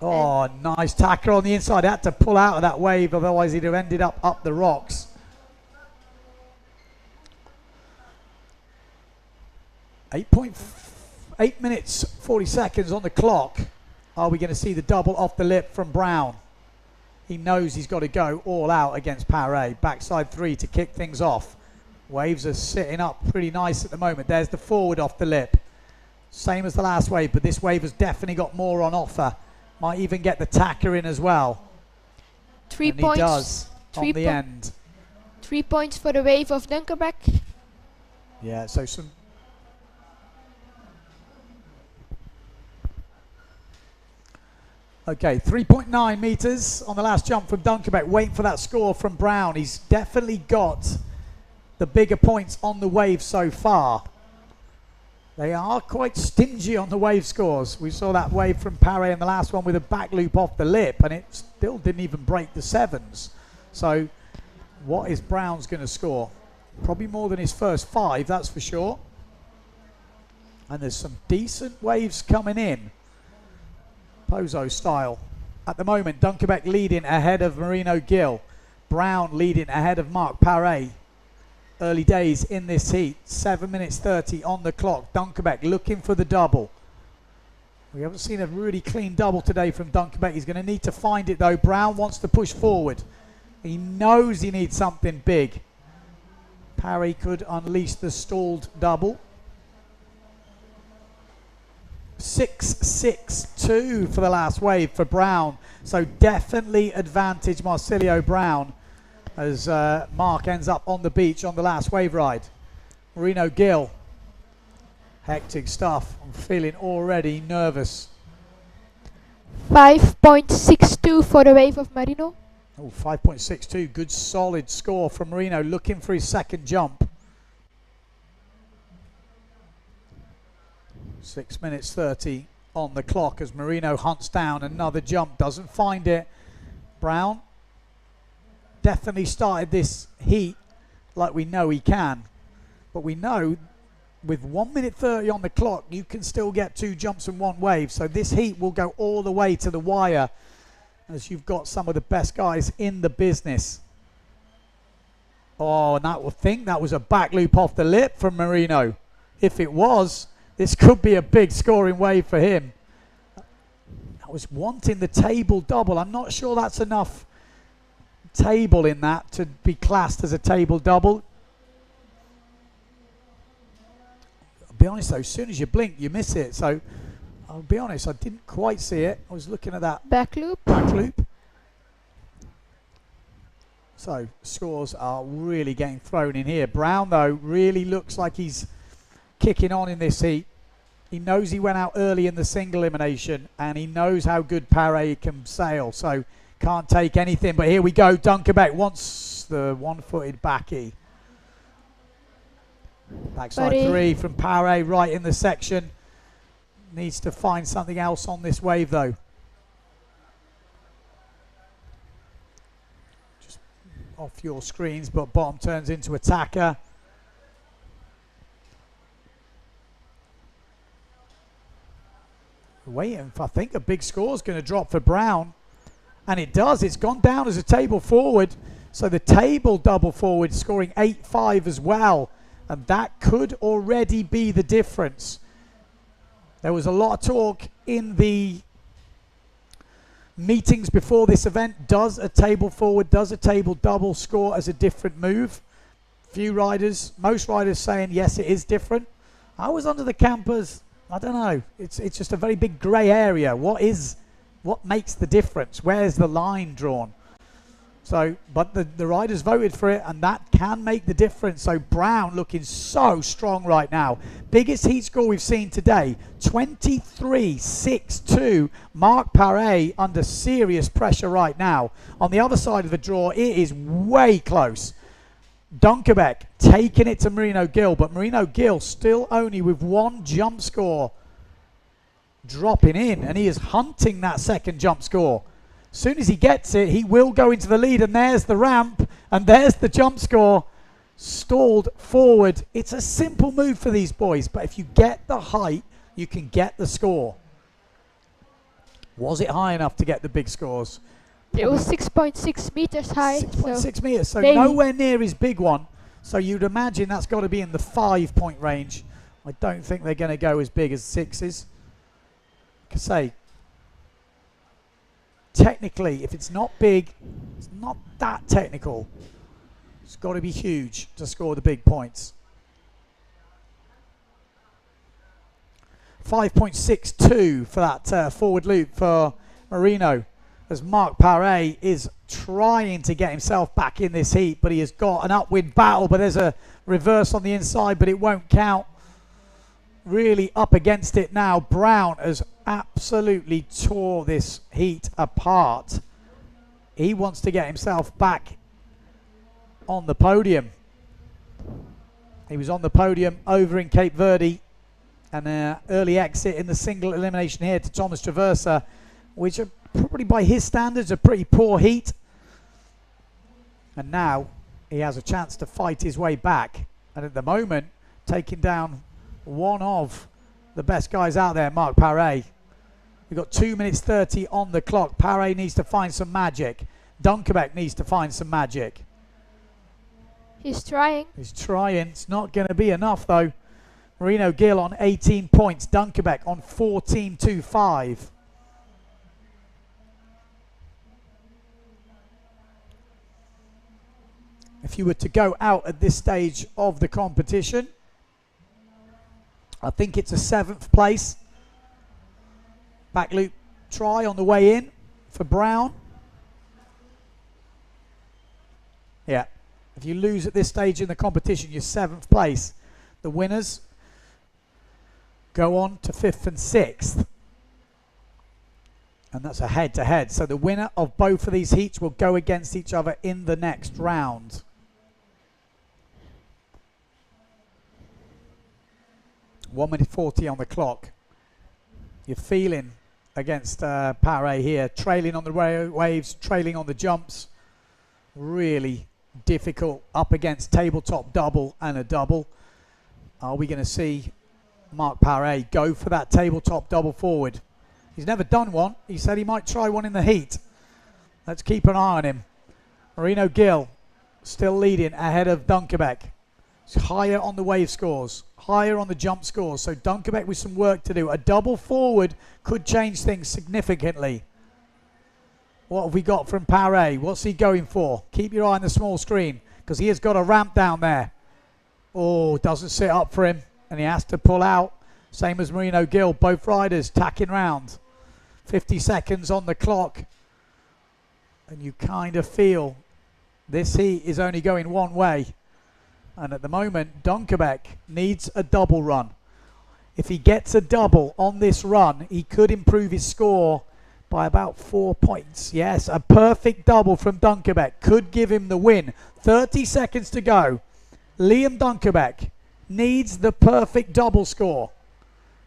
Oh, nice tacker on the inside. Had to pull out of that wave, otherwise he'd have ended up the rocks. 8 minutes 40 seconds on the clock. Are we going to see the double off the lip from Brown? He knows he's got to go all out against Paré. Backside 3 to kick things off. Waves are sitting up pretty nice at the moment. There's the forward off the lip. Same as the last wave, but this wave has definitely got more on offer. Might even get the tacker in as well. 3 points. He does on the end. 3 points for the wave of Dunkerbeck. Yeah, so some... Okay, 3.9 meters on the last jump from Dunkerbeck, waiting for that score from Brown. He's definitely got the bigger points on the wave so far. They are quite stingy on the wave scores. We saw that wave from Paré in the last one with a back loop off the lip, and it still didn't even break the 7s. So what is Brown's going to score? Probably more than his first 5, that's for sure. And there's some decent waves coming in. Pozo style. At the moment, Dunkerbeck leading ahead of Marino Gill. Brown leading ahead of Mark Paré. Early days in this heat. 7 minutes 30 on the clock. Dunkerbeck looking for the double. We haven't seen a really clean double today from Dunkerbeck. He's going to need to find it though. Brown wants to push forward. He knows he needs something big. Paré could unleash the stalled double. 6.62 for the last wave for Brown. So definitely advantage Marsilio Brown as Mark ends up on the beach on the last wave ride. Marino Gill. Hectic stuff. I'm feeling already nervous. 5.62 for the wave of Marino. Oh, 5.62. Good solid score from Marino, looking for his second jump. 6 minutes 30 on the clock as Marino hunts down another jump, doesn't find it. Brown definitely started this heat like we know he can, but we know with 1 minute 30 on the clock you can still get 2 jumps and 1 wave, so this heat will go all the way to the wire as you've got some of the best guys in the business. Oh, and I think that was a back loop off the lip from Marino. If it was, this could be a big scoring wave for him. I was wanting the table double. I'm not sure that's enough table in that to be classed as a table double. I'll be honest though, as soon as you blink, you miss it. So I'll be honest, I didn't quite see it. I was looking at that back loop. So scores are really getting thrown in here. Brown though really looks like he's kicking on in this heat. He knows he went out early in the single elimination and he knows how good Paré can sail, so can't take anything. But here we go, Dunkerbeck wants the one-footed backy. Backside 3 from Paré right in the section. Needs to find something else on this wave though. Just off your screens, but bottom turns into attacker. Waiting for, I think a big score is going to drop for Brown, and it does. It's gone down as a table forward, so the table double forward scoring 8.5 as well, and that could already be the difference. There was a lot of talk in the meetings before this event. Does a table forward, does a table double score as a different move? Few riders, most riders saying yes, it is different. I was under the campers. I don't know. It's just a very big grey area. What makes the difference? Where's the line drawn? So, but the riders voted for it, and that can make the difference. So Brown looking so strong right now. Biggest heat score we've seen today, 23.62. Mark Paré under serious pressure right now. On the other side of the draw, it is way close. Dunkerbeck taking it to Marino Gill, but Marino Gill still only with 1 jump score dropping in, and he is hunting that second jump score. As soon as he gets it, he will go into the lead, and there's the ramp, and there's the jump score. Stalled forward. It's a simple move for these boys, but if you get the height, you can get the score. Was it high enough to get the big scores? It was 6.6 meters high. 6.6 meters, so maybe. Nowhere near his big one. So you'd imagine that's got to be in the 5-point range I don't think they're going to go as big as 6s. Like I say, technically, if it's not big, it's not that technical. It's got to be huge to score the big points. 5.62 for that forward loop for Marino, as Mark Paré is trying to get himself back in this heat, but he has got an upwind battle, but there's a reverse on the inside, but it won't count. Really up against it now. Brown has absolutely tore this heat apart. He wants to get himself back on the podium. He was on the podium over in Cape Verde, and an early exit in the single elimination here to Thomas Traversa, which are probably by his standards a pretty poor heat. And now he has a chance to fight his way back, and at the moment taking down one of the best guys out there, Mark Paré. We've got 2 minutes 30 on the clock. Paré needs to find some magic. Dunkerbeck needs to find some magic. He's trying. He's trying. It's not going to be enough though. Marino Gill on 18 points. Dunkerbeck on 14.25. If you were to go out at this stage of the competition, I think it's a 7th place. Back loop try on the way in for Brown. Yeah, if you lose at this stage in the competition, you're 7th place. The winners go on to 5th and 6th. And that's a head-to-head. So the winner of both of these heats will go against each other in the next round. One minute 40 on the clock. You're feeling against Paré here, trailing on the waves, trailing on the jumps. Really difficult up against tabletop double and a double. Are we going to see Mark Paré go for that tabletop double forward? He's never done one. He said he might try one in the heat. Let's keep an eye on him. Marino Gill still leading ahead of Dunkerbeck. He's higher on the wave scores, higher on the jump scores. So Dunkerbeck with some work to do. A double forward could change things significantly. What have we got from Paré? What's he going for? Keep your eye on the small screen, because he has got a ramp down there. Oh, doesn't sit up for him, and he has to pull out. Same as Marino Gill, both riders tacking round. 50 seconds on the clock. And you kind of feel this heat is only going one way. And at the moment, Dunkerbeck needs a double run. If he gets a double on this run, he could improve his score by about 4 points. Yes, a perfect double from Dunkerbeck could give him the win. 30 seconds to go. Liam Dunkerbeck needs the perfect double score.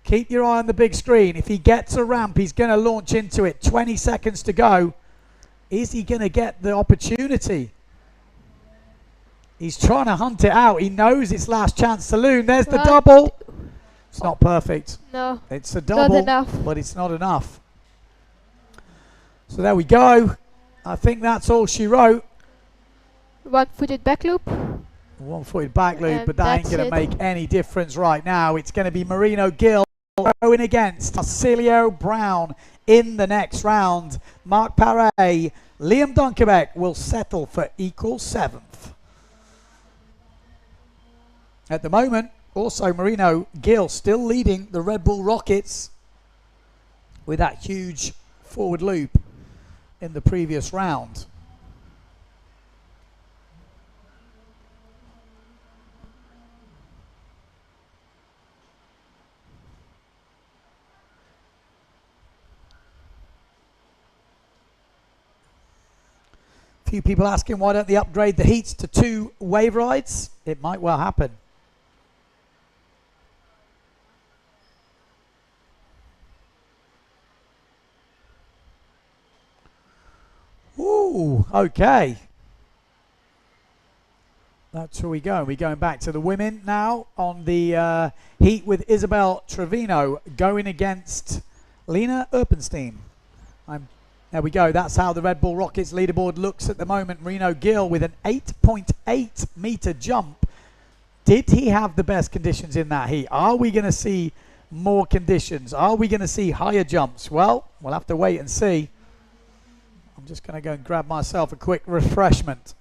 Keep your eye on the big screen. If he gets a ramp, he's going to launch into it. 20 seconds to go. Is he going to get the opportunity? He's trying to hunt it out. He knows it's last chance saloon. There's the double. It's not perfect. No. It's a double, not enough. But it's not enough. So there we go. I think that's all she wrote. One-footed back loop. One-footed back loop, And but that ain't going to make any difference right now. It's going to be Marino Gill going against Marcilio Brown in the next round. Mark Paré, Liam Dunkerbeck will settle for equal 7th. At the moment, also Marino Gill still leading the Red Bull Rockets with that huge forward loop in the previous round. Few people asking why don't they upgrade the heats to 2 wave rides? It might well happen. Ooh, okay. That's where we go. We're going back to the women now on the heat with Isabel Trevino going against Lena Erpenstein. There we go. That's how the Red Bull Rockets leaderboard looks at the moment. Marino Gill with an 8.8 meter jump. Did he have the best conditions in that heat? Are we going to see more conditions? Are we going to see higher jumps? Well, we'll have to wait and see. I'm just going to go and grab myself a quick refreshment.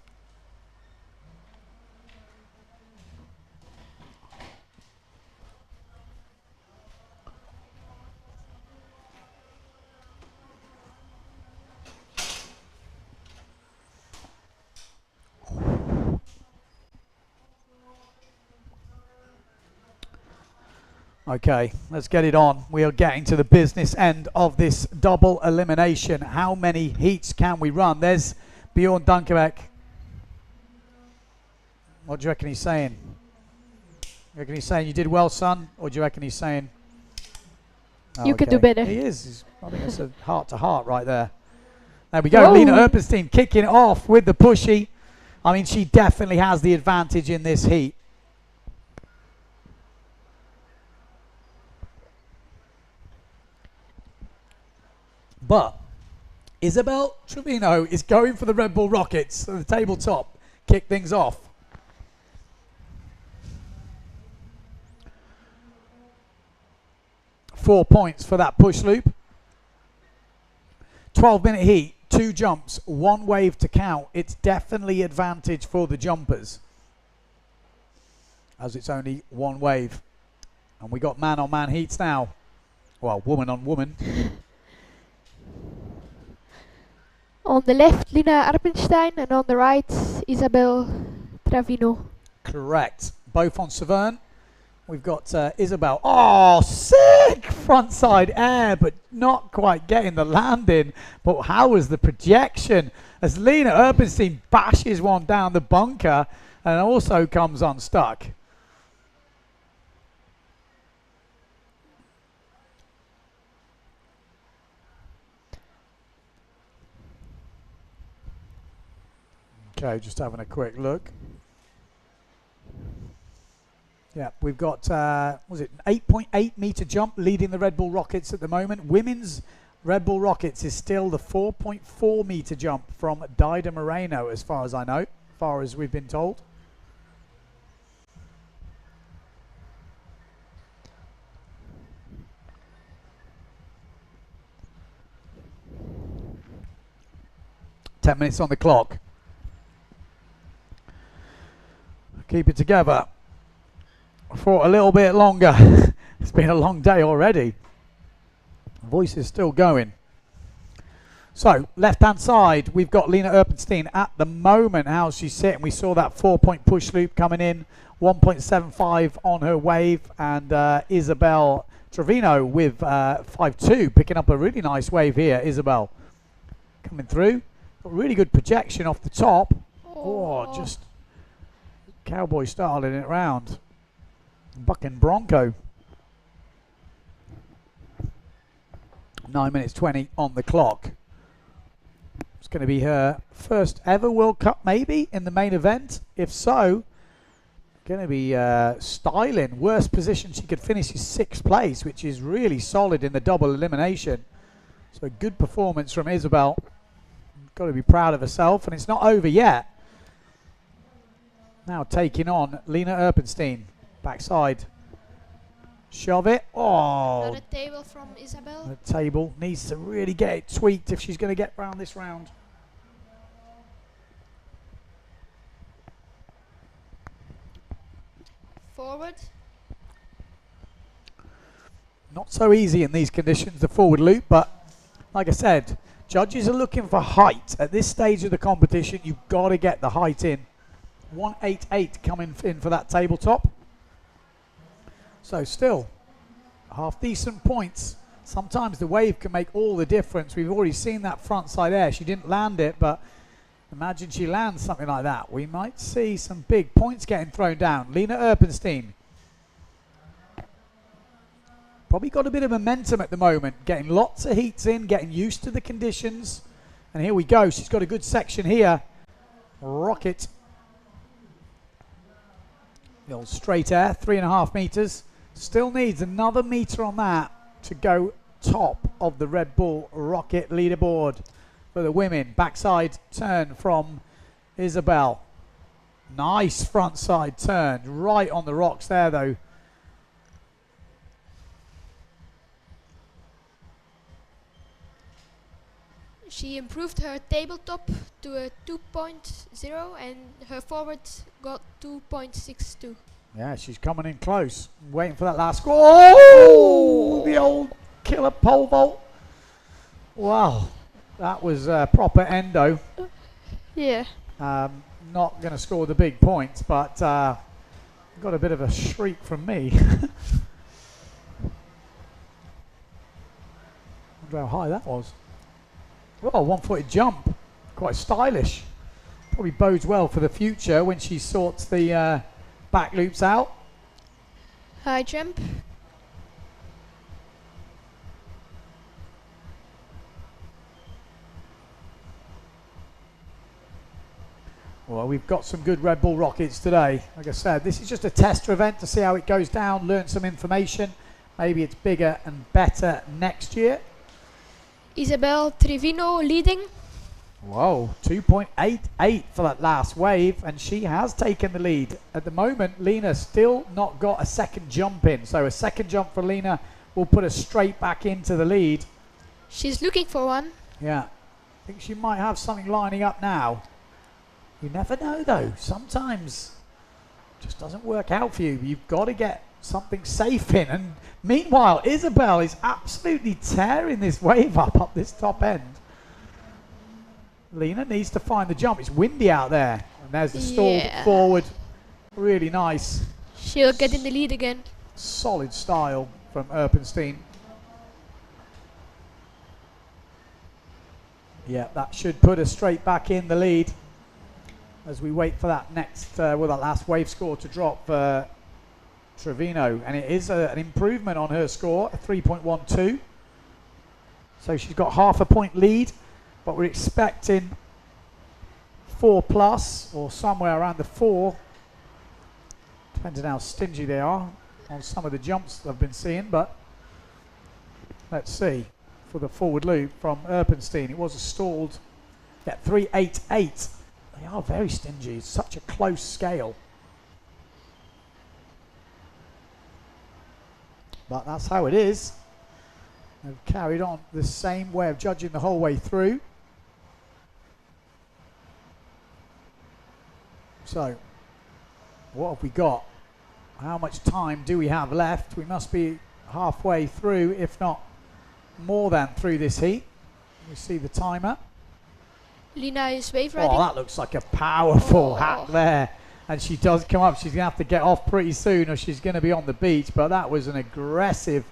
Okay, let's get it on. We are getting to the business end of this double elimination. How many heats can we run? There's Bjorn Dunkerbeck. What do you reckon he's saying? You reckon he's saying you did well, son? Or do you reckon he's saying... Oh, You could do better. He is. I think it's a heart-to-heart right there. There we go. Lena Erpenstein kicking it off with the pushy. I mean, she definitely has the advantage in this heat. But Isabel Trevino is going for the Red Bull Rockets at the tabletop. Kick things off. Four points for that push loop. 12-minute heat, 2 jumps, 1 wave to count. It's definitely advantage for the jumpers, as it's only 1 wave. And we got man-on-man heats now. Well, woman-on-woman. On the left, Lina Arpenstein, and on the right, Isabel Trevino. Correct. Both on Severn. We've got Isabel. Oh, sick! Frontside air, but not quite getting the landing. But how was the projection? As Lena Erpenstein bashes one down the bunker and also comes unstuck. Okay, just having a quick look. Yeah, we've got, was it an 8.8 meter jump leading the Red Bull Rockets at the moment. Women's Red Bull Rockets is still the 4.4 meter jump from Dida Moreno, as far as I know, as far as we've been told. Ten minutes on the clock. Keep it together for a little bit longer. It's been a long day already. Voice is still going. So, left-hand side, we've got Lena Erpenstein at the moment. How's she sitting? We saw that 4-point push loop coming in. 1.75 on her wave. And Isabel Trevino with 5.2, picking up a really nice wave here. Isabel coming through. Got really good projection off the top. Oh, just cowboy styling it round. Bucking Bronco. 9 minutes 20 on the clock. It's going to be her first ever World Cup maybe in the main event. If so, going to be styling. Worst position she could finish is 6th place, which is really solid in the double elimination. So good performance from Isabel. Got to be proud of herself, and it's not over yet. Now taking on Lena Erpenstein. Backside. Shove it. Oh. Another table from Isabel. The table needs to really get it tweaked if she's going to get round this round. Forward. Not so easy in these conditions, the forward loop, but like I said, judges are looking for height. At this stage of the competition, you've got to get the height in. 188 coming in for that tabletop. So still, half decent points. Sometimes the wave can make all the difference. We've already seen that front side air. She didn't land it, but imagine she lands something like that. We might see some big points getting thrown down. Lena Erpenstein. Probably got a bit of momentum at the moment. Getting lots of heats in, getting used to the conditions. And here we go. She's got a good section here. Rocket. The old straight air, 3.5 meters. Still needs another meter on that to go top of the Red Bull Rocket leaderboard for the women. Backside turn from Isabel. Nice front side turn, right on the rocks there though. She improved her tabletop to a 2.0 and her forward got 2.62. Yeah, she's coming in close. Waiting for that last score. Oh, the old killer pole vault. Wow, that was proper endo. Yeah. Not going to score the big points, but got a bit of a shriek from me. Wonder how high that was. Well, one-footed jump. Quite stylish. Probably bodes well for the future when she sorts the back loops out. High jump. Well, we've got some good Red Bull rockets today. Like I said, this is just a tester event to see how it goes down, learn some information. Maybe it's bigger and better next year. Isabel Trevino leading. Whoa, 2.88 for that last wave, and she has taken the lead. At the moment, Lena still not got a second jump in, so a second jump for Lena will put her straight back into the lead. She's looking for one. Yeah, I think she might have something lining up now. You never know though, sometimes it just doesn't work out for you. You've got to get something safe in, and meanwhile Isabel is absolutely tearing this wave up this top end. Lena needs to find the jump. It's windy out there, and there's the stalled forward. Really nice. She'll get in the lead again. Solid style from Erpenstein. Yeah, that should put her straight back in the lead as we wait for that next, that last wave score to drop for Trevino. And it is an improvement on her score, a 3.12. So she's got half a point lead, but we're expecting 4+ or somewhere around the 4. Depends on how stingy they are on some of the jumps I've been seeing, but let's see. For the forward loop from Erpenstein, it was a stalled, 3.88. They are very stingy. It's such a close scale. But that's how it is. They've carried on the same way of judging the whole way through. So, what have we got? How much time do we have left? We must be halfway through, if not more than through this heat. We see the timer. Lena is wave riding. Oh, that looks like a powerful hack there. And she does come up. She's going to have to get off pretty soon or she's going to be on the beach. But that was an aggressive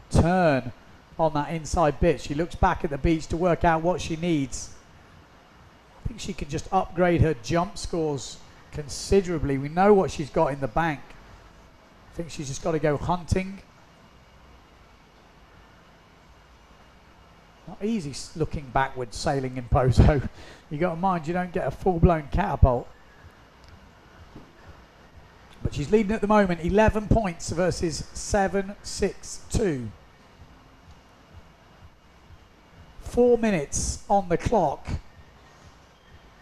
turn on that inside bit. She looks back at the beach to work out what she needs. I think she can just upgrade her jump scores considerably. We know what she's got in the bank. I think she's just got to go hunting. Not easy looking backwards sailing in Pozo. You got to mind you don't get a full-blown catapult. But she's leading at the moment, 11 points versus 7.62. 4 minutes on the clock.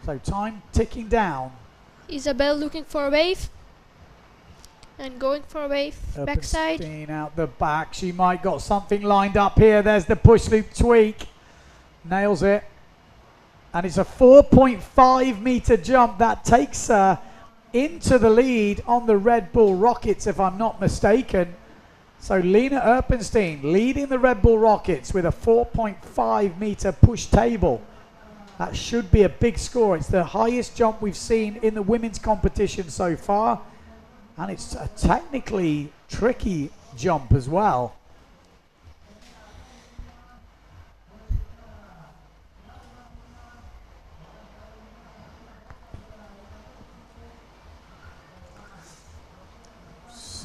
So time ticking down. Isabel looking for a wave. And going for a wave, backside. Erpenstein out the back. She might got something lined up here. There's the push loop tweak. Nails it. And it's a 4.5 meter jump that takes her into the lead on the Red Bull Rockets, if I'm not mistaken. So Lena Erpenstein leading the Red Bull Rockets with a 4.5 meter push table. That should be a big score. It's the highest jump we've seen in the women's competition so far. And it's a technically tricky jump as well.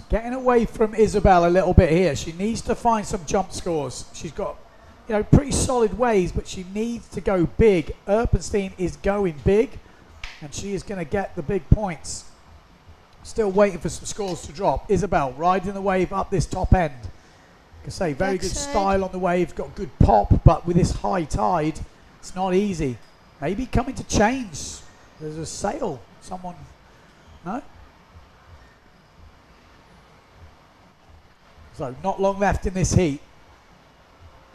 Getting away from Isabel a little bit here. She needs to find some jump scores. She's got, pretty solid waves, but she needs to go big. Erpenstein is going big, and she is going to get the big points. Still waiting for some scores to drop. Isabel riding the wave up this top end. Like I say, very good style on the wave, got good pop, but with this high tide, it's not easy. Maybe coming to change. There's a sail. Someone No? So not long left in this heat.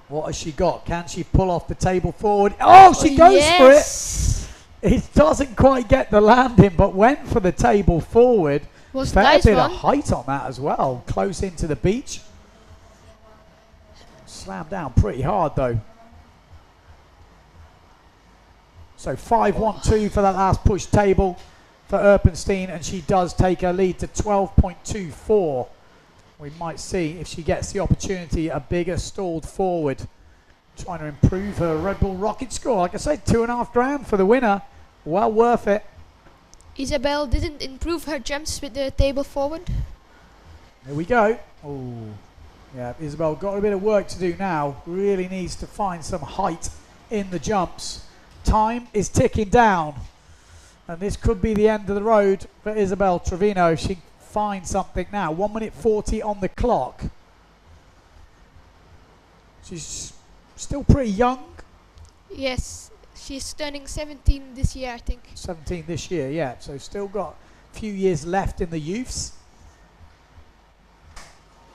What has she got? Can she pull off the table forward? Oh, she goes for it. It doesn't quite get the landing, but went for the table forward. Was Fair nice bit one. of height on that as well. Close into the beach. Slammed down pretty hard though. So 5-1-2 for that last push table for Erpenstein, and she does take her lead to 12.24. We might see if she gets the opportunity a bigger stalled forward, trying to improve her Red Bull Rocket score. Like I said, $2.5 grand for the winner. Well worth it. Isabel didn't improve her jumps with the table forward. There we go. Oh, yeah, Isabel got a bit of work to do now. Really needs to find some height in the jumps. Time is ticking down, and this could be the end of the road for Isabel Trevino if she finds something now. 1:40 on the clock. She's still pretty young. Yes, she's turning 17 this year, I think. 17 this year, yeah. So still got a few years left in the youths.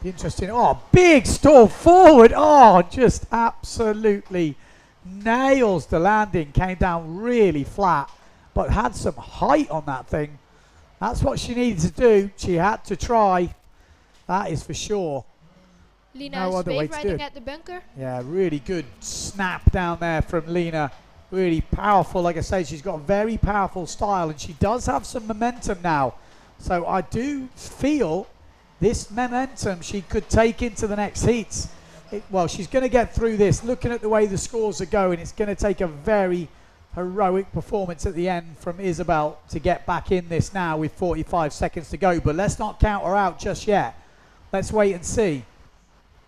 Be interesting. Oh, big stall forward. Oh, just absolutely nails the landing. Came down really flat, but had some height on that thing. That's what she needed to do. She had to try. That is for sure. Lena No is other way wave to do riding it. at the bunker. Yeah, really good snap down there from Lena. Really powerful. Like I say, she's got a very powerful style, and she does have some momentum now. So I do feel this momentum she could take into the next heats. Well, she's going to get through this. Looking at the way the scores are going, it's going to take a very heroic performance at the end from Isabel to get back in this now with 45 seconds to go. But let's not count her out just yet. Let's wait and see.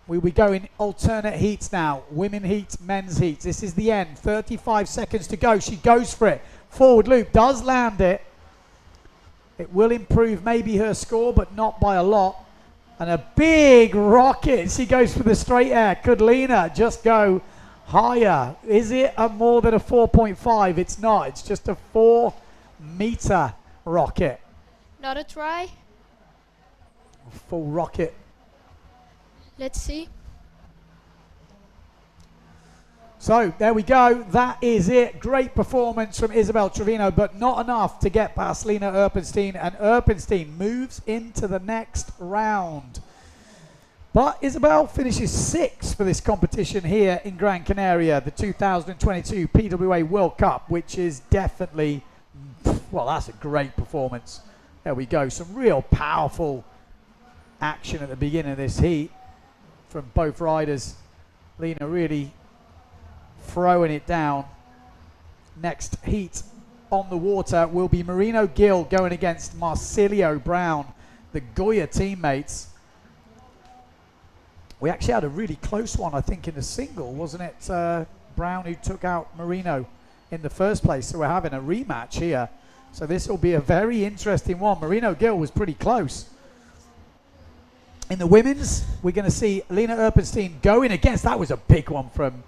We'll be going alternate heats now. Women heats, men's heats. This is the end. 35 seconds to go. She goes for it. Forward loop, does land it. It will improve maybe her score, but not by a lot. And a big rocket. She goes for the straight air. Could Lena just go higher? Is it a more than a 4.5? It's not. It's just a 4-meter rocket. Not a try. Full rocket. Let's see. So there we go. That is it. Great performance from Isabel Trevino, but not enough to get past Lena Erpenstein. And Erpenstein moves into the next round. But Isabel finishes 6th for this competition here in Gran Canaria, the 2022 PWA World Cup, which is definitely, well, that's a great performance. There we go. Some real powerful action at the beginning of this heat from both riders. Lena really throwing it down. Next heat on the water will be Marino Gill going against Marsilio Brown, the Goya teammates. We actually had a really close one, I think, in the single, wasn't it? Brown who took out Marino in the first place. So we're having a rematch here. So this will be a very interesting one. Marino Gill was pretty close. In the women's, we're going to see Lena Erpenstein going against, that was a big one from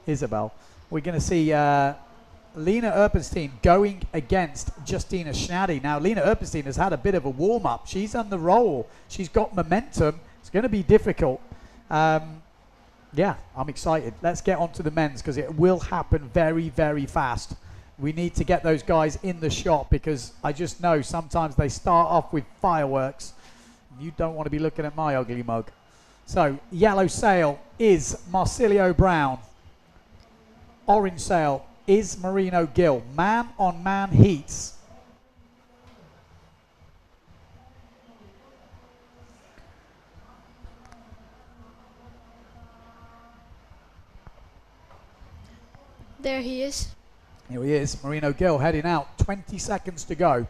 Isabel. We're going to see Lena Erpenstein going against Justina Schnaddy. Now, Lena Erpenstein has had a bit of a warm-up. She's on the roll. She's got momentum. It's going to be difficult. Yeah, I'm excited. Let's get on to the men's because it will happen very, very fast. We need to get those guys in the shot because I just know sometimes they start off with fireworks. You don't want to be looking at my ugly mug. So, yellow sail is Marsilio Brown. Orange sail is Marino Gill. Man-on-man heats. There he is. Here he is, Marino Gill heading out. 20 seconds to go.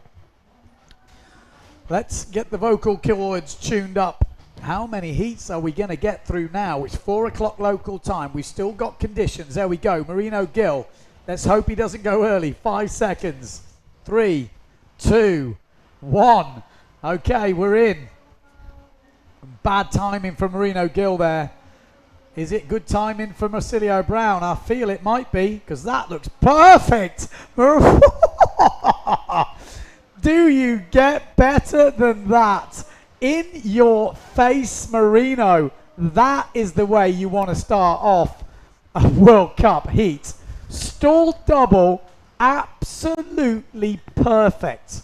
Let's get the vocal cords tuned up. How many heats are we going to get through now? It's 4 o'clock local time. We've still got conditions. There we go. Marino Gill. Let's hope he doesn't go early. 5 seconds. 3, 2, 1. Okay, we're in. Bad timing for Marino Gill there. Is it good timing for Marsilio Brown? I feel it might be because that looks perfect. Do you get better than that? In your face, Marino. That is the way you want to start off a World Cup heat. Stall double, absolutely perfect.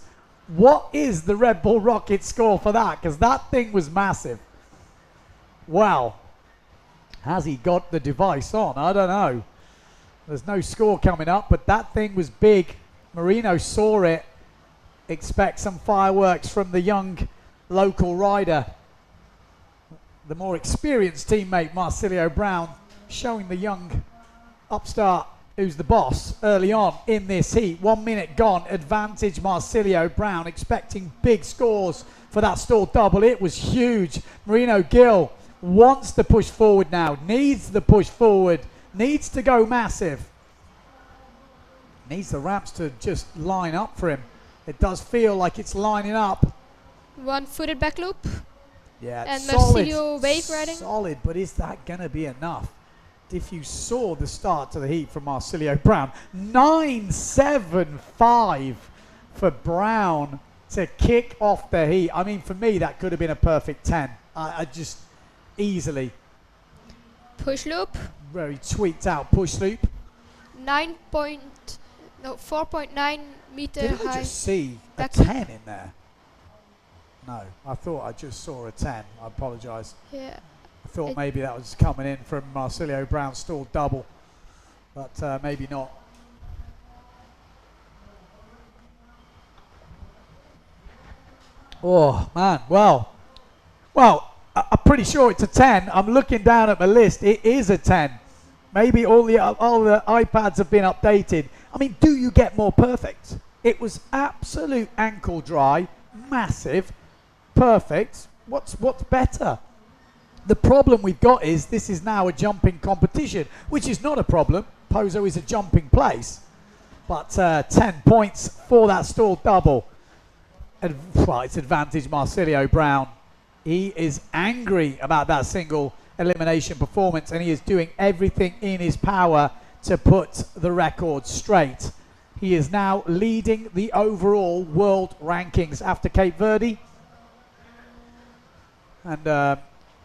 What is the Red Bull Rocket score for that? Because that thing was massive. Well, has he got the device on? I don't know. There's no score coming up, but that thing was big. Marino saw it. Expect some fireworks from the young local rider. The more experienced teammate, Marsilio Brown, showing the young upstart who's the boss early on in this heat. 1 minute gone, advantage Marsilio Brown, expecting big scores for that stall double. It was huge. Marino Gill wants to push forward now, needs the push forward, needs to go massive. Needs the ramps to just line up for him. It does feel like it's lining up. One-footed back loop. Yeah, and solid, Marsilio wave riding. Solid, but is that going to be enough? If you saw the start to the heat from Marsilio Brown, 9.75 for Brown to kick off the heat. I mean, for me, that could have been a perfect 10. I just easily. Push loop. Very tweaked out push loop. 4.9 meter Did high. I just see a back 10 in there? No, I thought I just saw a 10. I apologise. Yeah. I thought maybe that was coming in from Marsilio Brown's stall double, but maybe not. Oh, man. Well, I'm pretty sure it's a 10. I'm looking down at my list. It is a 10. Maybe all the iPads have been updated. I mean, do you get more perfect? It was absolute ankle dry, massive, perfect. What's better? The problem we've got is this is now a jumping competition, which is not a problem. Pozo is a jumping place. But 10 points for that stall double. Well, it's advantage Marsilio Brown. He is angry about that single elimination performance, and he is doing everything in his power to put the record straight. He is now leading the overall world rankings after Cape Verde. And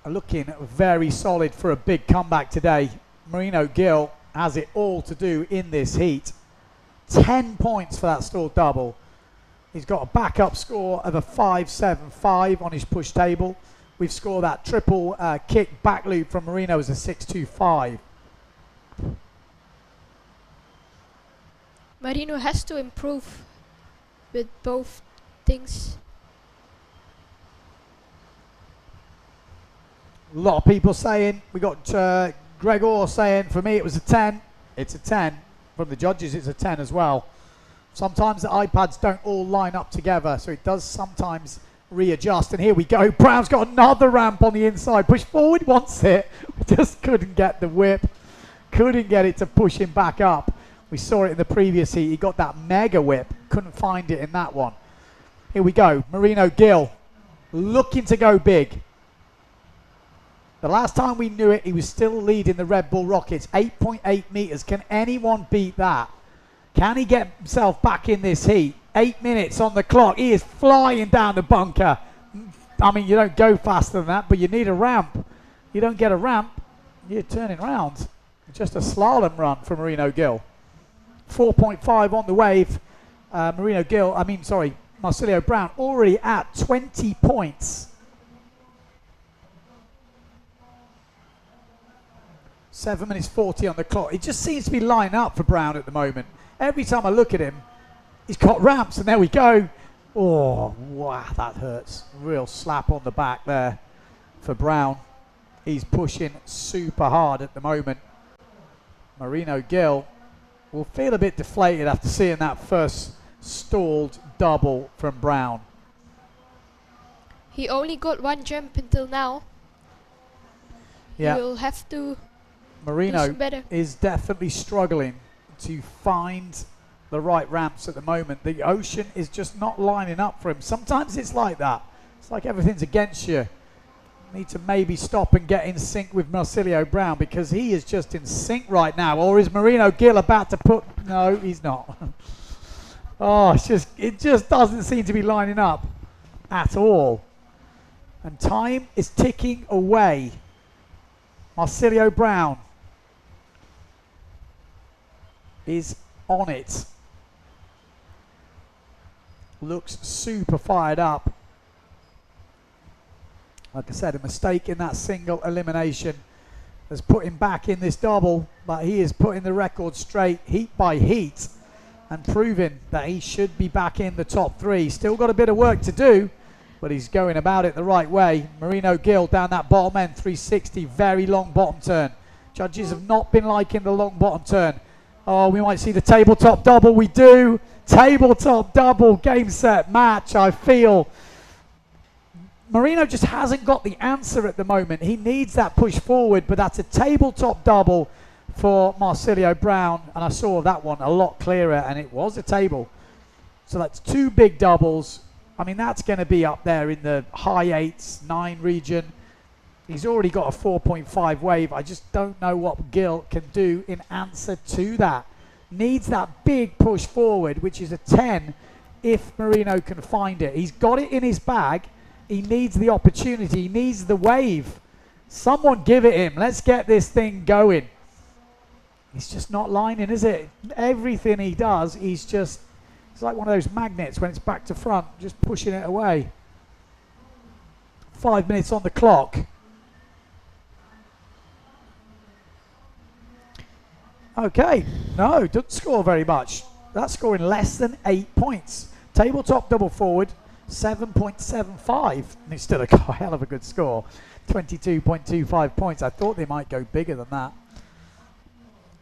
looking very solid for a big comeback today. Marino Gill has it all to do in this heat. 10 points for that stall double. He's got a backup score of a 5.75 on his push table. We've scored that triple kick back loop from Marino as a 6.25. Marino has to improve with both things. A lot of people saying, we got Gregor saying, for me it was a 10. It's a 10. From the judges it's a 10 as well. Sometimes the iPads don't all line up together, so it does sometimes readjust. And here we go. Brown's got another ramp on the inside. Push forward, wants it. Just couldn't get the whip. Couldn't get it to push him back up. We saw it in the previous heat. He got that mega whip. Couldn't find it in that one. Here we go. Marino Gill looking to go big. The last time we knew it, he was still leading the Red Bull Rockets. 8.8 meters. Can anyone beat that? Can he get himself back in this heat? 8 minutes on the clock. He is flying down the bunker. I mean, you don't go faster than that, but you need a ramp. You don't get a ramp, you're turning round. Just a slalom run for Marino Gill. 4.5 on the wave. Marsilio Brown already at 20 points. 7 minutes 40 on the clock. It just seems to be lining up for Brown at the moment. Every time I look at him, he's got ramps, and there we go. Oh, wow, that hurts. Real slap on the back there for Brown. He's pushing super hard at the moment. Marino Gill will feel a bit deflated after seeing that first stalled double from Brown. He only got one jump until now. Yeah. He will have to Marino do better. is definitely struggling to find the right ramps at the moment. The ocean is just not lining up for him. Sometimes it's like that. It's like everything's against you. Need to maybe stop and get in sync with Marsilio Brown, because he is just in sync right now. Or is Marino Gill about to put... No, he's not. Oh, it just doesn't seem to be lining up at all. And time is ticking away. Marsilio Brown is on it. Looks super fired up. Like I said, a mistake in that single elimination has put him back in this double, but he is putting the record straight heat by heat and proving that he should be back in the top three. Still got a bit of work to do, but he's going about it the right way. Marino Gill down that bottom end, 360, very long bottom turn. Judges have not been liking the long bottom turn. Oh, we might see the tabletop double. We do. Tabletop double, game, set, match. I feel Marino just hasn't got the answer at the moment. He needs that push forward, but that's a tabletop double for Marsilio Brown. And I saw that one a lot clearer, and it was a table. So that's two big doubles. I mean, that's going to be up there in the high 8s, 9 region. He's already got a 4.5 wave. I just don't know what Gill can do in answer to that. Needs that big push forward, which is a 10 if Marino can find it. He's got it in his bag. He needs the opportunity. He needs the wave. Someone give it him. Let's get this thing going. He's just not lining, is it? Everything he does, it's like one of those magnets when it's back to front, just pushing it away. 5 minutes on the clock. Okay, no, doesn't score very much. That's scoring less than 8 points. Tabletop double forward, 7.75. And it's still a hell of a good score. 22.25 points. I thought they might go bigger than that.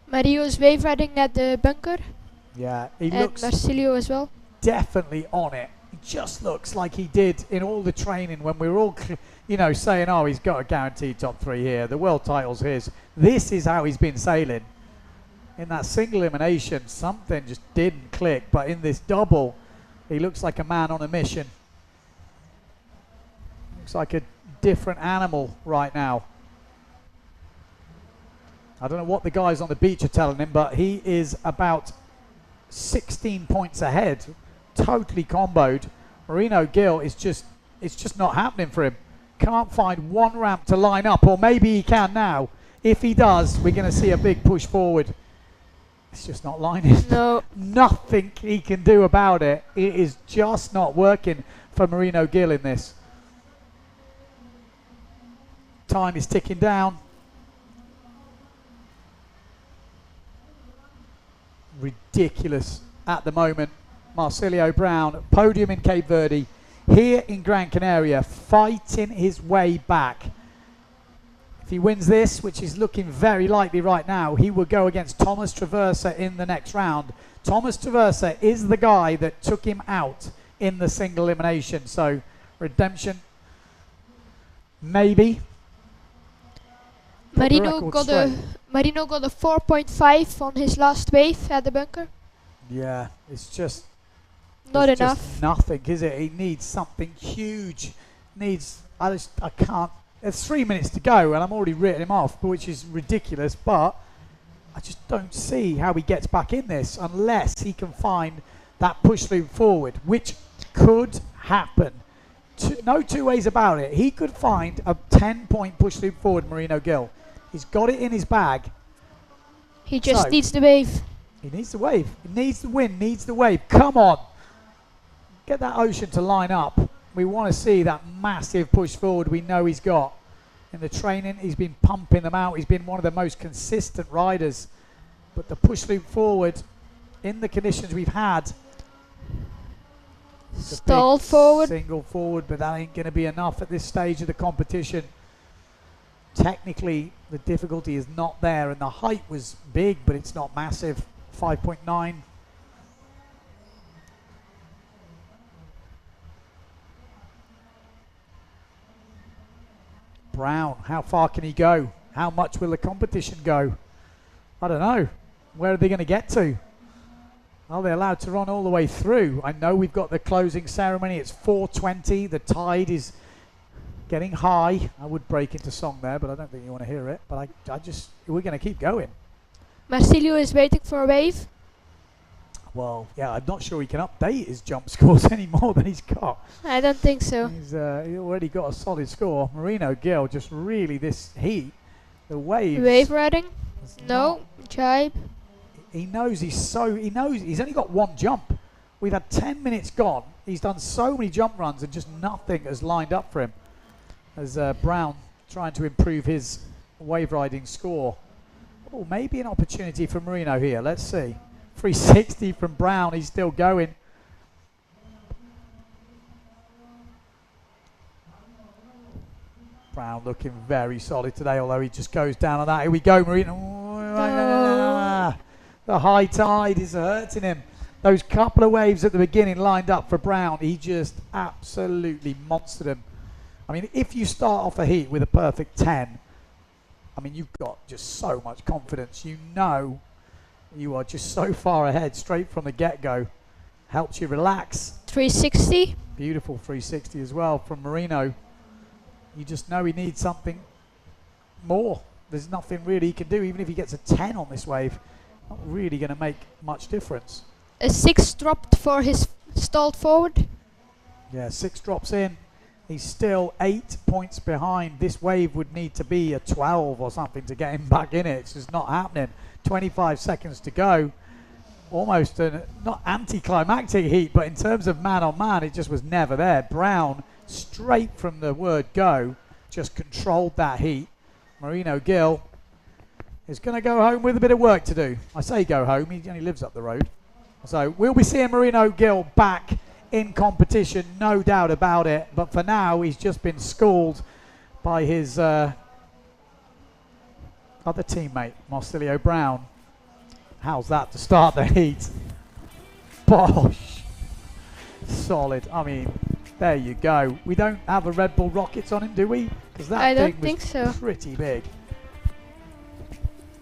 Mario's wave riding at the bunker. Yeah, he and looks Marsilio as well. Definitely on it. He just looks like he did in all the training when we were all, saying, oh, he's got a guaranteed top three here. The world title's his. This is how he's been sailing. In that single elimination, something just didn't click. But in this double, he looks like a man on a mission. Looks like a different animal right now. I don't know what the guys on the beach are telling him, but he is about 16 points ahead. Totally comboed. Marino Gill is it's just not happening for him. Can't find one ramp to line up, or maybe he can now. If he does, we're going to see a big push forward. It's just not lining. No. Nothing he can do about it. It is just not working for Marino Gill in this. Time is ticking down. Ridiculous at the moment. Marsilio Brown, podium in Cape Verde, here in Gran Canaria, fighting his way back. If he wins this, which is looking very likely right now, he will go against Thomas Traversa in the next round. Thomas Traversa is the guy that took him out in the single elimination. So, redemption, maybe. Marino got a 4.5 on his last wave at the bunker. Yeah, it's just not enough. Just nothing, is it? He needs something huge. I can't. There's 3 minutes to go, and I'm already written him off, which is ridiculous. But I just don't see how he gets back in this unless he can find that push loop forward, which could happen. No two ways about it. He could find a 10-point push loop forward, Marino Gill. He's got it in his bag. He just needs the wave. He needs the wave. He needs the win, needs the wave. Come on. Get that ocean to line up. We want to see that massive push forward we know he's got. In the training, he's been pumping them out. He's been one of the most consistent riders. But the push loop forward, in the conditions we've had, stalled forward. Single forward, but that ain't going to be enough at this stage of the competition. Technically, the difficulty is not there, and the height was big, but it's not massive. 5.9. Brown, how far can he go? How much will the competition go? I don't know. Where are they going to get to? Are they allowed to run all the way through? I know we've got the closing ceremony. It's 4:20. The tide is getting high. I would break into song there, but I don't think you want to hear it. But we're going to keep going. Marsilio is waiting for a wave. Well, yeah, I'm not sure he can update his jump scores any more than he's got. I don't think so. He's already got a solid score. Marino Gill just really this heat, the waves. Wave riding? No. Jibe? He knows he's only got one jump. We've had 10 minutes gone. He's done so many jump runs and just nothing has lined up for him. As Brown trying to improve his wave riding score. Oh, maybe an opportunity for Marino here. Let's see. 360 from Brown. He's still going. Brown looking very solid today, although he just goes down on that. Here we go, Marino. Oh, the high tide is hurting him. Those couple of waves at the beginning lined up for Brown. He just absolutely monstered him. I mean, if you start off a heat with a perfect 10, I mean, you've got just so much confidence. You know you are just so far ahead straight from the get-go. Helps you relax. 360. Beautiful 360 as well from Marino. You just know he needs something more. There's nothing really he can do. Even if he gets a 10 on this wave, not really going to make much difference. A 6 dropped for his stalled forward. Yeah, 6 drops in. He's still 8 points behind. This wave would need to be a 12 or something to get him back in it. It's just not happening. 25 seconds to go. Almost a not anticlimactic heat, but in terms of man on man, it just was never there. Brown, straight from the word go, just controlled that heat. Marino Gill is going to go home with a bit of work to do. I say go home, he only lives up the road. So we'll be seeing Marino Gill back in competition, no doubt about it. But for now, he's just been schooled by his other teammate, Marcilio Brown. How's that to start the heat? Bosh. Solid. I mean, there you go. We don't have a Red Bull Rockets on him, do we? Because that I don't thing think was so. pretty big.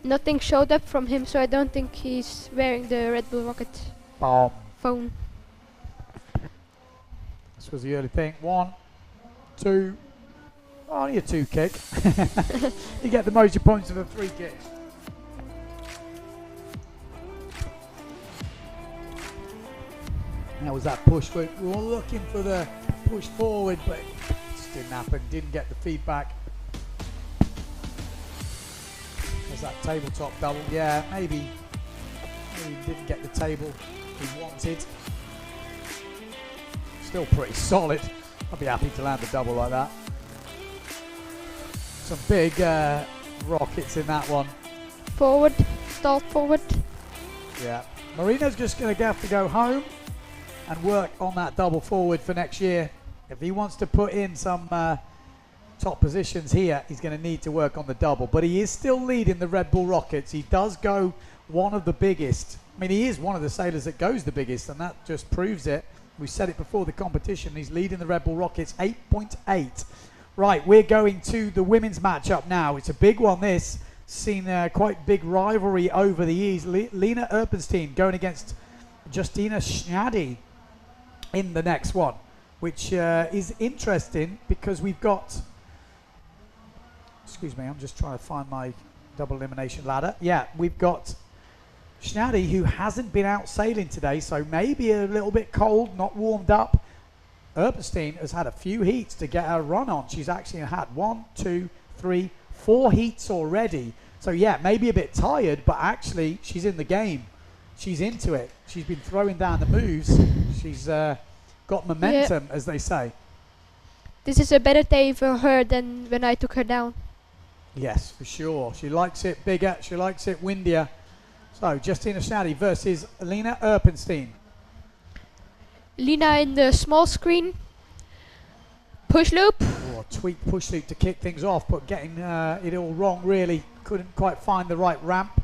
Nothing showed up from him, so I don't think he's wearing the Red Bull Rocket Bomb. phone. This was the early thing. 1, 2. Only a 2 kick. You get the most points of a 3 kick. That was that push. We were all looking for the push forward, but it just didn't happen. Didn't get the feedback. There's that tabletop double. Yeah, maybe didn't get the table he wanted. Still pretty solid. I'd be happy to land a double like that. Some big rockets in that one. Forward, stalled forward. Yeah. Marino's just going to have to go home and work on that double forward for next year. If he wants to put in some top positions here, he's going to need to work on the double. But he is still leading the Red Bull Rockets. He does go one of the biggest. I mean, he is one of the sailors that goes the biggest, and that just proves it. We said it before the competition. He's leading the Red Bull Rockets 8.8. Right, we're going to the women's matchup now. It's a big one, this. Seen quite big rivalry over the years. Lena Erpenstein going against Justina Schnadi in the next one, which is interesting because we've got, excuse me, I'm just trying to find my double elimination ladder. Yeah, we've got Schnadi, who hasn't been out sailing today, so maybe a little bit cold, not warmed up. Erpenstein has had a few heats to get her run on. She's actually had 1, 2, 3, 4 heats already. So yeah, maybe a bit tired, but actually she's in the game. She's into it. She's been throwing down the moves. She's got momentum, as they say. This is a better day for her than when I took her down. Yes, for sure. She likes it bigger. She likes it windier. So, Justina Schnadi versus Lena Erpenstein. Lena in the small screen. Push loop. Oh, tweak push loop to kick things off, but getting it all wrong, really. Couldn't quite find the right ramp.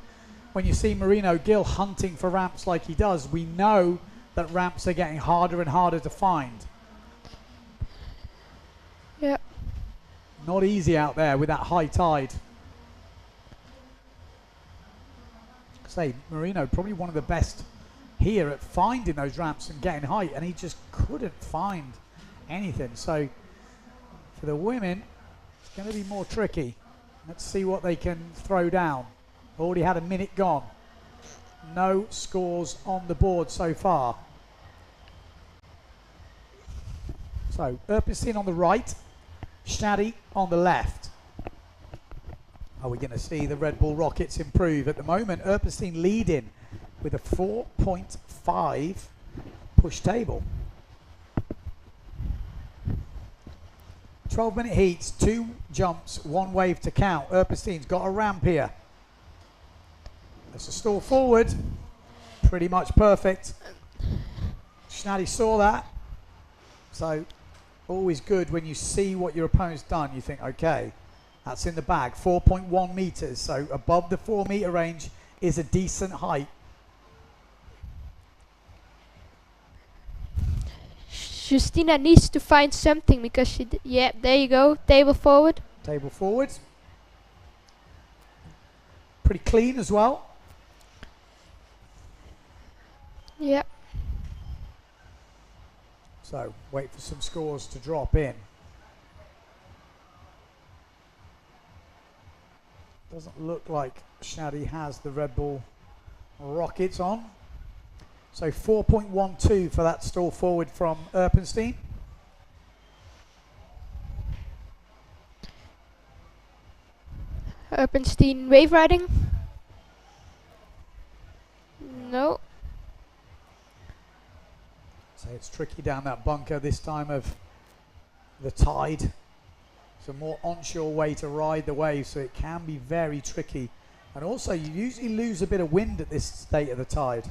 When you see Marino Gill hunting for ramps like he does, we know that ramps are getting harder and harder to find. Yeah. Not easy out there with that high tide. Say, Marino probably one of the best here at finding those ramps and getting height, and he just couldn't find anything. So for the women, it's going to be more tricky. Let's see what they can throw down. Already had a minute gone. No scores on the board so far. So Erpenstein on the right, Schnadi on the left. Are we going to see the Red Bull Rockets improve? At the moment, Erpenstein leading with a 4.5 push table. 12-minute heats, 2 jumps, 1 wave to count. Erpenstein's got a ramp here. That's a stall forward. Pretty much perfect. Schnadi saw that. So always good when you see what your opponent's done. You think, okay, that's in the bag. 4.1 meters. So above the 4 meter range is a decent height. Justina needs to find something because she. Yeah, there you go. Table forward. Table forward. Pretty clean as well. Yep. So wait for some scores to drop in. Doesn't look like Schnadi has the Red Bull Rockets on. So 4.12 for that stall forward from Erpenstein. Erpenstein wave riding. No. So it's tricky down that bunker this time of the tide. It's a more onshore way to ride the wave, so it can be very tricky. And also you usually lose a bit of wind at this state of the tide.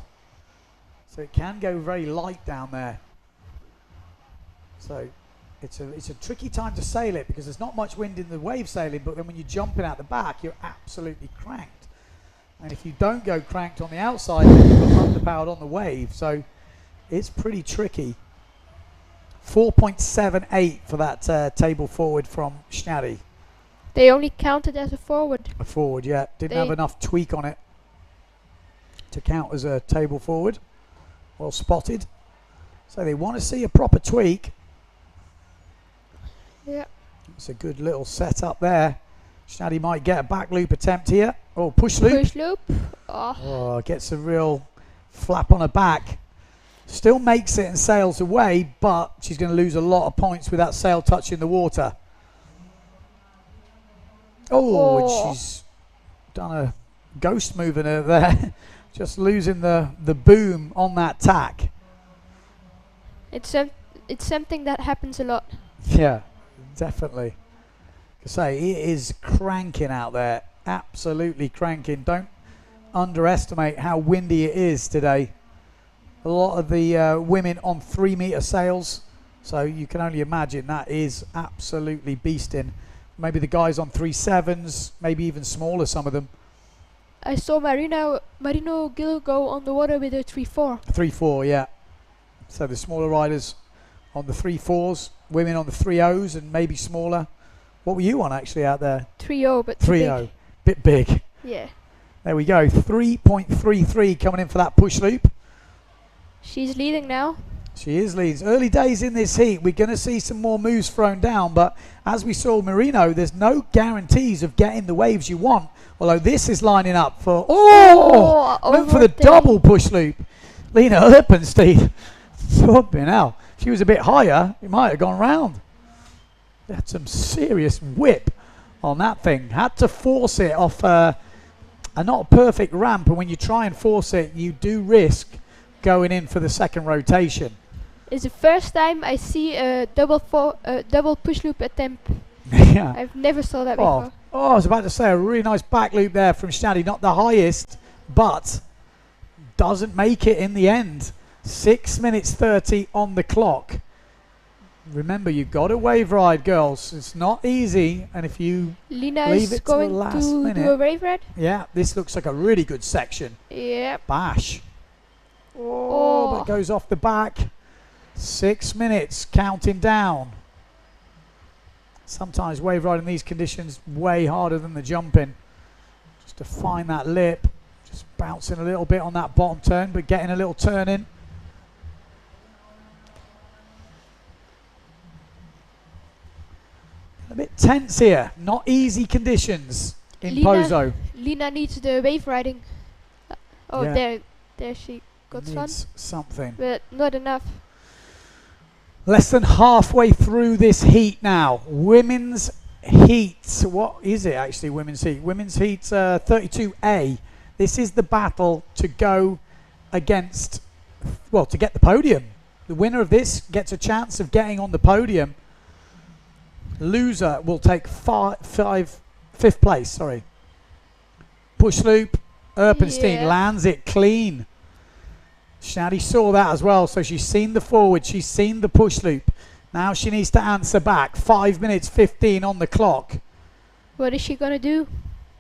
So it can go very light down there. So it's a tricky time to sail it because there's not much wind in the wave sailing, but then when you're jumping out the back, you're absolutely cranked. And if you don't go cranked on the outside, then you're underpowered on the wave. So it's pretty tricky. 4.78 for that table forward from Schnadi. They only counted as a forward. A forward, yeah. Didn't have enough tweak on it to count as a table forward. Well spotted. So they want to see a proper tweak. Yeah. It's a good little setup there. Schnadi might get a back loop attempt here. Oh, push loop. Push loop. Oh, gets a real flap on her back. Still makes it and sails away, but she's going to lose a lot of points with that sail touching the water. Oh, and she's done a ghost move in her there. Just losing the boom on that tack. It's something that happens a lot. Yeah, definitely. I say, it is cranking out there. Absolutely cranking. Don't underestimate how windy it is today. A lot of the women on 3 meter sails. So you can only imagine that is absolutely beasting. Maybe the guys on 3.7s, maybe even smaller, some of them. I saw Marino Gill go on the water with a 3.4. 3.4, yeah. So the smaller riders on the 3.4s, women on the 3.0s and maybe smaller. What were you on actually out there? 3.0, but 3.0, bit big. Yeah. There we go, 3.33 coming in for that push loop. She's leading now. She is leading. Early days in this heat, we're going to see some more moves thrown down, but as we saw Marino, there's no guarantees of getting the waves you want. Although this is lining up for, went for the double push loop. Lena Erpenstein, flipping out. If she was a bit higher, it might have gone round. That's some serious whip on that thing. Had to force it off a not perfect ramp, and when you try and force it, you do risk going in for the second rotation. It's the first time I see a double push loop attempt. Yeah. I've never saw that before. Oh, I was about to say a really nice back loop there from Schnadi. Not the highest, but doesn't make it in the end. 6 minutes 30 on the clock. Remember, you've got to wave ride, girls. It's not easy, and if you Lina leave is it going to the last to minute, do a wave ride. Yeah, this looks like a really good section. Yep. Bash. Oh, but it goes off the back. 6 minutes, counting down. Sometimes wave riding in these conditions way harder than the jumping. Just to find that lip. Just bouncing a little bit on that bottom turn, but getting a little turn in. A bit tense here. Not easy conditions in Pozo. Lina needs the wave riding. Oh, Yeah. there she got some, Needs something. but not enough. Less than halfway through this heat now. Women's heat. What is it actually? Women's heat. Women's heat 32A. This is the battle to go against, well, to get the podium. The winner of this gets a chance of getting on the podium. Loser will take fifth place. Sorry. Push loop. Erpenstein lands it clean. Shadi saw that as well, so she's seen the forward, she's seen the push loop. Now she needs to answer back. 5 minutes 15 on the clock. What is she gonna do?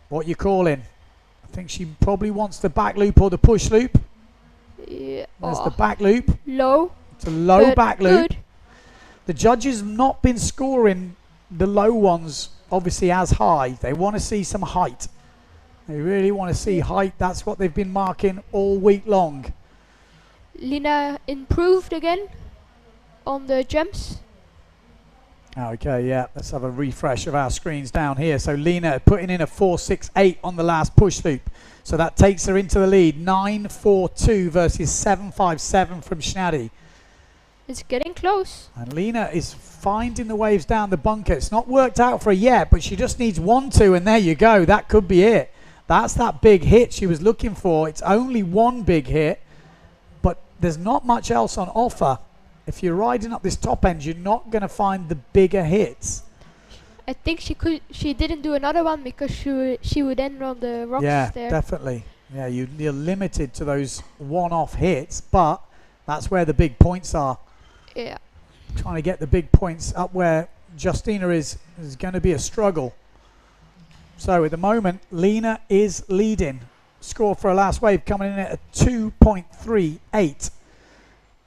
What you calling? I think she probably wants the back loop or the push loop. Yeah. There's the back loop. Low. It's a low but back loop. good. The judges have not been scoring the low ones obviously as high. They want to see some height. They really want to see height. That's what they've been marking all week long. Lina improved again on the jumps. Okay, yeah, let's have a refresh of our screens down here. So Lina putting in a 4.68 on the last push loop. So that takes her into the lead. 9.42 versus 7.57 from Schnadi. It's getting close. And Lina is finding the waves down the bunker. It's not worked out for her yet, but she just needs 1-2, and there you go. That could be it. That's that big hit she was looking for. It's only one big hit, but there's not much else on offer. If you're riding up this top end, you're not going to find the bigger hits. I think she didn't do another one because she would end on the rocks Yeah, there. definitely. Yeah, you're limited to those one-off hits, but that's where the big points are. Yeah. Trying to get the big points up where Justina is going to be a struggle. So at the moment, Lina is leading. Score for her last wave coming in at a 2.38.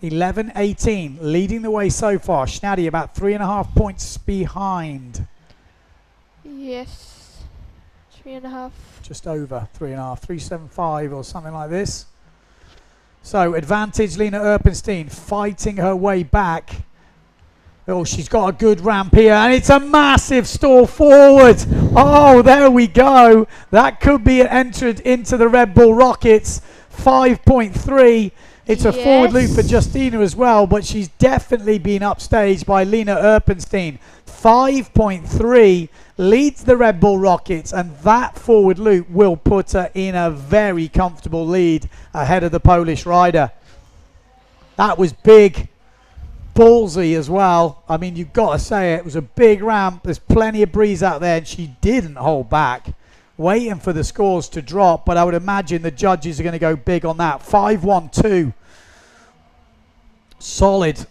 11.18, leading the way so far. Schnadi about 3.5 points behind. Yes. 3.5. Just over 3.5, 3.75 or something like this. So advantage Lina Erpenstein fighting her way back. Oh, she's got a good ramp here, and it's a massive stall forward. Oh, there we go. That could be entered into the Red Bull Rockets. 5.3. It's a forward loop for Justina as well, but she's definitely been upstaged by Lina Erpenstein. 5.3 leads the Red Bull Rockets, and that forward loop will put her in a very comfortable lead ahead of the Polish rider. That was big. Ballsy as well. I mean, you've got to say it was a big ramp. There's plenty of breeze out there, and she didn't hold back. Waiting for the scores to drop, but I would imagine the judges are going to go big on that. 5.12. Solid.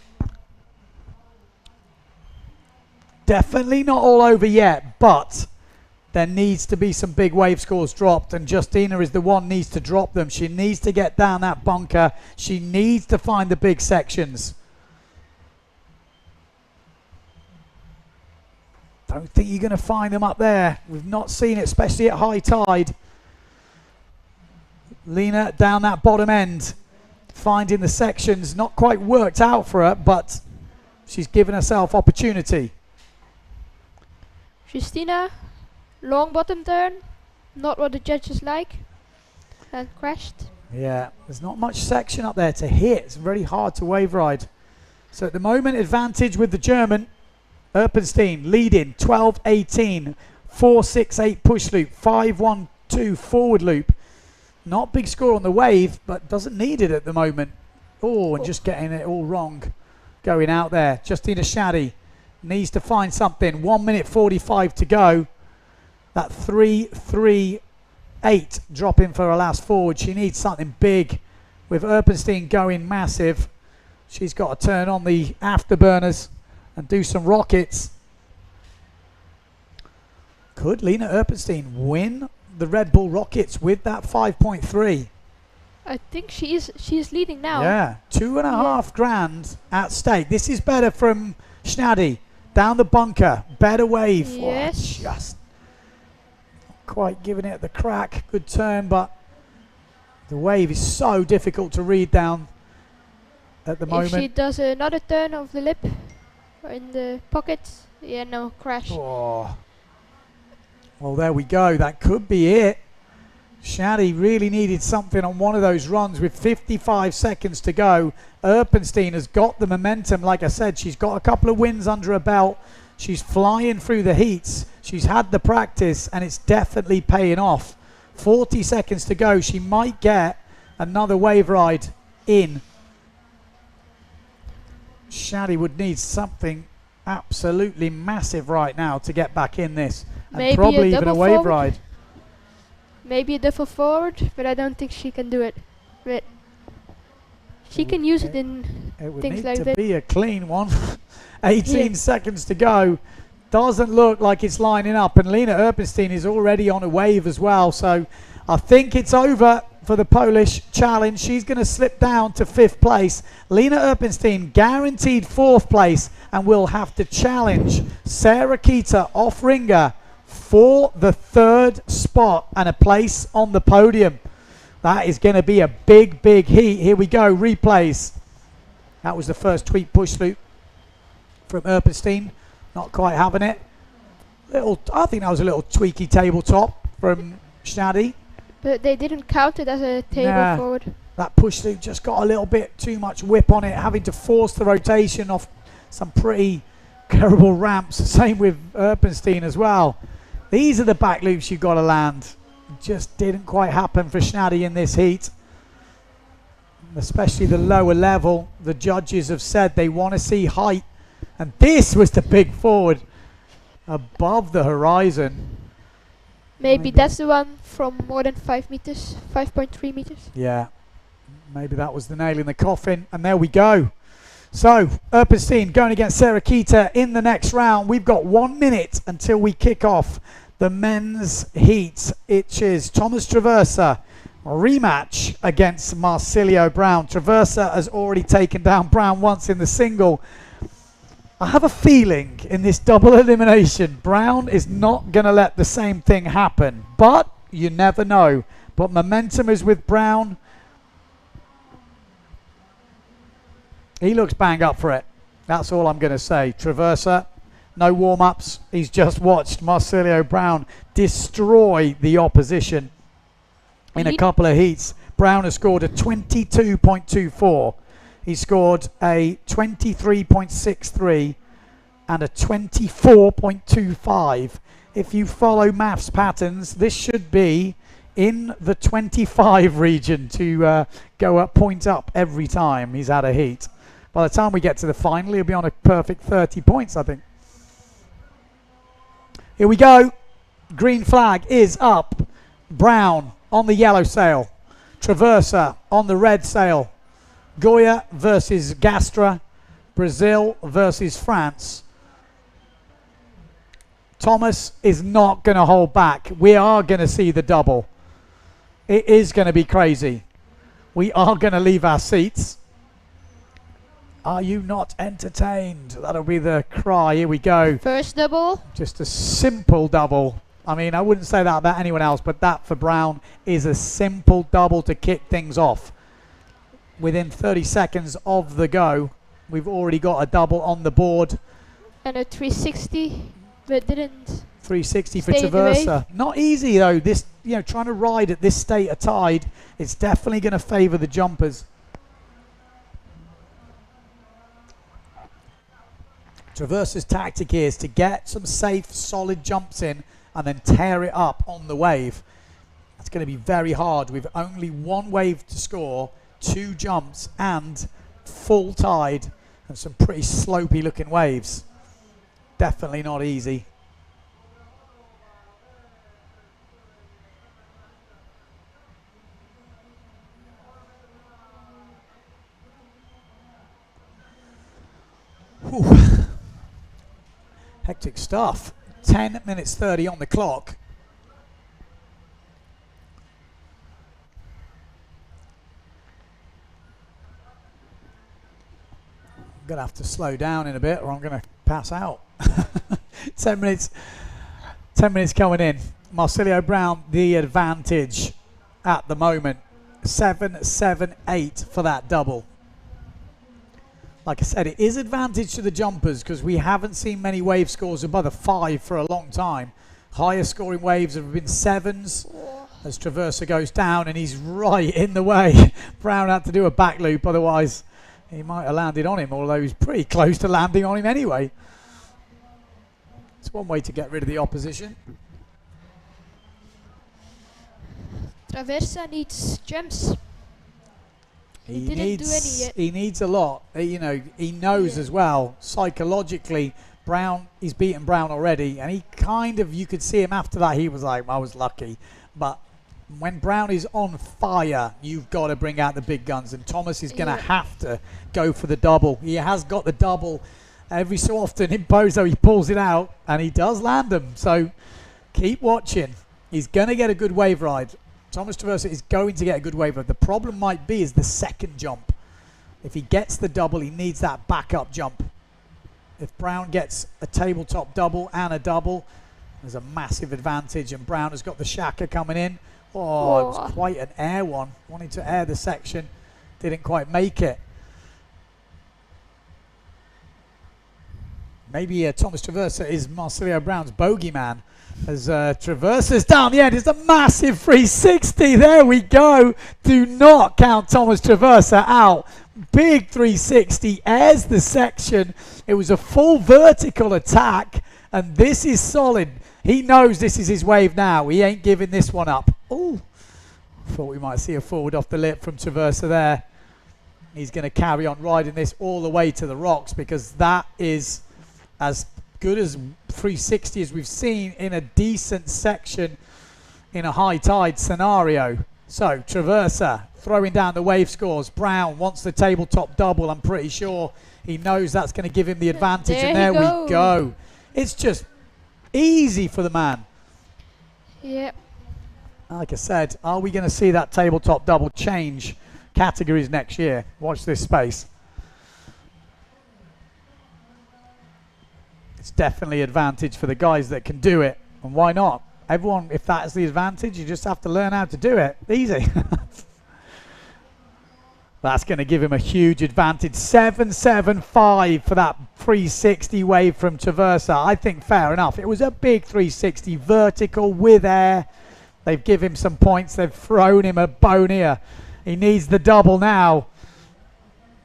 Definitely not all over yet, but there needs to be some big wave scores dropped, and Justina is the one needs to drop them. She needs to get down that bunker. She needs to find the big sections. Don't think you're going to find them up there. We've not seen it, especially at high tide. Lina down that bottom end, finding the sections. Not quite worked out for her, but she's given herself opportunity. Justina, long bottom turn. Not what the judges like. And crashed. Yeah, there's not much section up there to hit. It's very hard to wave ride. So at the moment, advantage with the German. Erpenstein leading 12.18, 4.68 push loop, 5.12 forward loop. Not big score on the wave, but doesn't need it at the moment. Oh, and just getting it all wrong going out there. Justina Schnadi needs to find something. 1 minute 45 to go. That 3.38 dropping for her last forward. She needs something big. With Erpenstein going massive, she's got to turn on the afterburners and do some rockets. Could Lina Erpenstein win the Red Bull Rockets with that 5.3? I think she is leading now. Yeah, 2.5 grand at stake. This is better from Schnadi. Down the bunker, better wave. Yes. Oh, just not quite giving it the crack. Good turn, but the wave is so difficult to read down at the moment. If she does another turn of the lip, or in the pocket, yeah, no, crash. Oh. Well, there we go. That could be it. Shaddy really needed something on one of those runs with 55 seconds to go. Erpenstein has got the momentum. Like I said, she's got a couple of wins under her belt. She's flying through the heats. She's had the practice, and it's definitely paying off. 40 seconds to go. She might get another wave ride in. Shaddy would need something absolutely massive right now to get back in this. And Maybe probably a even a double wave forward. ride. Maybe a double forward, but I don't think she can do it. But she can use it in It would things need like to that. be a clean one. 18 seconds to go. Doesn't look like it's lining up. And Lena Erpenstein is already on a wave as well. So I think it's over for the Polish challenge. She's going to slip down to 5th place. Lena Erpenstein guaranteed 4th place and will have to challenge Sarah Kita off ringer for the 3rd spot and a place on the podium. That is going to be a big, big heat. Here we go, replays. That was the first tweak push loop from Erpenstein. Not quite having it. I think that was a little tweaky tabletop from Shaddy. But they didn't count it as a table forward. That push loop just got a little bit too much whip on it, having to force the rotation off some pretty terrible ramps. Same with Erpenstein as well. These are the back loops you've got to land. It just didn't quite happen for Shaddy in this heat. Especially the lower level. The judges have said they want to see height. And this was the big forward above the horizon. Maybe that's the one from more than 5 meters, 5.3 meters. Yeah, maybe that was the nail in the coffin. And there we go. So, Erpenstein going against Sarah Kita in the next round. We've got 1 minute until we kick off the men's heat. It is Thomas Traversa rematch against Marsilio Brown. Traversa has already taken down Brown once in the single. I have a feeling in this double elimination, Brown is not going to let the same thing happen. But you never know. But momentum is with Brown. He looks bang up for it. That's all I'm going to say. Traversa, no warm-ups. He's just watched Marsilio Brown destroy the opposition in a couple of heats. Brown has scored a 22.24. He scored a 23.63 and a 24.25. If you follow maths patterns, this should be in the 25 region to go up, point up every time he's had a heat. By the time we get to the final, he'll be on a perfect 30 points, I think. Here we go. Green flag is up. Brown on the yellow sail. Traversa on the red sail. Goya versus Gastra. Brazil versus France. Thomas is not going to hold back. We are going to see the double. It is going to be crazy. We are going to leave our seats. Are you not entertained? That'll be the cry. Here we go. First double. Just a simple double. I mean, I wouldn't say that about anyone else, but that for Brown is a simple double to kick things off. Within 30 seconds of the go, we've already got a double on the board. And a 360, but didn't. 360 for stay in the wave. Traversa. Not easy though. This, trying to ride at this state of tide, it's definitely going to favour the jumpers. Traversa's tactic here is to get some safe, solid jumps in and then tear it up on the wave. That's going to be very hard with only one wave to score, 2 jumps and full tide and some pretty slopey looking waves. Definitely not easy. Whew. Hectic stuff. 10 minutes 30 on the clock. I'm going to have to slow down in a bit or I'm going to pass out. 10 minutes coming in. Marsilio Brown, the advantage at the moment. 7-7-8 for that double. Like I said, it is advantage to the jumpers because we haven't seen many wave scores above a 5 for a long time. Higher scoring waves have been 7s as Traversa goes down, and he's right in the way. Brown had to do a back loop, otherwise he might have landed on him, although he's pretty close to landing on him anyway. It's one way to get rid of the opposition. Traversa needs jumps. He didn't do any yet. He needs a lot. You know, he knows as well, psychologically, Brown, he's beaten Brown already, and he kind of, you could see him after that, he was like, I was lucky. But when Brown is on fire, you've got to bring out the big guns, and Thomas is going to have to go for the double. He has got the double. Every so often in Pozo, he pulls it out, and he does land them. So keep watching. He's going to get a good wave ride. Thomas Traversa is going to get a good wave ride. The problem might be is the second jump. If he gets the double, he needs that backup jump. If Brown gets a tabletop double and a double, there's a massive advantage, and Brown has got the Shaka coming in. Oh, it was quite an air one. Wanting to air the section, didn't quite make it. Maybe Thomas Traversa is Marsilio Brown's bogeyman, as Traversa's down the end. It's a massive 360. There we go. Do not count Thomas Traversa out. Big 360, airs the section. It was a full vertical attack, and this is solid. He knows this is his wave now. He ain't giving this one up. Oh, thought we might see a forward off the lip from Traversa there. He's going to carry on riding this all the way to the rocks, because that is as good as 360 as we've seen in a decent section in a high tide scenario. So Traversa throwing down the wave scores. Brown wants the tabletop double. I'm pretty sure he knows that's going to give him the advantage. And there we go. It's just easy for the man. Yeah. Like I said, are we going to see that tabletop double change categories next year? Watch this space. It's definitely advantage for the guys that can do it. And why not? Everyone, if that's the advantage, you just have to learn how to do it. Easy. That's going to give him a huge advantage. 7.75 for that 360 wave from Traversa. I think fair enough. It was a big 360 vertical with air. They've given him some points. They've thrown him a bone here. He needs the double now.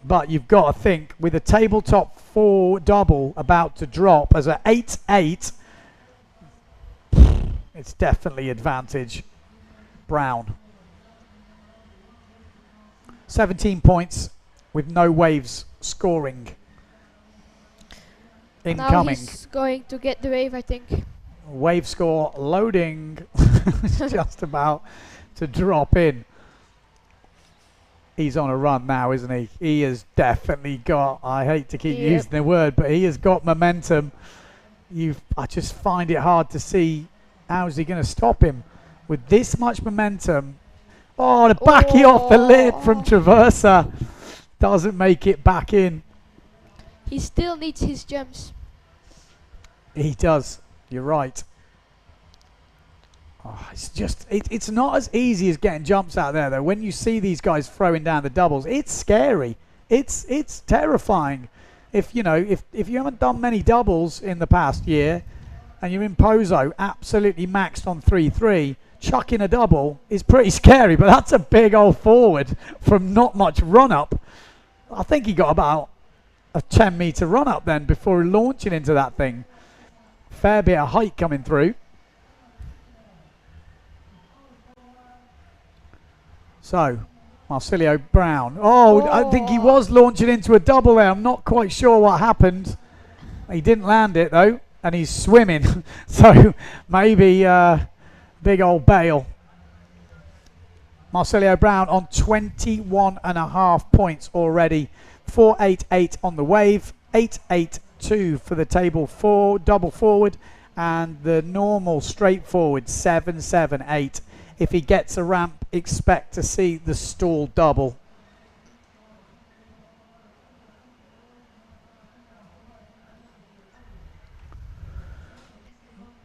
But you've got to think, with a tabletop 4 double about to drop as an 8-8, it's definitely advantage Brown. 17 points with no waves scoring. Incoming. Now he's going to get the wave, I think. Wave score loading. Just about to drop in. He's on a run now, isn't he? He has definitely got, I hate to keep using the word, but he has got momentum. I just find it hard to see how's he going to stop him with this much momentum. Oh, the backy off the lip from Traversa doesn't make it back in. He still needs his jumps. He does. You're right. Oh, it's just, it's not as easy as getting jumps out there, though. When you see these guys throwing down the doubles, it's scary. It's terrifying. If you know, if you haven't done many doubles in the past year, and you're in Pozo, absolutely maxed on 3-3, chucking a double is pretty scary. But that's a big old forward from not much run up. I think he got about a 10-meter run up then before launching into that thing. Fair bit of height coming through. So, Marsilio Brown. Oh, I think he was launching into a double there. I'm not quite sure what happened. He didn't land it, though, and he's swimming. So, maybe big old bail. Marsilio Brown on 21.5 points already. 4.88 on the wave. 8.82 for the table 4 double forward. And the normal straightforward 7.78. If he gets a ramp, expect to see the stall double.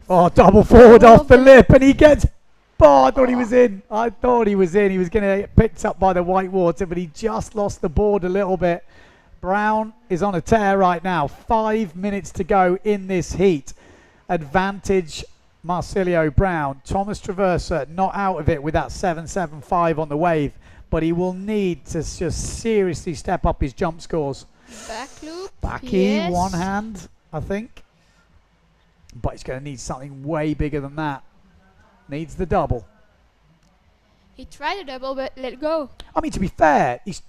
Oh, double forward off the lip, and he gets... Oh, I thought he was in. I thought he was in. He was going to get picked up by the white water, but he just lost the board a little bit. Brown is on a tear right now. 5 minutes to go in this heat. Advantage Marsilio Brown. Thomas Traversa not out of it with that 7.75 on the wave, but he will need to just seriously step up his jump scores. Back loop. Backy, Yes. one hand, I think. But he's going to need something way bigger than that. Needs the double. He tried a double, but let go. I mean, to be fair, he's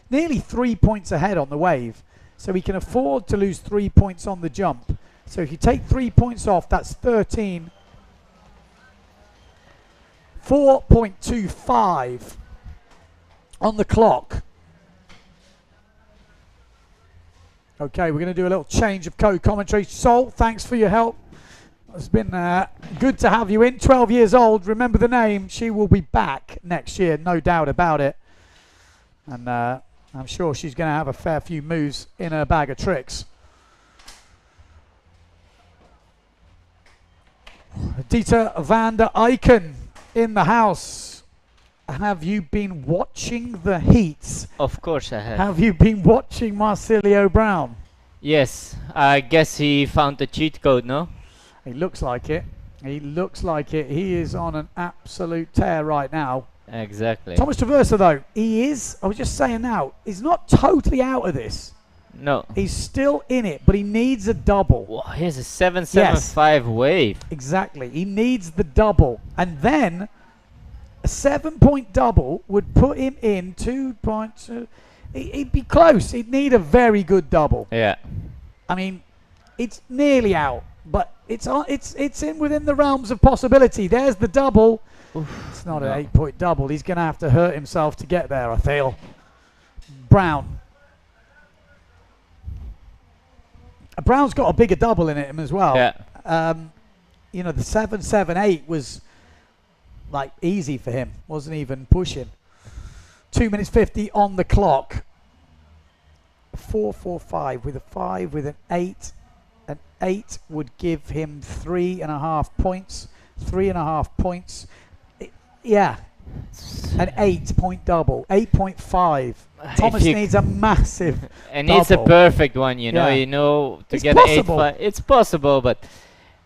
nearly 3 points ahead on the wave, so he can afford to lose 3 points on the jump. So if you take 3 points off, that's 13. 4.25 on the clock. Okay, we're going to do a little change of co-commentary. Sol, thanks for your help. It's been good to have you in. 12 years old, remember the name. She will be back next year, no doubt about it. And I'm sure she's going to have a fair few moves in her bag of tricks. Dieter van der Eycken in the house. Have you been watching the heats? Of course I have. Have you been watching Marsilio Brown? Yes, I guess he found the cheat code, no? He looks like it. He looks like it. He is on an absolute tear right now. Exactly. Thomas Traversa, though, he is, I was just saying now, he's not totally out of this. No. He's still in it, but he needs a double. Whoa, here's a 7.75 wave. Exactly. He needs the double. And then a 7-point double would put him in 2 points. He'd be close. He'd need a very good double. Yeah. I mean, it's nearly out, but it's in within the realms of possibility. There's the double. Oof, it's not an 8-point double. He's going to have to hurt himself to get there, I feel. Brown. Brown's got a bigger double in him as well. Yeah. You know, the 7.78 was like easy for him. Wasn't even pushing. 2 minutes 50 on the clock. 4.45 with a 5 with an 8. An 8 would give him 3.5 points. 3.5 points. Yeah. An 8-point double. 8.5. Thomas needs a massive and double. needs a perfect one, you know. Yeah. You know, to It's get possible. an 8.5. It's possible, but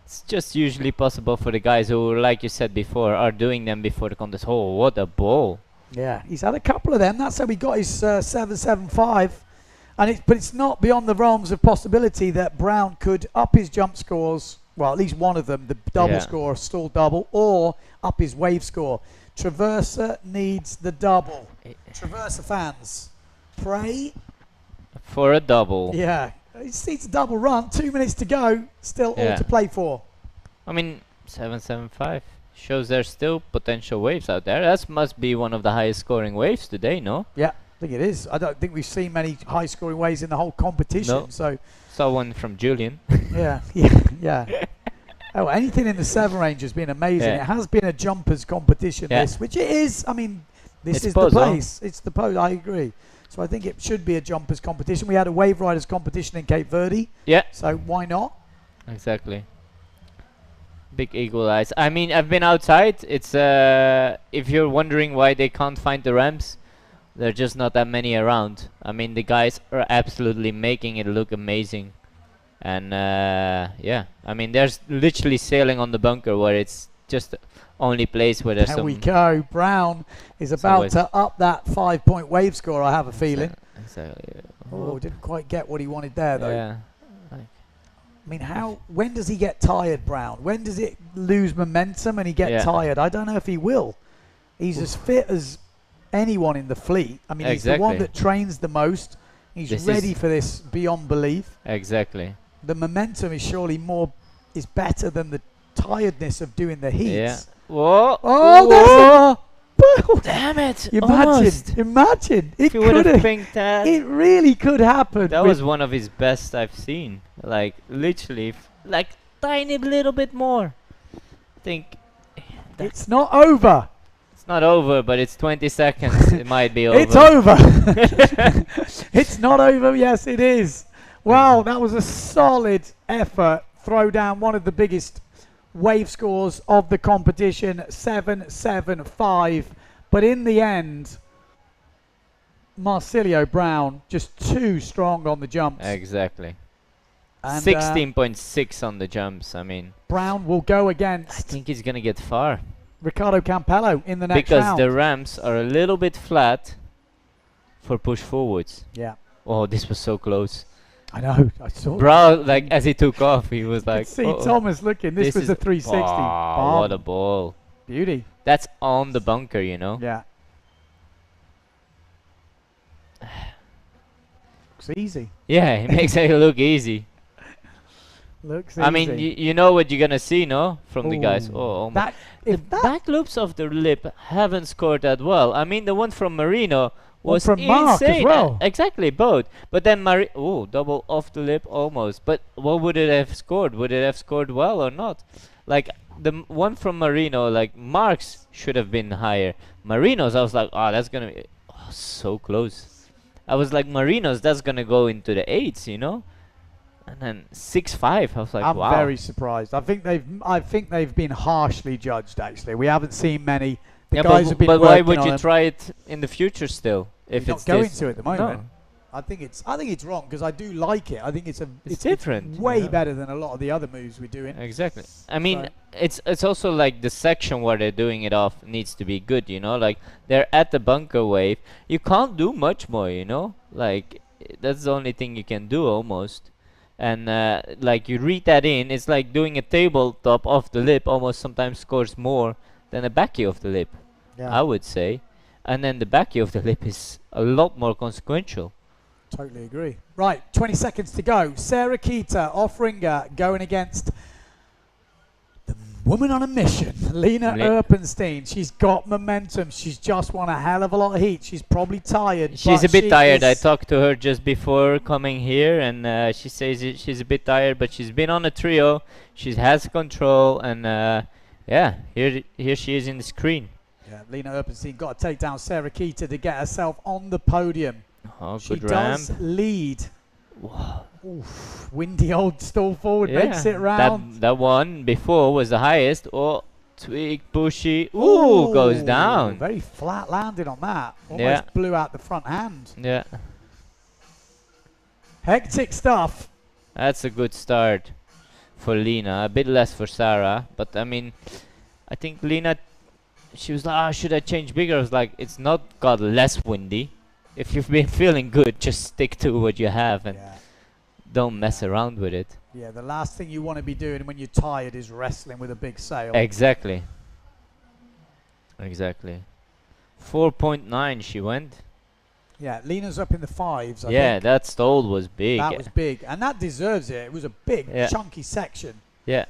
it's just usually possible for the guys who, like you said before, are doing them before the contest. Oh, what a ball. Yeah, he's had a couple of them. That's how he got his 7.75. But it's not beyond the realms of possibility that Brown could up his jump scores, well, at least one of them, the double score, stall double, or up his wave score. Traversa needs the double. Traversa fans, pray for a double. Yeah, he needs a double run. 2 minutes to go. Still all to play for. I mean, 7.75 shows there's still potential waves out there. That must be one of the highest scoring waves today, no? Yeah, I think it is. I don't think we've seen many high scoring waves in the whole competition. No. So saw one from Julian. yeah. Oh, anything in the 7 range has been amazing. Yeah. It has been a jumpers competition, this, which it is. I mean, this is the place. It's the pose. I agree. So I think it should be a jumpers competition. We had a wave riders competition in Cape Verde. Yeah. So why not? Exactly. Big eagle eyes. I mean, I've been outside. It's if you're wondering why they can't find the ramps, there are just not that many around. I mean, the guys are absolutely making it look amazing. And yeah, I mean, there's literally sailing on the bunker where it's just the only place where there's There we go. Brown is about to up that 5-point wave score, I have a feeling. Exactly. Oh, didn't quite get what he wanted there, though. Yeah. I mean, when does he get tired, Brown? When does it lose momentum and he get tired? I don't know if he will. He's as fit as anyone in the fleet. I mean, he's the one that trains the most. He's ready for this beyond belief. Exactly. The momentum is surely is better than the tiredness of doing the heats. Yeah. Whoa. Oh, damn it. Imagine. It could have pinked that. It really could happen. That was one of his best I've seen. Like, literally, like, tiny little bit more. I think. It's not over. It's not over, but it's 20 seconds. It might be over. It's over. It's not over. Yes, it is. Wow, that was a solid effort. Throw down one of the biggest wave scores of the competition, 7.75. But in the end, Marsilio Brown just too strong on the jumps. Exactly. And 16.6 on the jumps. I mean, Brown will go I against think he's gonna get far Ricardo Campello in the next because round. the ramps are a little bit flat for push forwards. Yeah, Oh, this was so close. I know. I saw. Bro, like as he took off, he was You like, could see "Uh-oh." Thomas looking. This was is a 360. Oh, what a Bomb. ball! Beauty. That's on the bunker, you know. Yeah. Looks easy. Yeah, he makes it look easy. Looks I mean, you know what you're gonna see, no? From the guys. Ooh. Oh my. That, The if that back loops of the lip haven't scored that well. I mean, the one from Marino was from Mark as insane. well. Exactly, both. But then double off the lip almost. But what would it have scored? Would it have scored well or not? Like the one from Marino, like Mark's should have been higher. Marino's, I was like, oh, that's gonna be so close. I was like, Marino's, that's gonna go into the 8s, you know. And then 6.5. I was like, I'm wow. very surprised. I think they've been harshly judged. Actually, we haven't seen many. The Yeah, guys have been but why working would on you them. try it in the future still? If We're it's not going this? to at the moment. No. I think it's wrong because I do like it. I think it's different, way yeah. better than a lot of the other moves we're doing. Exactly. I mean, So- it's also like the section where they're doing it off needs to be good, you know. Like they're at the bunker wave. You can't do much more, you know. Like that's the only thing you can do almost. And like you read that in, it's like doing a tabletop off the lip almost sometimes scores more than a backy off the lip. Yeah, I would say. And then the backy of the lip is a lot more consequential. totally agree. Right, 20 seconds to go. Sarah Keita off ringer going against the woman on a mission, Lena Erpenstein. She's got momentum. She's just won a hell of a lot of heat. She's probably tired. She's but a bit she tired. I is- talked to her just before coming here, and she says she's a bit tired, but she's been on a trio. She has control, and yeah, here she is in the screen. Yeah, Lena Erpenstein got to take down Sarah Keita to get herself on the podium. Oh, She good ramp. does lead. Wow. Oof, windy old stall forward Yeah, makes it round. that one before was the highest. Oh, tweak, bushy. Ooh, goes down. Very flat landing on that. Almost Yeah. blew out the front hand. Yeah, Hectic stuff. that's a good start for Lena. A bit less for Sarah, but I mean, I think Lena, she was like, should I change bigger? I was like, it's not got less windy. If you've been feeling good, just stick to what you have and Yeah. don't mess around with it. Yeah, the last thing you want to be doing when you're tired is wrestling with a big sail. Exactly. 4.9 she went. Yeah, Lena's up in the 5s. I Yeah, think. that stall was big. That was big. And that deserves it. It was a big, Yeah. chunky section. Yeah.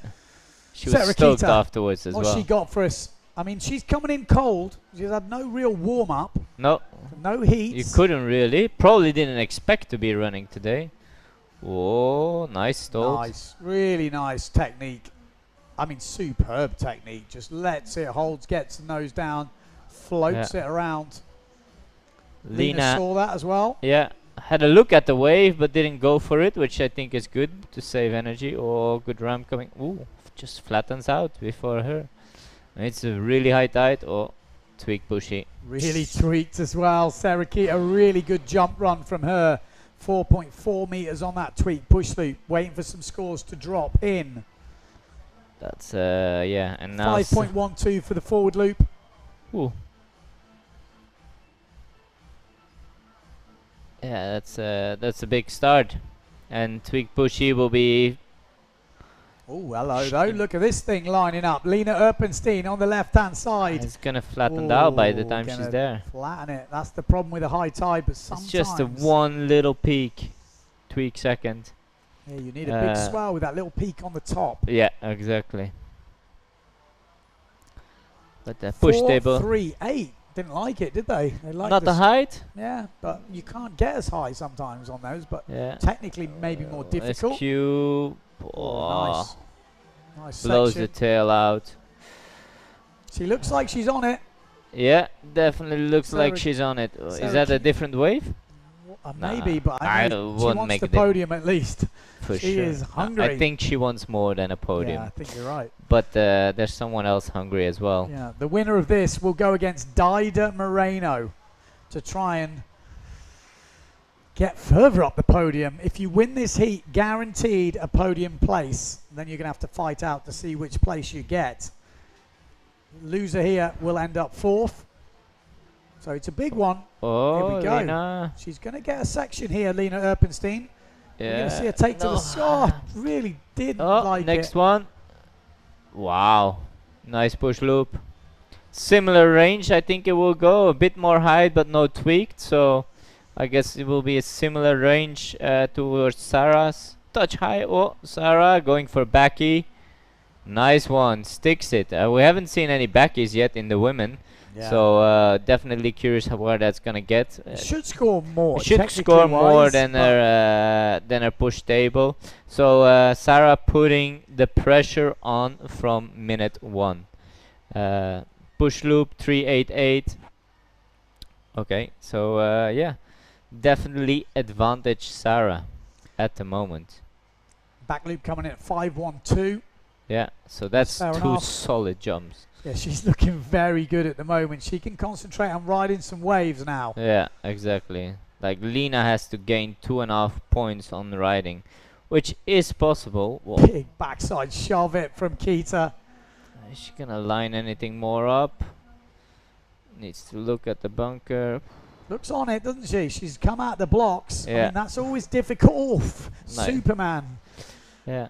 She Sarah was stoked Keita, afterwards as What's well. she got for us? I mean, she's coming in cold. She's had no real warm-up. No, No heat. you couldn't really. Probably didn't expect to be running today. Oh, nice stall. Nice. Really nice technique. I mean, superb technique. Just lets it, holds, gets the nose down, floats it around. Lena saw that as well. Yeah, had a look at the wave but didn't go for it, which I think is good to save energy. Oh, good ramp coming. Ooh, just flattens out before her. It's a really high tide. Oh, tweak bushy. Really tweaked as well. Sarah Keita, a really good jump run from her. 4.4 meters on that tweak push loop. Waiting for some scores to drop in. That's yeah, and now 5.12 for the forward loop. Ooh. Yeah, that's a big start, and tweak pushy will be. Oh, hello though. Look at this thing lining up. Lena Erpenstein on the left-hand side. It's gonna flatten out by the time she's gonna there. Flatten it. That's the problem with a high tide, but sometimes It's just a one little peak, tweak second. yeah, you need a big swell with that little peak on the top. Yeah, exactly. But the push table, 4.38. Didn't like it, did they? They liked not the height. Yeah, but you can't get as high sometimes on those. But Yeah. technically, maybe more difficult. SQ. Oh, nice. Nice Blows section. the tail out. She looks like she's on it. Yeah, definitely looks like Sarah- she's on it. Is Sarah that a Keita- different wave? Maybe, but I I know she wouldn't wants make the a diff- podium at least. For She sure. is I hungry. think she wants more than a podium. Yeah, I think you're right. But there's someone else hungry as well. Yeah, the winner of this will go against Dida Moreno to try and get further up the podium. If you win this heat, guaranteed a podium place. Then you're going to have to fight out to see which place you get. Loser here will end up 4th. So it's a big one. Oh, here we go. Lena. She's going to get a section here, Lena Erpenstein. Yeah. We're going to see her take to the side. Really did like it. Next one. Wow. Nice push loop. Similar range, I think it will go. A bit more height, but no tweaked. So I guess it will be a similar range towards Sarah's. Touch high. Oh, Sarah going for backy. Nice one. Sticks it. We haven't seen any backies yet in the women. Yeah. So definitely curious where that's gonna get. It should score more. It should score more than her push table. So Sarah putting the pressure on from minute 1. Push loop 388. Okay, so yeah, definitely advantage Sarah at the moment. Back loop coming in at 512. Yeah, so that's Fair 2 enough. solid jumps. Yeah, she's looking very good at the moment. She can concentrate on riding some waves now. Yeah, exactly. Like Lena has to gain 2.5 points on the riding, which is possible. Whoa. Big backside shove it from Kita. Is she gonna line anything more up? Needs to look at the bunker. Looks on it, doesn't she? She's come out the blocks. Yeah. I mean, that's always difficult. Nice. Superman. Yeah.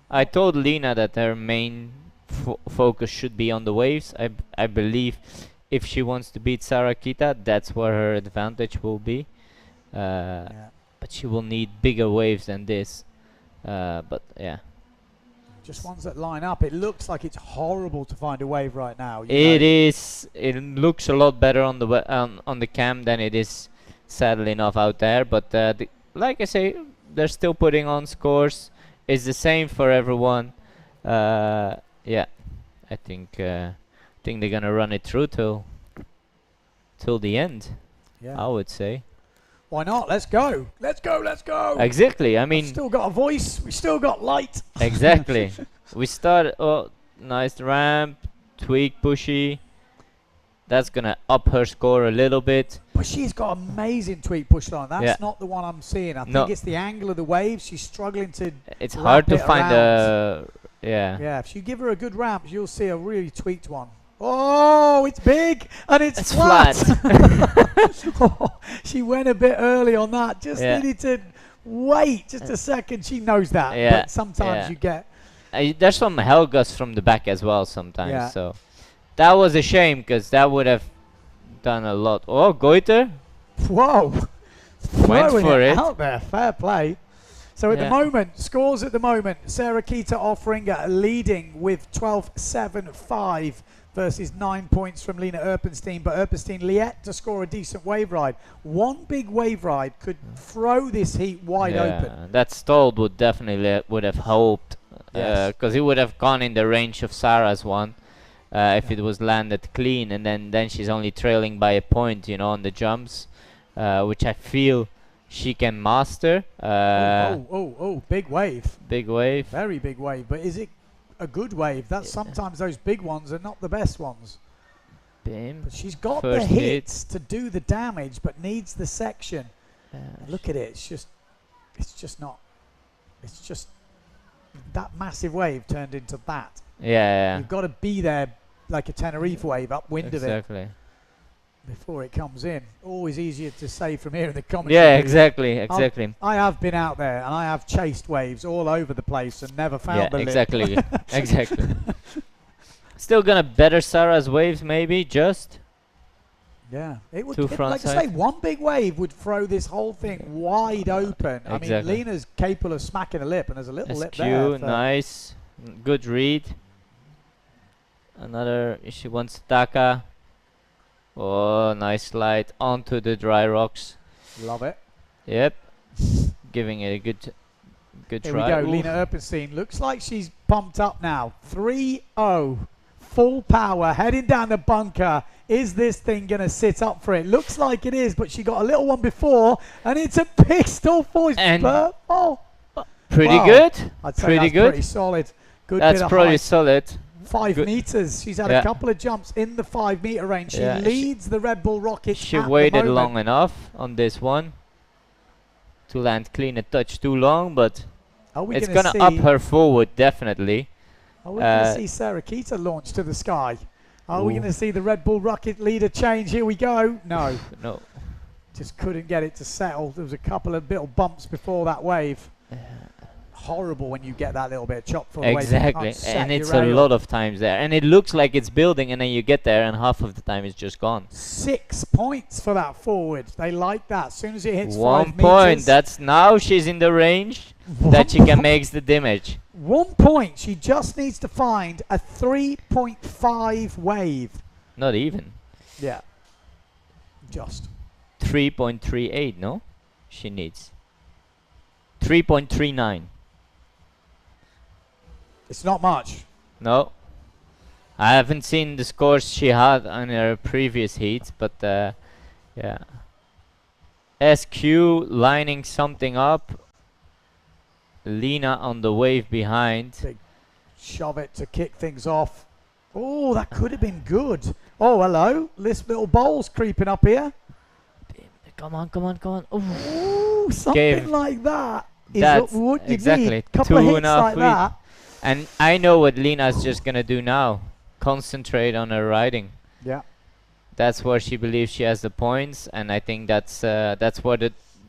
I told Lena that her main focus should be on the waves. I believe if she wants to beat Sarah Kita, that's where her advantage will be. But she will need bigger waves than this. But yeah. Just ones that line up. It looks like it's horrible to find a wave right now. It is. It looks a lot better on the cam than it is, sadly enough, out there. But like I say, they're still putting on scores. It's the same for everyone. Yeah, I think they're gonna run it through till the end. Yeah. I would say. Why not? Let's go. Let's go. Let's go. Exactly. I mean, I've still got a voice. We still got light. Exactly. We start. Oh, nice ramp. Tweak, pushy. That's gonna up her score a little bit. But she's got amazing tweak push line. That's not the one I'm seeing. I think it's the angle of the wave. She's struggling to. It's hard to find a. Yeah. Yeah. If you give her a good ramp, you'll see a really tweaked one. Oh, it's big and it's flat. Oh, she went a bit early on that. Just needed to wait just a second. She knows that. Yeah. But sometimes you get. There's some Helgas from the back as well sometimes. Yeah. So that was a shame because that would have done a lot. Oh, Goiter. Whoa. Went for it. Out there. Fair play. So at the moment, scores at the moment, Sarah Kita Offringer leading with 12.75 versus 9 points from Lena Erpenstein. But Erpenstein yet to score a decent wave ride. One big wave ride could throw this heat wide open. That stalled would definitely would have helped because it would have gone in the range of Sarah's one if it was landed clean. And then she's only trailing by a point, you know, on the jumps, which I feel she can master. Big wave. Big wave. Very big wave. But is it a good wave? That's sometimes those big ones are not the best ones. Bim. But she's got the hits to do the damage, but needs the section. Look at it. It's just not. It's just that massive wave turned into that. Yeah. You've got to be there like a Tenerife wave upwind of it. Exactly. Before it comes in. Always easier to say from here in the comments. Yeah, exactly. I have been out there and I have chased waves all over the place and never found the lip. Exactly. Exactly. Still gonna better Sarah's waves maybe, just. Yeah. It would, like I say, one big wave would throw this whole thing wide open. Exactly. I mean, Lena's capable of smacking a lip and there's a little lip there. Nice. Good read. Another, she wants Taka. Oh, nice slide onto the dry rocks. Love it. Yep. Giving it a good Here try. Here we go. Lena Erpenstein. Looks like she's pumped up now. 3-0. Full power. Heading down the bunker. Is this thing going to sit up for it? Looks like it is, but she got a little one before, and it's a pistol voice. And pretty good. I'd say that's pretty solid. Good that's bit of pretty height. solid. 5 meters. She's had a couple of jumps in the 5 meter range. She leads the Red Bull Rocket. She waited long enough on this one. to land clean a touch too long, but Are we it's gonna gonna up see- her forward definitely. Are we going to see Sarah Keita launch to the sky? Are we Ooh. going to see the Red Bull rocket leader change? Here we go. No, No. just couldn't get it to settle. There was a couple of little bumps before that wave. Horrible when you get that little bit of chop for the wave. Exactly, Upset and it's your a rail. lot of times there, and it looks like it's building, and then you get there, and half of the time it's just gone. 6 points for that forward. They like that. As soon as it hits 1 5 point. meters, That's now she's in the range that she can make the damage. 1 point. She just needs to find a 3.5 wave. Not even Yeah. Just. 3.38. No, she needs 3.39. It's not much. No, I haven't seen the scores she had on her previous heats, but yeah. SQ lining something up. Lena on the wave behind. Big shove it to kick things off. Oh, that could have been good. Oh, hello. This little bowl's creeping up here. Come on, come on, come on. Ooh. Ooh, something Gave- like that is That's what you exactly need. Couple of 2.5 hits like feet. that. And I know what Lena's just gonna do now. Concentrate on her riding. Yeah. That's where she believes she has the points, and I think that's where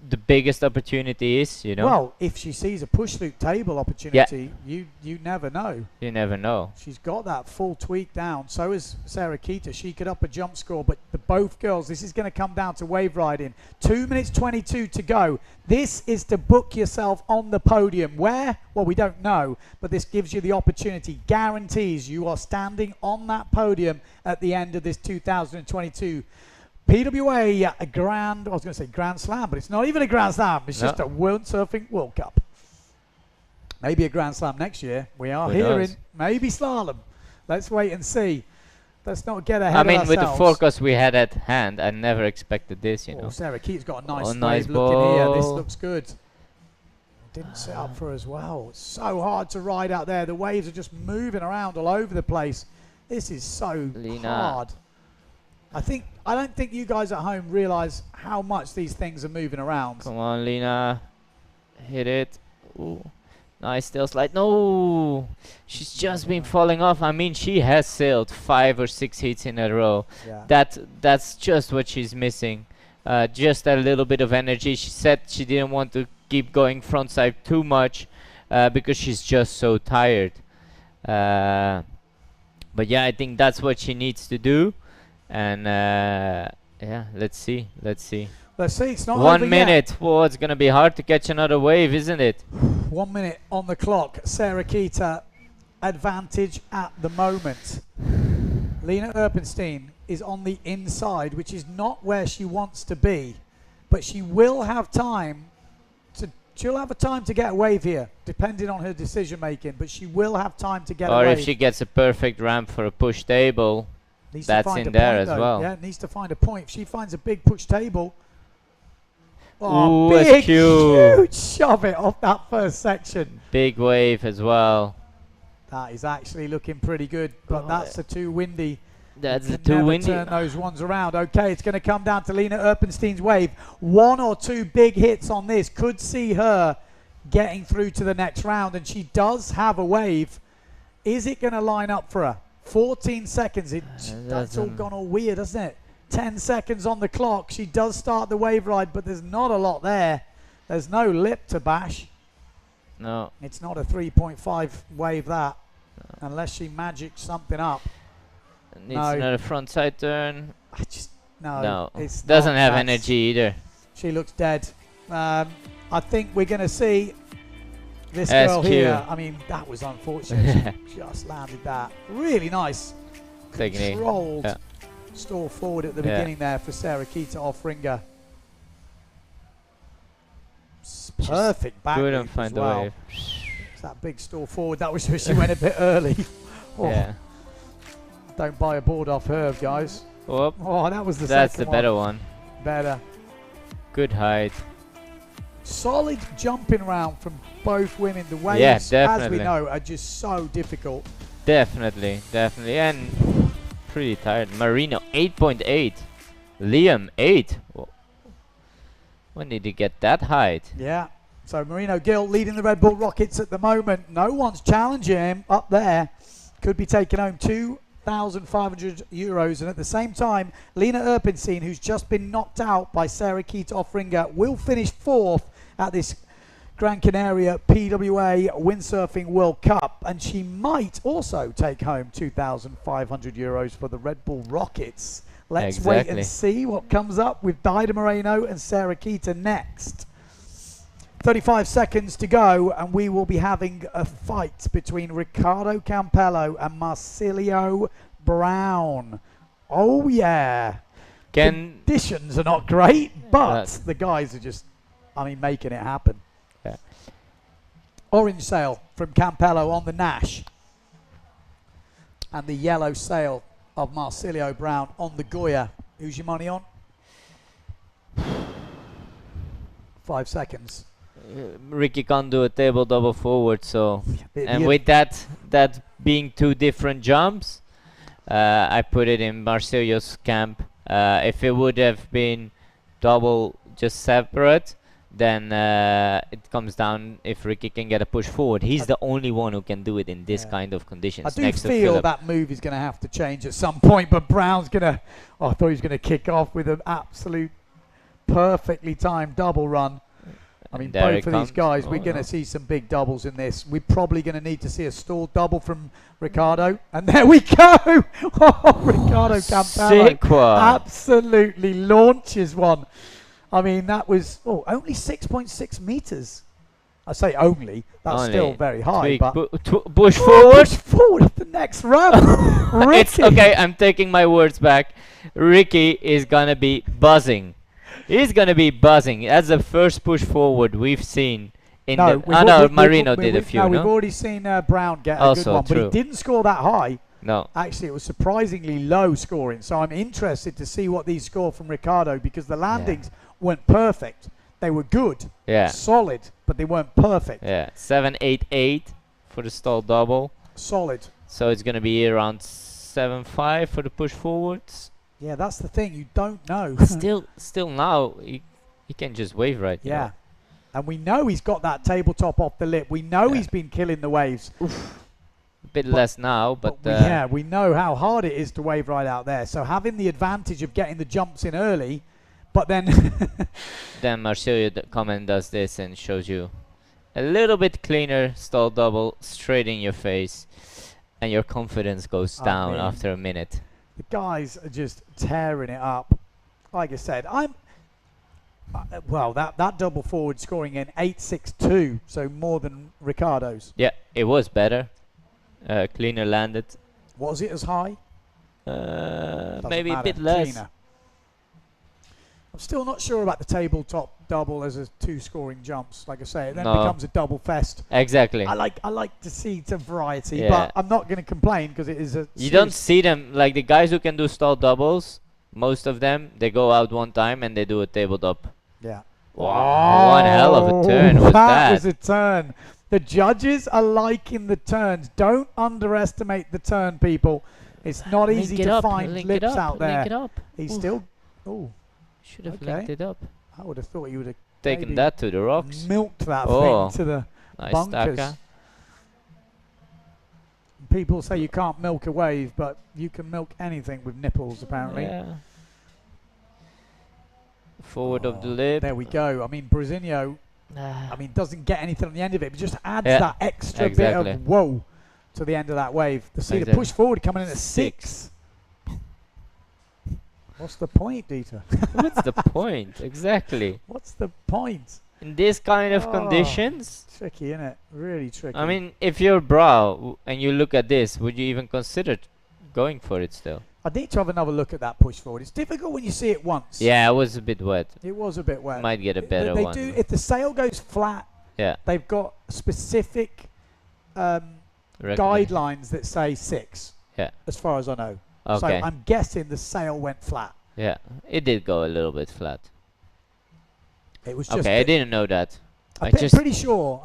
the biggest opportunity is. You know, Well, if she sees a push loop table opportunity, you never know. you never know. She's got that full tweak down. So is Sarah Keita. She could up a jump score, but both girls, this is going to come down to wave riding. 2 minutes 22 to go. This is to book yourself on the podium. Where? Well, we don't know, but this gives you the opportunity, guarantees you are standing on that podium at the end of this 2022 PWA Grand, I was going to say Grand Slam, but it's not even a Grand Slam. It's just a Windsurfing World Cup. Maybe a Grand Slam next year. We are Who hearing knows? maybe slalom. Let's wait and see. Let's not get ahead I of mean, ourselves. with the forecast we had at hand, I never expected this. You Oh, know, Sarah Keith's got a nice, Oh, nice wave looking here. This ball. looks good. Didn't set up for her as well. It's so hard to ride out there. The waves are just moving around all over the place. This is so Lena. hard. I don't think you guys at home realise how much these things are moving around. come on, Lena, hit it. Ooh. Nice tail slide. No, she's just been falling off. I mean, she has sailed 5 or 6 heats in a row. Yeah. That's just what she's missing. Just a little bit of energy. She said she didn't want to keep going frontside too much because she's just so tired. But yeah, I think that's what she needs to do. And yeah, let's see. Let's see. It's not 1 over yet. minute. Well, it's gonna be hard to catch another wave, isn't it? 1 minute on the clock. Sarah Keita, advantage at the moment. Lena Erpenstein is on the inside, which is not where she wants to be, but she will have time to. She'll have a time to get a wave here, depending on her decision making. But she will have time to get a Or wave. if she gets a perfect ramp for a push table, Needs that's to find in a there point as though. well. Yeah, needs to find a point. If she finds a big push table. Oh, Ooh, big, SQ. huge shove it off that first section. big wave as well. That is actually looking pretty good, but Oh, that's the too windy. That's You the can too never windy. turn those ones around. Okay, it's going to come down to Lena Erpenstein's wave. 1 or 2 big hits on this could see her getting through to the next round, and she does have a wave. Is it going to line up for her? 14 seconds. That's all gone all weird, hasn't it? 10 seconds on the clock. She does start the wave ride, but there's not a lot there. There's no lip to bash. No. It's not a 3.5 wave that, unless she magics something up. Needs No. another front side turn. I just no. No. It's Doesn't not. have That's- energy either. She looks dead. I think we're going to see this girl SQ. here. I mean, that was unfortunate. She just landed that. Really nice. Technique. Controlled Yeah. stall forward at the Yeah. beginning there for Sarah Keita off ringer. Perfect back Couldn't loop as find the well. wave. It's that big stall forward. That was where she went a bit early. Oh, Yeah. Don't buy a board off her, guys. Whoop. Oh, that was the That's the second better one. Better. Good height. Solid jumping round from both women. The waves, Yeah, as definitely. we know, are just so difficult. Definitely. And pretty tired. Marino 8.8. Liam 8. When did he get that height? Yeah. So Marino Gill leading the Red Bull Rockets at the moment. No one's challenging him up there. Could be taking home €2,500. And at the same time, Lena Erpenstein, who's just been knocked out by Sarah Keita Offringer, will finish 4th at this Gran Canaria PWA Windsurfing World Cup. And she might also take home €2,500 for the Red Bull Rockets. Let's wait and see what comes up with Dido Moreno and Sarah Keita next. 35 seconds to go, and we will be having a fight between Ricardo Campello and Marsilio Brown. Oh yeah. Conditions are not great, but the guys are just, making it happen. Yeah. Orange sail from Campello on the Nash, and the yellow sail of Marsilio Brown on the Goya. Who's your money on? 5 seconds. Ricky can't do a table double forward, so and with that being 2 different jumps, I put it in Marcelio's camp. If it would have been double just separate, then it comes down if Ricky can get a push forward. He's the only one who can do it in this kind of conditions. I do feel that move is going to have to change at some point, but Brown's going to, I thought he was going to kick off with an absolute perfectly timed double run. Both of these guys, we're going to see some big doubles in this. We're probably going to need to see a stall double from Ricardo. And there we go! Oh, Ricardo Campello. Sick one. Absolutely launches one. That was only 6.6 meters. I say only. That's still very high. But push forward. Push forward at the next run. It's okay, I'm taking my words back. Ricky is going to be buzzing. He's going to be buzzing. That's the first push forward we've seen. Marino did a few. We've already seen Brown get a good one, but he didn't score that high. No. Actually, it was surprisingly low scoring. So I'm interested to see what these score from Ricardo, because the landings weren't perfect. They were good, solid, but they weren't perfect. Yeah, 7.88 for the stall double. Solid. So it's going to be around 7.5 for the push forwards. Yeah, that's the thing. You don't know. still now, he can just wave right. Yeah. You know? And we know he's got that tabletop off the lip. We know he's been killing the waves. A bit less now, but we know how hard it is to wave right out there. So having the advantage of getting the jumps in early, but then... then Marcelio comes and does this and shows you a little bit cleaner stall double straight in your face, and your confidence goes down after a minute. The guys are just tearing it up. Like I said, that double forward scoring in 8.62, so more than Ricardo's. Yeah, it was better. Cleaner landed. Was it as high? Maybe a bit less. Cleaner. I'm still not sure about the tabletop double as a 2 scoring jumps. Like I say, it then becomes a double fest. Exactly. I like to see some variety, but I'm not going to complain because it is a... You don't see them, like the guys who can do stall doubles, most of them, they go out one time and they do a tabletop. Yeah. Wow, one hell of a turn was that. That was a turn. The judges are liking the turns. Don't underestimate the turn, people. It's not easy to find lips out there. He's still... Oh. Should have linked it up. I would have thought you would have taken that to the rocks. Milked that thing to the bunkers. Staka. People say you can't milk a wave, but you can milk anything with nipples, apparently. Yeah. Forward of the lip. There we go. Brasinho, doesn't get anything on the end of it, but just adds that extra bit of whoa to the end of that wave. To see the push forward coming in at 6. What's the point, Dieter? What's the point? Exactly. What's the point? In this kind of conditions? Tricky, isn't it? Really tricky. If you're Brow and you look at this, would you even consider going for it still? I need to have another look at that push forward. It's difficult when you see it once. Yeah, it was a bit wet. It was a bit wet. Might get a better one. If the sail goes flat, they've got specific guidelines that say 6. Yeah. As far as I know. Okay. So I'm guessing the sail went flat. Yeah, it did go a little bit flat. It was just... Okay, I didn't know that. I'm pretty sure.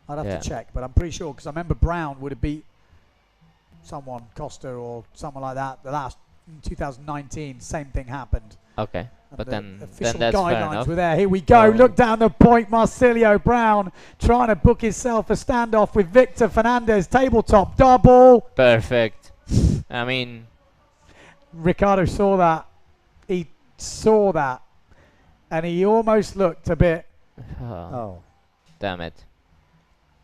I'd have to check, but I'm pretty sure because I remember Brown would have beat someone, Costa or someone like that. The last in 2019, same thing happened. Okay. And But the then official that's fair guidelines enough. were there. Here we go. Oh. Look down the point. Marcilio Brown trying to book himself a standoff with Victor Fernandez. Tabletop double. Perfect. I mean, Ricardo saw that. He saw that. And he almost looked a bit. Oh. damn it.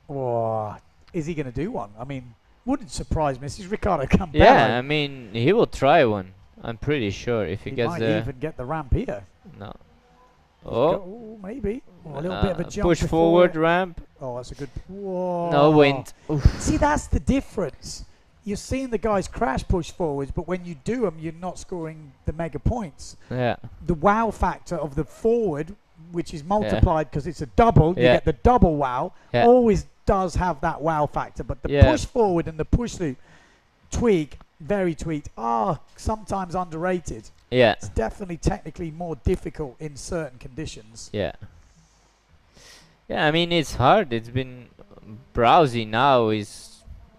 Oh. Is he going to do one? I mean, wouldn't surprise me. This is Ricardo Campello. Yeah, I mean, he will try one. I'm pretty sure if he He gets might the even get the ramp here. no. Oh, maybe. Oh, a little bit of a jump. Push before forward it. ramp. Oh, that's a good. Whoa. No wind. Oof. See, that's the difference. You're seeing the guys crash push forwards, but when you do them, you're not scoring the mega points. Yeah. The wow factor of the forward, which is multiplied because it's a double, you Yeah. get the double wow, Yeah. always does have that wow factor. But the Yeah. push forward and the push loop tweak, very tweaked, are sometimes underrated. Yeah. It's definitely technically more difficult in certain conditions. Yeah. Yeah, I mean, it's hard. It's been Browsy now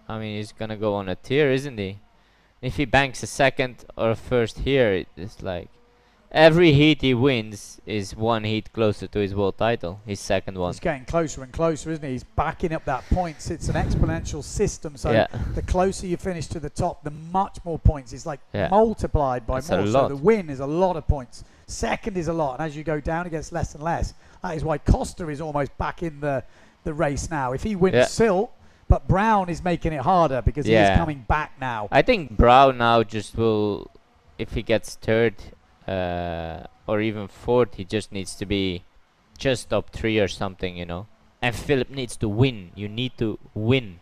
I mean, he's gonna go on a tier, isn't he? If he banks a second or a first here, it's like every heat he wins is one heat closer to his world title, his second one. He's getting closer and closer, isn't he? He's backing up that points. It's an exponential system, so Yeah. the closer you finish to the top, the much more points. It's like Yeah. multiplied by That's a more. So lot. the win is a lot of points. Second is a lot, and as you go down, it gets less and less. That is why Costa is almost back in the race now. If he wins Yeah. Silt, but Brown is making it harder because he is Yeah. coming back now. I think Brown now just will, if he gets third or even fourth, he just needs to be just top 3 or something, you know. And Philip needs to win. You need to win.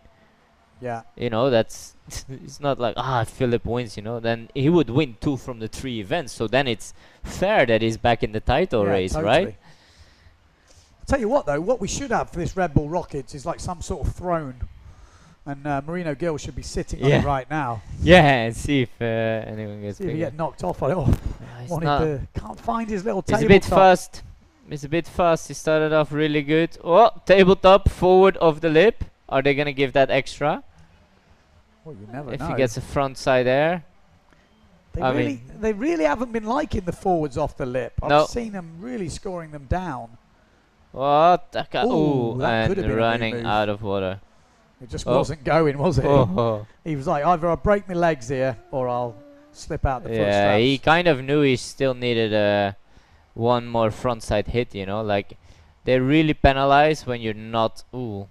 Yeah. You know, that's it's not like Philip wins, you know, then he would win 2 from the 3 events, so then it's fair that he's back in the title Yeah, race, totally. right? I'll tell you what though, what we should have for this Red Bull Rockets is like some sort of throne, and Marino Gill should be sitting on Yeah. it right now. Yeah, and see if anyone gets See if he bigger. get knocked off on it. Oh, He's wanted not- to, can't find his little He's tabletop. a bit fast. He's a bit fast. He started off really good. Oh, tabletop forward of the lip. Are they gonna give that extra? Well, you never If know. he gets a front side air. They really haven't been liking the forwards off the lip. I've No. seen them really scoring them down. What? Ooh, that could have And been a big running move. out of water. It just Oh. wasn't going, was it? Oh. He was like, either I'll break my legs here or I'll slip out the foot Yeah, straps. he kind of knew he still needed one more frontside hit, you know, like they really penalize when you're not. Ooh,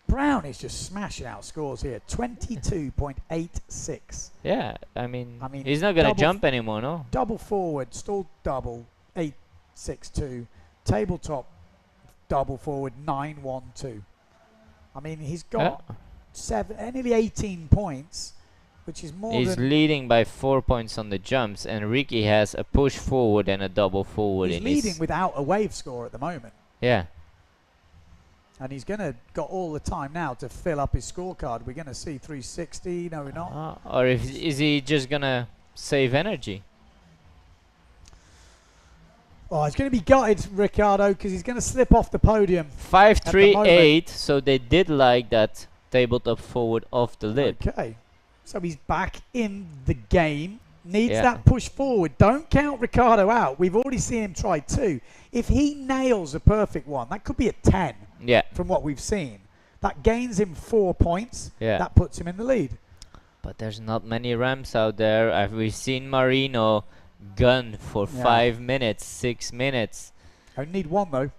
Brown is just smashing out scores here. 22.86. yeah. I mean he's not gonna double jump anymore, no. Double forward, stalled double, 8.62. Tabletop double forward, 9.12. I mean, he's got nearly 18 points, which is more He's than... leading by 4 points on the jumps, and Ricky has a push forward and a double forward. He's in leading his without a wave score at the moment. yeah. And he's going to got all the time now to fill up his scorecard. We're going to see 360. No, we're not. Or is he just gonna save energy? Oh, he's going to be gutted, Ricardo, because he's going to slip off the podium. 5-3-8. So they did like that tabletop forward off the lip. Okay. So he's back in the game. Needs Yeah. that push forward. Don't count Ricardo out. We've already seen him try 2. If he nails a perfect one, that could be a 10 Yeah. from what we've seen. That gains him 4 points. Yeah. That puts him in the lead. But there's not many ramps out there. We've seen Marino gun for Yeah. 5 minutes, 6 minutes. Only need one, though.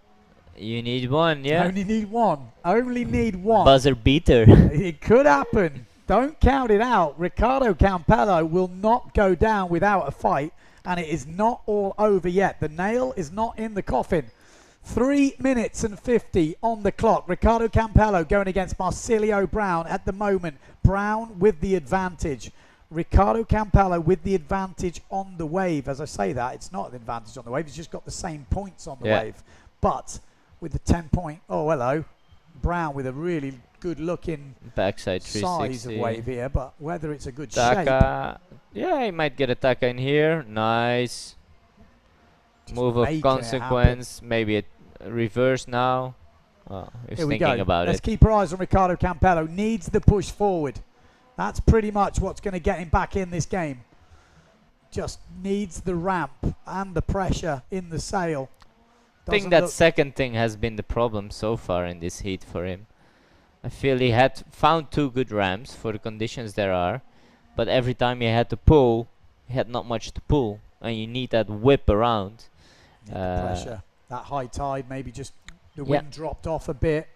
You need one, yeah. Only need one. Only need one. Buzzer beater. It could happen. Don't count it out. Ricardo Campello will not go down without a fight, and it is not all over yet. The nail is not in the coffin. 3 minutes and 50 on the clock. Ricardo Campello going against Marcilio Brown at the moment. Brown with the advantage. Ricardo Campello with the advantage on the wave. As I say that, it's not an advantage on the wave. He's just got the same points on the Yeah. wave. But with the 10-point, oh, hello. Brown with a really good-looking Backside size 360. of wave here, but whether it's a good shape. Taka. Yeah, he might get a Taka in here. Nice. Just Move of making it consequence. Maybe a reverse now. Oh, he's Here we thinking go. about Let's it. keep our eyes on Ricardo Campello. Needs the push forward. That's pretty much what's going to get him back in this game. just needs the ramp and the pressure in the sail. I think that second thing has been the problem so far in this heat for him. I feel he had found 2 good ramps for the conditions there are, but every time he had to pull, he had not much to pull, and you need that whip around. Pressure, that high tide, maybe just the wind dropped off a bit,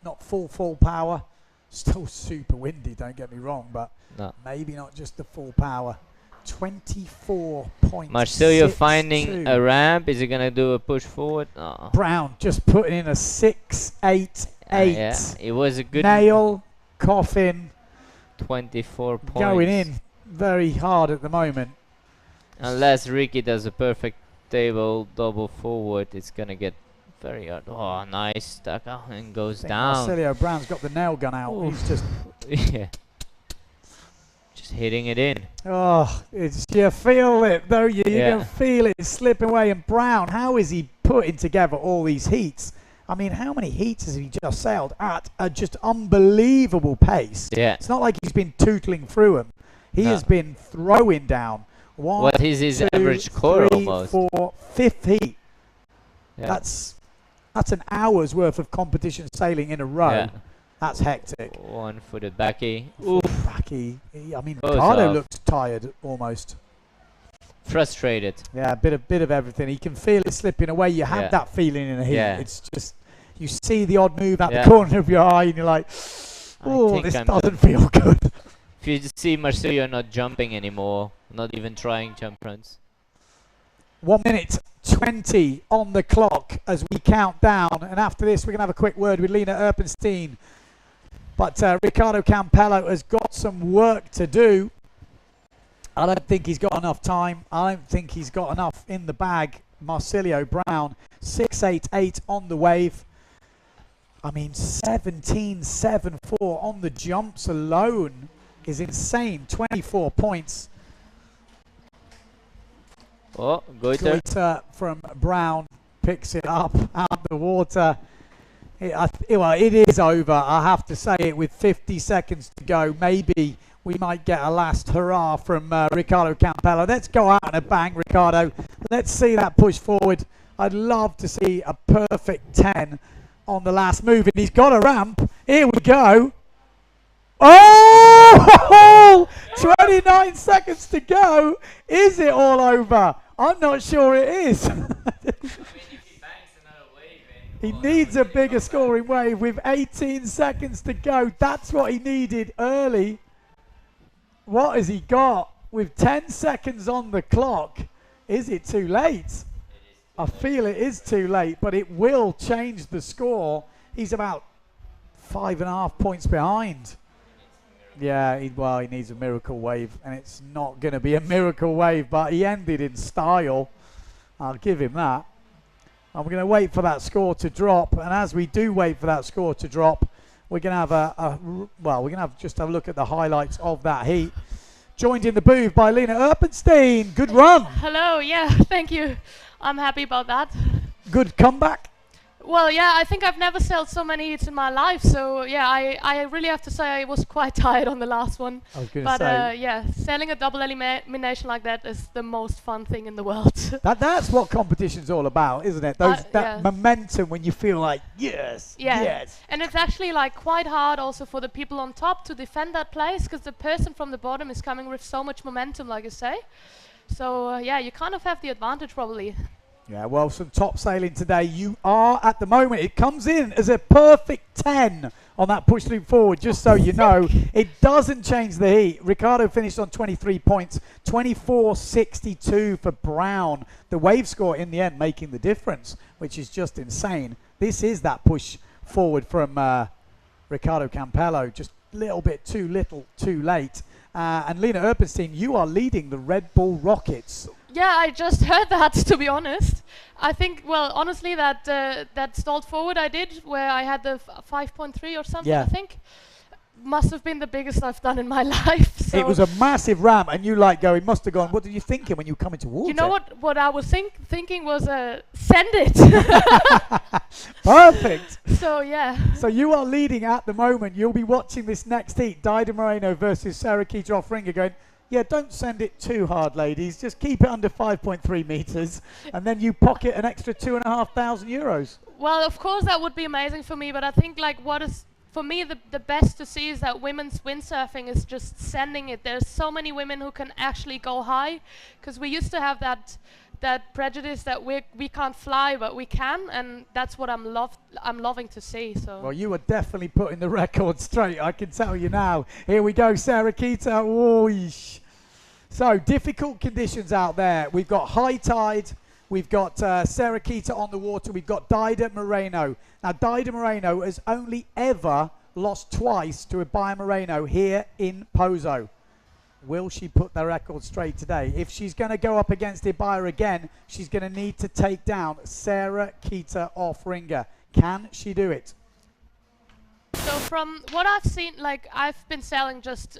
not full power. Still super windy, don't get me wrong, but maybe not just the full power. 24.6. Marsilio finding a ramp. Is he gonna do a push forward? No. Brown just putting in a 6.88. Yeah, it was a good nail coffin. 24 points. Going in very hard at the moment. Unless Ricky does a perfect table double forward, it's gonna get very hard. Oh, nice stuck out and goes down. Marsilio Brown's got the nail gun out. Oof. He's just just hitting it in. Oh, it's you feel it though. You can feel it slipping away. And Brown, how is he putting together all these heats? I mean, how many heats has he just sailed at a just unbelievable pace? Yeah. It's not like he's been tootling through them. He has been throwing down. What is his average score almost? 4, 5th heat. Yeah. That's an hour's worth of competition sailing in a row. Yeah. That's hectic. One-footed backy. Backy. I mean, Both Ricardo off. looked tired almost. Frustrated. Yeah, a bit of everything. He can feel it slipping away. You have that feeling in a heat. Yeah. It's just you see the odd move out the corner of your eye, and you're like, "Oh, this doesn't feel good." If you see Marsilio not jumping anymore, not even trying jump runs. 1 minute 20 on the clock as we count down, and after this, we're gonna have a quick word with Lena Erpenstein. But Ricardo Campello has got some work to do. I don't think he's got enough time. I don't think he's got enough in the bag. Marsilio Brown, 6.88 on the wave. I mean, 17.74 on the jumps alone is insane. 24 points. Oh, Goiter. Goiter from Brown picks it up out of the water. Well, it is over. I have to say it with 50 seconds to go. Maybe we might get a last hurrah from Ricardo Campello. Let's go out on a bang, Ricardo. Let's see that push forward. I'd love to see a perfect 10 on the last move. And he's got a ramp. Here we go. Oh! 29 seconds to go. Is it all over? I'm not sure it is. He needs a bigger scoring wave with 18 seconds to go. That's what he needed early. What has he got with 10 seconds on the clock? Is it too late? I feel it is too late, but it will change the score. He's about 5.5 points behind. Yeah, he needs a miracle wave, and it's not going to be a miracle wave, but he ended in style. I'll give him that. And we're going to wait for that score to drop, and as we do wait for that score to drop, we're going to have just have a look at the highlights of that heat. Joined in the booth by Lena Erpenstein. Good run. Hello, yeah, thank you. I'm happy about that. Good comeback. Well, yeah, I think I've never sailed so many heats in my life, so yeah, I really have to say I was quite tired on the last one. I was going to say. But yeah, sailing a double elimination like that is the most fun thing in the world. That's what competition's all about, isn't it? That momentum when you feel like, yes. And it's actually like quite hard also for the people on top to defend that place, because the person from the bottom is coming with so much momentum, like you say. So yeah, you kind of have the advantage probably. Yeah, well, some top sailing today. You are, at the moment, it comes in as a perfect 10 on that push loop forward, just so you know. It doesn't change the heat. Ricardo finished on 23 points, 24.62 for Brown. The wave score in the end making the difference, which is just insane. This is that push forward from Ricardo Campello, just a little bit too little, too late. And Lena Erpenstein, you are leading the Red Bull Rockets. Yeah, I just heard that, to be honest. I think, well, honestly, that stalled forward I did, where I had the 5.3 or something, I think, must have been the biggest I've done in my life. So it was a massive ramp, and you must have gone, what did you thinking when you were coming towards it? You know what I was thinking was, send it. Perfect. So, yeah. So you are leading at the moment. You'll be watching this next heat, Dido Moreno versus Sarah Keeter off ringer, going, Yeah, don't send it too hard, ladies. Just keep it under 5.3 meters, and then you pocket an extra €2,500. Well, of course that would be amazing for me, but I think like what is for me the best to see is that women's windsurfing is just sending it. There's so many women who can actually go high, because we used to have that prejudice that we can't fly, but we can, and that's what I'm loving to see. So. Well, you are definitely putting the record straight, I can tell you now. Here we go, Sarah Kita. Whoosh. So, difficult conditions out there. We've got high tide. We've got Sarah Kita on the water. We've got Dida Moreno. Now, Dida Moreno has only ever lost twice to Ibaya Moreno here in Pozo. Will she put the record straight today? If she's going to go up against Ibaya again, she's going to need to take down Sarah Kita off ringer. Can she do it? So from what I've seen, like I've been sailing just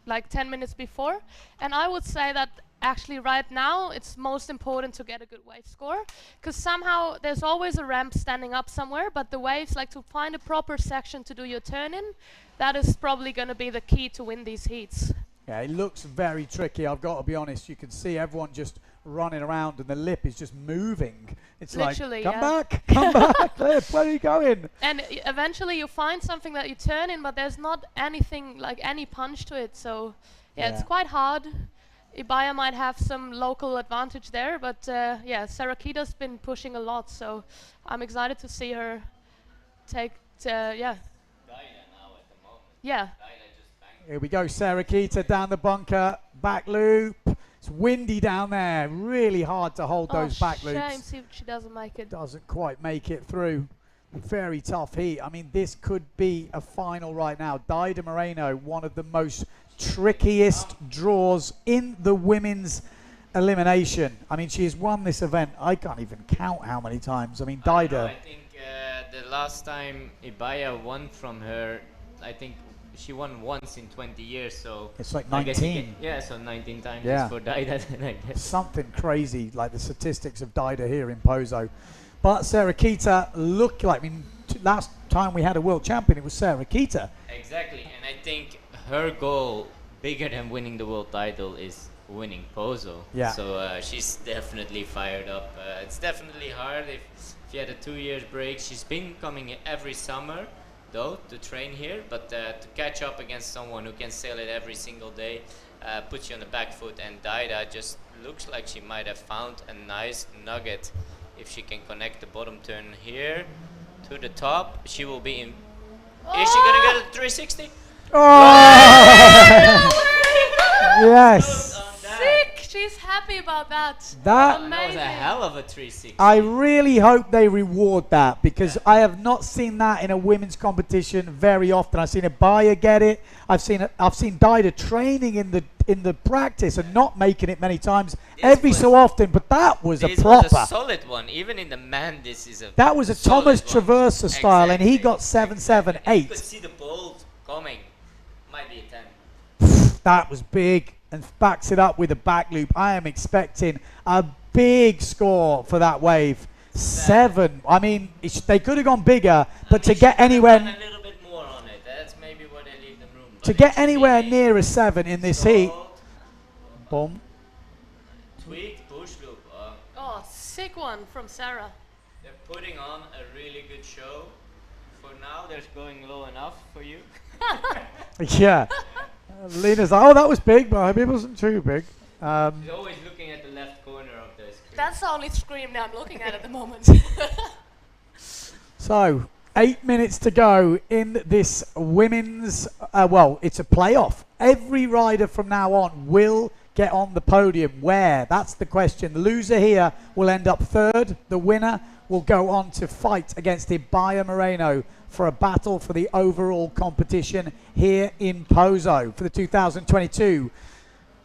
like 10 minutes before, and I would say that actually right now it's most important to get a good wave score, because somehow there's always a ramp standing up somewhere, but the waves, like to find a proper section to do your turn in, that is probably going to be the key to win these heats. Yeah, it looks very tricky, I've got to be honest. You can see everyone just running around and the lip is just moving. It's literally, like, come back, Lip, where are you going? And eventually you find something that you turn in, but there's not anything, like any punch to it, so yeah. It's quite hard. Ibaya might have some local advantage there, but yeah, Sarah Kita's been pushing a lot, so I'm excited to see her take, yeah. Yeah. Here we go, Sarah Kita down the bunker, back loop. It's windy down there, really hard to hold those back loops. Shame she doesn't make it. Doesn't quite make it through. Very tough heat. I mean, this could be a final right now. Dida Moreno, one of the most trickiest draws in the women's elimination. I mean, she has won this event. I can't even count how many times. I mean, Dida. I think the last time Ibaya won from her, I think she won once in 20 years, so it's like 19. Yeah, so 19 times for Dida. I guess. Something crazy, like the statistics of Dida here in Pozo. But Sarah Kita looked like, I mean, last time we had a world champion, it was Sarah Kita. Exactly, and I think her goal, bigger than winning the world title, is winning Pozo. Yeah. So she's definitely fired up. It's definitely hard if you had a 2 years break. She's been coming every summer, though, to train here, but to catch up against someone who can sail it every single day puts you on the back foot, and Dida just looks like she might have found a nice nugget. If she can connect the bottom turn here to the top, she will be in. Is she gonna get a 360? Oh! Yes. Sick! She's happy about that. That was a hell of a 360. I really hope they reward that, because I have not seen that in a women's competition very often. I've seen Ibaya get it. I've seen Dida training in the practice and not making it many times, every so often. But that was a proper. This was a solid one. Even in the man, this is a. That was a Thomas Traversa style, and he got 7.78. You could see the bolt coming. Might be a 10. That was big, and backs it up with a back loop. I am expecting a big score for that wave. 7. I mean, they could have gone bigger, but to get anywhere. A little bit more on it. That's maybe where they leave them room. To get anywhere near a 7 in this heat. Boom. Tweaked push loop. Oh, sick one from Sarah. They're putting on a really good show. For now, they're going low enough for you. Yeah. Lena's like, oh, that was big, but maybe it wasn't too big. She's always looking at the left corner of the screen. That's the only screen that I'm looking at the moment. So, 8 minutes to go in this women's, well, it's a playoff. Every rider from now on will get on the podium. Where? That's the question. The loser here will end up 3rd. The winner will go on to fight against Ibaya Moreno for a battle for the overall competition here in Pozo for the 2022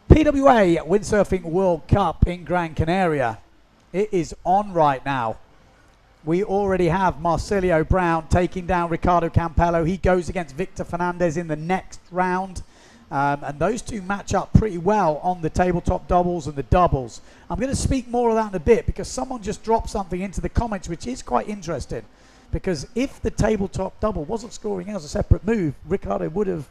PWA Windsurfing World Cup in Gran Canaria. It is on right now. We already have Marcilio Brown taking down Ricardo Campello. He goes against Victor Fernandez in the next round. And those two match up pretty well on the tabletop doubles and the doubles. I'm going to speak more of that in a bit, because someone just dropped something into the comments which is quite interesting. Because if the tabletop double wasn't scoring as a separate move, Ricardo would have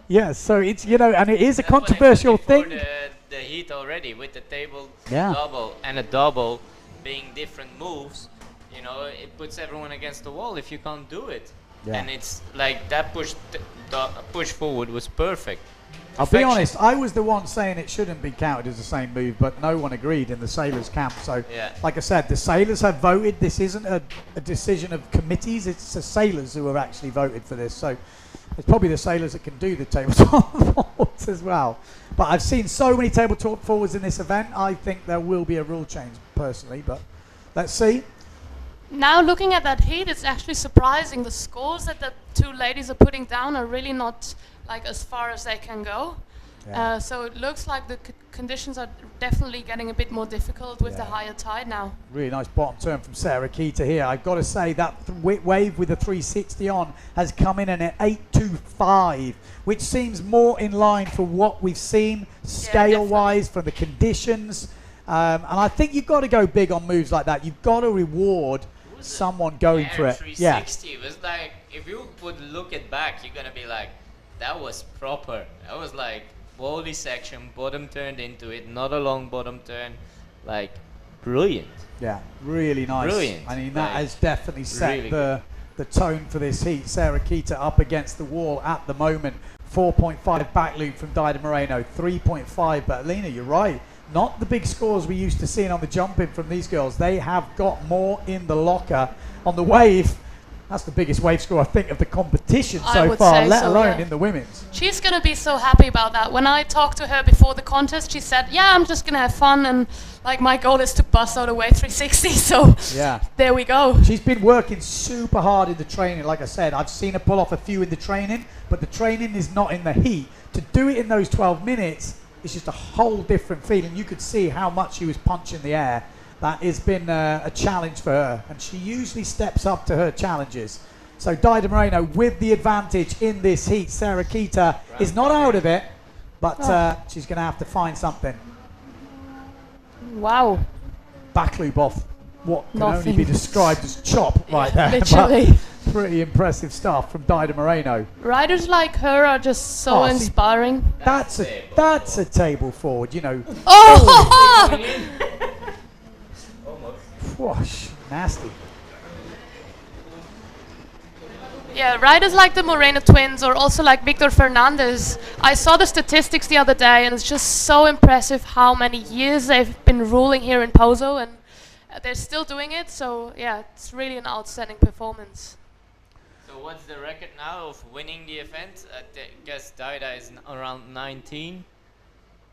Yeah, so it's, you know, and it is a That's what happened controversial before thing. The heat already with the table Yeah. double and a double being different moves, you know, it puts everyone against the wall if you can't do it. Yeah. And it's like that push forward was perfect. I'll be honest, I was the one saying it shouldn't be counted as the same move, but no one agreed in the sailors' camp. So, Yeah. like I said, the sailors have voted. This isn't a decision of committees. It's the sailors who have actually voted for this. So it's probably the sailors that can do the tabletop forwards as well. But I've seen so many tabletop forwards in this event. I think there will be a rule change, personally. But let's see. Now looking at that heat, it's actually surprising. The scores that the two ladies are putting down are really not like as far as they can go. Yeah. So it looks like the conditions are definitely getting a bit more difficult with the higher tide now. Really nice bottom turn from Sarah Keita here. I've got to say that wave with a 360 on has come in at an 825, which seems more in line for what we've seen scale-wise from the conditions. And I think you've got to go big on moves like that. You've got to reward someone going for it. 360 was like, if you would look it back, you're gonna be like, that was proper. That was like wally section, bottom turned into it, not a long bottom turn. Like, brilliant. Yeah, really nice. Brilliant. I mean, that Like, has definitely set really the tone for this heat. Sarah Keita up against the wall at the moment. 4.5 back loop from Dido Moreno, 3.5. But Alina, you're right. Not the big scores we used to seeing on the jumping from these girls. They have got more in the locker. On the wave, that's the biggest wave score, I think, of the competition I so would far, say let so, alone yeah. in the women's. She's going to be so happy about that. When I talked to her before the contest, she said, yeah, I'm just going to have fun, and like my goal is to bust out a wave 360, so Yeah. there we go. She's been working super hard in the training. Like I said, I've seen her pull off a few in the training, but the training is not in the heat. To do it in those 12 minutes, it's just a whole different feeling. You could see how much she was punching the air. That has been a challenge for her, and she usually steps up to her challenges. So Dido Moreno with the advantage in this heat. Sarah Keita is not out of it, but she's going to have to find something. Wow. Back loop off what can only Nothing. be described as chop right there. Literally. But pretty impressive stuff from Dido Moreno. Riders like her are just so see, inspiring. That's a table forward, you know. Oh! Whoosh, nasty. Yeah, riders like the Moreno twins or also like Victor Fernandez. I saw the statistics the other day and it's just so impressive how many years they've been ruling here in Pozo, and they're still doing it. So yeah, it's really an outstanding performance. So what's the record now of winning the event? I guess Daida is around 19.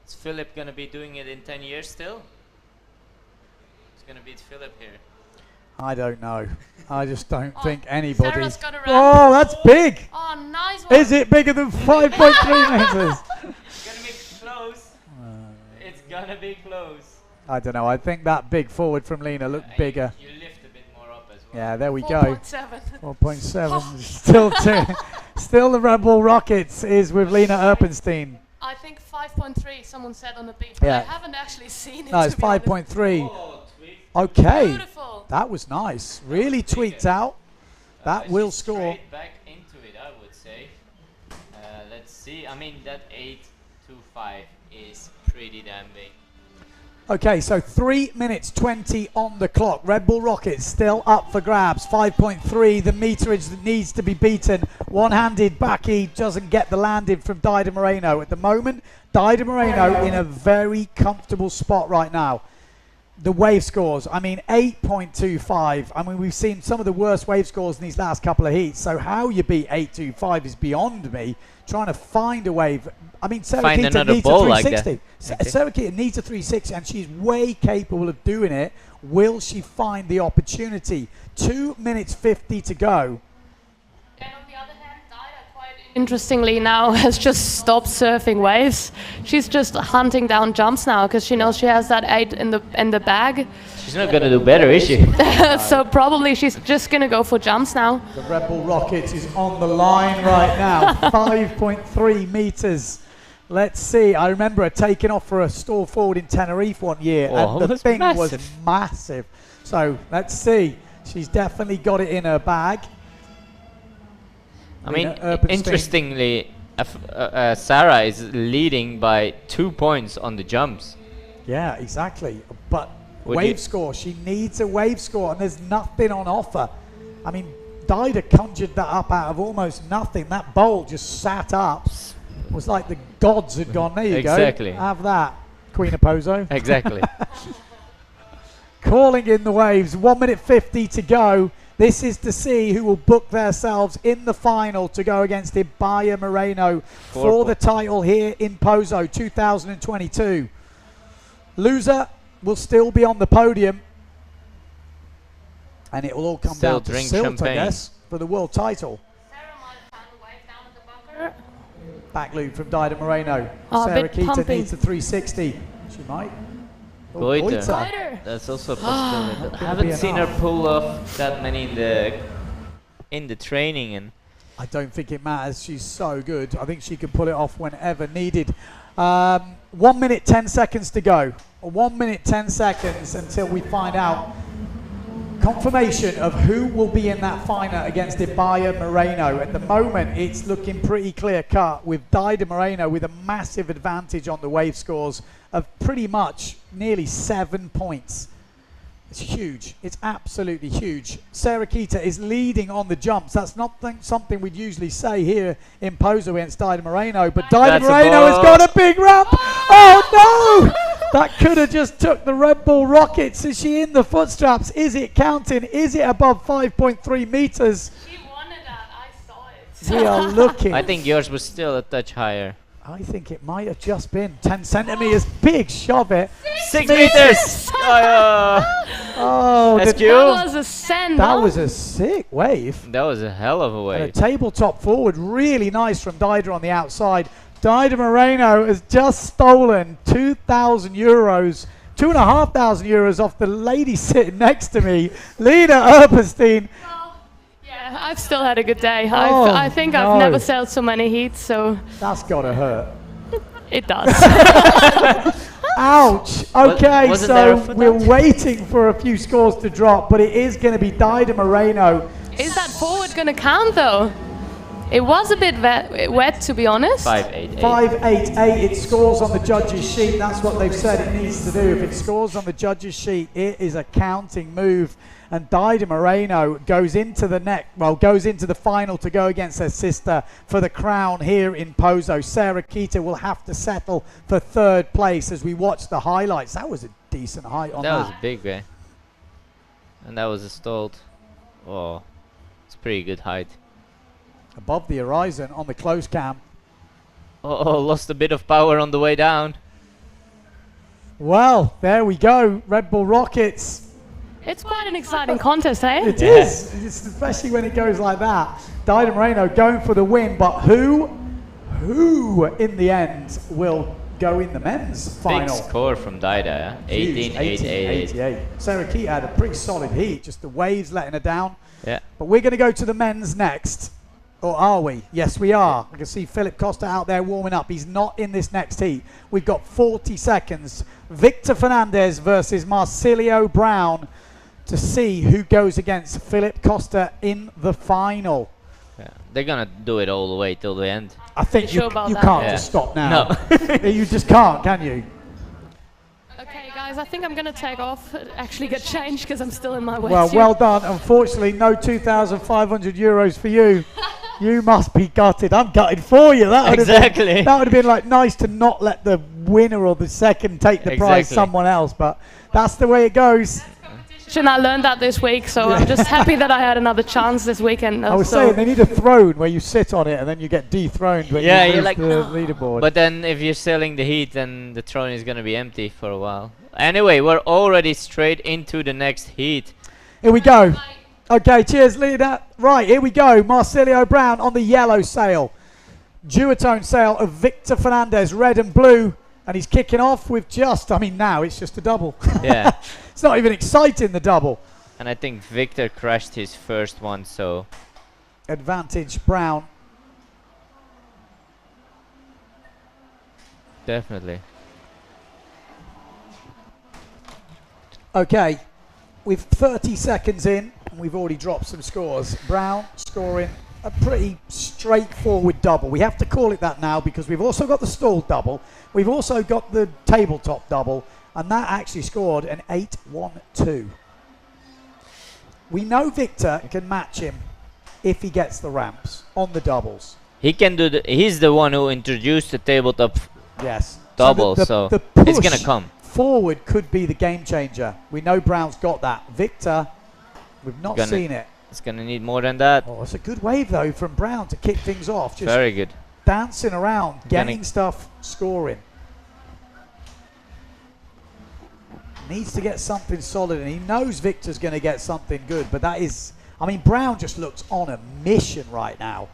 Is Philip gonna be doing it in 10 years still? He's gonna beat Philip here. I don't know. I just don't think anybody. Sarah's got a ramp. Oh, that's big. Oh, nice one. Is it bigger than 5.3 meters? It's gonna be close. It's gonna be close. I don't know. I think that big forward from Lena looked bigger. You lift a bit more up as well. Yeah, there we go. 4.7. 4.7. Still two. Still the Red Bull Rockets is with Lena Erpenstein. I think 5.3 someone said on the beat. Yeah. I haven't actually seen it. No, it's to be honest. 5.3. Oh, tweak. Okay. Beautiful. That was nice. Really tweaked out. That will She's score. straight back into it, I would say. Let's see. I mean, that 8.25 is pretty damn big. Okay, so 3 minutes 20 on the clock. Red Bull Rockets still up for grabs. 5.3, the meterage that needs to be beaten. One-handed backy doesn't get the landing from Dido Moreno. At the moment, Dido Moreno in a very comfortable spot right now. The wave scores, I mean, 8.25. I mean, we've seen some of the worst wave scores in these last couple of heats. So how you beat 8.25 is beyond me. Trying to find a wave. I mean, Sarah Find Keita another needs a ball like 360. that. Sarah Keita needs a 360, and she's way capable of doing it. Will she find the opportunity? 2 minutes 50 to go. And on the other hand, Daida, quite interestingly now, has just stopped surfing waves. She's just hunting down jumps now because she knows she has that 8 in the bag. She's not gonna do better, is she? So probably she's just gonna go for jumps now. The Red Bull Rockets is on the line right now. 5.3 meters. Let's see. I remember her taking off for a stall forward in Tenerife one year, Oh, and the that's thing massive. was massive. So let's see. She's definitely got it in her bag. I mean, Lena Erpenstein. interestingly, Sarah is leading by 2 points on the jumps. Yeah, exactly. But Would wave you- score, she needs a wave score, and there's nothing on offer. I mean, Dida conjured that up out of almost nothing. That bowl just sat up. It was like the gods had gone, there you Exactly. go. Have that, Queen of Pozo. Exactly. Calling in the waves, 1 minute 50 to go. This is to see who will book themselves in the final to go against Ibaya Moreno for the title here in Pozo 2022. Loser will still be on the podium, and it will all come Still down to drink silt, champagne. I guess, for the world title. Sarah might have found a wave down at the bunker. Back loop from Dida Moreno. Oh, a Sarah bit Keita pumping. needs a 360. She might. Oh, Goiter. Goiter. That's also a possibility. I Not gonna haven't be seen her enough. pull off that many in the training, and I don't think it matters. She's so good. I think she can pull it off whenever needed. 1 minute 10 seconds to go. 1 minute 10 seconds until we find out confirmation of who will be in that final against Ibaya Moreno. At the moment, it's looking pretty clear cut with Dida Moreno with a massive advantage on the wave scores of pretty much nearly 7 points. It's huge. It's absolutely huge. Sarah Keita is leading on the jumps. That's not something we'd usually say here in Pozo against Dida Moreno, but Dida That's a Moreno has ball. got a big ramp. Oh no! That could have just took the Red Bull rockets. Is she in the footstraps? Is it counting? Is it above 5.3 meters? She wanted that. I saw it. We are looking. I think yours was still a touch higher. I think it might have just been 10 centimeters. Big shove it. 6 meters! Oh, SQ. That was a send. that huh? was a sick wave. That was a hell of a And wave. a tabletop forward, really nice from Dida on the outside. Dida Moreno has just stolen 2,000 euros, 2,500 euros off the lady sitting next to me, Lena Erpenstein. Yeah, I've still had a good day. Oh, I think no. I've never sailed so many heats, so That's gotta hurt. it does. Ouch. Okay, wasn't there a so foot we're out? waiting for a few scores to drop, but it is going to be Dida Moreno. Is that forward gonna count though? It was a bit wet, to be honest. 588. 588, it scores on the judges' sheet. That's what they've said it needs to do. If it scores on the judges' sheet, it is a counting move. And Dida Moreno goes into the final to go against her sister for the crown here in Pozo. Sarah Keita will have to settle for third place as we watch the highlights. That was a decent height on That was that. a big way. And that was a stalled. Oh, it's pretty good height. Above the horizon on the close cam. Oh, lost a bit of power on the way down. Well, there we go. Red Bull Rockets. It's quite an exciting contest, eh? It is, it's especially when it goes like that. Dida Moreno going for the win, but who in the end will go in the men's final? Big score from Dida. Huge, 18-8-8. Sarah Keita had a pretty solid heat, just the waves letting her down. Yeah. But we're going to go to the men's next. Or are we? Yes, we are. I can see Philip Costa out there warming up. He's not in this next heat. We've got 40 seconds. Victor Fernandez versus Marsilio Brown to see who goes against Philip Costa in the final. Yeah. They're gonna do it all the way till the end. I think You you sure about can't that? Yeah. just stop now. No. You just can't, can you? Okay, guys, I think I'm gonna take off, actually get changed because I'm still in my wetsuit. Well, well done. Unfortunately, no 2,500 euros for you. You must be gutted. I'm gutted for you. That would have Exactly. been, that would have been like nice to not let the winner or the second take the prize, Exactly. someone else. But that's the way it goes. I learned that this week, so I'm just happy that I had another chance this weekend. I was so saying they need a throne where you sit on it and then you get dethroned when Yeah, you you're lose like, the "No." leaderboard. But then if you're selling the heat, then the throne is gonna be empty for a while. Anyway, we're already straight into the next heat. Here we go. Okay, cheers, leader. Right, here we go. Marsilio Brown on the yellow sail. Duotone sail of Victor Fernandez, red and blue. And he's kicking off with now it's just a double. Yeah. It's not even exciting, the double. And I think Victor crashed his first one, so Advantage Brown. definitely. Okay, we've 30 seconds in and we've already dropped some scores. Brown scoring a pretty straightforward double. We have to call it that now because we've also got the stall double. We've also got the tabletop double, and that actually scored an 8-1-2. We know Victor can match him if he gets the ramps on the doubles. He can do he's the one who introduced the tabletop double, so so the it's gonna come. Forward could be the game changer. We know Brown's got that. Victor, we've not seen it. It's gonna need more than that. Oh, it's a good wave though from Brown to kick things off. Just very good. Dancing around, getting stuff, scoring. Needs to get something solid, and he knows Victor's going to get something good. But that is, I mean, Brown just looks on a mission right now.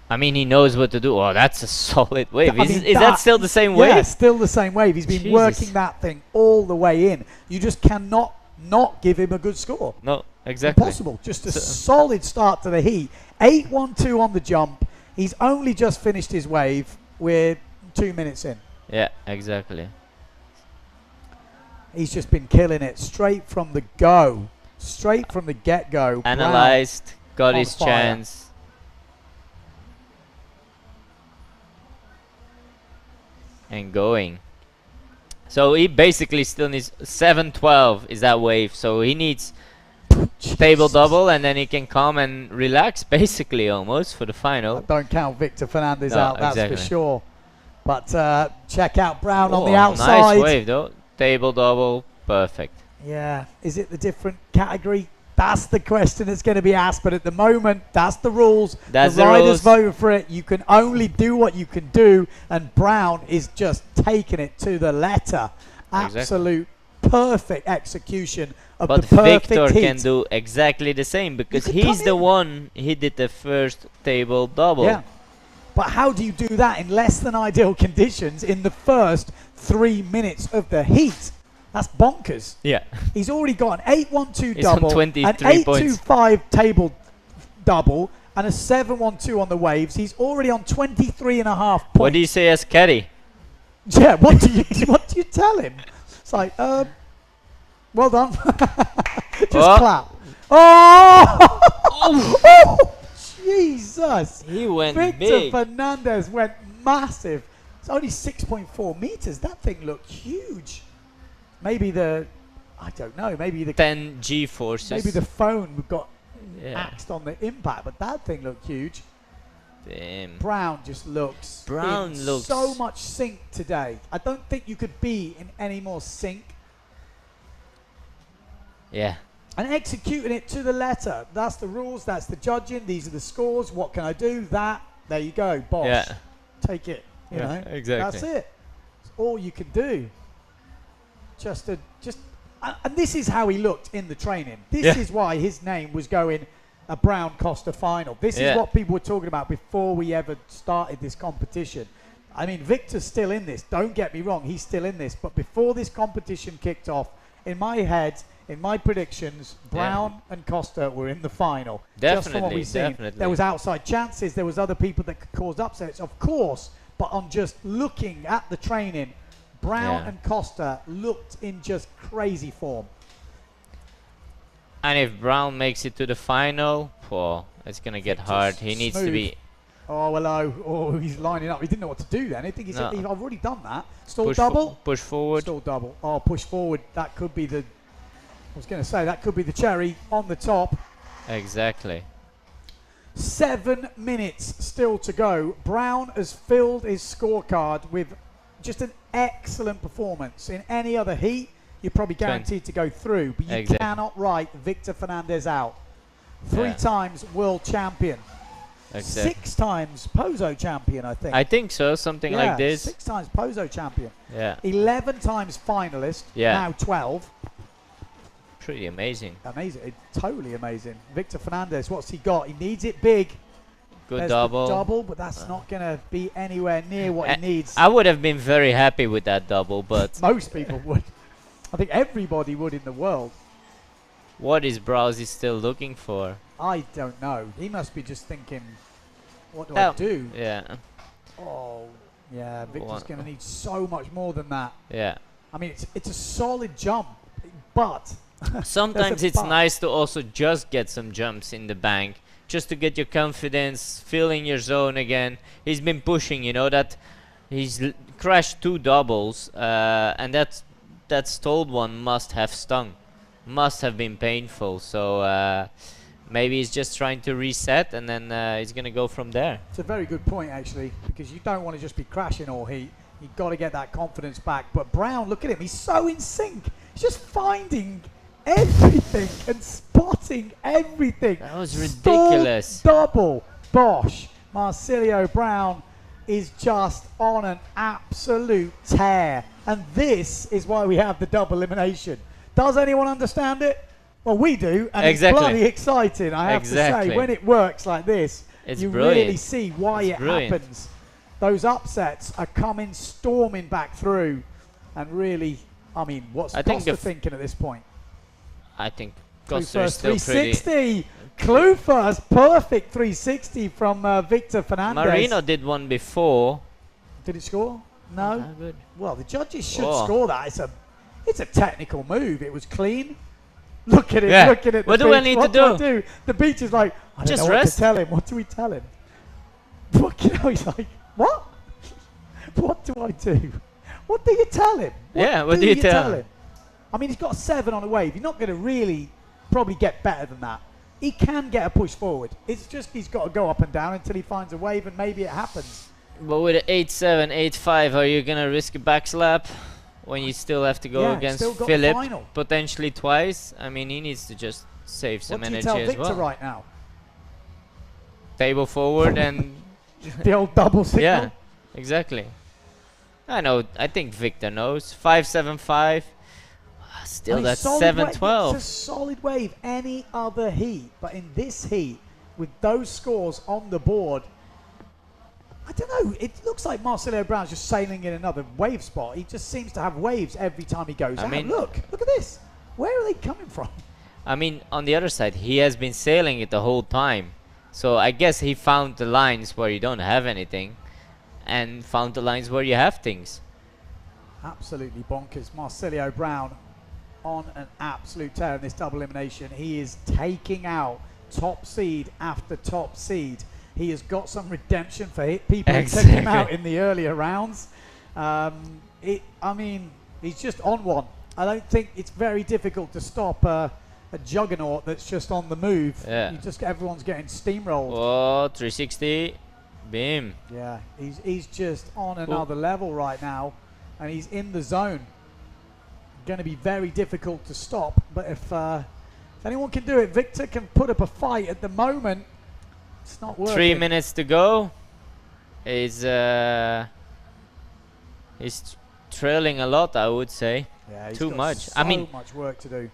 I mean, he knows what to do. Oh, that's a solid wave. Is that still the same wave? Yeah, still the same wave. He's been working that thing all the way in. You just cannot not give him a good score. No, exactly. Impossible. Just a solid start to the heat. 8-1-2 on the jump. He's only just finished his wave. We're 2 minutes in. Yeah, exactly. He's just been killing it straight from the go. Straight from the get-go. Analyzed, got his chance. And going. So he basically still needs 7-12 is that wave. So he needs table double, and then he can come and relax basically almost for the final. Don't count Victor Fernandez out, that's for sure. But check out Brown on the outside. Nice wave though. Table double, perfect. Yeah, is it the different category? That's the question that's going to be asked. But at the moment, that's the rules. That's the riders voting for it. You can only do what you can do, and Brown is just taking it to the letter. Absolute perfect execution of the perfect Victor heat. can do exactly the same because he's the one he did the first table double. Yeah. But how do you do that in less than ideal conditions in the first 3 minutes of the heat? That's bonkers. Yeah. He's already got an 8-1-2 He's double, on 23 an points. 8-2-5 table double, and a 7-1-2 on the waves. He's already on 23.5 points. What do you say as caddy? Yeah, what do you tell him? It's like, well done. Just clap. Oh! Oh! Jesus! He went Victor big. Fernandez went massive. It's only 6.4 meters. That thing looked huge. Maybe I don't know. Maybe the 10 G-forces. Maybe the phone got axed on the impact, but that thing looked huge. Damn. Brown just looks so much sync today. I don't think you could be in any more sync. Yeah. And executing it to the letter. That's the rules. That's the judging. These are the scores. What can I do? That. There you go, boss. Yeah. Take it. You know. Exactly. That's it. It's all you can do. And this is how he looked in the training. This is why his name was going a Brown Costa final. This is what people were talking about before we ever started this competition. I mean, Victor's still in this. Don't get me wrong. He's still in this. But before this competition kicked off, in my head, in my predictions, Brown and Costa were in the final. Definitely, just from what we've seen. There was outside chances. There was other people that could cause upsets, of course. But on just looking at the training, Brown and Costa looked in just crazy form. And if Brown makes it to the final, it's going to get hard. He needs to be... Oh, hello. Oh, he's lining up. He didn't know what to do then. I think he said, I've already done that. Stall double? Push forward. Stall double. Oh, push forward. That could be the... I was going to say, that could be the cherry on the top. Exactly. 7 minutes still to go. Brown has filled his scorecard with just an excellent performance. In any other heat, you're probably guaranteed to go through, but you cannot write Victor Fernandez out. 3 times world champion. 6 times Pozo champion, I think. I think so, something like this. 6 times Pozo champion. Yeah. 11 times finalist. Yeah. Now 12. Pretty amazing. Amazing. Totally amazing. Victor Fernandez, what's he got? He needs it big. Good double. Double, but that's not going to be anywhere near what he needs. I would have been very happy with that double, but... Most people would. I think everybody would in the world. What is Browsy still looking for? I don't know. He must be just thinking, what do I do? Yeah. Oh, yeah. Victor's going to need so much more than that. Yeah. I mean, it's a solid jump, but... Sometimes it's nice to also just get some jumps in the bank just to get your confidence, feeling your zone again. He's been pushing, you know, that he's crashed 2 doubles, and that stalled one must have stung, must have been painful. So maybe he's just trying to reset, and then he's gonna go from there. It's a very good point, actually, because you don't want to just be crashing all heat. You've got to get that confidence back. But Brown, look at him, he's so in sync. He's just finding everything and spotting everything. That was ridiculous. Stalled double. Bosh. Marsilio Brown is just on an absolute tear. And this is why we have the double elimination. Does anyone understand it? Well, we do, and exactly. It's bloody exciting, I have to say. When it works like this, you really see why it happens. Those upsets are coming storming back through, and really, I mean, what's Costa thinking at this point? I think Costa is still 360. Clue first, perfect 360 from Victor Fernandez. Marino did one before. Did it score? No. Not good. Well, the judges should score that. It's a technical move. It was clean. Look at it. Looking at the what do I need to do? The beach is like, I don't know what to tell him. What do we tell him? What, you know, he's like, what? What do I do? What do you tell him? What do you tell him? I mean, he's got a 7 on a wave. You're not going to really probably get better than that. He can get a push forward. It's just he's got to go up and down until he finds a wave, and maybe it happens. But with an 8-7, 8-5, are you going to risk a back slap when you still have to go against Philip potentially twice? I mean, he needs to just save some energy as well. What do you tell Victor right now? Table forward and... the old double signal? Yeah, exactly. I know. I think Victor knows. 5-7-5. Still, that's 7-12. It's a solid wave any other heat, but in this heat, with those scores on the board, I don't know. It looks like Marsilio Brown's just sailing in another wave spot. He just seems to have waves every time he goes out. Mean, look at this. Where are they coming from? I mean, on the other side, he has been sailing it the whole time. So I guess he found the lines where you don't have anything and found the lines where you have things. Absolutely bonkers. Marsilio Brown on an absolute tear in this double elimination. He is taking out top seed after top seed. He has got some redemption for people who took him out in the earlier rounds. I mean, he's just on one. I don't think it's very difficult to stop a juggernaut that's just on the move. Yeah. Everyone's getting steamrolled. Oh, 360. Beam. Yeah, he's just on another level right now, and he's in the zone. Going to be very difficult to stop, but if anyone can do it, Victor can put up a fight. At the moment, it's not working. 3 minutes to go. He's trailing a lot, I would say. Yeah, he's too got much. So much work to do.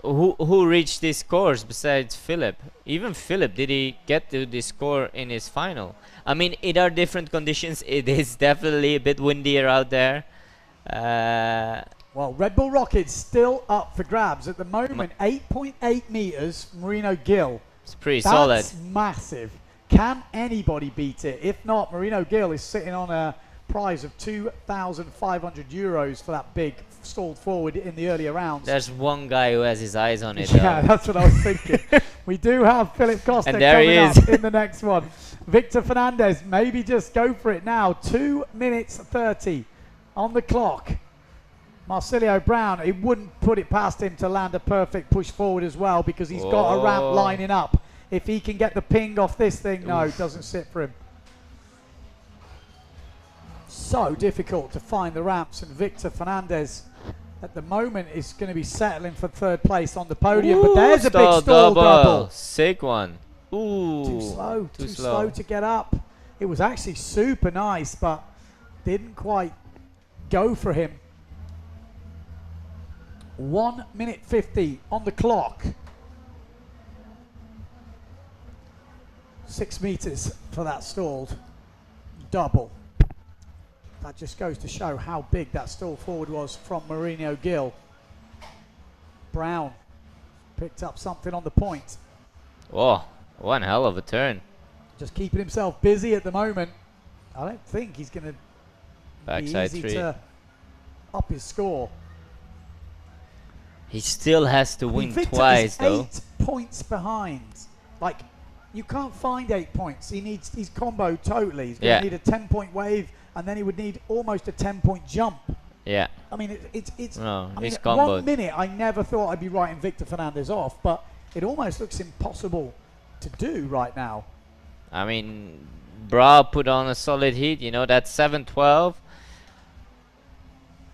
Who reached this scores besides Philip? Even Philip, did he get to this score in his final? I mean, it are different conditions. It is definitely a bit windier out there. Well, Red Bull Rocket's still up for grabs at the moment. 8.8 meters, Marino Gill. It's pretty solid. That's massive. Can anybody beat it? If not, Marino Gill is sitting on a prize of 2,500 euros for that big stalled forward in the earlier rounds. There's one guy who has his eyes on it. Yeah, that's what I was thinking. We do have Philip Costa coming up in the next one. Victor Fernandez, maybe just go for it now. 2 minutes 30 on the clock. Marsilio Brown, it wouldn't put it past him to land a perfect push forward as well, because he's got a ramp lining up. If he can get the ping off this thing, no, it doesn't sit for him. So difficult to find the ramps, and Victor Fernandez at the moment is going to be settling for third place on the podium. But there's a big stall double. Sick one. Ooh. Too slow to get up. It was actually super nice, but didn't quite go for him. 1 minute 50 on the clock. 6 meters for that stalled double. That just goes to show how big that stall forward was from Marino Gill. Brown picked up something on the point. Oh, one hell of a turn. Just keeping himself busy at the moment. I don't think he's going to be easy to up his score. He still has to win Victor twice, is though. 8 points behind. Like, you can't find 8 points. He's combo totally. He's going to need a 10-point wave, and then he would need almost a 10-point jump. Yeah. I mean, it's. No, I mean, he's at comboed. 1 minute, I never thought I'd be writing Victor Fernandez off, but it almost looks impossible to do right now. I mean, Bra put on a solid heat. You know, that 7-12.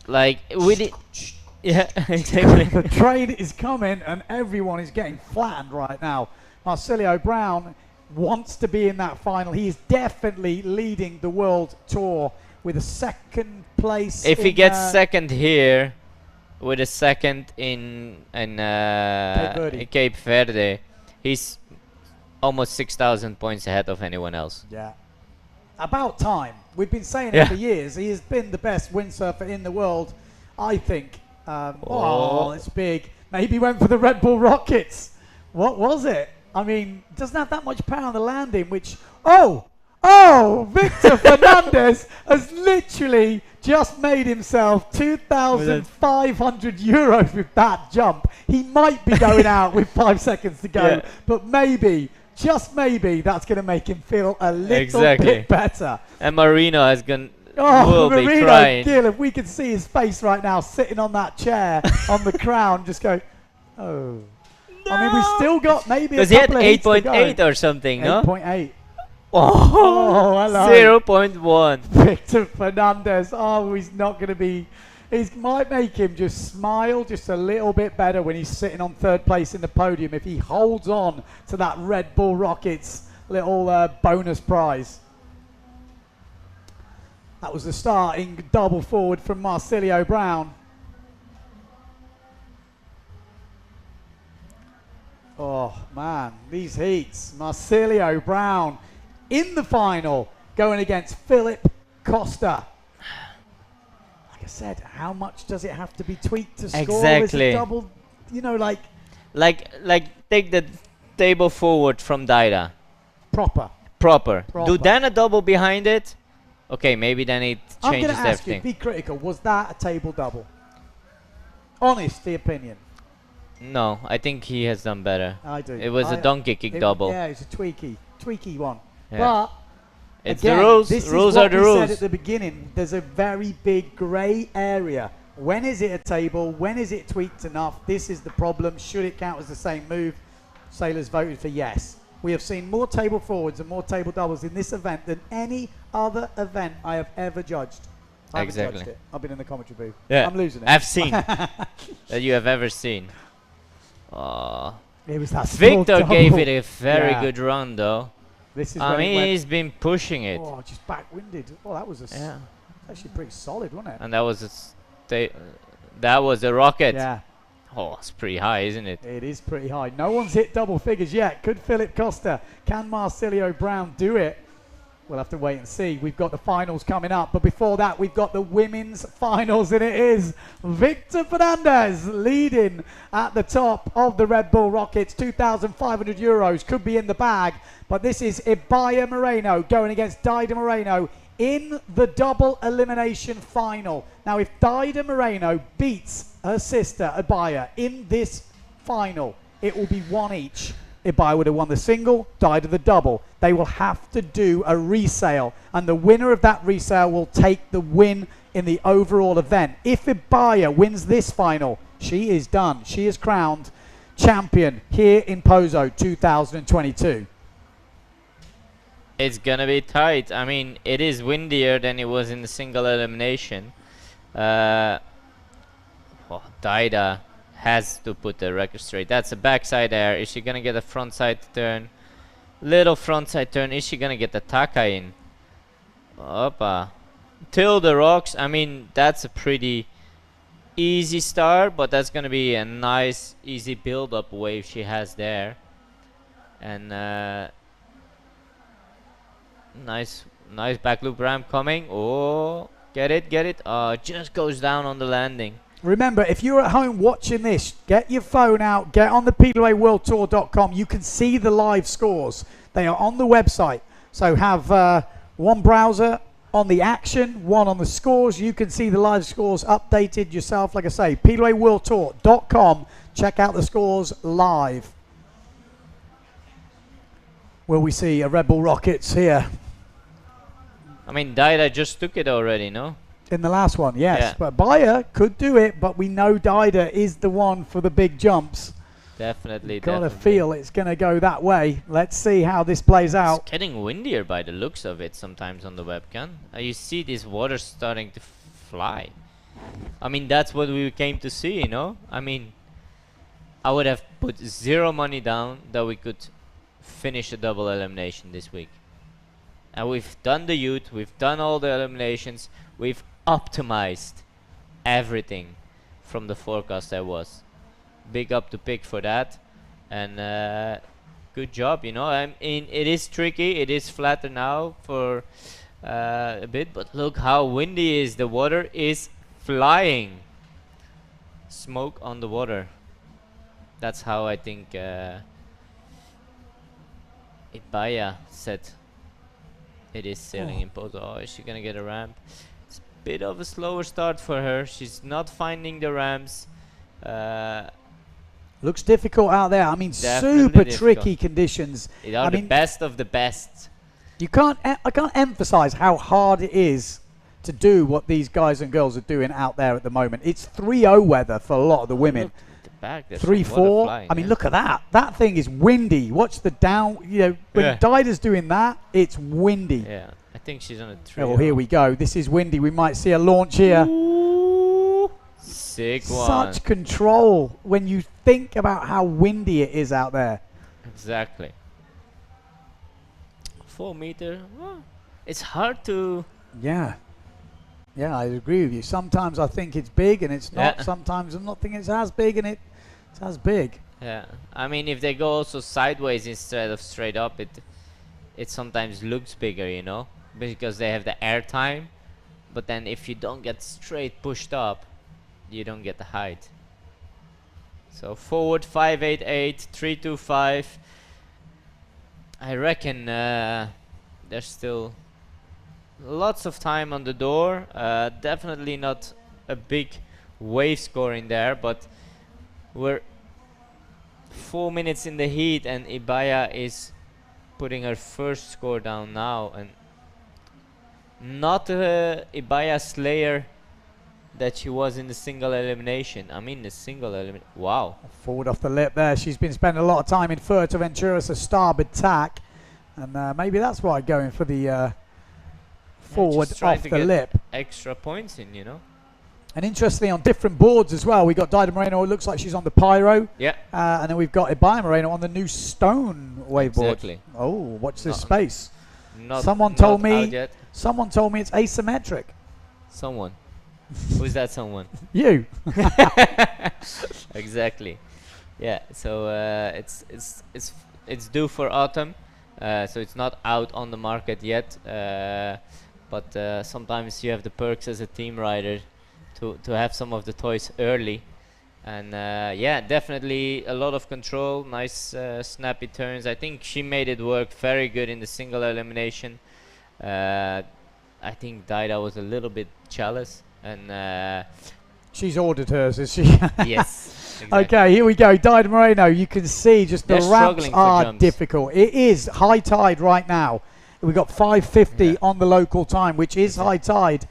Like, with it. Yeah, exactly. The train is coming, and everyone is getting flattened right now. Marsilio Brown wants to be in that final. He is definitely leading the world tour with a second place. If he gets second here, with a second in Cape Verde, he's almost 6,000 points ahead of anyone else. Yeah. About time. We've been saying it for years. He has been the best windsurfer in the world, I think. Oh, it's big. Maybe went for the Red Bull Rockets. What was it? I mean, doesn't have that much power on the landing, which... Victor Fernandez has literally just made himself 2,500 euros with that jump. He might be going out with 5 seconds to go, but maybe, just maybe, that's going to make him feel a little bit better. And Marino has gone... will Marino be crying. Gill, if we could see his face right now, sitting on that chair on the crown, just go, oh. No. I mean, we've still got maybe a couple of heats to go. 8.8 or something, no? 8.8. Oh, hello. 0.1. Victor Fernandez. Oh, he's not going to be... It might make him just smile just a little bit better when he's sitting on third place in the podium if he holds on to that Red Bull Rockets little bonus prize. That was the starting double forward from Marsilio Brown. Oh, man, these heats. Marsilio Brown in the final going against Philip Costa. Like I said, how much does it have to be tweaked to score? Exactly. Is it double, you know, like take the table forward from Daida. Proper. Do then a double behind it. Okay, maybe then it changes everything. I'm going to ask you, be critical. Was that a table double? Honest, the opinion. No, I think he has done better. I do. It was a donkey kick double. Yeah, it's a tweaky one. Yeah. But it's again, the rules. This rules is what are the we rules. said at the beginning. There's a very big grey area. When is it a table? When is it tweaked enough? This is the problem. Should it count as the same move? Sailors voted for yes. We have seen more table forwards and more table doubles in this event than any other event I have ever judged. I haven't judged it. I've been in the commentary booth. Yeah, I'm losing it. I've seen that you have ever seen. Oh. It was that Victor gave it a very good run, though. This is I mean, he's been pushing it. Oh, just backwinded. Oh, that was actually pretty solid, wasn't it? And that was that was a rocket. Yeah. Oh, it's pretty high, isn't it? It is pretty high. No one's hit double figures yet. Could Philip Costa? Can Marsilio Brown do it? We'll have to wait and see. We've got the finals coming up. But before that, we've got the women's finals. And it is Victor Fernandez leading at the top of the Red Bull Rockets. 2,500 euros could be in the bag. But this is Ibaya Moreno going against Daida Moreno in the double elimination final. Now, if Daida Moreno beats her sister Ibaya in this final, it will be one each. Ibaya would have won the single, Daida the double. They will have to do a resale, and the winner of that resale will take the win in the overall event. If Ibaya wins this final, she is done. She is crowned champion here in Pozo 2022. It's gonna be tight. I mean, it is windier than it was in the single elimination. Daida has to put the record straight. That's a backside air. Is she gonna get a frontside turn? Little frontside turn. Is she gonna get the taka in? Opa. Till the rocks. I mean, that's a pretty easy start, but that's gonna be a nice, easy build-up wave she has there. And nice back loop ramp coming. Oh, get it. Just goes down on the landing. Remember, if you're at home watching this, get your phone out, get on the PWAWorldTour.com. You can see the live scores. They are on the website. So have one browser on the action, one on the scores. You can see the live scores updated yourself. Like I say, PWAWorldTour.com. Check out the scores live. Will we see a Red Bull Rockets here? I mean, Daida just took it already, no? In the last one, yes. Yeah. But Bayer could do it, but we know Daida is the one for the big jumps. Definitely, Gotta feel it's going to go that way. Let's see how this plays out. It's getting windier by the looks of it sometimes on the webcam. You see this water starting to fly. I mean, that's what we came to see, you know? I mean, I would have put 0 money down that we could finish a double elimination this week. And we've done the youth, we've done all the eliminations, we've optimized everything from the forecast there was. Big up to Pick for that, and good job, you know. I mean, it is tricky, it is flatter now for a bit, but look how windy it is. The water is flying. Smoke on the water. That's how I think Ibaya said it is sailing in Poto. Oh, is she gonna get a ramp? It's a bit of a slower start for her. She's not finding the ramps. Looks difficult out there. I mean, Definitely super difficult. tricky conditions. It are I the mean, best of the best. I can't emphasize how hard it is to do what these guys and girls are doing out there at the moment. It's 3-0 weather for a lot of the women. Look at the back, there's 3-4. some water flying, I mean, yeah. look at that. That thing is windy. Watch the down. You know, when Yeah. Daida's doing that, it's windy. Yeah, I think she's on a 3. Oh, here we go. This is windy. We might see a launch here. Sick one. Such control when you think about how windy it is out there. Exactly. 4 meter. Well, it's hard to. Yeah. Yeah, I agree with you. Sometimes I think it's big and it's not. Yeah. Sometimes I'm not thinking it's as big and it's as big. Yeah, I mean, if they go also sideways instead of straight up, it sometimes looks bigger, you know, because they have the air time. But then if you don't get straight pushed up, you don't get the height. So forward 588, 325. I reckon there's still lots of time on the door. Definitely not a big wave score in there, but we're 4 minutes in the heat and Ibaya is putting her first score down now, and not Ibaya Slayer that she was in the single elimination. I mean the single elimination. Wow. Forward off the lip there. She's been spending a lot of time in Fuerteventura, so starboard tack. And maybe that's why going for the forward just trying off to the get lip. extra points in, you know. And interestingly, on different boards as well, we got Daida Moreno. It looks like she's on the Pyro. Yeah. And then we've got Ibaya Moreno on the new Stone waveboard. Exactly. Oh, watch this Not- space. Not Someone not told out me. yet. Someone told me it's asymmetric. Someone. Who's that someone? You. Exactly. Yeah. So it's due for autumn. So it's not out on the market yet. But sometimes you have the perks as a team rider to have some of the toys early. And yeah, definitely a lot of control, nice snappy turns. I think she made it work very good in the single elimination. I think Daida was a little bit jealous, and She's ordered hers, is she? yes. Exactly. Okay, here we go. Daida Moreno, you can see just the They're ramps struggling for are jumps. difficult. It is high tide right now. We've got 5:50 Yeah. on the local time, which is high tide.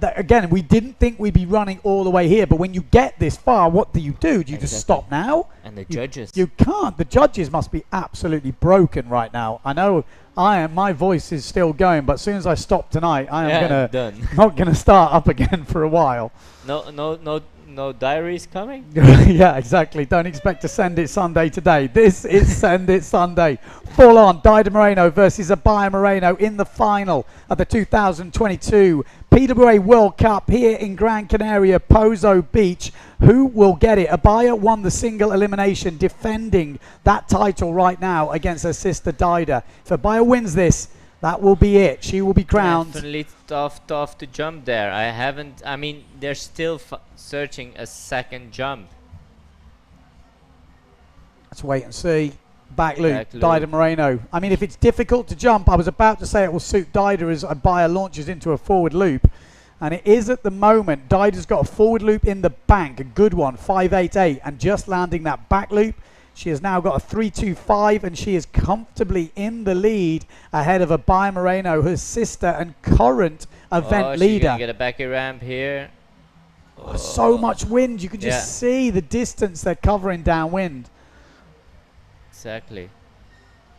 Again, we didn't think we'd be running all the way here, but when you get this far, what do? You just stop now? And the judges. You can't. The judges must be absolutely broken right now. I know my voice is still going, but as soon as I stop tonight, I am done. not gonna start up again for a while. No diaries coming. Yeah, exactly. Don't expect to send it Sunday today. This is Send It Sunday. Full on Daida Moreno versus Ibaya Moreno in the final of the 2022 PWA World Cup here in Gran Canaria, Pozo Beach. Who will get it? Ibaya won the single elimination, defending that title right now against her sister Daida. If Ibaya wins this, that will be it. She will be crowned. Definitely tough to jump there. I mean, they're still searching a second jump. Let's wait and see. Back loop, Back loop. Daida Moreno. I mean, if it's difficult to jump, I was about to say it will suit Daida as Ibaya launches into a forward loop. And it is at the moment. Daida's got a forward loop in the bank, a good one, 588. And just landing that back loop She has now got a 3.25, and she is comfortably in the lead ahead of Abaya Moreno, her sister and current event leader. She's gonna get a backy ramp here. So much wind, you can just see the distance they're covering downwind. Exactly.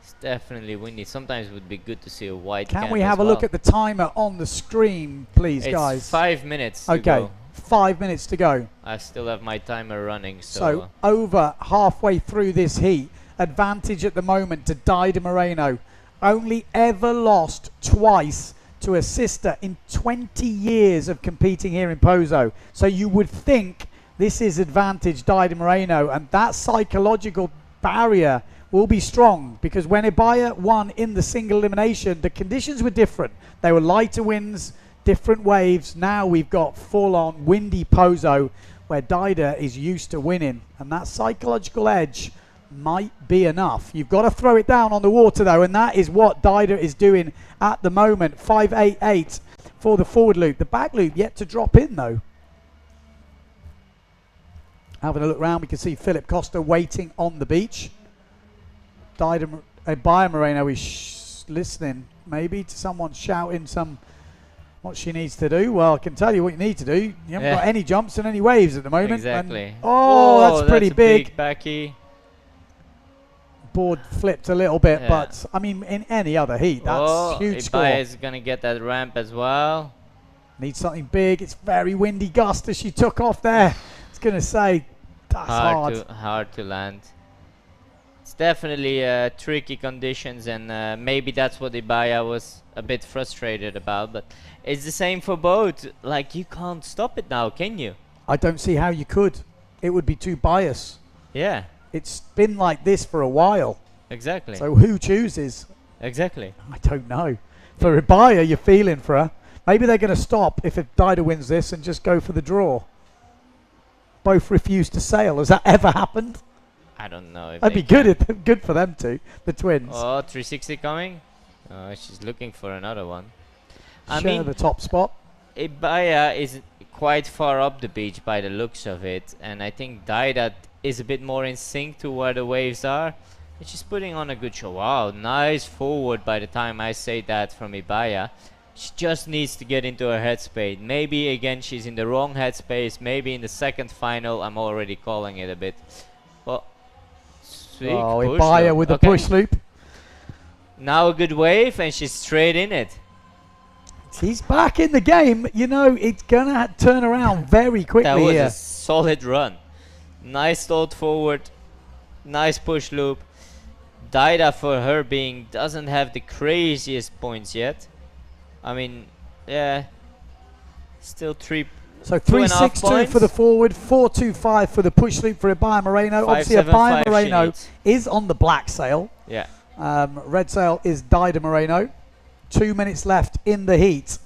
It's definitely windy. Sometimes it would be good to see a white Can cap we have a look at the timer on the screen, please, guys? It's 5 minutes to Okay, go. 5 minutes to go. I still have my timer running, So over halfway through this heat, advantage at the moment to Dida Moreno. Only ever lost twice to a sister in 20 years of competing here in Pozo. So you would think this is advantage Dida Moreno, and that psychological barrier will be strong, because when Abaya won in the single elimination, the conditions were different. They were lighter winds, different waves. Now we've got full-on windy Pozo where Dida is used to winning, and that psychological edge might be enough. You've got to throw it down on the water though, and that is what Dida is doing at the moment. 5.88 for the forward loop. The back loop yet to drop in though. Having a look round, we can see Philip Costa waiting on the beach. Abaya Moreno is listening maybe to someone shouting what she needs to do. Well, I can tell you what you need to do. You haven't got any jumps and any waves at the moment. Exactly. And, that's pretty big. Backy. Board flipped a little bit, but I mean, in any other heat, that's huge score. Abaya is going to get that ramp as well. Needs something big. It's very windy gust as she took off there. I was going to say, that's hard to land. It's definitely tricky conditions, and maybe that's what Abaya was a bit frustrated about, but it's the same for both. Like, you can't stop it now, can you? I don't see how you could. It would be too biased. Yeah. It's been like this for a while. Exactly. So who chooses? Exactly. I don't know. For Abaya, you're feeling for her. Maybe they're going to stop if Dida wins this and just go for the draw. Both refuse to sail. Has that ever happened? I don't know. That'd be good. Good for them too, the twins. Oh, 360 coming. Oh, she's looking for another one. I Share mean, the top spot. Abaya is quite far up the beach by the looks of it, and I think Dida is a bit more in sync to where the waves are. And she's putting on a good show. Wow, nice forward by the time I say that from Abaya. She just needs to get into her headspace. Maybe again she's in the wrong headspace. Maybe in the second final, I'm already calling it a bit. Well, Abaya with the push loop. Now a good wave, and she's straight in it. He's back in the game. You know, it's going to turn around very quickly that was here. A solid run. Nice stalled forward. Nice push loop. Dida, for her being, doesn't have the craziest points yet. I mean, yeah. Still So 3.62 for the forward, 4.25 for the push loop for Abaya Moreno. Obviously, Abaya Moreno is on the black sail. Yeah. Red sail is Dida Moreno. 2 minutes left in the heat.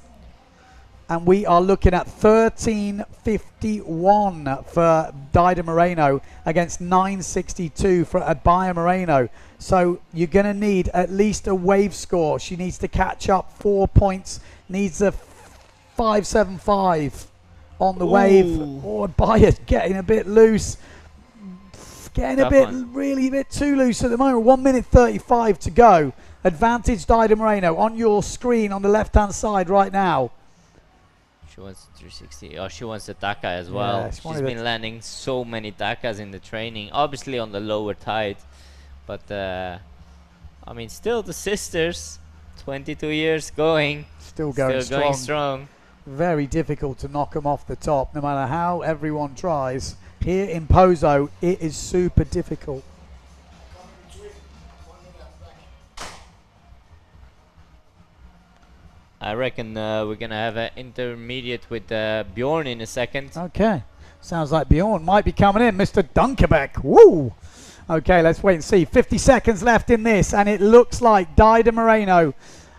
And we are looking at 13.51 for Dida Moreno against 9.62 for Abaya Moreno. So you're going to need at least a wave score. She needs to catch up 4 points. Needs a 5.75 on the wave. Oh, Abaya's getting a bit loose. Getting really a bit too loose at the moment. 1 minute 35 to go. Advantage Dida Moreno on your screen on the left-hand side right now. She wants 360. Oh, she wants the taka as well. Yeah, she's been landing so many takas in the training, obviously on the lower tide. But, I mean, still the sisters, 22 years going. Still going strong. Very difficult to knock them off the top, no matter how everyone tries. Here in Pozo, it is super difficult. I reckon we're going to have an intermediate with Bjorn in a second. Okay. Sounds like Bjorn might be coming in. Mr. Dunkerbeck. Woo! Okay, let's wait and see. 50 seconds left in this, and it looks like Dida Moreno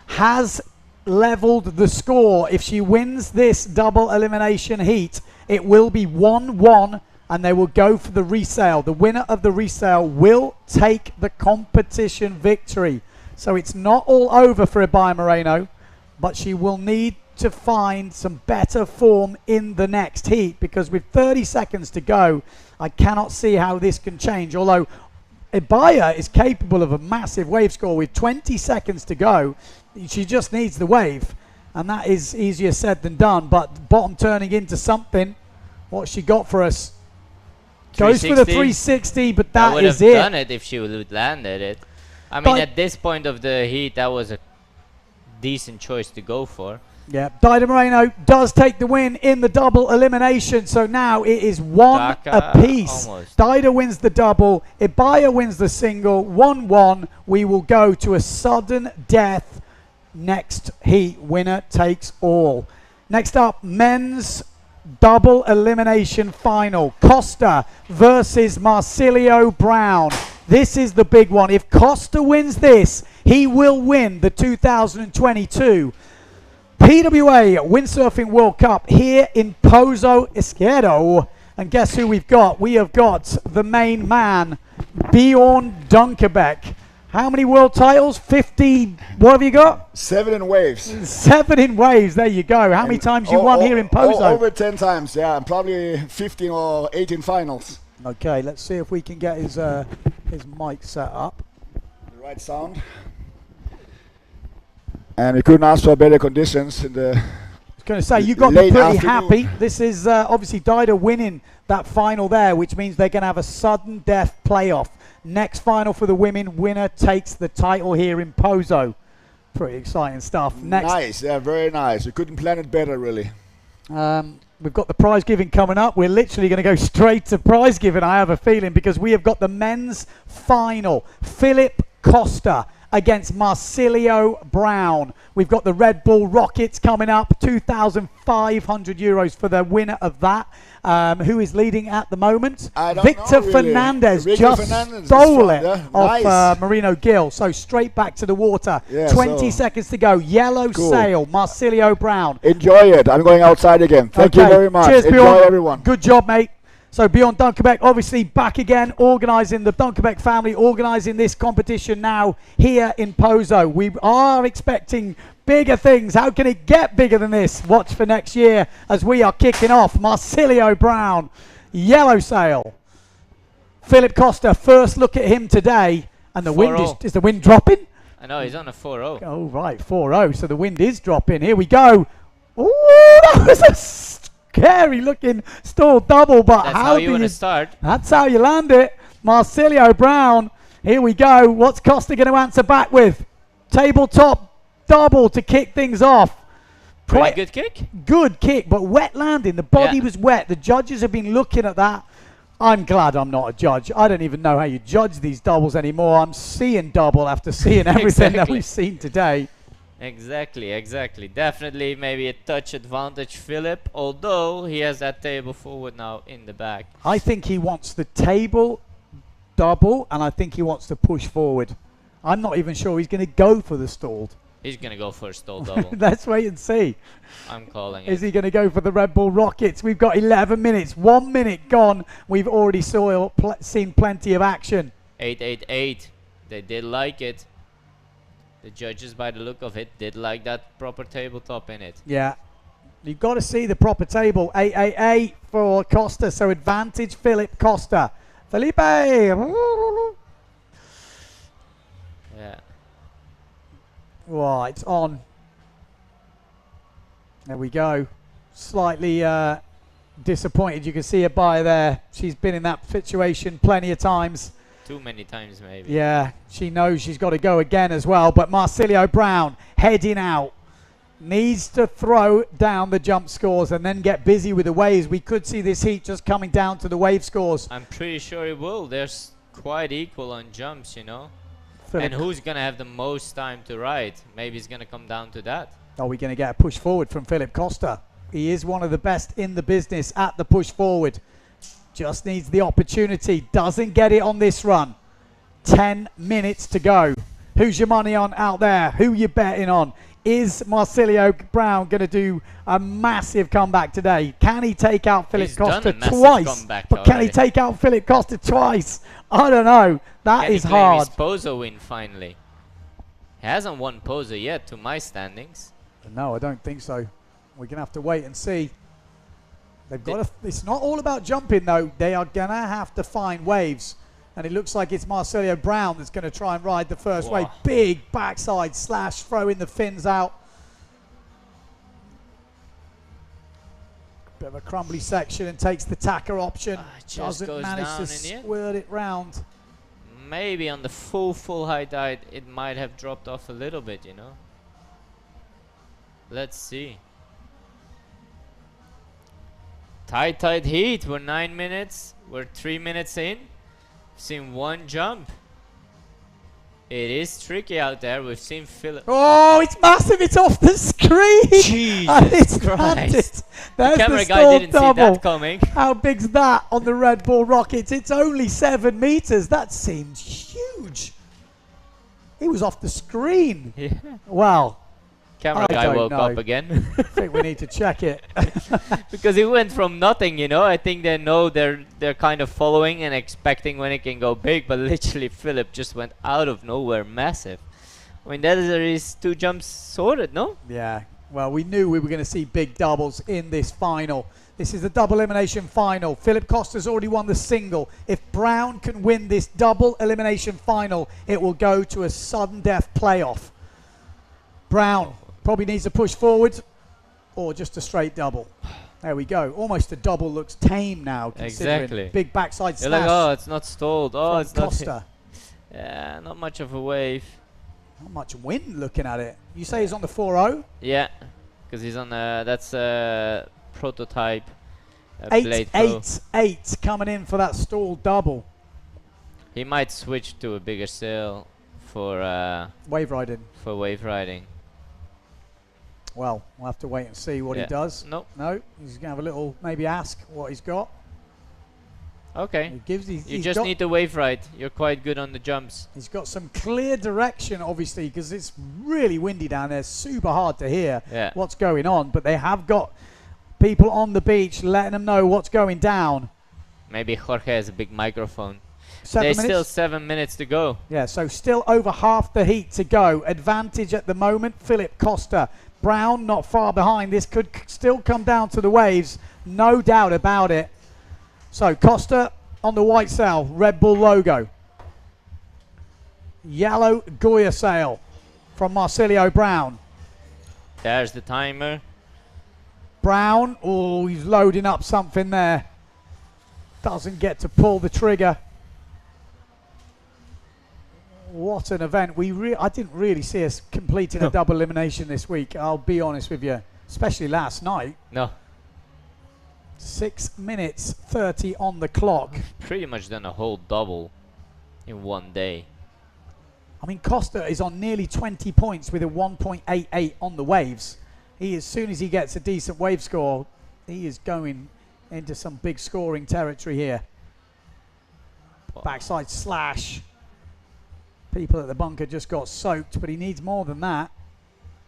has leveled the score. If she wins this double elimination heat, it will be 1-1, and they will go for the resale. The winner of the resale will take the competition victory. So it's not all over for Abaya Moreno, but she will need to find some better form in the next heat, because with 30 seconds to go, I cannot see how this can change. Although Ibaya is capable of a massive wave score with 20 seconds to go. She just needs the wave, and that is easier said than done. But bottom turning into something. What's she got for us? Goes for the 360, but that would is have it. done it if she would have landed it. I mean, at this point of the heat, that was a decent choice to go for. Yeah, Dida Moreno does take the win in the double elimination, so now it is 1 apiece. Dida wins the double, Ibaya wins the single, 1-1. We will go to a sudden death next heat. Winner takes all. Next up, men's double elimination final. Costa versus Marsilio Brown. This is the big one. If Costa wins this, he will win the 2022 PWA Windsurfing World Cup here in Pozo Izquierdo. And guess who we've got? We have got the main man, Bjorn Dunkerbeck. How many world titles? 50. What have you got? 7 in waves. 7 in waves. There you go. How many times you won here in Pozo? Over 10 times, yeah. And probably 15 or 18 finals. Okay, let's see if we can get his mic set up. The right sound. And we couldn't ask for better conditions in the. I was going to say, you got me pretty happy. This is obviously Dida winning that final there, which means they're going to have a sudden death playoff. Next final for the women, winner takes the title here in Pozo. Pretty exciting stuff. Next, nice, yeah, very nice. We couldn't plan it better, really. We've got the prize giving coming up. We're literally going to go straight to prize giving, I have a feeling, because we have got the men's final. Philip Costa against Marsilio Brown. We've got the Red Bull Rockets coming up, €2,500 for the winner of that. Who is leading at the moment? Victor Fernandez stole it off Marino Gill. So straight back to the water. Yeah, 20 seconds to go. Yellow sail, Marsilio Brown. Enjoy it. I'm going outside again. Thank you very much. Cheers, Enjoy, Bjorn. everyone. Good job, mate. So Bjorn Dunkerbeck obviously back again, organising the Dunkerbeck family, organising this competition now here in Pozo. We are expecting bigger things. How can it get bigger than this? Watch for next year as we are kicking off. Marsilio Brown, yellow sail. Philip Costa, first look at him today. And the wind is the wind dropping? I know, he's on a 4-0. Oh, right, 4-0. So the wind is dropping. Here we go. Oh, that was a scary looking stall double, but that's how you want to start. That's how you land it. Marsilio Brown, here we go. What's Costa going to answer back with? Tabletop double to kick things off. Pretty good kick? Good kick, but wet landing. The body was wet. The judges have been looking at that. I'm glad I'm not a judge. I don't even know how you judge these doubles anymore. I'm seeing double after seeing everything that we've seen today. Exactly. Definitely maybe a touch advantage, Philip, although he has that table forward now in the back. I think he wants the table double, and I think he wants to push forward. I'm not even sure he's going to go for the stalled. He's going to go for a stall double. Let's wait and see. I'm calling it. Is he going to go for the Red Bull Rockets? We've got 11 minutes. 1 minute gone. We've already seen plenty of action. 888. They did like it. The judges, by the look of it, did like that proper tabletop in it. Yeah. You've got to see the proper table. 888 for Costa. So advantage Philip Costa. Felipe. Yeah. Right, on. There we go. Slightly disappointed. You can see her by there. She's been in that situation plenty of times. Too many times, maybe. Yeah, she knows she's got to go again as well. But Marsilio Brown heading out. Needs to throw down the jump scores and then get busy with the waves. We could see this heat just coming down to the wave scores. I'm pretty sure it will. They're quite equal on jumps, you know. Philip. And who's going to have the most time to ride? Maybe it's going to come down to that. Are we going to get a push forward from Philip Costa? He is one of the best in the business at the push forward. Just needs the opportunity. Doesn't get it on this run. 10 minutes to go. Who's your money on out there? Who you betting on? Is Marsilio Brown going to do a massive comeback today? Can he take out Philip Costa twice? But can he take out Philip Costa twice? I don't know. That is hard. Can he claim his Pozo win finally? He hasn't won Pozo yet to my standings. No, I don't think so. We're going to have to wait and see. They've got to, it's not all about jumping though. They are going to have to find waves. And it looks like it's Marcelio Brown that's going to try and ride the first wave. Big backside slash, throwing the fins out. Bit of a crumbly section and takes the tacker option. Doesn't manage to squirt it round. Maybe on the full high tide, it might have dropped off a little bit, you know. Let's see. Tight heat. We're 9 minutes. We're 3 minutes in. Seen one jump. It is tricky out there. We've seen Philip. Oh, it's massive! It's off the screen. Jesus Christ! There's the camera the guy didn't double. see that coming. How big's that on the Red Bull Rockets? It's only 7 meters. That seems huge. He was off the screen. Yeah. Wow. Camera guy woke up again. I think we need to check it. Because it went from nothing, you know. I think they know they're kind of following and expecting when it can go big, but literally Philip just went out of nowhere, massive. I mean, that is 2 jumps sorted, no? Yeah. Well, we knew we were going to see big doubles in this final. This is the double elimination final. Philip Costa's already won the single. If Brown can win this double elimination final, it will go to a sudden death playoff. Brown probably needs to push forward or just a straight double. There we go. Almost a double. Looks tame now. Exactly. Big backside You're slash. like, oh, it's not stalled. Oh, it's Costa. Yeah, not much of a wave. Not much wind looking at it. You say he's on the 4.0? Yeah, because he's on that's a prototype. Blade 8.88 coming in for that stalled double. He might switch to a bigger sail for wave riding. Well, we'll have to wait and see what he does. Nope. No, he's going to have a little, maybe ask what he's got. Okay. He gives, you just need to wave ride. You're quite good on the jumps. He's got some clear direction, obviously, because it's really windy down there. Super hard to hear what's going on. But they have got people on the beach letting them know what's going down. Maybe Jorge has a big microphone. 7 There's minutes? still 7 minutes to go. Yeah, so still over half the heat to go. Advantage at the moment, Philip Costa. Brown not far behind. This could still come down to the waves. No doubt about it. So Costa on the white sail, Red Bull logo. Yellow Goya sail from Marcelio Brown. There's the timer. Brown, oh, he's loading up something there. Doesn't get to pull the trigger. What an event. I didn't really see us completing a double elimination this week, I'll be honest with you, especially last night. No. 6 minutes 30 on the clock. Pretty much done a whole double in one day. I mean, Costa is on nearly 20 points with a 1.88 on the waves. As soon as he gets a decent wave score, he is going into some big scoring territory here. Backside slash. People at the bunker just got soaked, but he needs more than that.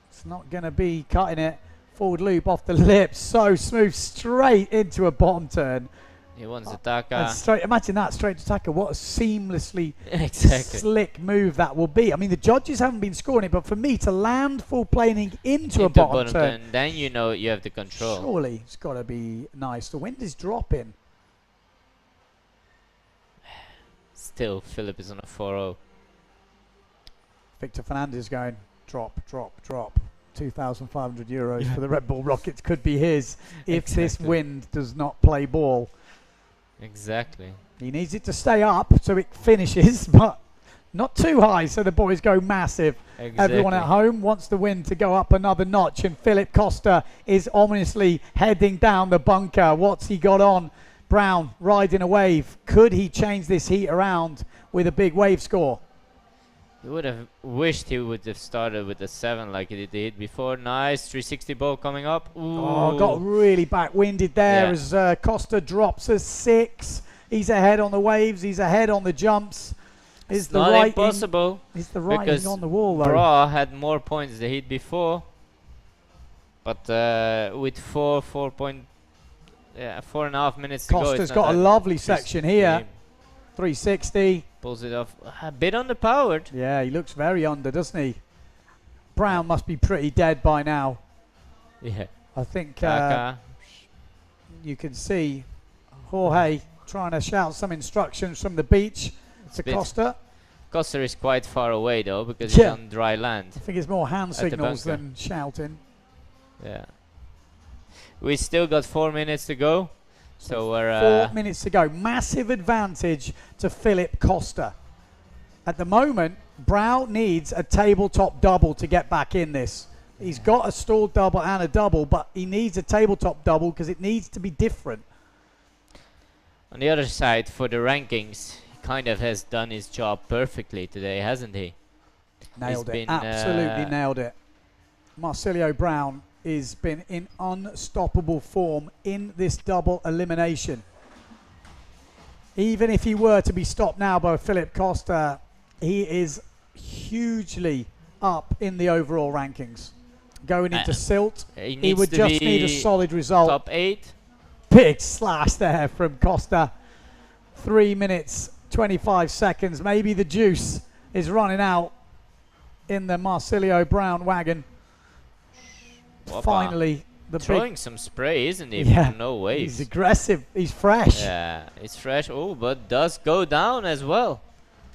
It's not going to be cutting it. Forward loop off the lips, so smooth, straight into a bottom turn. He wants the taka. Straight, imagine that, straight to taka. What a seamlessly slick move that will be. I mean, the judges haven't been scoring it, but for me to land full planing into a bottom turn, then you know you have the control. Surely it's got to be nice. The wind is dropping. Still, Philip is on a 4.0. Victor Fernandez going drop, drop, drop. 2,500 euros for the Red Bull Rockets could be his if this wind does not play ball. Exactly. He needs it to stay up so it finishes, but not too high so the boys go massive. Exactly. Everyone at home wants the wind to go up another notch, and Philip Costa is ominously heading down the bunker. What's he got on? Brown riding a wave. Could he change this heat around with a big wave score? You would have wished he would have started with the 7 like he did before. Nice 360 ball coming up. Ooh. Oh, got really back-winded there as Costa drops a 6. He's ahead on the waves. He's ahead on the jumps. It's the not impossible. Is the writing on the wall, though? Bra had more points than he did before. But with 4.5 minutes to go. Costa's got a lovely section here. 360. Pulls it off a bit underpowered. Yeah, he looks very under, doesn't he? Brown must be pretty dead by now. Yeah. I think you can see Jorge trying to shout some instructions from the beach. To Costa. Costa is quite far away though, because he's on dry land. I think it's more hand signals than shouting. Yeah. We still got 4 minutes to go. So we're 4 minutes to go. Massive advantage to Philip Costa. At the moment, Brown needs a tabletop double to get back in this. He's got a stalled double and a double, but he needs a tabletop double because it needs to be different. On the other side, for the rankings, he kind of has done his job perfectly today, hasn't he? Nailed it. Absolutely nailed it. Marsilio Brown has been in unstoppable form in this double elimination. Even if he were to be stopped now by Philip Costa, he is hugely up in the overall rankings. Going into Silt, he would just need a solid result. Top 8. Big slash there from Costa. 3 minutes, 25 seconds. Maybe the juice is running out in the Marsilio Brown wagon. Whoppa. Finally, the throwing some spray, isn't he? Yeah, no waves. He's aggressive. He's fresh. Yeah, it's fresh. Oh, but does go down as well.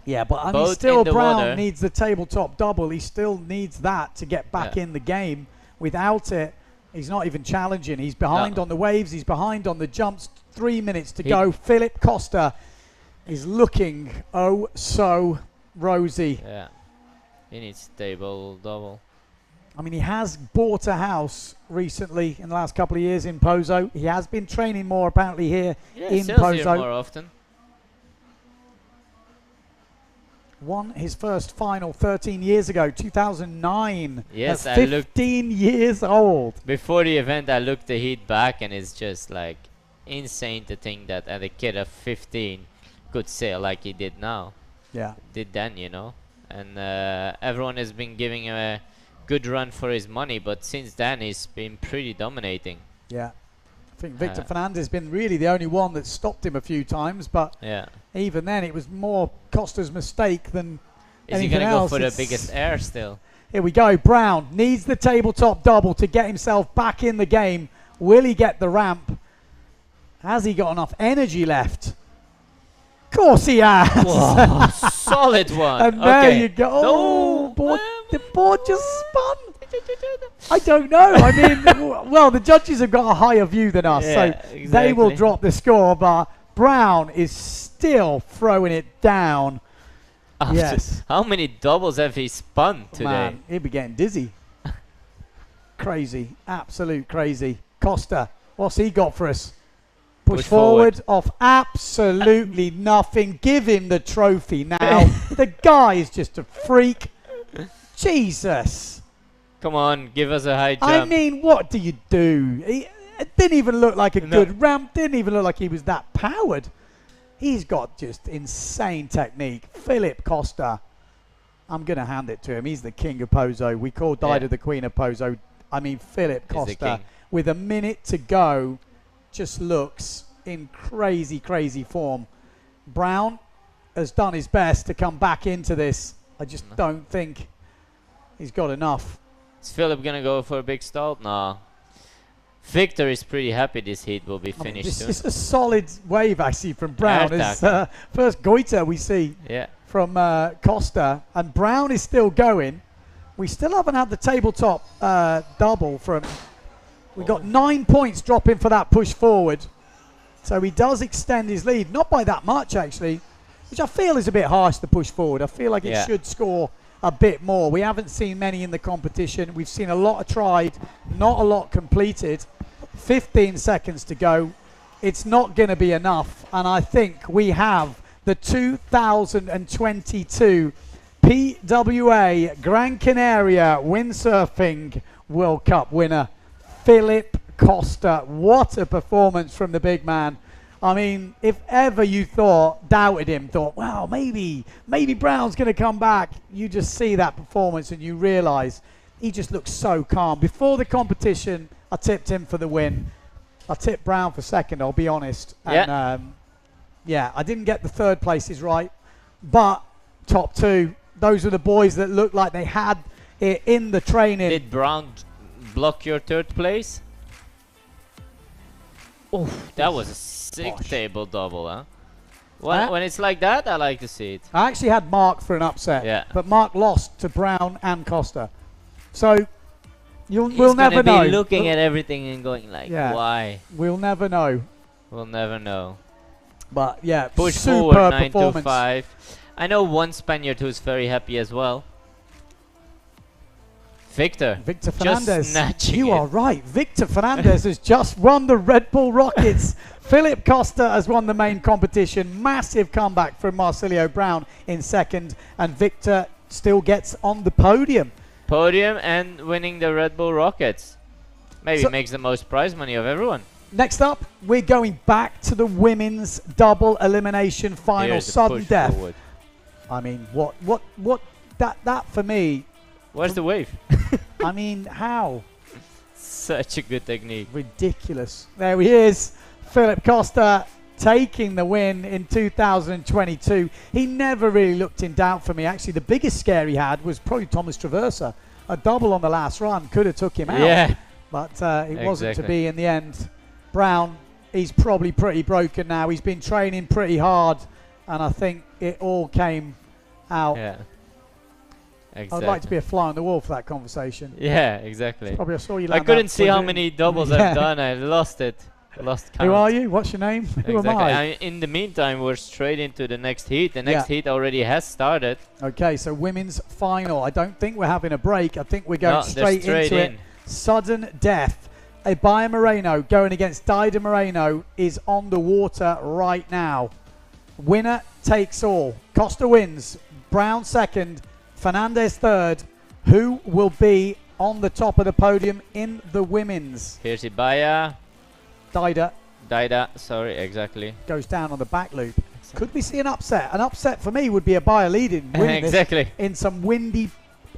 Yeah, but I mean, still Brown needs the tabletop double. He still needs that to get back in the game. Without it, he's not even challenging. He's behind on the waves. He's behind on the jumps. 3 minutes to go. Philip Costa is looking oh so rosy. Yeah, he needs table double. I mean, he has bought a house recently in the last couple of years in Pozo. He has been training more apparently here in Pozo. Here more often. Won his first final 13 years ago, 2009. Yes, at 15 years old. Before the event, I looked the heat back, and it's just like insane to think that a kid of 15 could sail like he did now. Yeah. Did then, you know. And everyone has been giving him a good run for his money, but since then he's been pretty dominating. Yeah. I think Victor Fernandez has been really the only one that stopped him a few times, but even then it was more Costa's mistake than anything else. Is he going to go for the biggest air still? Here we go. Brown needs the tabletop double to get himself back in the game. Will he get the ramp? Has he got enough energy left? Of course he has. Whoa, solid one. And there you go. Oh, board, the board just spun. I don't know. I mean, well, the judges have got a higher view than us, so they will drop the score. But Brown is still throwing it down. Yes. How many doubles have he spun today? Man, he'll be getting dizzy. Crazy. Absolute crazy. Costa, what's he got for us? Push forward off absolutely nothing. Give him the trophy now. The guy is just a freak. Jesus. Come on, give us a high jump. I mean, what do you do? It didn't even look like a good ramp. Didn't even look like he was that powered. He's got just insane technique. Philip Costa, I'm going to hand it to him. He's the king of Pozo. We call Dido the queen of Pozo. I mean, Philip Costa, with a minute to go, just looks in crazy, crazy form. Brown has done his best to come back into this. I just don't think he's got enough. Is Philip going to go for a big stall? No. Victor is pretty happy this heat will be finished soon. This is a solid wave, actually, from Brown. It's first goiter we see from Costa. And Brown is still going. We still haven't had the tabletop double from... We got 9 points dropping for that push forward. So he does extend his lead. Not by that much, actually. Which I feel is a bit harsh, the push forward. I feel like it should score a bit more. We haven't seen many in the competition. We've seen a lot tried, not a lot completed. 15 seconds to go. It's not going to be enough. And I think we have the 2022 PWA Gran Canaria Windsurfing World Cup winner, Philip Costa. What a performance from the big man. I mean, if ever you doubted him, thought, wow, maybe Brown's going to come back, you just see that performance and you realise he just looks so calm. Before the competition, I tipped him for the win. I tipped Brown for second, I'll be honest. And, I didn't get the third places right, but top two, those are the boys that looked like they had it in the training. Did Brown block your third place? Oh, that was a sick table double, huh? When it's like that, I like to see it. I actually had Mark for an upset. Yeah. But Mark lost to Brown and Costa. So we'll He's never gonna know. be looking at everything and going like, why? We'll never know. We'll never know. But yeah, Push superb forward, performance. 9-5. I know one Spaniard who's very happy as well. Victor Fernandez. snatching You it. are right. Victor Fernandez has just won the Red Bull Rockets. Philip Costa has won the main competition. Massive comeback from Marsilio Brown in second. And Victor still gets on the podium. Podium and winning the Red Bull Rockets. Maybe makes the most prize money of everyone. Next up, we're going back to the women's double elimination final. Here's the Sudden push death. forward. I mean, that for me. Where's the wave? I mean, how? Such a good technique. Ridiculous. There he is. Philip Costa taking the win in 2022. He never really looked in doubt for me. Actually, the biggest scare he had was probably Thomas Traversa. A double on the last run could have took him out. Yeah. But it wasn't to be in the end. Brown, he's probably pretty broken now. He's been training pretty hard. And I think it all came out. Yeah. Exactly. I'd like to be a fly on the wall for that conversation. Yeah, exactly. Probably I saw you. I couldn't see how many doubles I've done. I lost it. Lost count. Who are you? What's your name? Who am I? In the meantime, we're straight into the next heat. The next heat already has started. Okay, so women's final. I don't think we're having a break. I think we're going straight into it. Sudden death. Abaya Moreno going against Dida Moreno is on the water right now. Winner takes all. Costa wins. Brown second. Fernandez third. Who will be on the top of the podium in the women's? Here's Abaya. Dida, sorry, exactly. Goes down on the back loop. Could we see an upset? An upset for me would be Abaya leading, winning exactly. this in some windy,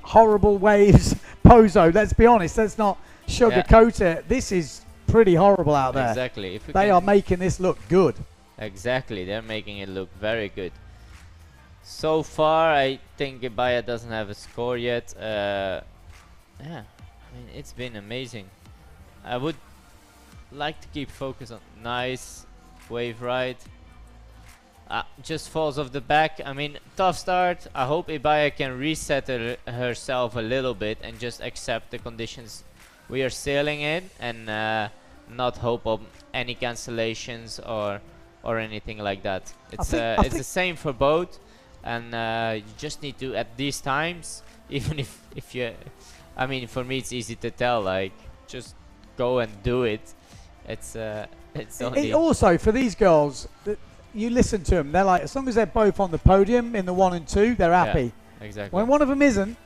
horrible waves. Pozo, let's be honest, let's not sugarcoat it. This is pretty horrible out there. Exactly. If they are making this look good. Exactly, they're making it look very good. So far, I think Abaya doesn't have a score yet. Yeah, I mean, it's been amazing. I would like to keep focus on nice wave ride. Just falls off the back. I mean, tough start. I hope Abaya can reset herself a little bit and just accept the conditions we are sailing in and not hope of any cancellations or anything like that. It's the same for both. And you just need to, at these times, even if you, I mean, for me it's easy to tell, like, just go and do it. It's only also for these girls, you listen to them, they're like, as long as they're both on the podium in the 1 and 2, they're happy. Yeah, exactly. When one of them isn't,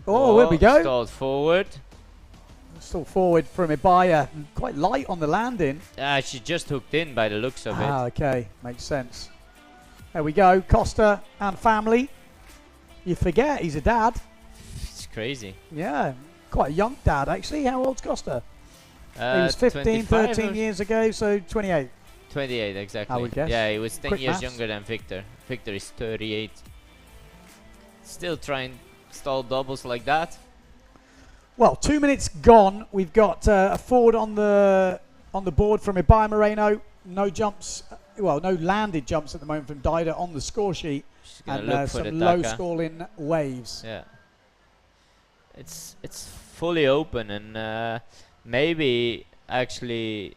here we go. Stalled forward. Still forward from Abaya, quite light on the landing. She just hooked in by the looks of it. Okay, makes sense. There we go, Costa and family. You forget he's a dad. It's crazy. Yeah, quite a young dad actually. How old's Costa? He was 15, 13 years ago, so 28. 28, exactly. I would guess. Yeah, he was 10 years maths. younger than Victor. Victor is 38. Still trying stall doubles like that. Well, 2 minutes gone. We've got a forward on the board from Abaya Moreno. No jumps. Well, no landed jumps at the moment from Dida on the score sheet, and some low scoring waves. Yeah, it's fully open, and maybe actually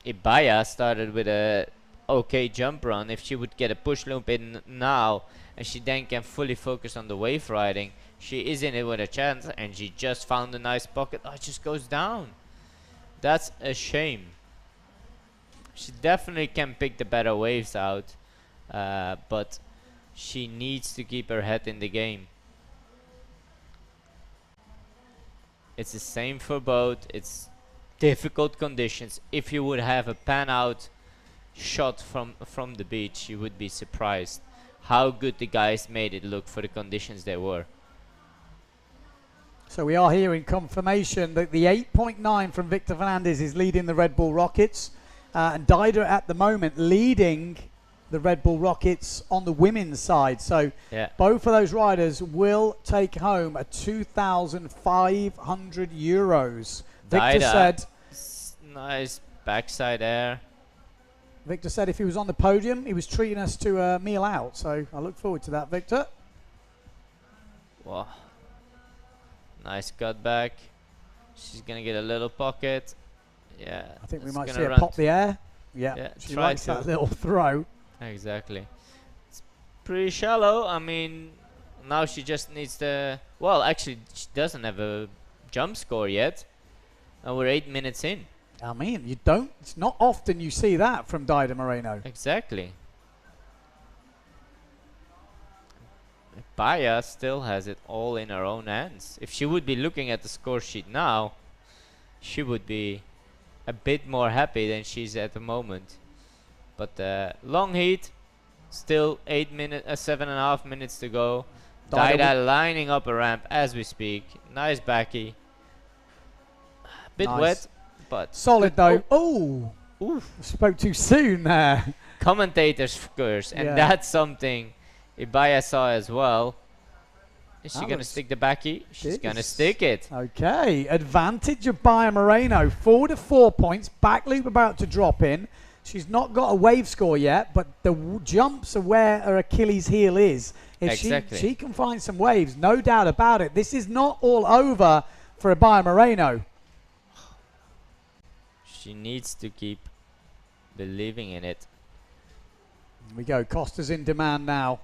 Abaya started with a okay jump run. If she would get a push loop in now, and she then can fully focus on the wave riding, she is in it with a chance, and she just found a nice pocket. Oh, it just goes down. That's a shame. She definitely can pick the better waves out, but she needs to keep her head in the game. It's the same for both. It's difficult conditions. If you would have a pan out shot from the beach, you would be surprised how good the guys made it look for the conditions they were. So we are hearing confirmation that the 8.9 from Victor Fernandez is leading the Red Bull Rockets. And Dida at the moment leading the Red Bull Rockets on the women's side. So both of those riders will take home a 2,500 euros. Victor said, nice backside air. Victor said if he was on the podium, he was treating us to a meal out. So I look forward to that, Victor. Wow. Nice cut back. She's going to get a little pocket. Yeah. I think we might see her pop the air. Yeah, she likes that little throw. Exactly. It's pretty shallow. I mean, now she just needs to... Well, actually, she doesn't have a jump score yet. And we're 8 minutes in. I mean, you don't... It's not often you see that from Dida Moreno. Exactly. Baya still has it all in her own hands. If she would be looking at the score sheet now, she would be a bit more happy than she's at the moment. But long heat, still 7.5 minutes to go. Dida lining up a ramp as we speak. Nice backy. Bit wet, but solid though. Oh, spoke too soon there. Commentator's curse, and that's something Ibaya saw as well. Is she going to stick the backy? She's going to stick it. Okay, advantage of Baya Moreno. 4 to 4 points. Back loop about to drop in. She's not got a wave score yet, but the jumps are where her Achilles heel is. If she can find some waves, no doubt about it. This is not all over for Baya Moreno. She needs to keep believing in it. Here we go. Costa's in demand now.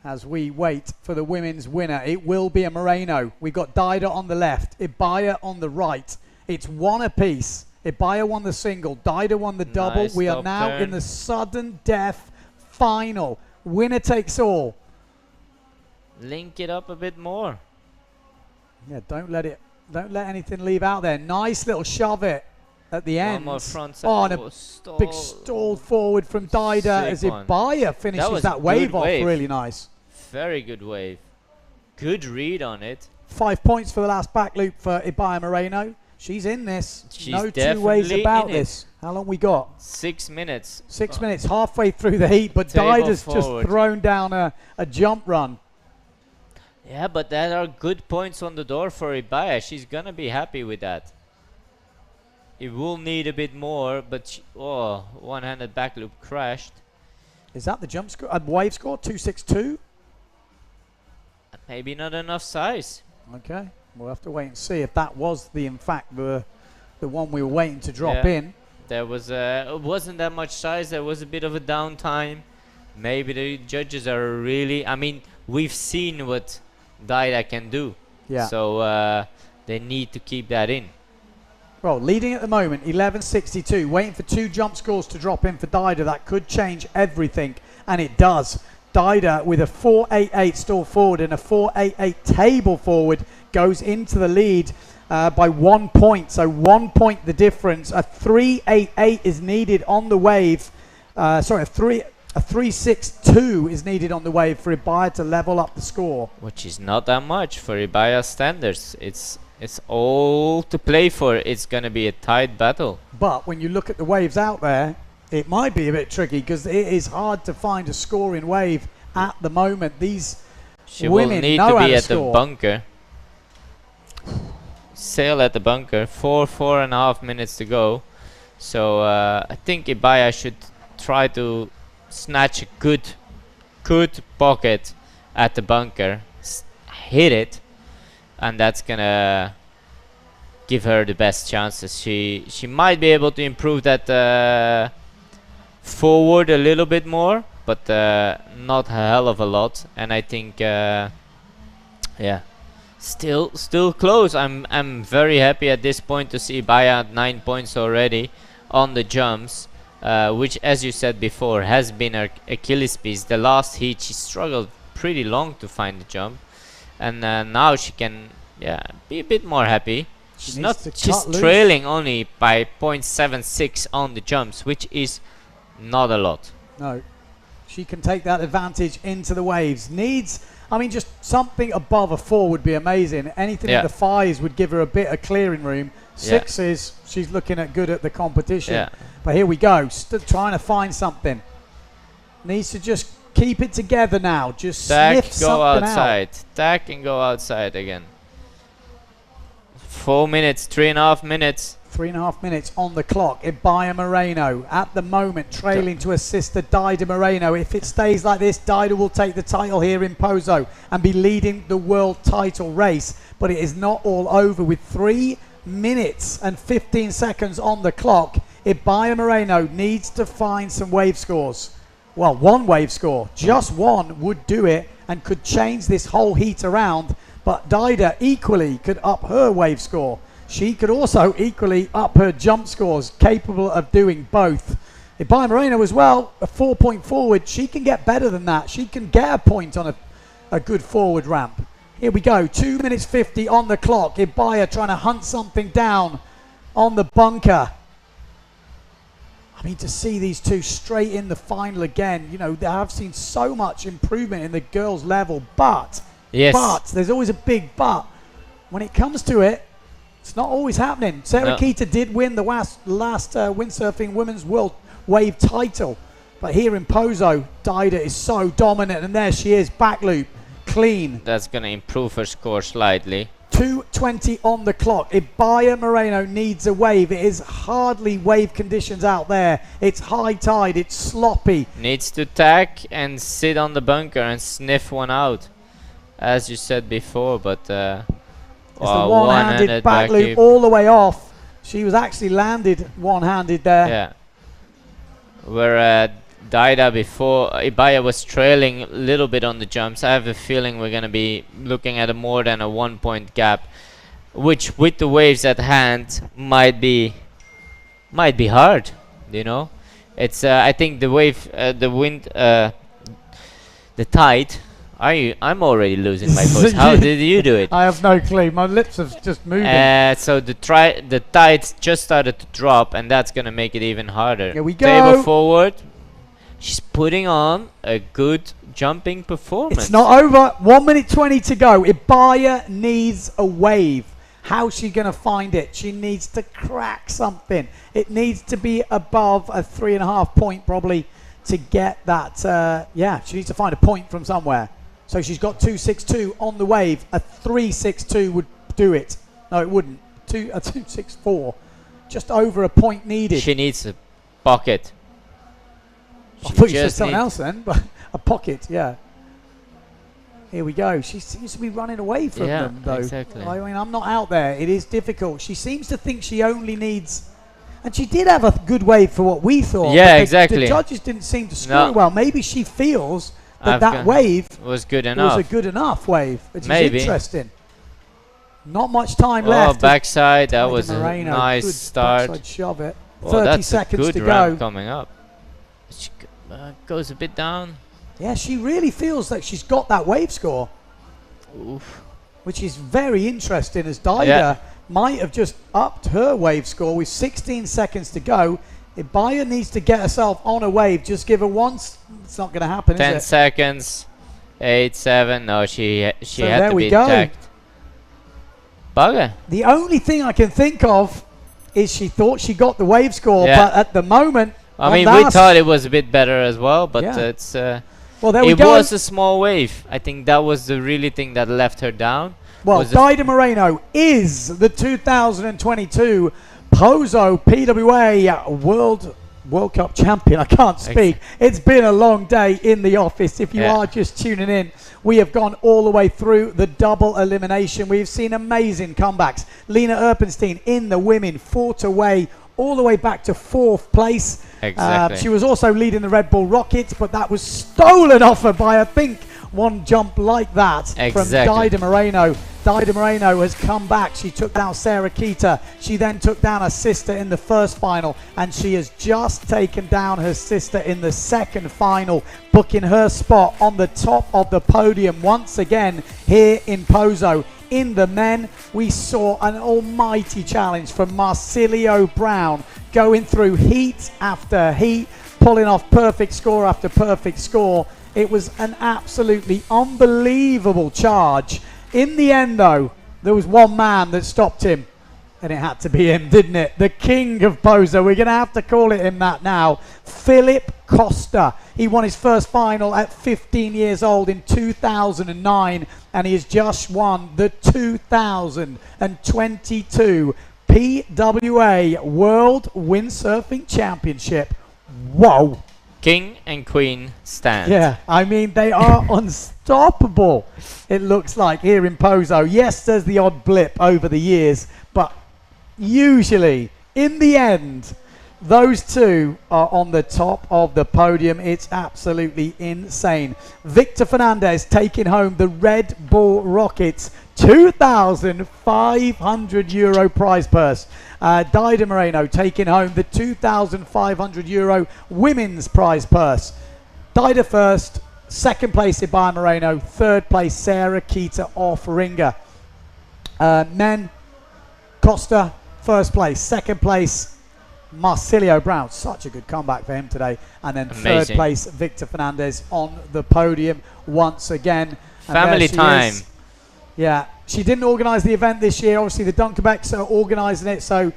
As we wait for the women's winner, it will be a Moreno. We've got Dida on the left, Ibaya on the right. It's one apiece. Ibaya won the single, Dida won the double. We are now in the sudden death final. Winner takes all. Link it up a bit more. Yeah, don't let anything leave out there. Nice little shove it at the end. One more front side. Oh, and a big stall forward from Dida as Ibaya finishes that wave off. Really nice. Very good wave. Good read on it. 5 points for the last back loop for Ibaya Moreno. She's in this. She's no two ways about this. How long we got? 6 minutes. 6 minutes, halfway through the heat, but Dida's just thrown down a jump run. Yeah, but that are good points on the door for Ibaya. She's going to be happy with that. It will need a bit more, but one-handed back loop crashed. Is that the jump score? Wave score 262? Maybe not enough size. Okay, we'll have to wait and see if that was in fact the one we were waiting to drop in. There was it wasn't that much size. There was a bit of a downtime. Maybe the judges are really... I mean, we've seen what Dida can do. Yeah. So they need to keep that in. Well, leading at the moment, 11.62. Waiting for 2 jump scores to drop in for Dida. That could change everything, and it does. Dida with a 4.88 stall forward and a 4.88 table forward goes into the lead by 1 point. So 1 point the difference. A 3.88 is needed on the wave. A 3.62 is needed on the wave for Ibaya to level up the score. Which is not that much for Ibaya standards. It's all to play for. It's going to be a tight battle. But when you look at the waves out there, it might be a bit tricky because it is hard to find a scoring wave at the moment. These women will need know to be at score. the bunker. Sail at the bunker. 4.5 minutes to go. So I think Ibaya should try to snatch a good pocket at the bunker. Hit it. And that's gonna give her the best chances. She might be able to improve that forward a little bit more, but not a hell of a lot. And I think still close. I'm very happy at this point to see Ibaya at 9 points already on the jumps, which, as you said before, has been her Achilles piece. The last heat she struggled pretty long to find the jump. And now she can, be a bit more happy. She's trailing only by 0.76 on the jumps, which is not a lot. No, she can take that advantage into the waves. I mean, just something above a 4 would be amazing. Anything in the 5s would give her a bit of clearing room. 6s, she's looking at good at the competition. But here we go, trying to find something. Needs to just keep it together now. Just sniff something out. Tack and go outside again. 4 minutes, 3.5 minutes. 3.5 minutes on the clock. Ibaya Moreno at the moment trailing to her sister Dida Moreno. If it stays like this, Dida will take the title here in Pozo and be leading the world title race. But it is not all over with 3 minutes and 15 seconds on the clock. Ibaya Moreno needs to find some wave scores. Well, one wave score, just one would do it and could change this whole heat around. But Dida equally could up her wave score. She could also equally up her jump scores, capable of doing both. Ibaya Moreno as well, a 4-point forward. She can get better than that. She can get a point on a good forward ramp. Here we go, 2 minutes 50 on the clock. Ibaya trying to hunt something down on the bunker. I mean, to see these two straight in the final again, you know, I've seen so much improvement in the girls' level, but there's always a big but. When it comes to it, it's not always happening. Sarah Keita did win the last windsurfing women's world wave title, but here in Pozo, Dida is so dominant, and there she is, back loop, clean. That's going to improve her score slightly. 2:20 on the clock. Ibaya Moreno needs a wave. It is hardly wave conditions out there. It's high tide. It's sloppy. Needs to tack and sit on the bunker and sniff one out, as you said before. But it's the one-handed back loop all the way off. She was actually landed one-handed there. Yeah. Where Dida before, Ibaya was trailing a little bit on the jumps. I have a feeling we're going to be looking at a more than a 1-point gap, which with the waves at hand might be hard, you know. It's I think the wave, the wind, the tide. I'm already losing my voice. How did you do it? I have no clue. My lips have just moved. So the tides just started to drop, and that's going to make it even harder. Here we go. Table forward. She's putting on a good jumping performance. It's not over. 1 minute 20 to go. Ibaya needs a wave. How's she going to find it? She needs to crack something. It needs to be above a 3.5 point probably to get that. She needs to find a point from somewhere. So she's got 2.62 on the wave. A 3.62 would do it. No, it wouldn't. A 2.64. Just over a point needed. She needs a pocket. I thought you said something else then, but a pocket, yeah. Here we go. She seems to be running away from them, though. Exactly. I mean, I'm not out there. It is difficult. She seems to think she only needs... And she did have a good wave for what we thought. Yeah, but exactly. The judges didn't seem to score it well. Maybe she feels that wave was good enough. Was a good enough wave, which Maybe. is interesting. Not much time left. Backside. That Dida was Moreno, a nice good start. Backside shove it. Oh, 30 that's seconds a good to ramp go. coming up. She goes a bit down. Yeah, she really feels like she's got that wave score. Oof. Which is very interesting, as Dida might have just upped her wave score with 16 seconds to go. Ibaya needs to get herself on a wave. Just give her once. It's not going to happen, 10 is it? seconds. 8, 7. No, she had to be go. tacked. Bugger. The only thing I can think of is she thought she got the wave score, but at the moment... I mean, we thought it was a bit better as well, but it's... well, there we go. It was a small wave. I think that was the really thing that left her down. Well, Dida Moreno is the 2022 Pozo PWA World Cup champion. I can't speak. It's been a long day in the office. If you are just tuning in, we have gone all the way through the double elimination. We've seen amazing comebacks. Lena Erpenstein in the women fought away all the way back to 4th place. Exactly. She was also leading the Red Bull Rockets, but that was stolen off her by, I think, one jump like that from Dida Moreno. Dida Moreno has come back. She took down Sarah Keita. She then took down her sister in the first final, and she has just taken down her sister in the second final, booking her spot on the top of the podium once again here in Pozo. In the men, we saw an almighty challenge from Marcilio Brown, going through heat after heat, pulling off perfect score after perfect score. It was an absolutely unbelievable charge. In the end, though, there was one man that stopped him, and it had to be him, didn't it? The king of Pozo. We're going to have to call it him that now. Philip Costa. He won his first final at 15 years old in 2009, and he has just won the 2022 PWA World Windsurfing Championship. Whoa. King and Queen stand. Yeah, I mean, they are unstoppable, it looks like, here in Pozo. Yes, there's the odd blip over the years, but usually, in the end, those two are on the top of the podium. It's absolutely insane. Victor Fernandez taking home the Red Bull Rockets €2,500 prize purse. Dido Moreno taking home the €2,500 women's prize purse. Dido first, second place Ibaya Moreno, third place Sarah Keita off Ringer. Men, Costa, first place, second place Marcilio Brown, such a good comeback for him today, and then third place Victor Fernandez on the podium once again. And family time. Yeah, she didn't organise the event this year. Obviously, the Dunkerbecks are organising it, so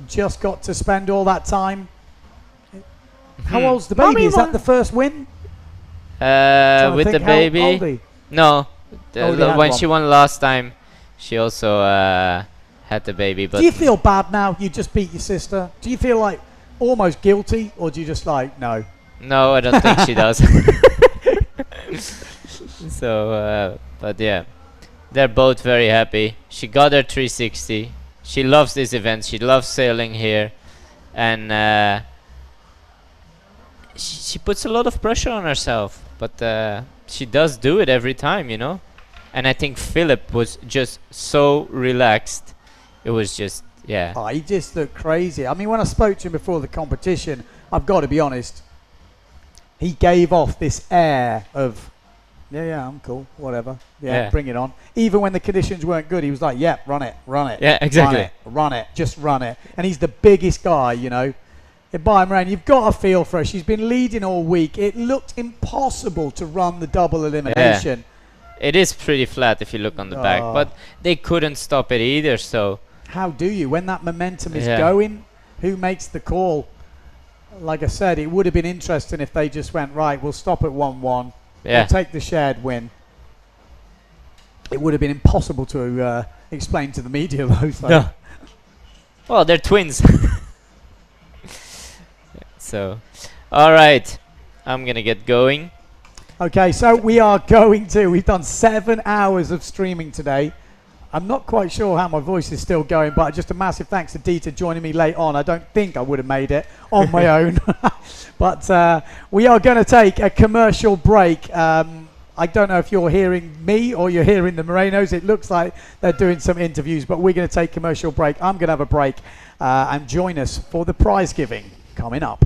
just got to spend all that time. How old's the baby? Is that the first win? With the baby? Oldie? No, when one. she won last time, she also had the baby. But do you feel bad now? You just beat your sister. Do you feel like almost guilty, or do you just like no? No, I don't think she does. So, but yeah. They're both very happy. She got her 360. She loves this event. She loves sailing here. And she puts a lot of pressure on herself. But she does do it every time, you know. And I think Philip was just so relaxed. It was just, yeah. Oh, he just looked crazy. I mean, when I spoke to him before the competition, I've got to be honest, he gave off this air of, yeah, I'm cool, whatever. Yeah, bring it on. Even when the conditions weren't good, he was like, yeah, run it. Yeah, exactly. Run it, just run it. And he's the biggest guy, you know. Ibaya Moreno, you've got to feel for her. She's been leading all week. It looked impossible to run the double elimination. Yeah. It is pretty flat if you look on the back, but they couldn't stop it either, so. How do you? When that momentum is going, who makes the call? Like I said, it would have been interesting if they just went, right, we'll stop at 1-1. Yeah. We'll take the shared win. It would have been impossible to explain to the media, though. So. No. Well, they're twins. So, all right. I'm going to get going. Okay, so we've done 7 hours of streaming today. I'm not quite sure how my voice is still going, but just a massive thanks to Dieter joining me late on. I don't think I would have made it on my own. But we are going to take a commercial break. I don't know if you're hearing me or you're hearing the Morenos. It looks like they're doing some interviews, but we're going to take a commercial break. I'm going to have a break and join us for the prize giving coming up.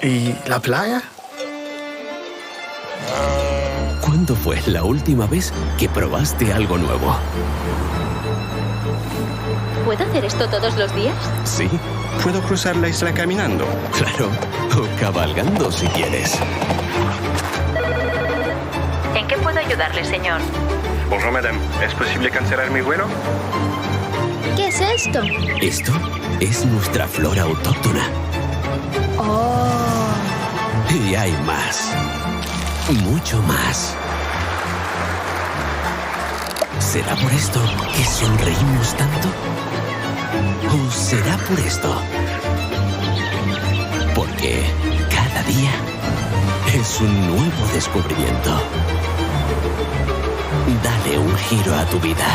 ¿Y la playa? ¿Cuándo fue la última vez que probaste algo nuevo? ¿Puedo hacer esto todos los días? Sí, ¿Puedo cruzar la isla caminando? claro. O cabalgando si quieres. ¿En qué puedo ayudarle, señor? Bonjour, madame. ¿Es posible cancelar mi vuelo? ¿Qué es esto? Esto es nuestra flora autóctona. Oh. Y hay más. Mucho más. ¿Será por esto que sonreímos tanto? ¿O será por esto? Porque cada día es un nuevo descubrimiento. Dale un giro a tu vida.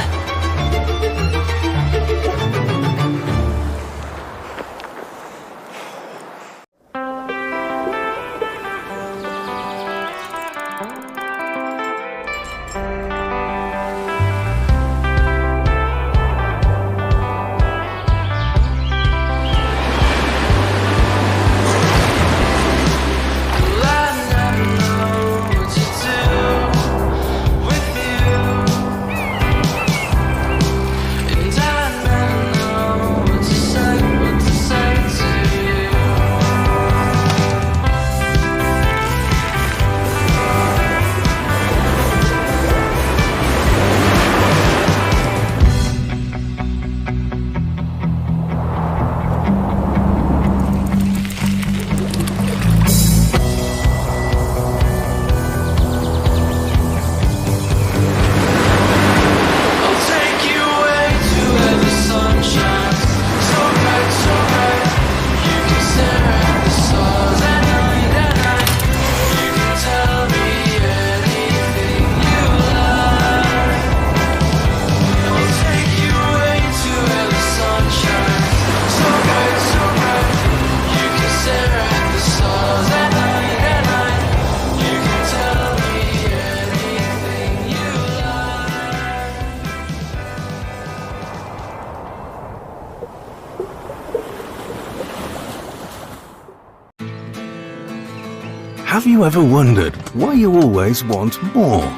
Have you ever wondered why you always want more?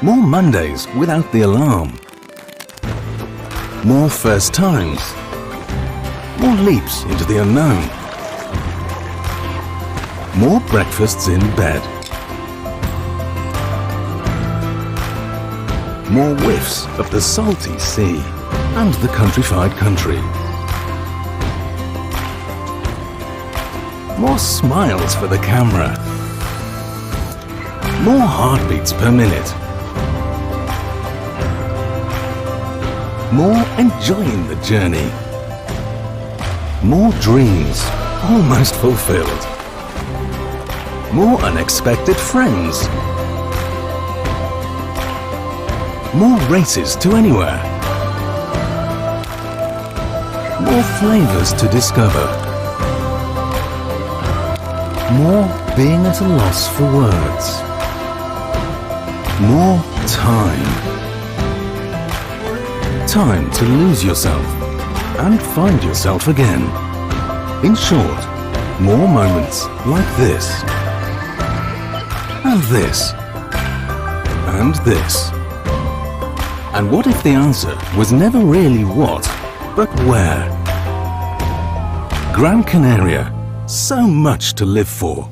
More Mondays without the alarm. More first times. More leaps into the unknown. More breakfasts in bed. More whiffs of the salty sea and the countrified country. More smiles for the camera. More heartbeats per minute. More enjoying the journey. More dreams almost fulfilled. More unexpected friends. More races to anywhere. More flavors to discover. More being at a loss for words. More time. Time to lose yourself and find yourself again. In short, more moments like this. And this. And this. And what if the answer was never really what, but where? Gran Canaria. So much to live for.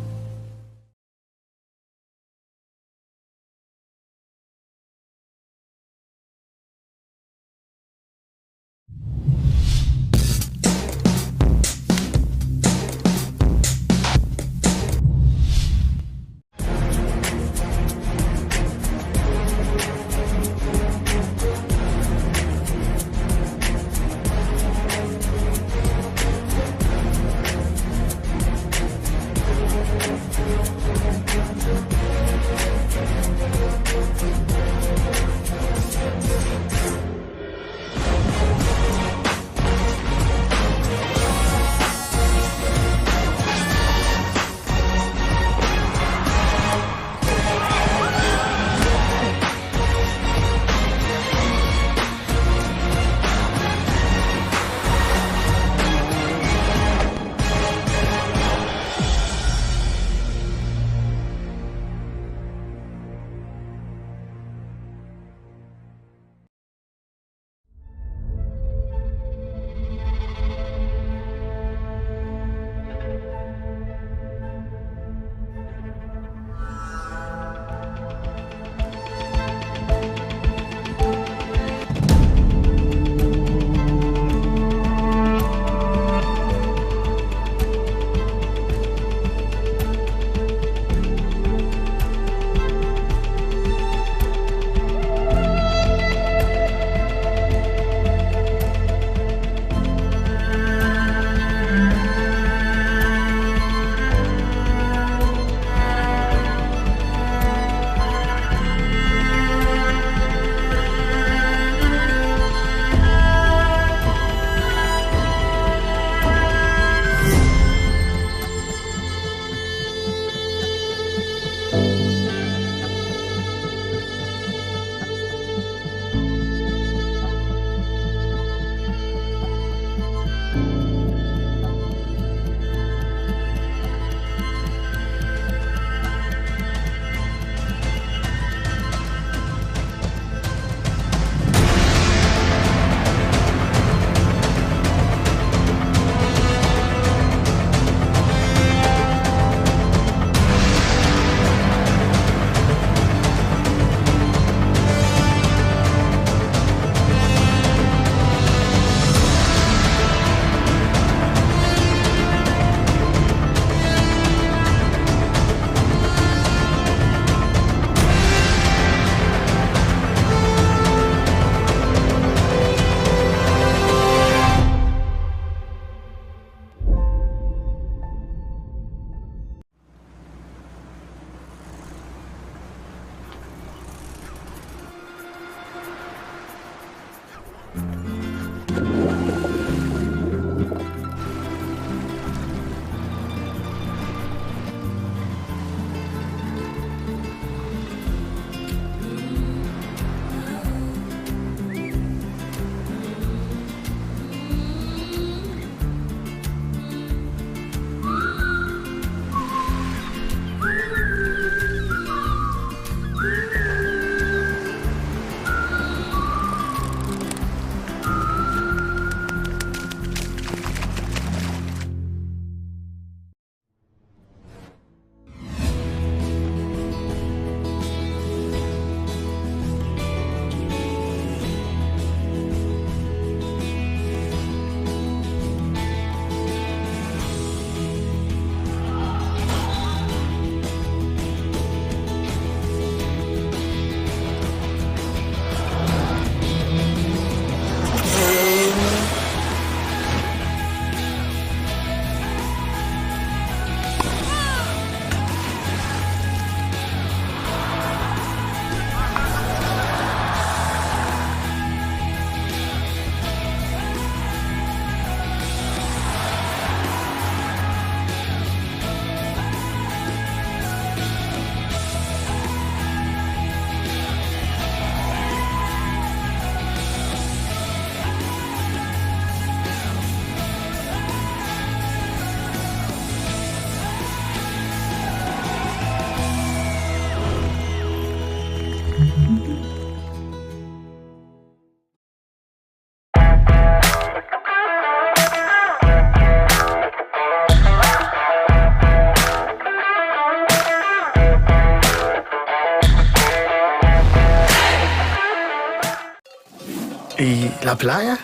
¿Y la playa?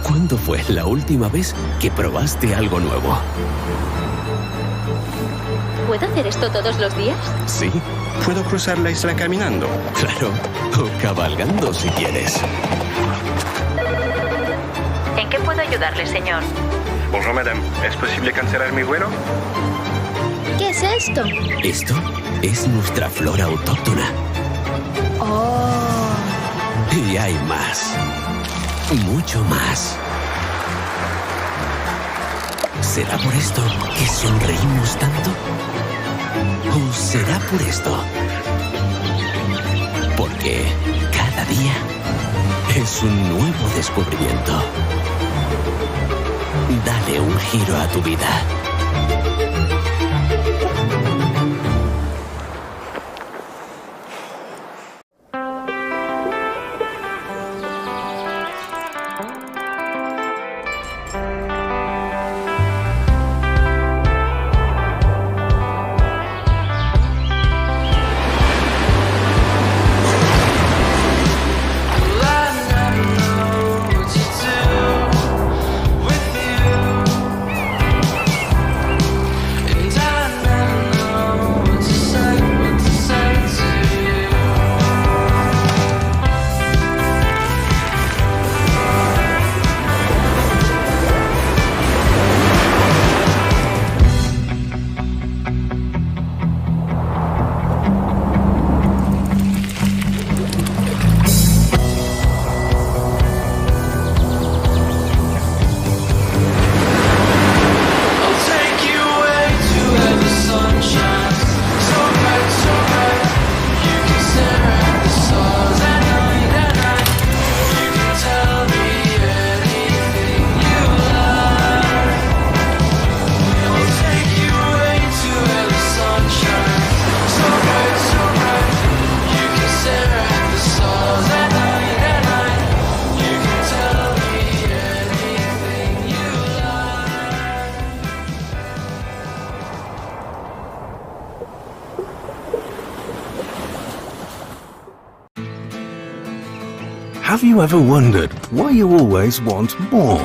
¿Cuándo fue la última vez que probaste algo nuevo? ¿Puedo hacer esto todos los días? Sí, ¿Puedo cruzar la isla caminando? claro. O cabalgando si quieres. ¿En qué puedo ayudarle, señor? Bonjour madame, ¿es posible cancelar mi vuelo? ¿Qué es esto? Esto es nuestra flora autóctona. Oh. Y hay más. Mucho más. ¿Será por esto que sonreímos tanto? ¿O será por esto? Porque cada día es un nuevo descubrimiento. Dale un giro a tu vida. Have you ever wondered why you always want more?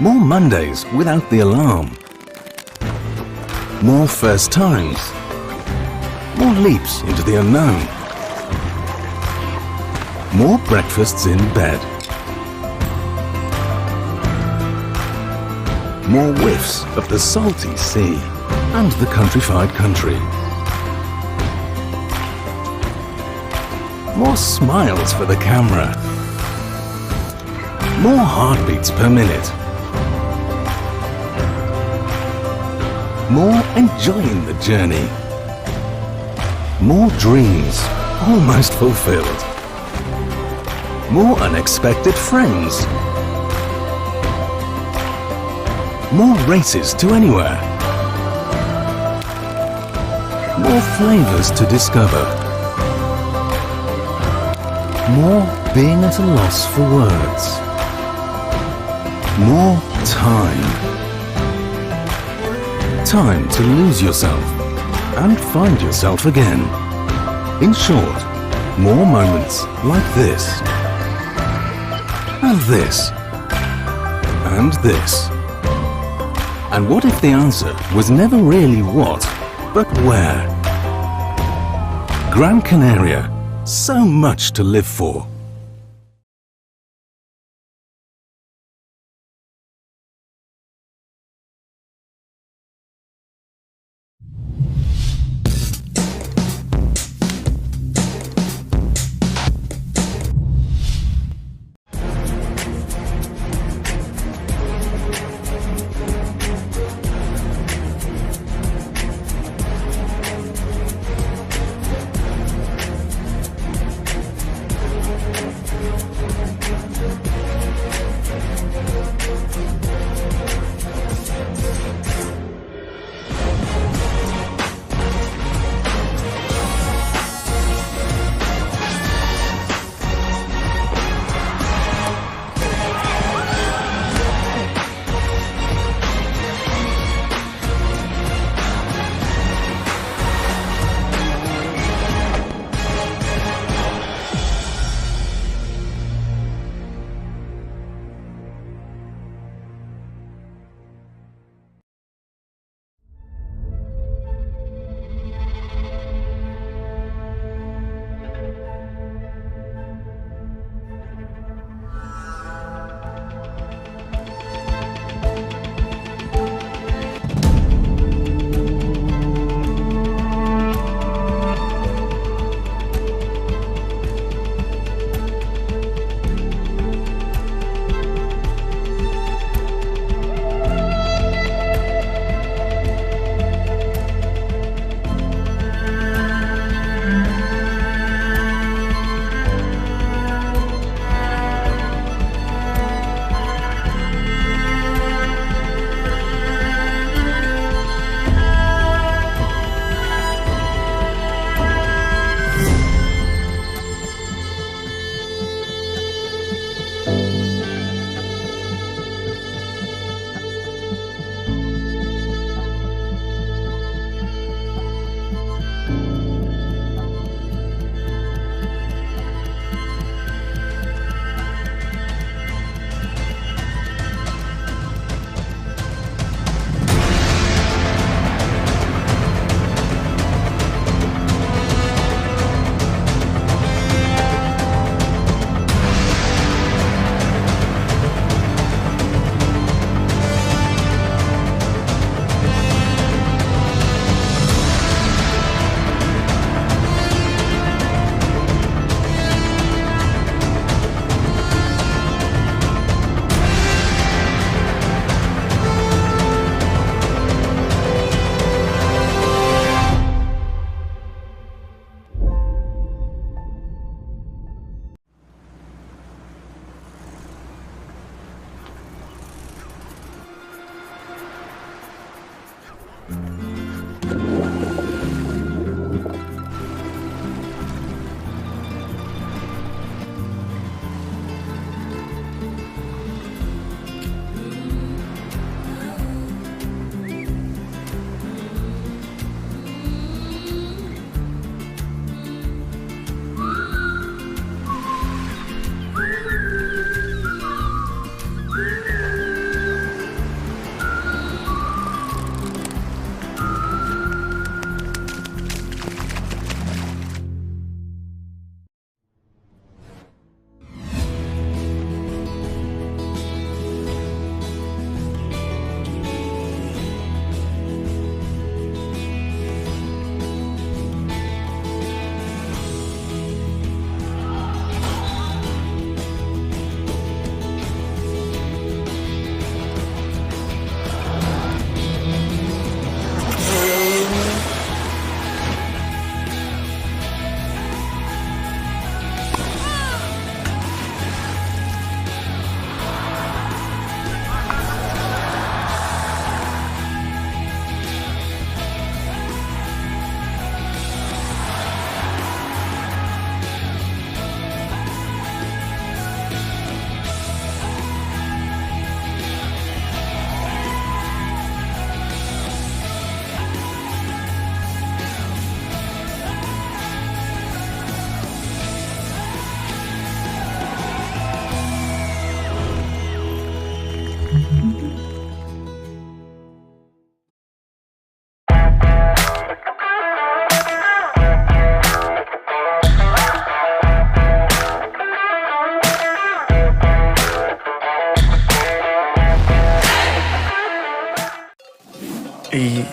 More Mondays without the alarm. More first times. More leaps into the unknown. More breakfasts in bed. More whiffs of the salty sea and the countrified country. More smiles for the camera. More heartbeats per minute. More enjoying the journey. More dreams almost fulfilled. More unexpected friends. More races to anywhere. More flavors to discover. More being at a loss for words. More time. Time to lose yourself and find yourself again. In short, more moments like this. And this. And this. And what if the answer was never really what, but where? Gran Canaria. So much to live for.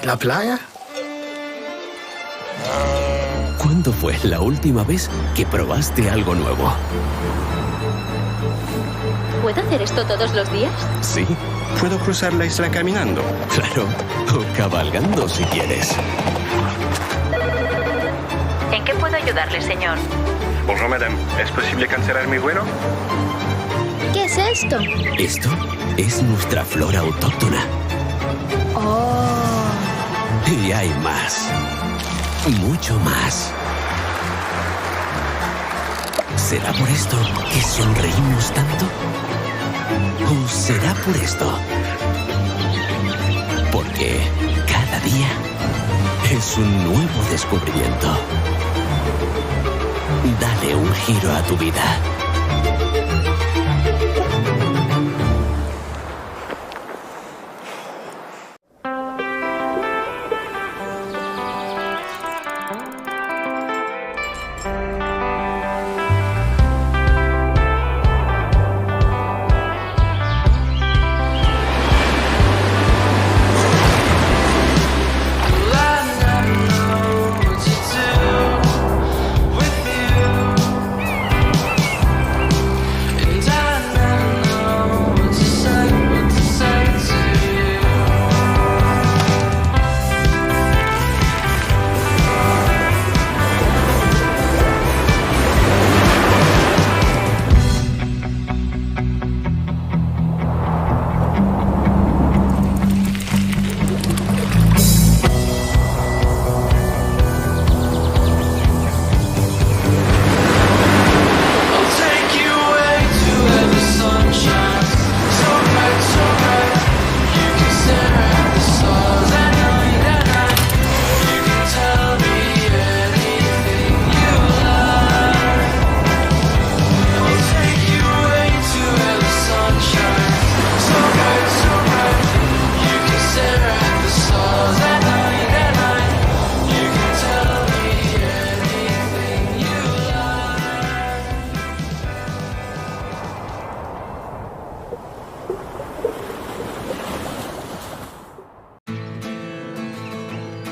la playa? ¿Cuándo fue la última vez que probaste algo nuevo? ¿Puedo hacer esto todos los días? Sí, ¿Puedo cruzar la isla caminando? claro. O cabalgando si quieres. ¿En qué puedo ayudarle, señor? Bonjour madame, ¿es posible cancelar mi vuelo? ¿Qué es esto? Esto es nuestra flora autóctona. Oh. Y hay más. Mucho más. ¿Será por esto que sonreímos tanto? ¿O será por esto? Porque cada día es un nuevo descubrimiento. Dale un giro a tu vida.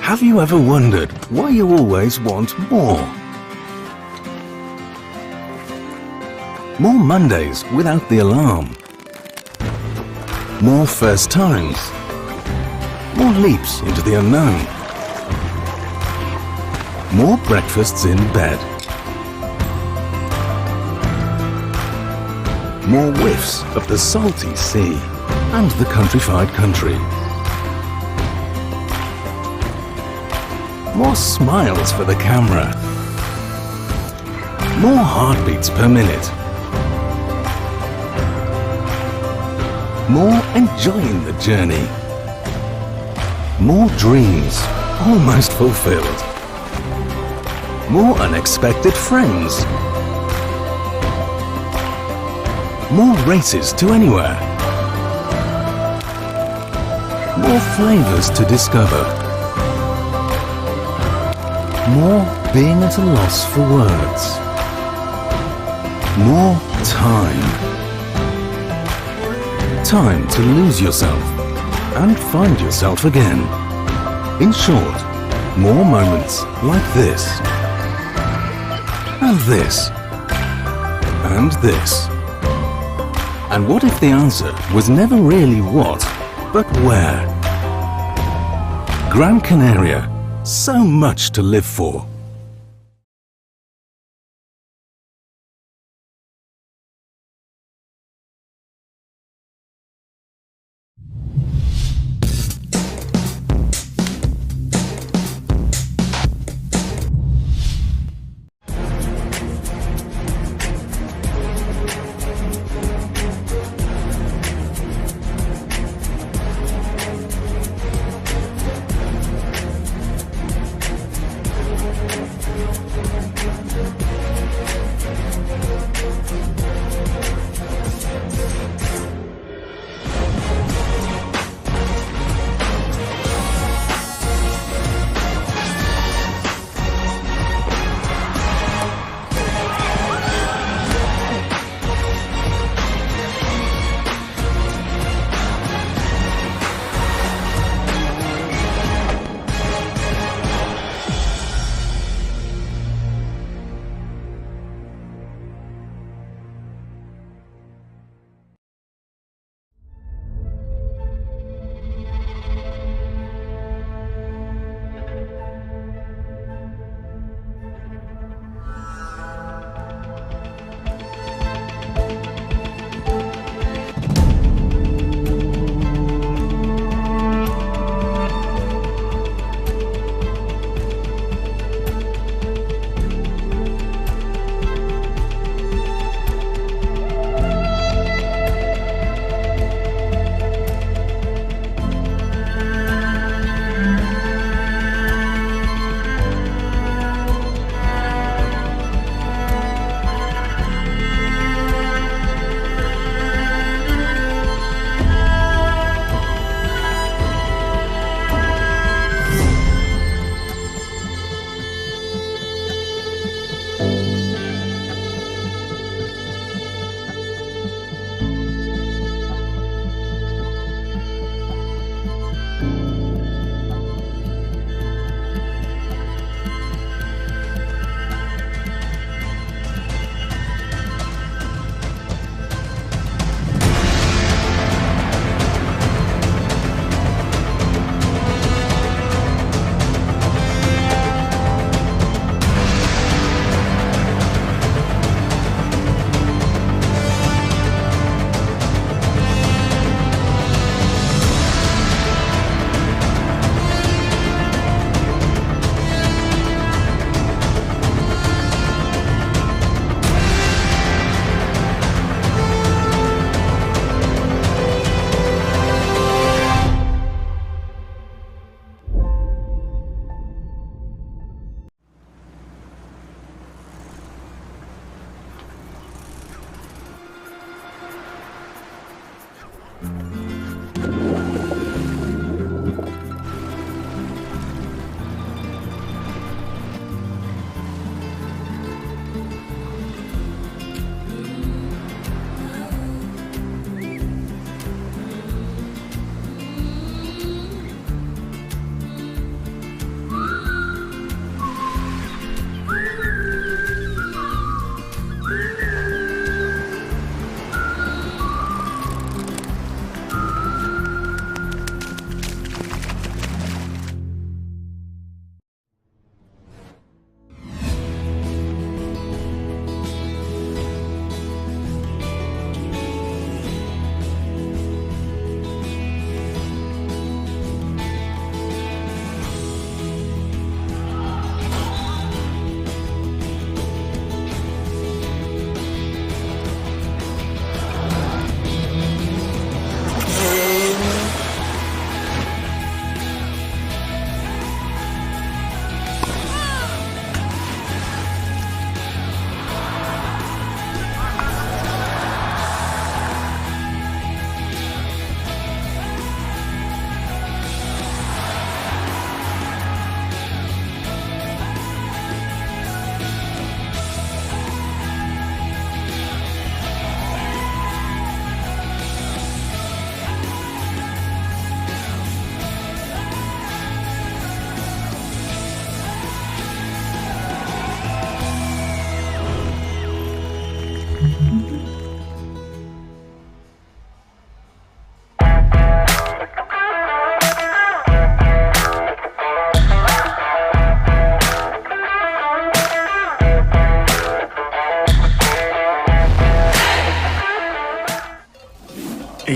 Have you ever wondered why you always want more? More Mondays without the alarm. More first times. More leaps into the unknown. More breakfasts in bed. More whiffs of the salty sea and the countrified country. More smiles for the camera. More heartbeats per minute. More enjoying the journey. More dreams almost fulfilled. More unexpected friends. More races to anywhere. More flavors to discover. More being at a loss for words. More time. Time to lose yourself and find yourself again. In short, more moments like this. And this. And this. And what if the answer was never really what, but where? Gran Canaria. So much to live for.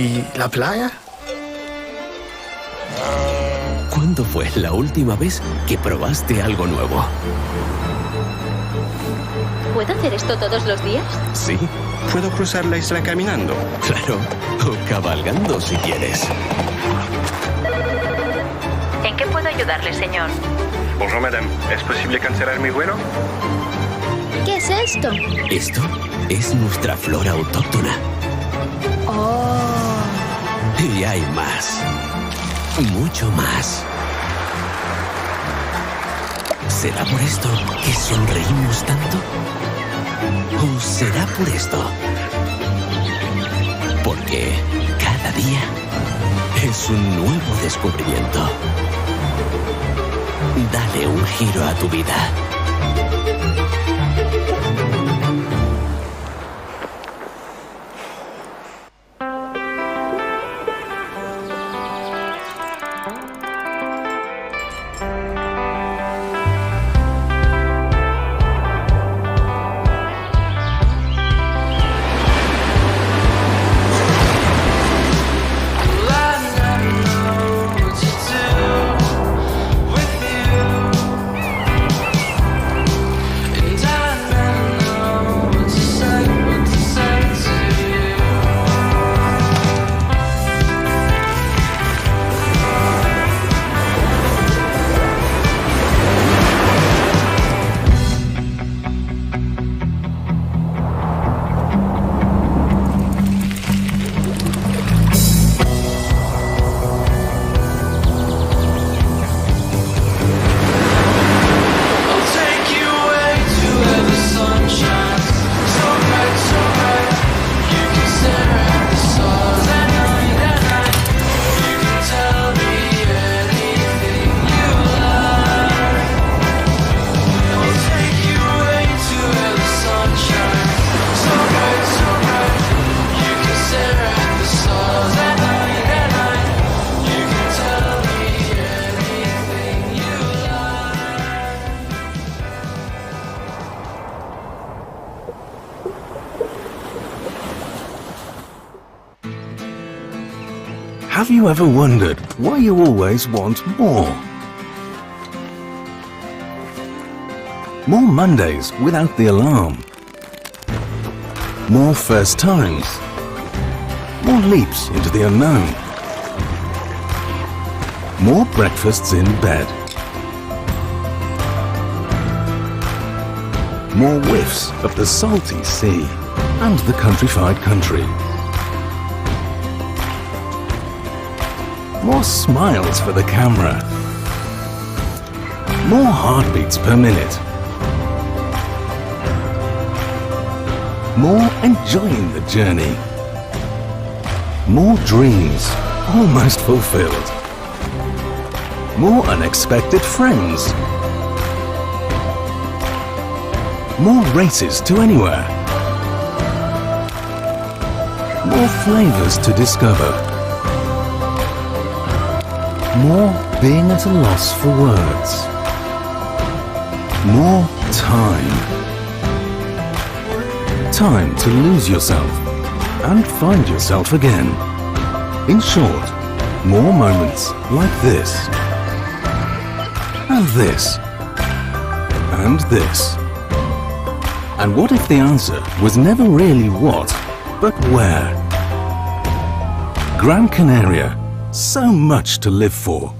¿Y la playa? ¿Cuándo fue la última vez que probaste algo nuevo? ¿Puedo hacer esto todos los días? Sí, ¿Puedo cruzar la isla caminando? claro. O cabalgando si quieres. ¿En qué puedo ayudarle, señor? Bonjour madame, ¿es posible cancelar mi vuelo? ¿Qué es esto? Esto es nuestra flora autóctona. Oh. Y hay más. Mucho más. ¿Será por esto que sonreímos tanto? ¿O será por esto? Porque cada día es un nuevo descubrimiento. Dale un giro a tu vida. Have you ever wondered why you always want more? More Mondays without the alarm. More first times. More leaps into the unknown. More breakfasts in bed. More whiffs of the salty sea and the countrified country. More smiles for the camera. More heartbeats per minute. More enjoying the journey. More dreams almost fulfilled. More unexpected friends. More races to anywhere. More flavors to discover. More being at a loss for words. More time. Time to lose yourself and find yourself again. In short, more moments like this. And this. And this. And what if the answer was never really what, but where? Gran Canaria. So much to live for.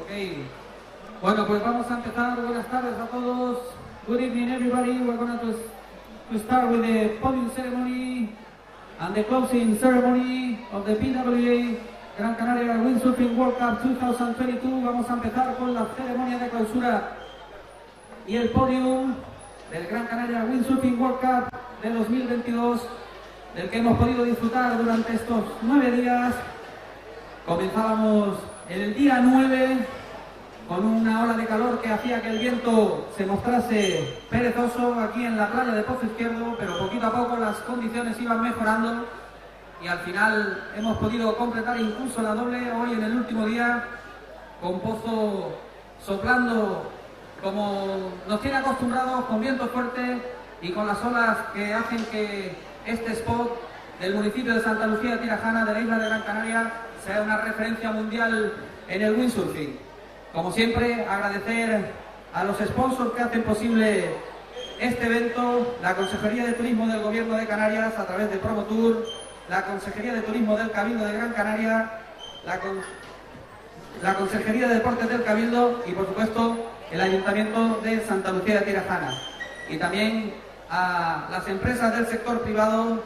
Ok. Bueno, pues vamos a empezar. Buenas tardes a todos. Good evening, everybody. We're going to start with the podium ceremony and the closing ceremony of the PWA Gran Canaria Windsurfing World Cup 2022. Vamos a empezar con la ceremonia de clausura y el podium del Gran Canaria Windsurfing World Cup de 2022, del que hemos podido disfrutar durante estos 9 días. Comenzábamos el día 9 con una ola de calor que hacía que el viento se mostrase perezoso aquí en la playa de Pozo Izquierdo, pero poquito a poco las condiciones iban mejorando y al final hemos podido completar incluso la doble hoy en el último día, con Pozo soplando como nos tiene acostumbrados, con viento fuerte y con las olas que hacen que este spot del municipio de Santa Lucía de Tirajana, de la isla de Gran Canaria, sea una referencia mundial en el windsurfing. Como siempre, agradecer a los sponsors que hacen posible este evento, la Consejería de Turismo del Gobierno de Canarias a través de Promotour, la Consejería de Turismo del Cabildo de Gran Canaria, la Consejería de Deportes del Cabildo y, por supuesto, el Ayuntamiento de Santa Lucía de Tirajana. Y también a las empresas del sector privado,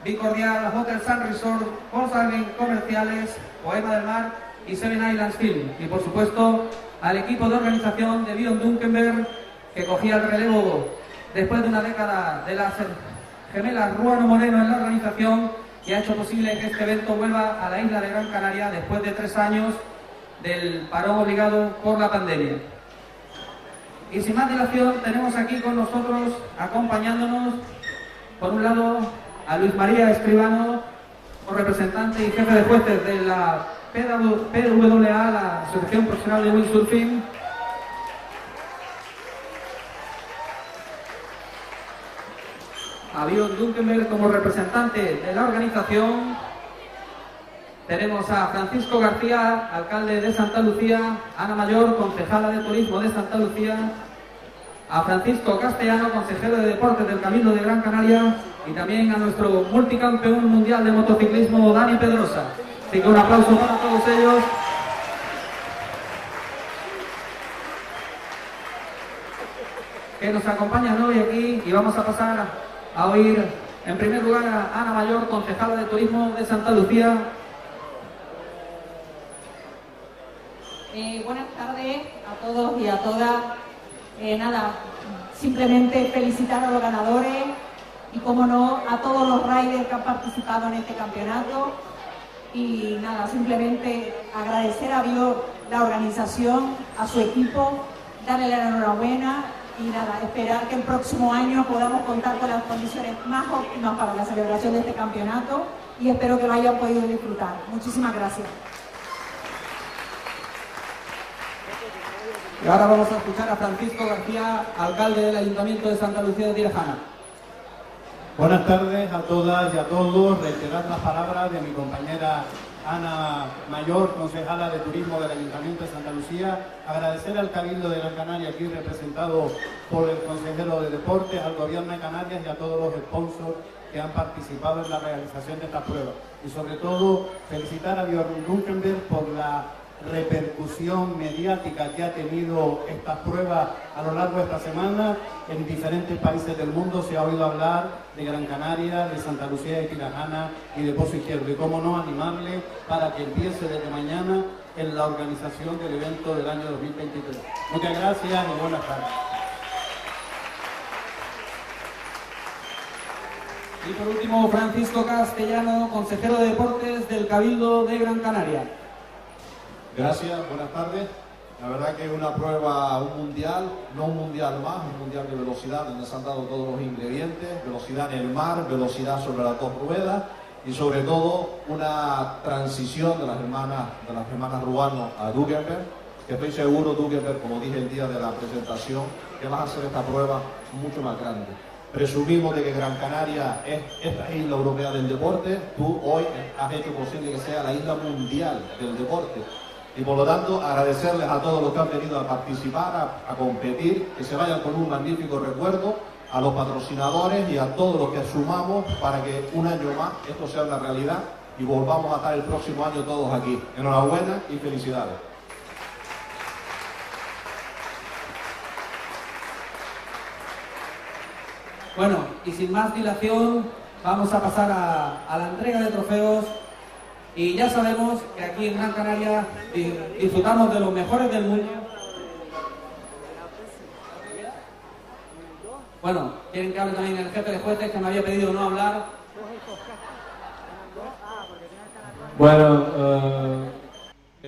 Bicordial, Hotel Sun Resort, Volkswagen Comerciales, Poema del Mar y Seven Islands Film. Y, por supuesto, al equipo de organización de Björn Dunkenberg, que cogía el relevo después de una década de las gemelas Ruano Moreno en la organización, y ha hecho posible que este evento vuelva a la isla de Gran Canaria después de 3 años del parón obligado por la pandemia. Y sin más dilación, tenemos aquí con nosotros, acompañándonos, por un lado, a Luis María Escribano, representante y jefe de jueces de la PWA, la Asociación Profesional de Windsurfing. A Björn Dunkenberg como representante de la organización. Tenemos a Francisco García, alcalde de Santa Lucía, Ana Mayor, concejala de Turismo de Santa Lucía, a Francisco Castellano, consejero de Deportes del Cabildo de Gran Canaria, y también a nuestro multicampeón mundial de motociclismo, Dani Pedrosa. Así que un aplauso para todos ellos. Que nos acompañan hoy aquí, y vamos a pasar a oír en primer lugar a Ana Mayor, concejala de Turismo de Santa Lucía. Buenas tardes a todos y a todas. Nada, simplemente felicitar a los ganadores y, como no, a todos los riders que han participado en este campeonato. Y nada, simplemente agradecer a Dios, la organización, a su equipo, darle la enhorabuena y nada, esperar que el próximo año podamos contar con las condiciones más óptimas para la celebración de este campeonato, y espero que lo hayan podido disfrutar. Muchísimas gracias. Y ahora vamos a escuchar a Francisco García, alcalde del Ayuntamiento de Santa Lucía de Tirajana. Buenas tardes a todas y a todos. Reiterar las palabras de mi compañera Ana Mayor, concejala de Turismo del Ayuntamiento de Santa Lucía. Agradecer al Cabildo de Gran Canaria, aquí representado por el consejero de Deportes, al Gobierno de Canarias y a todos los sponsors que han participado en la realización de esta prueba. Y sobre todo, felicitar a Björn Dunkenberg por la repercusión mediática que ha tenido estas pruebas a lo largo de esta semana. En diferentes países del mundo se ha oído hablar de Gran Canaria, de Santa Lucía de Tirajana y de Pozo Izquierdo. Y cómo no, animarle para que empiece desde mañana en la organización del evento del año 2023. Muchas gracias y buenas tardes. Y por último, Francisco Castellano, consejero de Deportes del Cabildo de Gran Canaria. Gracias, buenas tardes. La verdad que es una prueba, un mundial, no un mundial más, un mundial de velocidad donde se han dado todos los ingredientes, velocidad en el mar, velocidad sobre las 2 ruedas y sobre todo una transición de las hermanas Ruano a Dunkenberg, que estoy seguro, Dunkenberg, como dije el día de la presentación, que vas a hacer esta prueba mucho más grande. Presumimos de que Gran Canaria es esta isla europea del deporte. Tú hoy has hecho posible que sea la isla mundial del deporte. Y por lo tanto, agradecerles a todos los que han venido a participar, a competir, que se vayan con un magnífico recuerdo, a los patrocinadores y a todos los que sumamos para que un año más esto sea una realidad y volvamos a estar el próximo año todos aquí. Enhorabuena y felicidades. Bueno, y sin más dilación, vamos a pasar a la entrega de trofeos. Y ya sabemos que aquí en Gran Canaria disfrutamos de los mejores del mundo. Bueno, quieren que hable también el jefe de jueces, que me había pedido no hablar. Bueno,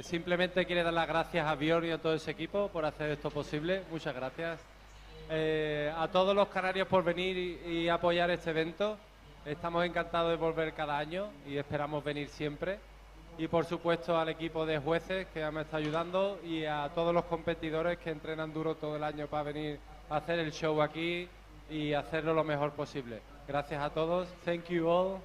simplemente quiero dar las gracias a Bjorn y a todo ese equipo por hacer esto posible. Muchas gracias. A todos los canarios por venir y apoyar este evento. Estamos encantados de volver cada año y esperamos venir siempre. Y por supuesto al equipo de jueces que me está ayudando y a todos los competidores que entrenan duro todo el año para venir a hacer el show aquí y hacerlo lo mejor posible. Gracias a todos. Thank you all.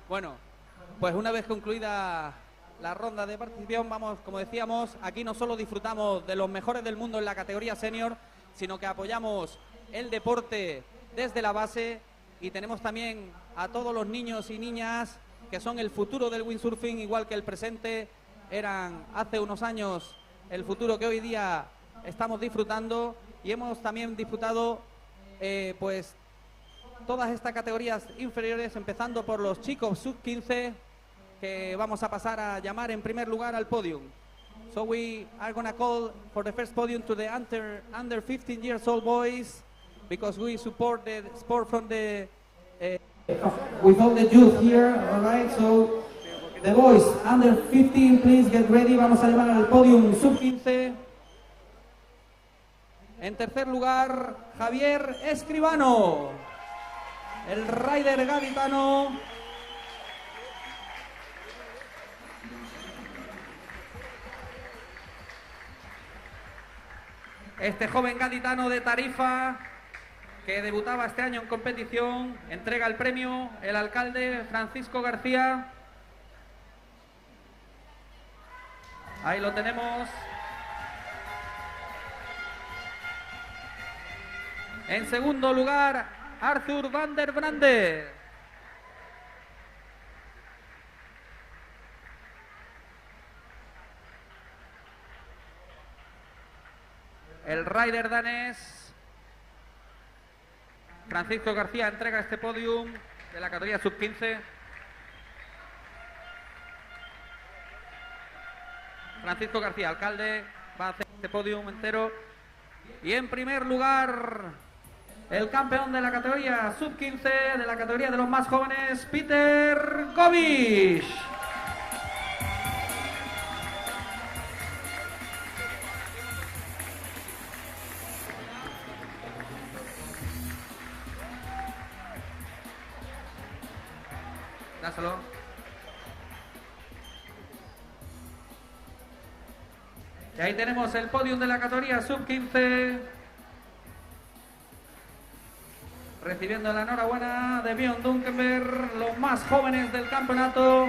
Bueno, pues una vez concluida la ronda de participación, vamos, como decíamos, aquí no solo disfrutamos de los mejores del mundo en la categoría senior, sino que apoyamos el deporte desde la base y tenemos también a todos los niños y niñas que son el futuro del windsurfing, igual que el presente, eran hace unos años el futuro que hoy día estamos disfrutando, y hemos también disfrutado pues todas estas categorías inferiores, empezando por los chicos sub-15, que vamos a pasar a llamar en primer lugar al podium. So we are going to call for the first podium to the under 15 years old boys, because we support the sport from the with all the youth here, all right? So the boys under 15, please get ready. Vamos a llamar al podium sub-15. En tercer lugar, Javier Escribano, el rider gaditano. Este joven gaditano de Tarifa, que debutaba este año en competición, entrega el premio el alcalde Francisco García. Ahí lo tenemos. En segundo lugar, Arthur van der Brande. El rider danés Francisco García entrega este podium de la categoría sub-15. Francisco García, alcalde, va a hacer este podium entero. Y en primer lugar, el campeón de la categoría sub-15, de la categoría de los más jóvenes, Peter Govish. Dáselo. Y ahí tenemos el podium de la categoría sub-15. Recibiendo la enhorabuena de Bjorn Dunkenberg, los más jóvenes del campeonato.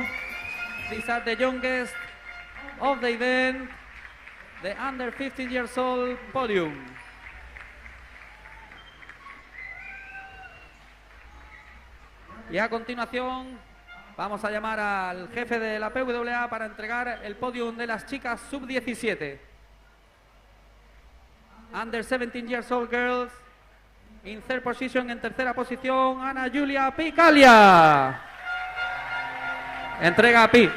These are the youngest of the event, the under 15 years old podium. Y a continuación vamos a llamar al jefe de la PWA para entregar el podium de las chicas sub-17. Under 17 years old girls. In third position, en tercera posición, Ana Julia Picalia. Entrega a Pi.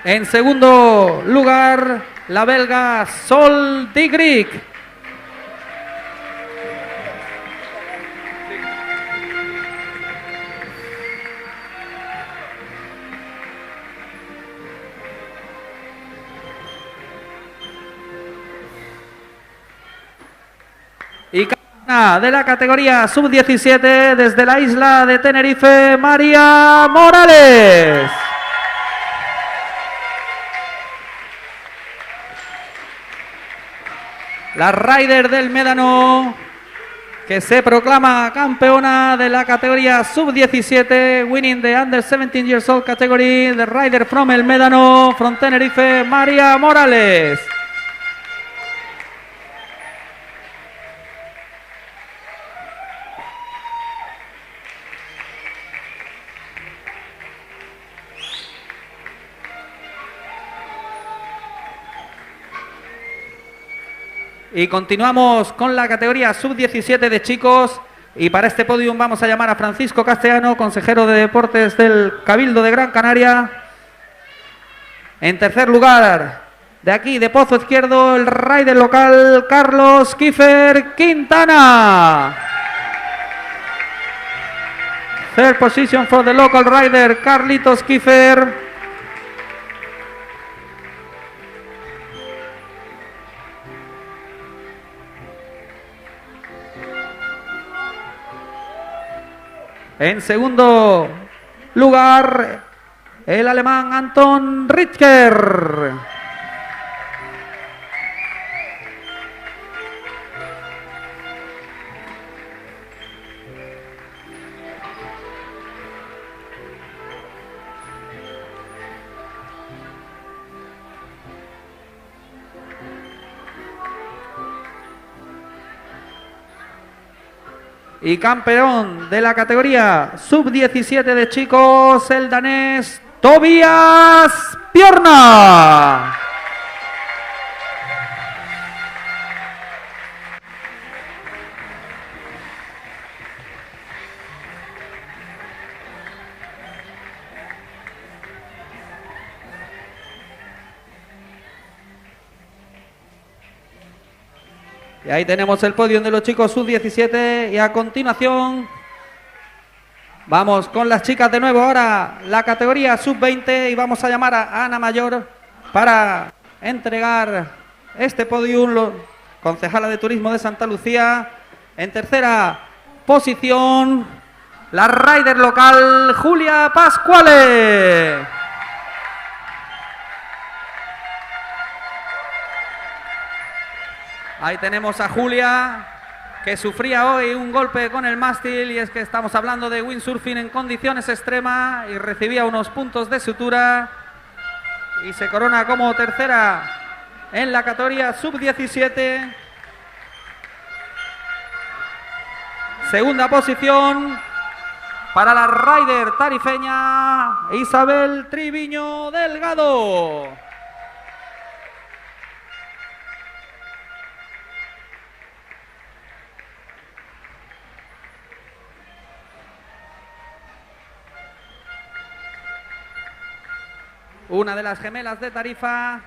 En segundo lugar, la belga Sol Digrik. Y campeona de la categoría sub-17 desde la isla de Tenerife, María Morales. La rider del Médano, que se proclama campeona de la categoría sub-17, winning the under 17 years old category, the rider from El Médano, from Tenerife, María Morales. Y continuamos con la categoría sub-17 de chicos. Y para este podium vamos a llamar a Francisco Castellano, consejero de deportes del Cabildo de Gran Canaria. En tercer lugar, de aquí, de Pozo Izquierdo, el rider local Carlos Kiefer Quintana. Third position for the local rider Carlitos Kiefer. En segundo lugar, el alemán Anton Rittger. Y campeón de la categoría sub-17 de chicos, el danés Tobias Piorna. Y ahí tenemos el podio de los chicos sub-17 y a continuación vamos con las chicas de nuevo ahora, la categoría sub-20 y vamos a llamar a Ana Mayor para entregar este podium, concejala de turismo de Santa Lucía. En tercera posición, la rider local Julia Pascuale. Ahí tenemos a Julia, que sufría hoy un golpe con el mástil, y es que estamos hablando de windsurfing en condiciones extremas, y recibía unos puntos de sutura y se corona como tercera en la categoría sub-17. Segunda posición para la rider tarifeña Isabel Triviño Delgado. Una de las gemelas de Tarifa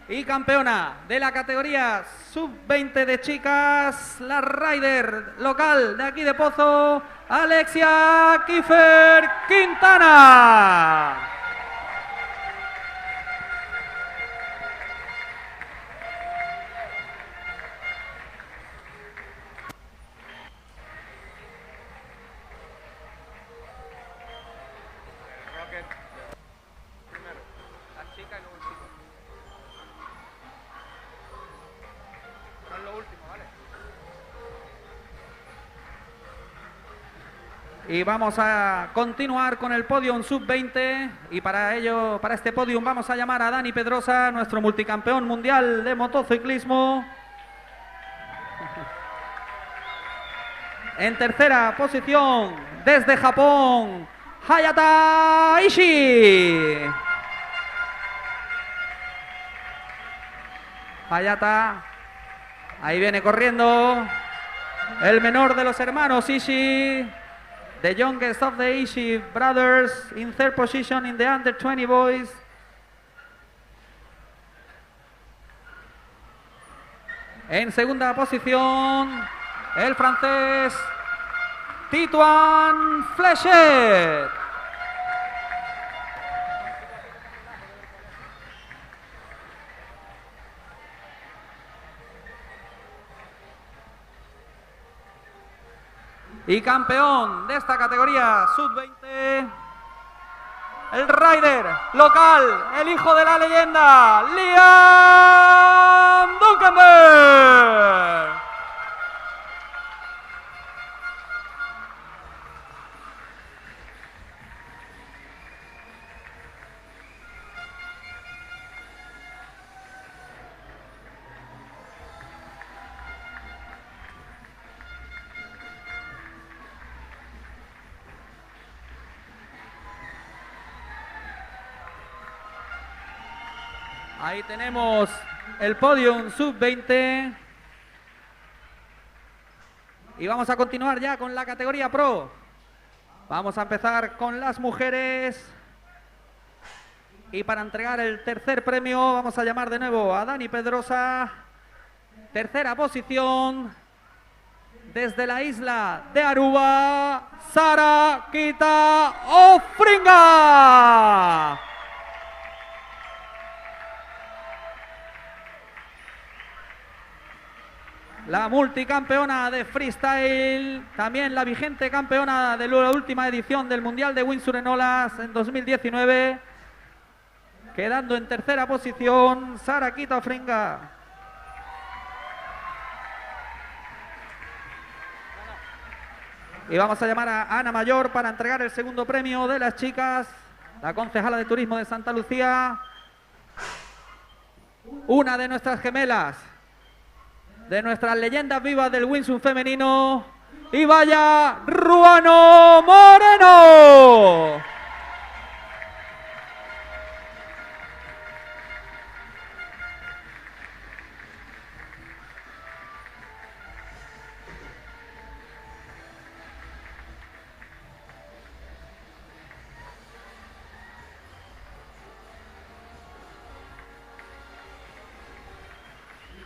y campeona de la categoría sub-20 de chicas, la rider local de aquí de Pozo, Alexia Kiefer Quintana. Y vamos a continuar con el podium sub-20 y para ello, para este podium vamos a llamar a Dani Pedrosa, nuestro multicampeón mundial de motociclismo. En tercera posición, desde Japón, Hayata Ishii. Hayata, ahí viene corriendo el menor de los hermanos Ishii. The youngest of the Ishii brothers in third position in the under 20 boys. En segunda posición, el francés Tituan Flechet. Y campeón de esta categoría sub-20, el rider local, el hijo de la leyenda, Liam Dunkenberg. Ahí tenemos el podium sub-20. Y vamos a continuar ya con la categoría Pro. Vamos a empezar con las mujeres. Y para entregar el tercer premio vamos a llamar de nuevo a Dani Pedrosa. Tercera posición. Desde la isla de Aruba, Sara Kita Ofringa. La multicampeona de freestyle, también la vigente campeona de la última edición del Mundial de Windsurf en Olas en 2019. Quedando en tercera posición, Sara Kita Ofringa. Y vamos a llamar a Ana Mayor para entregar el segundo premio de las chicas. La concejala de turismo de Santa Lucía. Una de nuestras gemelas. De nuestras leyendas vivas del windsurf femenino. Y vaya Ruano Moreno.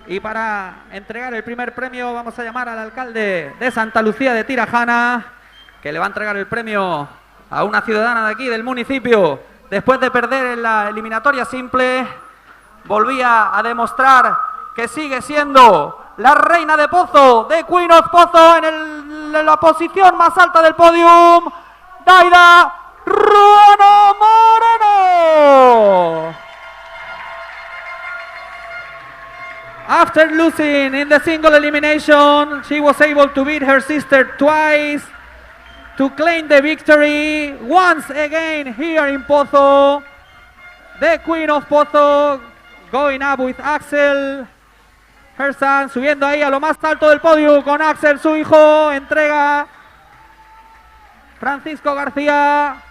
Y para entregar el primer premio vamos a llamar al alcalde de Santa Lucía de Tirajana, que le va a entregar el premio a una ciudadana de aquí, del municipio. Después de perder en la eliminatoria simple, volvía a demostrar que sigue siendo la reina de Pozo, de Queen of Pozo, en la posición más alta del podium, Daida Ruano Moreno. After losing in the single elimination, she was able to beat her sister twice to claim the victory once again here in Pozo. The Queen of Pozo going up with Axel, her son, subiendo ahí a lo más alto del podio con Axel, su hijo. Entrega Francisco García.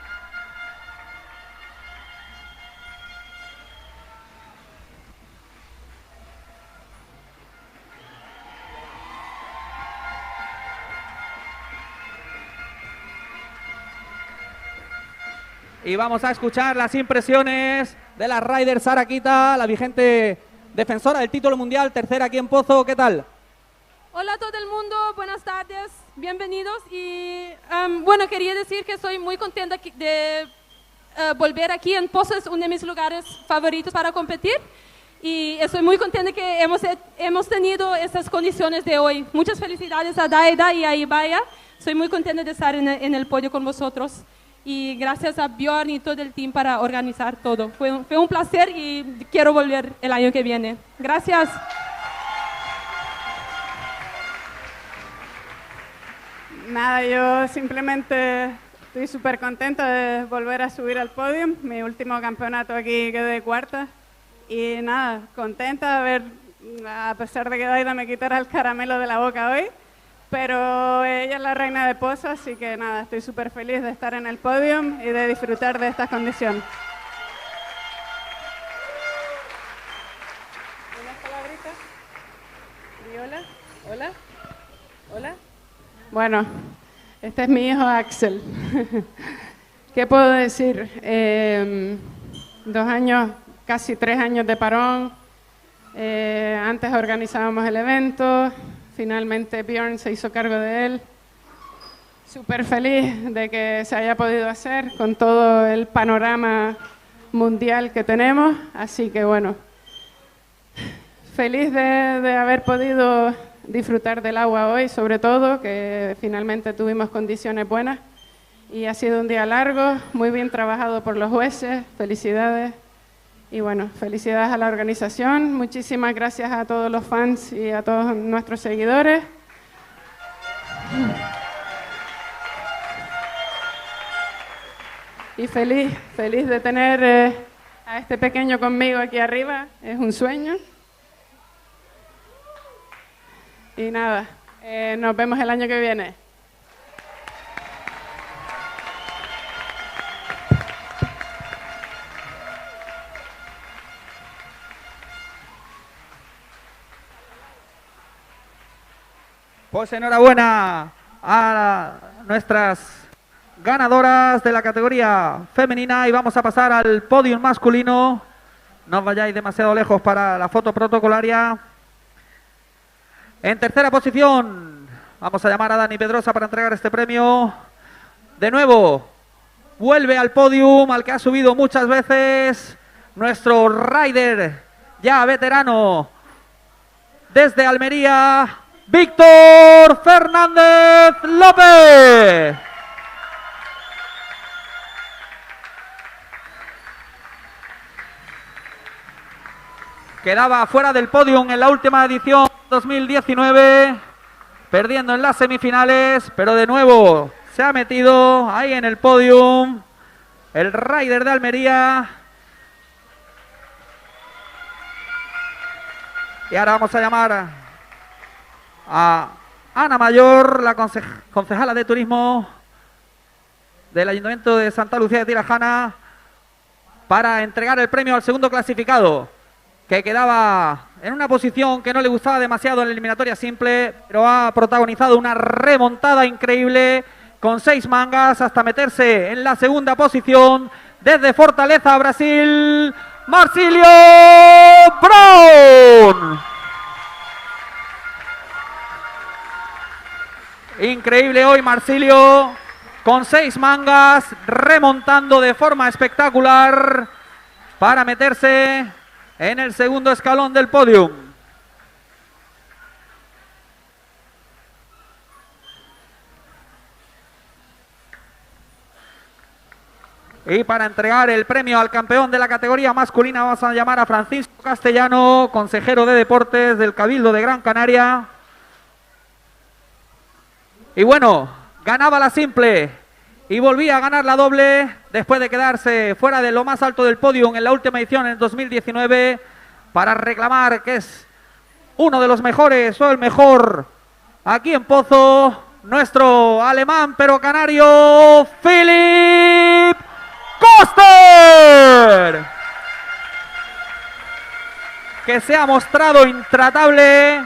Y vamos a escuchar las impresiones de la rider Sara Kita, la vigente defensora del título mundial, tercera aquí en Pozo. ¿Qué tal? Hola a todo el mundo, buenas tardes, bienvenidos. Y bueno, quería decir que estoy muy contenta de volver aquí en Pozo, es uno de mis lugares favoritos para competir. Y estoy muy contenta que hemos tenido estas condiciones de hoy. Muchas felicidades a Daida y a Ibaya. Estoy muy contenta de estar en el podio con vosotros. Y gracias a Bjorn y todo el team para organizar todo. Fue un placer y quiero volver el año que viene. Gracias. Nada, yo simplemente estoy súper contenta de volver a subir al podio. Mi último campeonato aquí quedé cuarta. Y nada, contenta de ver, a pesar de que Daida me quitara el caramelo de la boca hoy. Pero ella es la reina de Pozo, así que nada, estoy súper feliz de estar en el podio y de disfrutar de estas condiciones. ¿Unas palabritas? ¿Y hola? ¿Hola? ¿Hola? Bueno, este es mi hijo Axel. ¿Qué puedo decir? 2 años, casi 3 años de parón. Antes organizábamos el evento. Finalmente Bjorn se hizo cargo de él. Súper feliz de que se haya podido hacer con todo el panorama mundial que tenemos. Así que bueno, feliz de haber podido disfrutar del agua hoy, sobre todo, que finalmente tuvimos condiciones buenas. Y ha sido un día largo, muy bien trabajado por los jueces. Felicidades. Y bueno, felicidades a la organización, muchísimas gracias a todos los fans y a todos nuestros seguidores. Y feliz de tener a este pequeño conmigo aquí arriba, es un sueño. Y nada, nos vemos el año que viene. Pues enhorabuena a nuestras ganadoras de la categoría femenina y vamos a pasar al podium masculino. No os vayáis demasiado lejos para la foto protocolaria. En tercera posición vamos a llamar a Dani Pedrosa para entregar este premio. De nuevo vuelve al podium al que ha subido muchas veces nuestro rider ya veterano desde Almería, Víctor Fernández López. Quedaba fuera del podium en la última edición 2019, perdiendo en las semifinales, pero de nuevo se ha metido ahí en el podium el rider de Almería. Y ahora vamos a llamar a Ana Mayor, la concejala de turismo del Ayuntamiento de Santa Lucía de Tirajana, para entregar el premio al segundo clasificado, que quedaba en una posición que no le gustaba demasiado en la eliminatoria simple, pero ha protagonizado una remontada increíble con 6 mangas hasta meterse en la segunda posición desde Fortaleza, Brasil, Marcilio Brown. Increíble hoy Marcilio, con 6 mangas, remontando de forma espectacular para meterse en el segundo escalón del podium. Y para entregar el premio al campeón de la categoría masculina vamos a llamar a Francisco Castellano, consejero de deportes del Cabildo de Gran Canaria. Y bueno, ganaba la simple y volvía a ganar la doble después de quedarse fuera de lo más alto del podium en la última edición en 2019, para reclamar que es uno de los mejores o el mejor aquí en Pozo, nuestro alemán pero canario Philipp Koster, que se ha mostrado intratable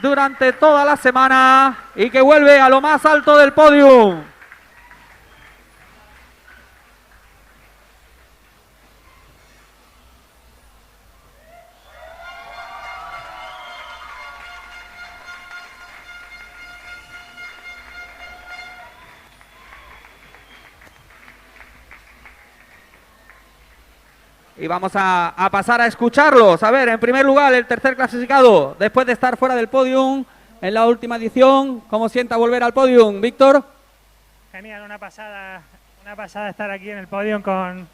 durante toda la semana y que vuelve a lo más alto del podium. Y vamos a pasar a escucharlos. A ver, en primer lugar, el tercer clasificado, después de estar fuera del podium en la última edición, ¿cómo sienta volver al podium, Víctor? Genial, una pasada estar aquí en el podium con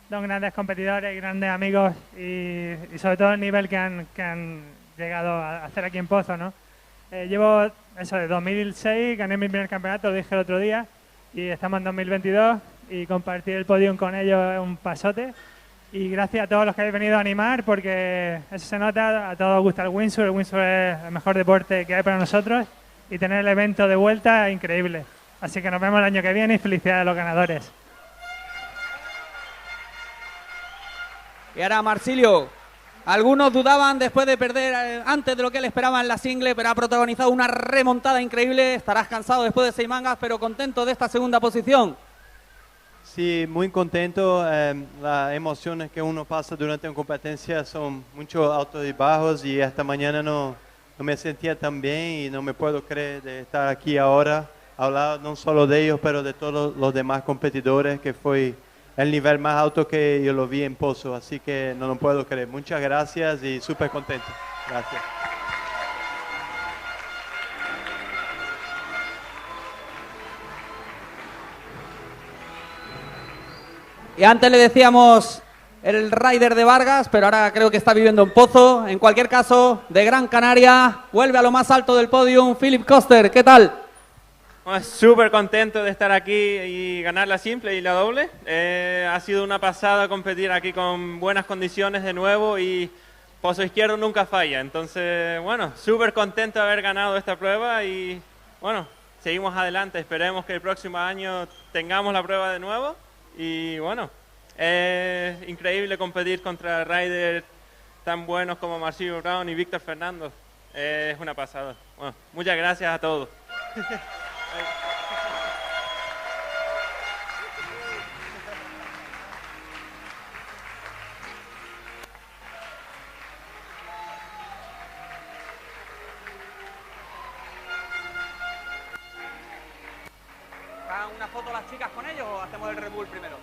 dos grandes competidores y grandes amigos y sobre todo el nivel que han llegado a hacer aquí en Pozo, ¿no? Llevo eso de 2006, gané mi primer campeonato, lo dije el otro día, y estamos en 2022 y compartir el podium con ellos es un pasote. Y gracias a todos los que habéis venido a animar, porque eso se nota, a todos os gusta el windsurf es el mejor deporte que hay para nosotros y tener el evento de vuelta es increíble. Así que nos vemos el año que viene y felicidades a los ganadores. Y ahora Marcilio, algunos dudaban después de perder antes de lo que él esperaba en la single, pero ha protagonizado una remontada increíble. Estarás cansado después de 6 mangas, pero contento de esta segunda posición. Sí, muy contento. Las emociones que uno pasa durante una competencia son muchos altos y bajos, y esta mañana no me sentía tan bien y no me puedo creer de estar aquí ahora, hablar no solo de ellos, pero de todos los demás competidores, que fue el nivel más alto que yo lo vi en Pozo, así que no lo puedo creer. Muchas gracias y súper contento. Gracias. Y antes le decíamos el rider de Vargas, pero ahora creo que está viviendo en Pozo. En cualquier caso, de Gran Canaria, vuelve a lo más alto del podium, Philipp Koster. ¿Qué tal? Bueno, súper contento de estar aquí y ganar la simple y la doble. Ha sido una pasada competir aquí con buenas condiciones de nuevo y Pozo Izquierdo nunca falla. Entonces, bueno, súper contento de haber ganado esta prueba y, bueno, seguimos adelante. Esperemos que el próximo año tengamos la prueba de nuevo. Y bueno, es increíble competir contra riders tan buenos como Marcilio Brown y Víctor Fernández. Es una pasada. Bueno, muchas gracias a todos. ¿Hagan una foto las chicas con ellos o hacemos el Red Bull primero?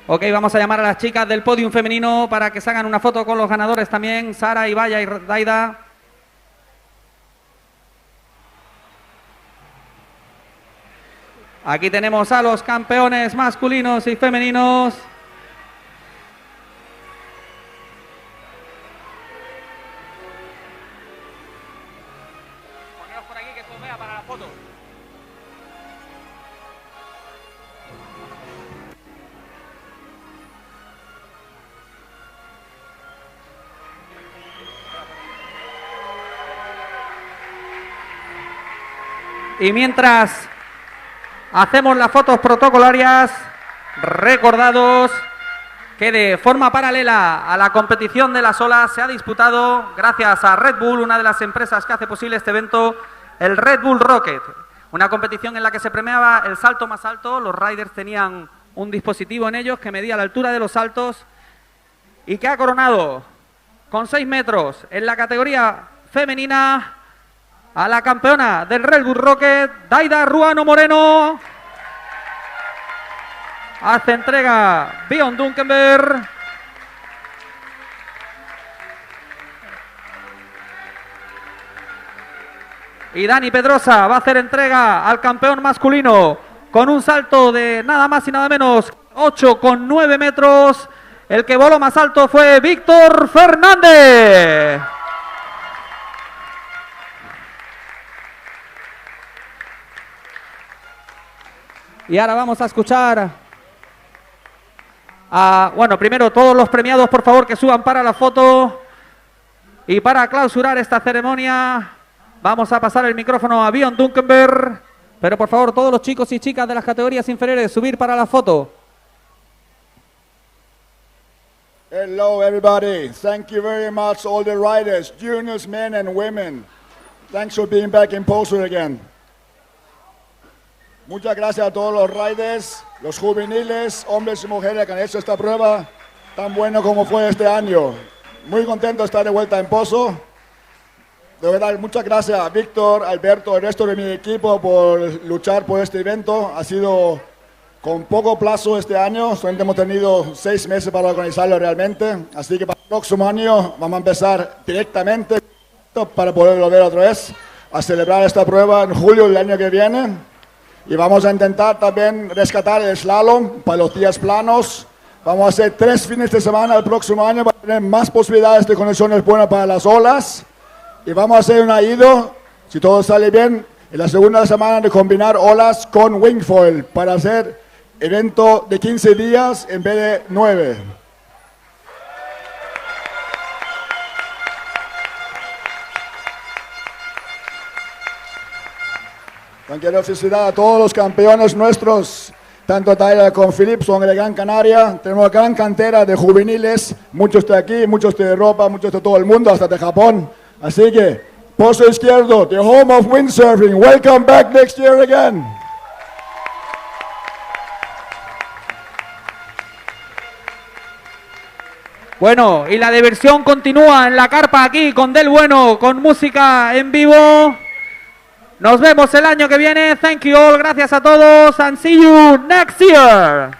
Ok, vamos a llamar a las chicas del podium femenino para que se hagan una foto con los ganadores también, Sara, Ibaya y Daida. Aquí tenemos a los campeones masculinos y femeninos. Poneros por aquí que se os vea para la foto. Y mientras hacemos las fotos protocolarias, recordados que de forma paralela a la competición de las olas se ha disputado, gracias a Red Bull, una de las empresas que hace posible este evento, el Red Bull Rocket. Una competición en la que se premiaba el salto más alto. Los riders tenían un dispositivo en ellos que medía la altura de los saltos y que ha coronado con 6 metros en la categoría femenina a la campeona del Red Bull Rocket, Daida Ruano Moreno. Hace entrega Björn Dunkenberg. Y Dani Pedrosa va a hacer entrega al campeón masculino con un salto de nada más y nada menos 8,9 metros. El que voló más alto fue Víctor Fernández. Y ahora vamos a escuchar a, bueno, primero todos los premiados, por favor, que suban para la foto. Y para clausurar esta ceremonia, vamos a pasar el micrófono a Björn Dunkenberg. Pero por favor, todos los chicos y chicas de las categorías inferiores, subir para la foto. Hello, everybody. Thank you very much, all the riders, juniors, men and women. Thanks for being back in Poser again. Muchas gracias a todos los riders, los juveniles, hombres y mujeres que han hecho esta prueba tan buena como fue este año. Muy contento de estar de vuelta en Pozo. De verdad, muchas gracias a Víctor, Alberto, el resto de mi equipo por luchar por este evento. Ha sido con poco plazo este año, solamente hemos tenido 6 meses para organizarlo realmente. Así que para el próximo año vamos a empezar directamente para poderlo ver otra vez, a celebrar esta prueba en julio del año que viene. Y vamos a intentar también rescatar el slalom para los días planos. Vamos a hacer 3 fines de semana el próximo año para tener más posibilidades de conexiones buenas para las olas. Y vamos a hacer una ido, si todo sale bien, en la segunda semana de combinar olas con wingfoil para hacer evento de 15 días en vez de 9. Quiero felicitar a todos los campeones nuestros, tanto Tyler como Philip, son de Gran Canaria. Tenemos una gran cantera de juveniles, muchos de aquí, muchos de Europa, muchos de todo el mundo, hasta de Japón. Así que, Pozo Izquierdo, the home of windsurfing, welcome back next year again. Bueno, y la diversión continúa en la carpa aquí con Del Bueno, con música en vivo. Nos vemos el año que viene. Thank you all. Gracias a todos. And see you next year.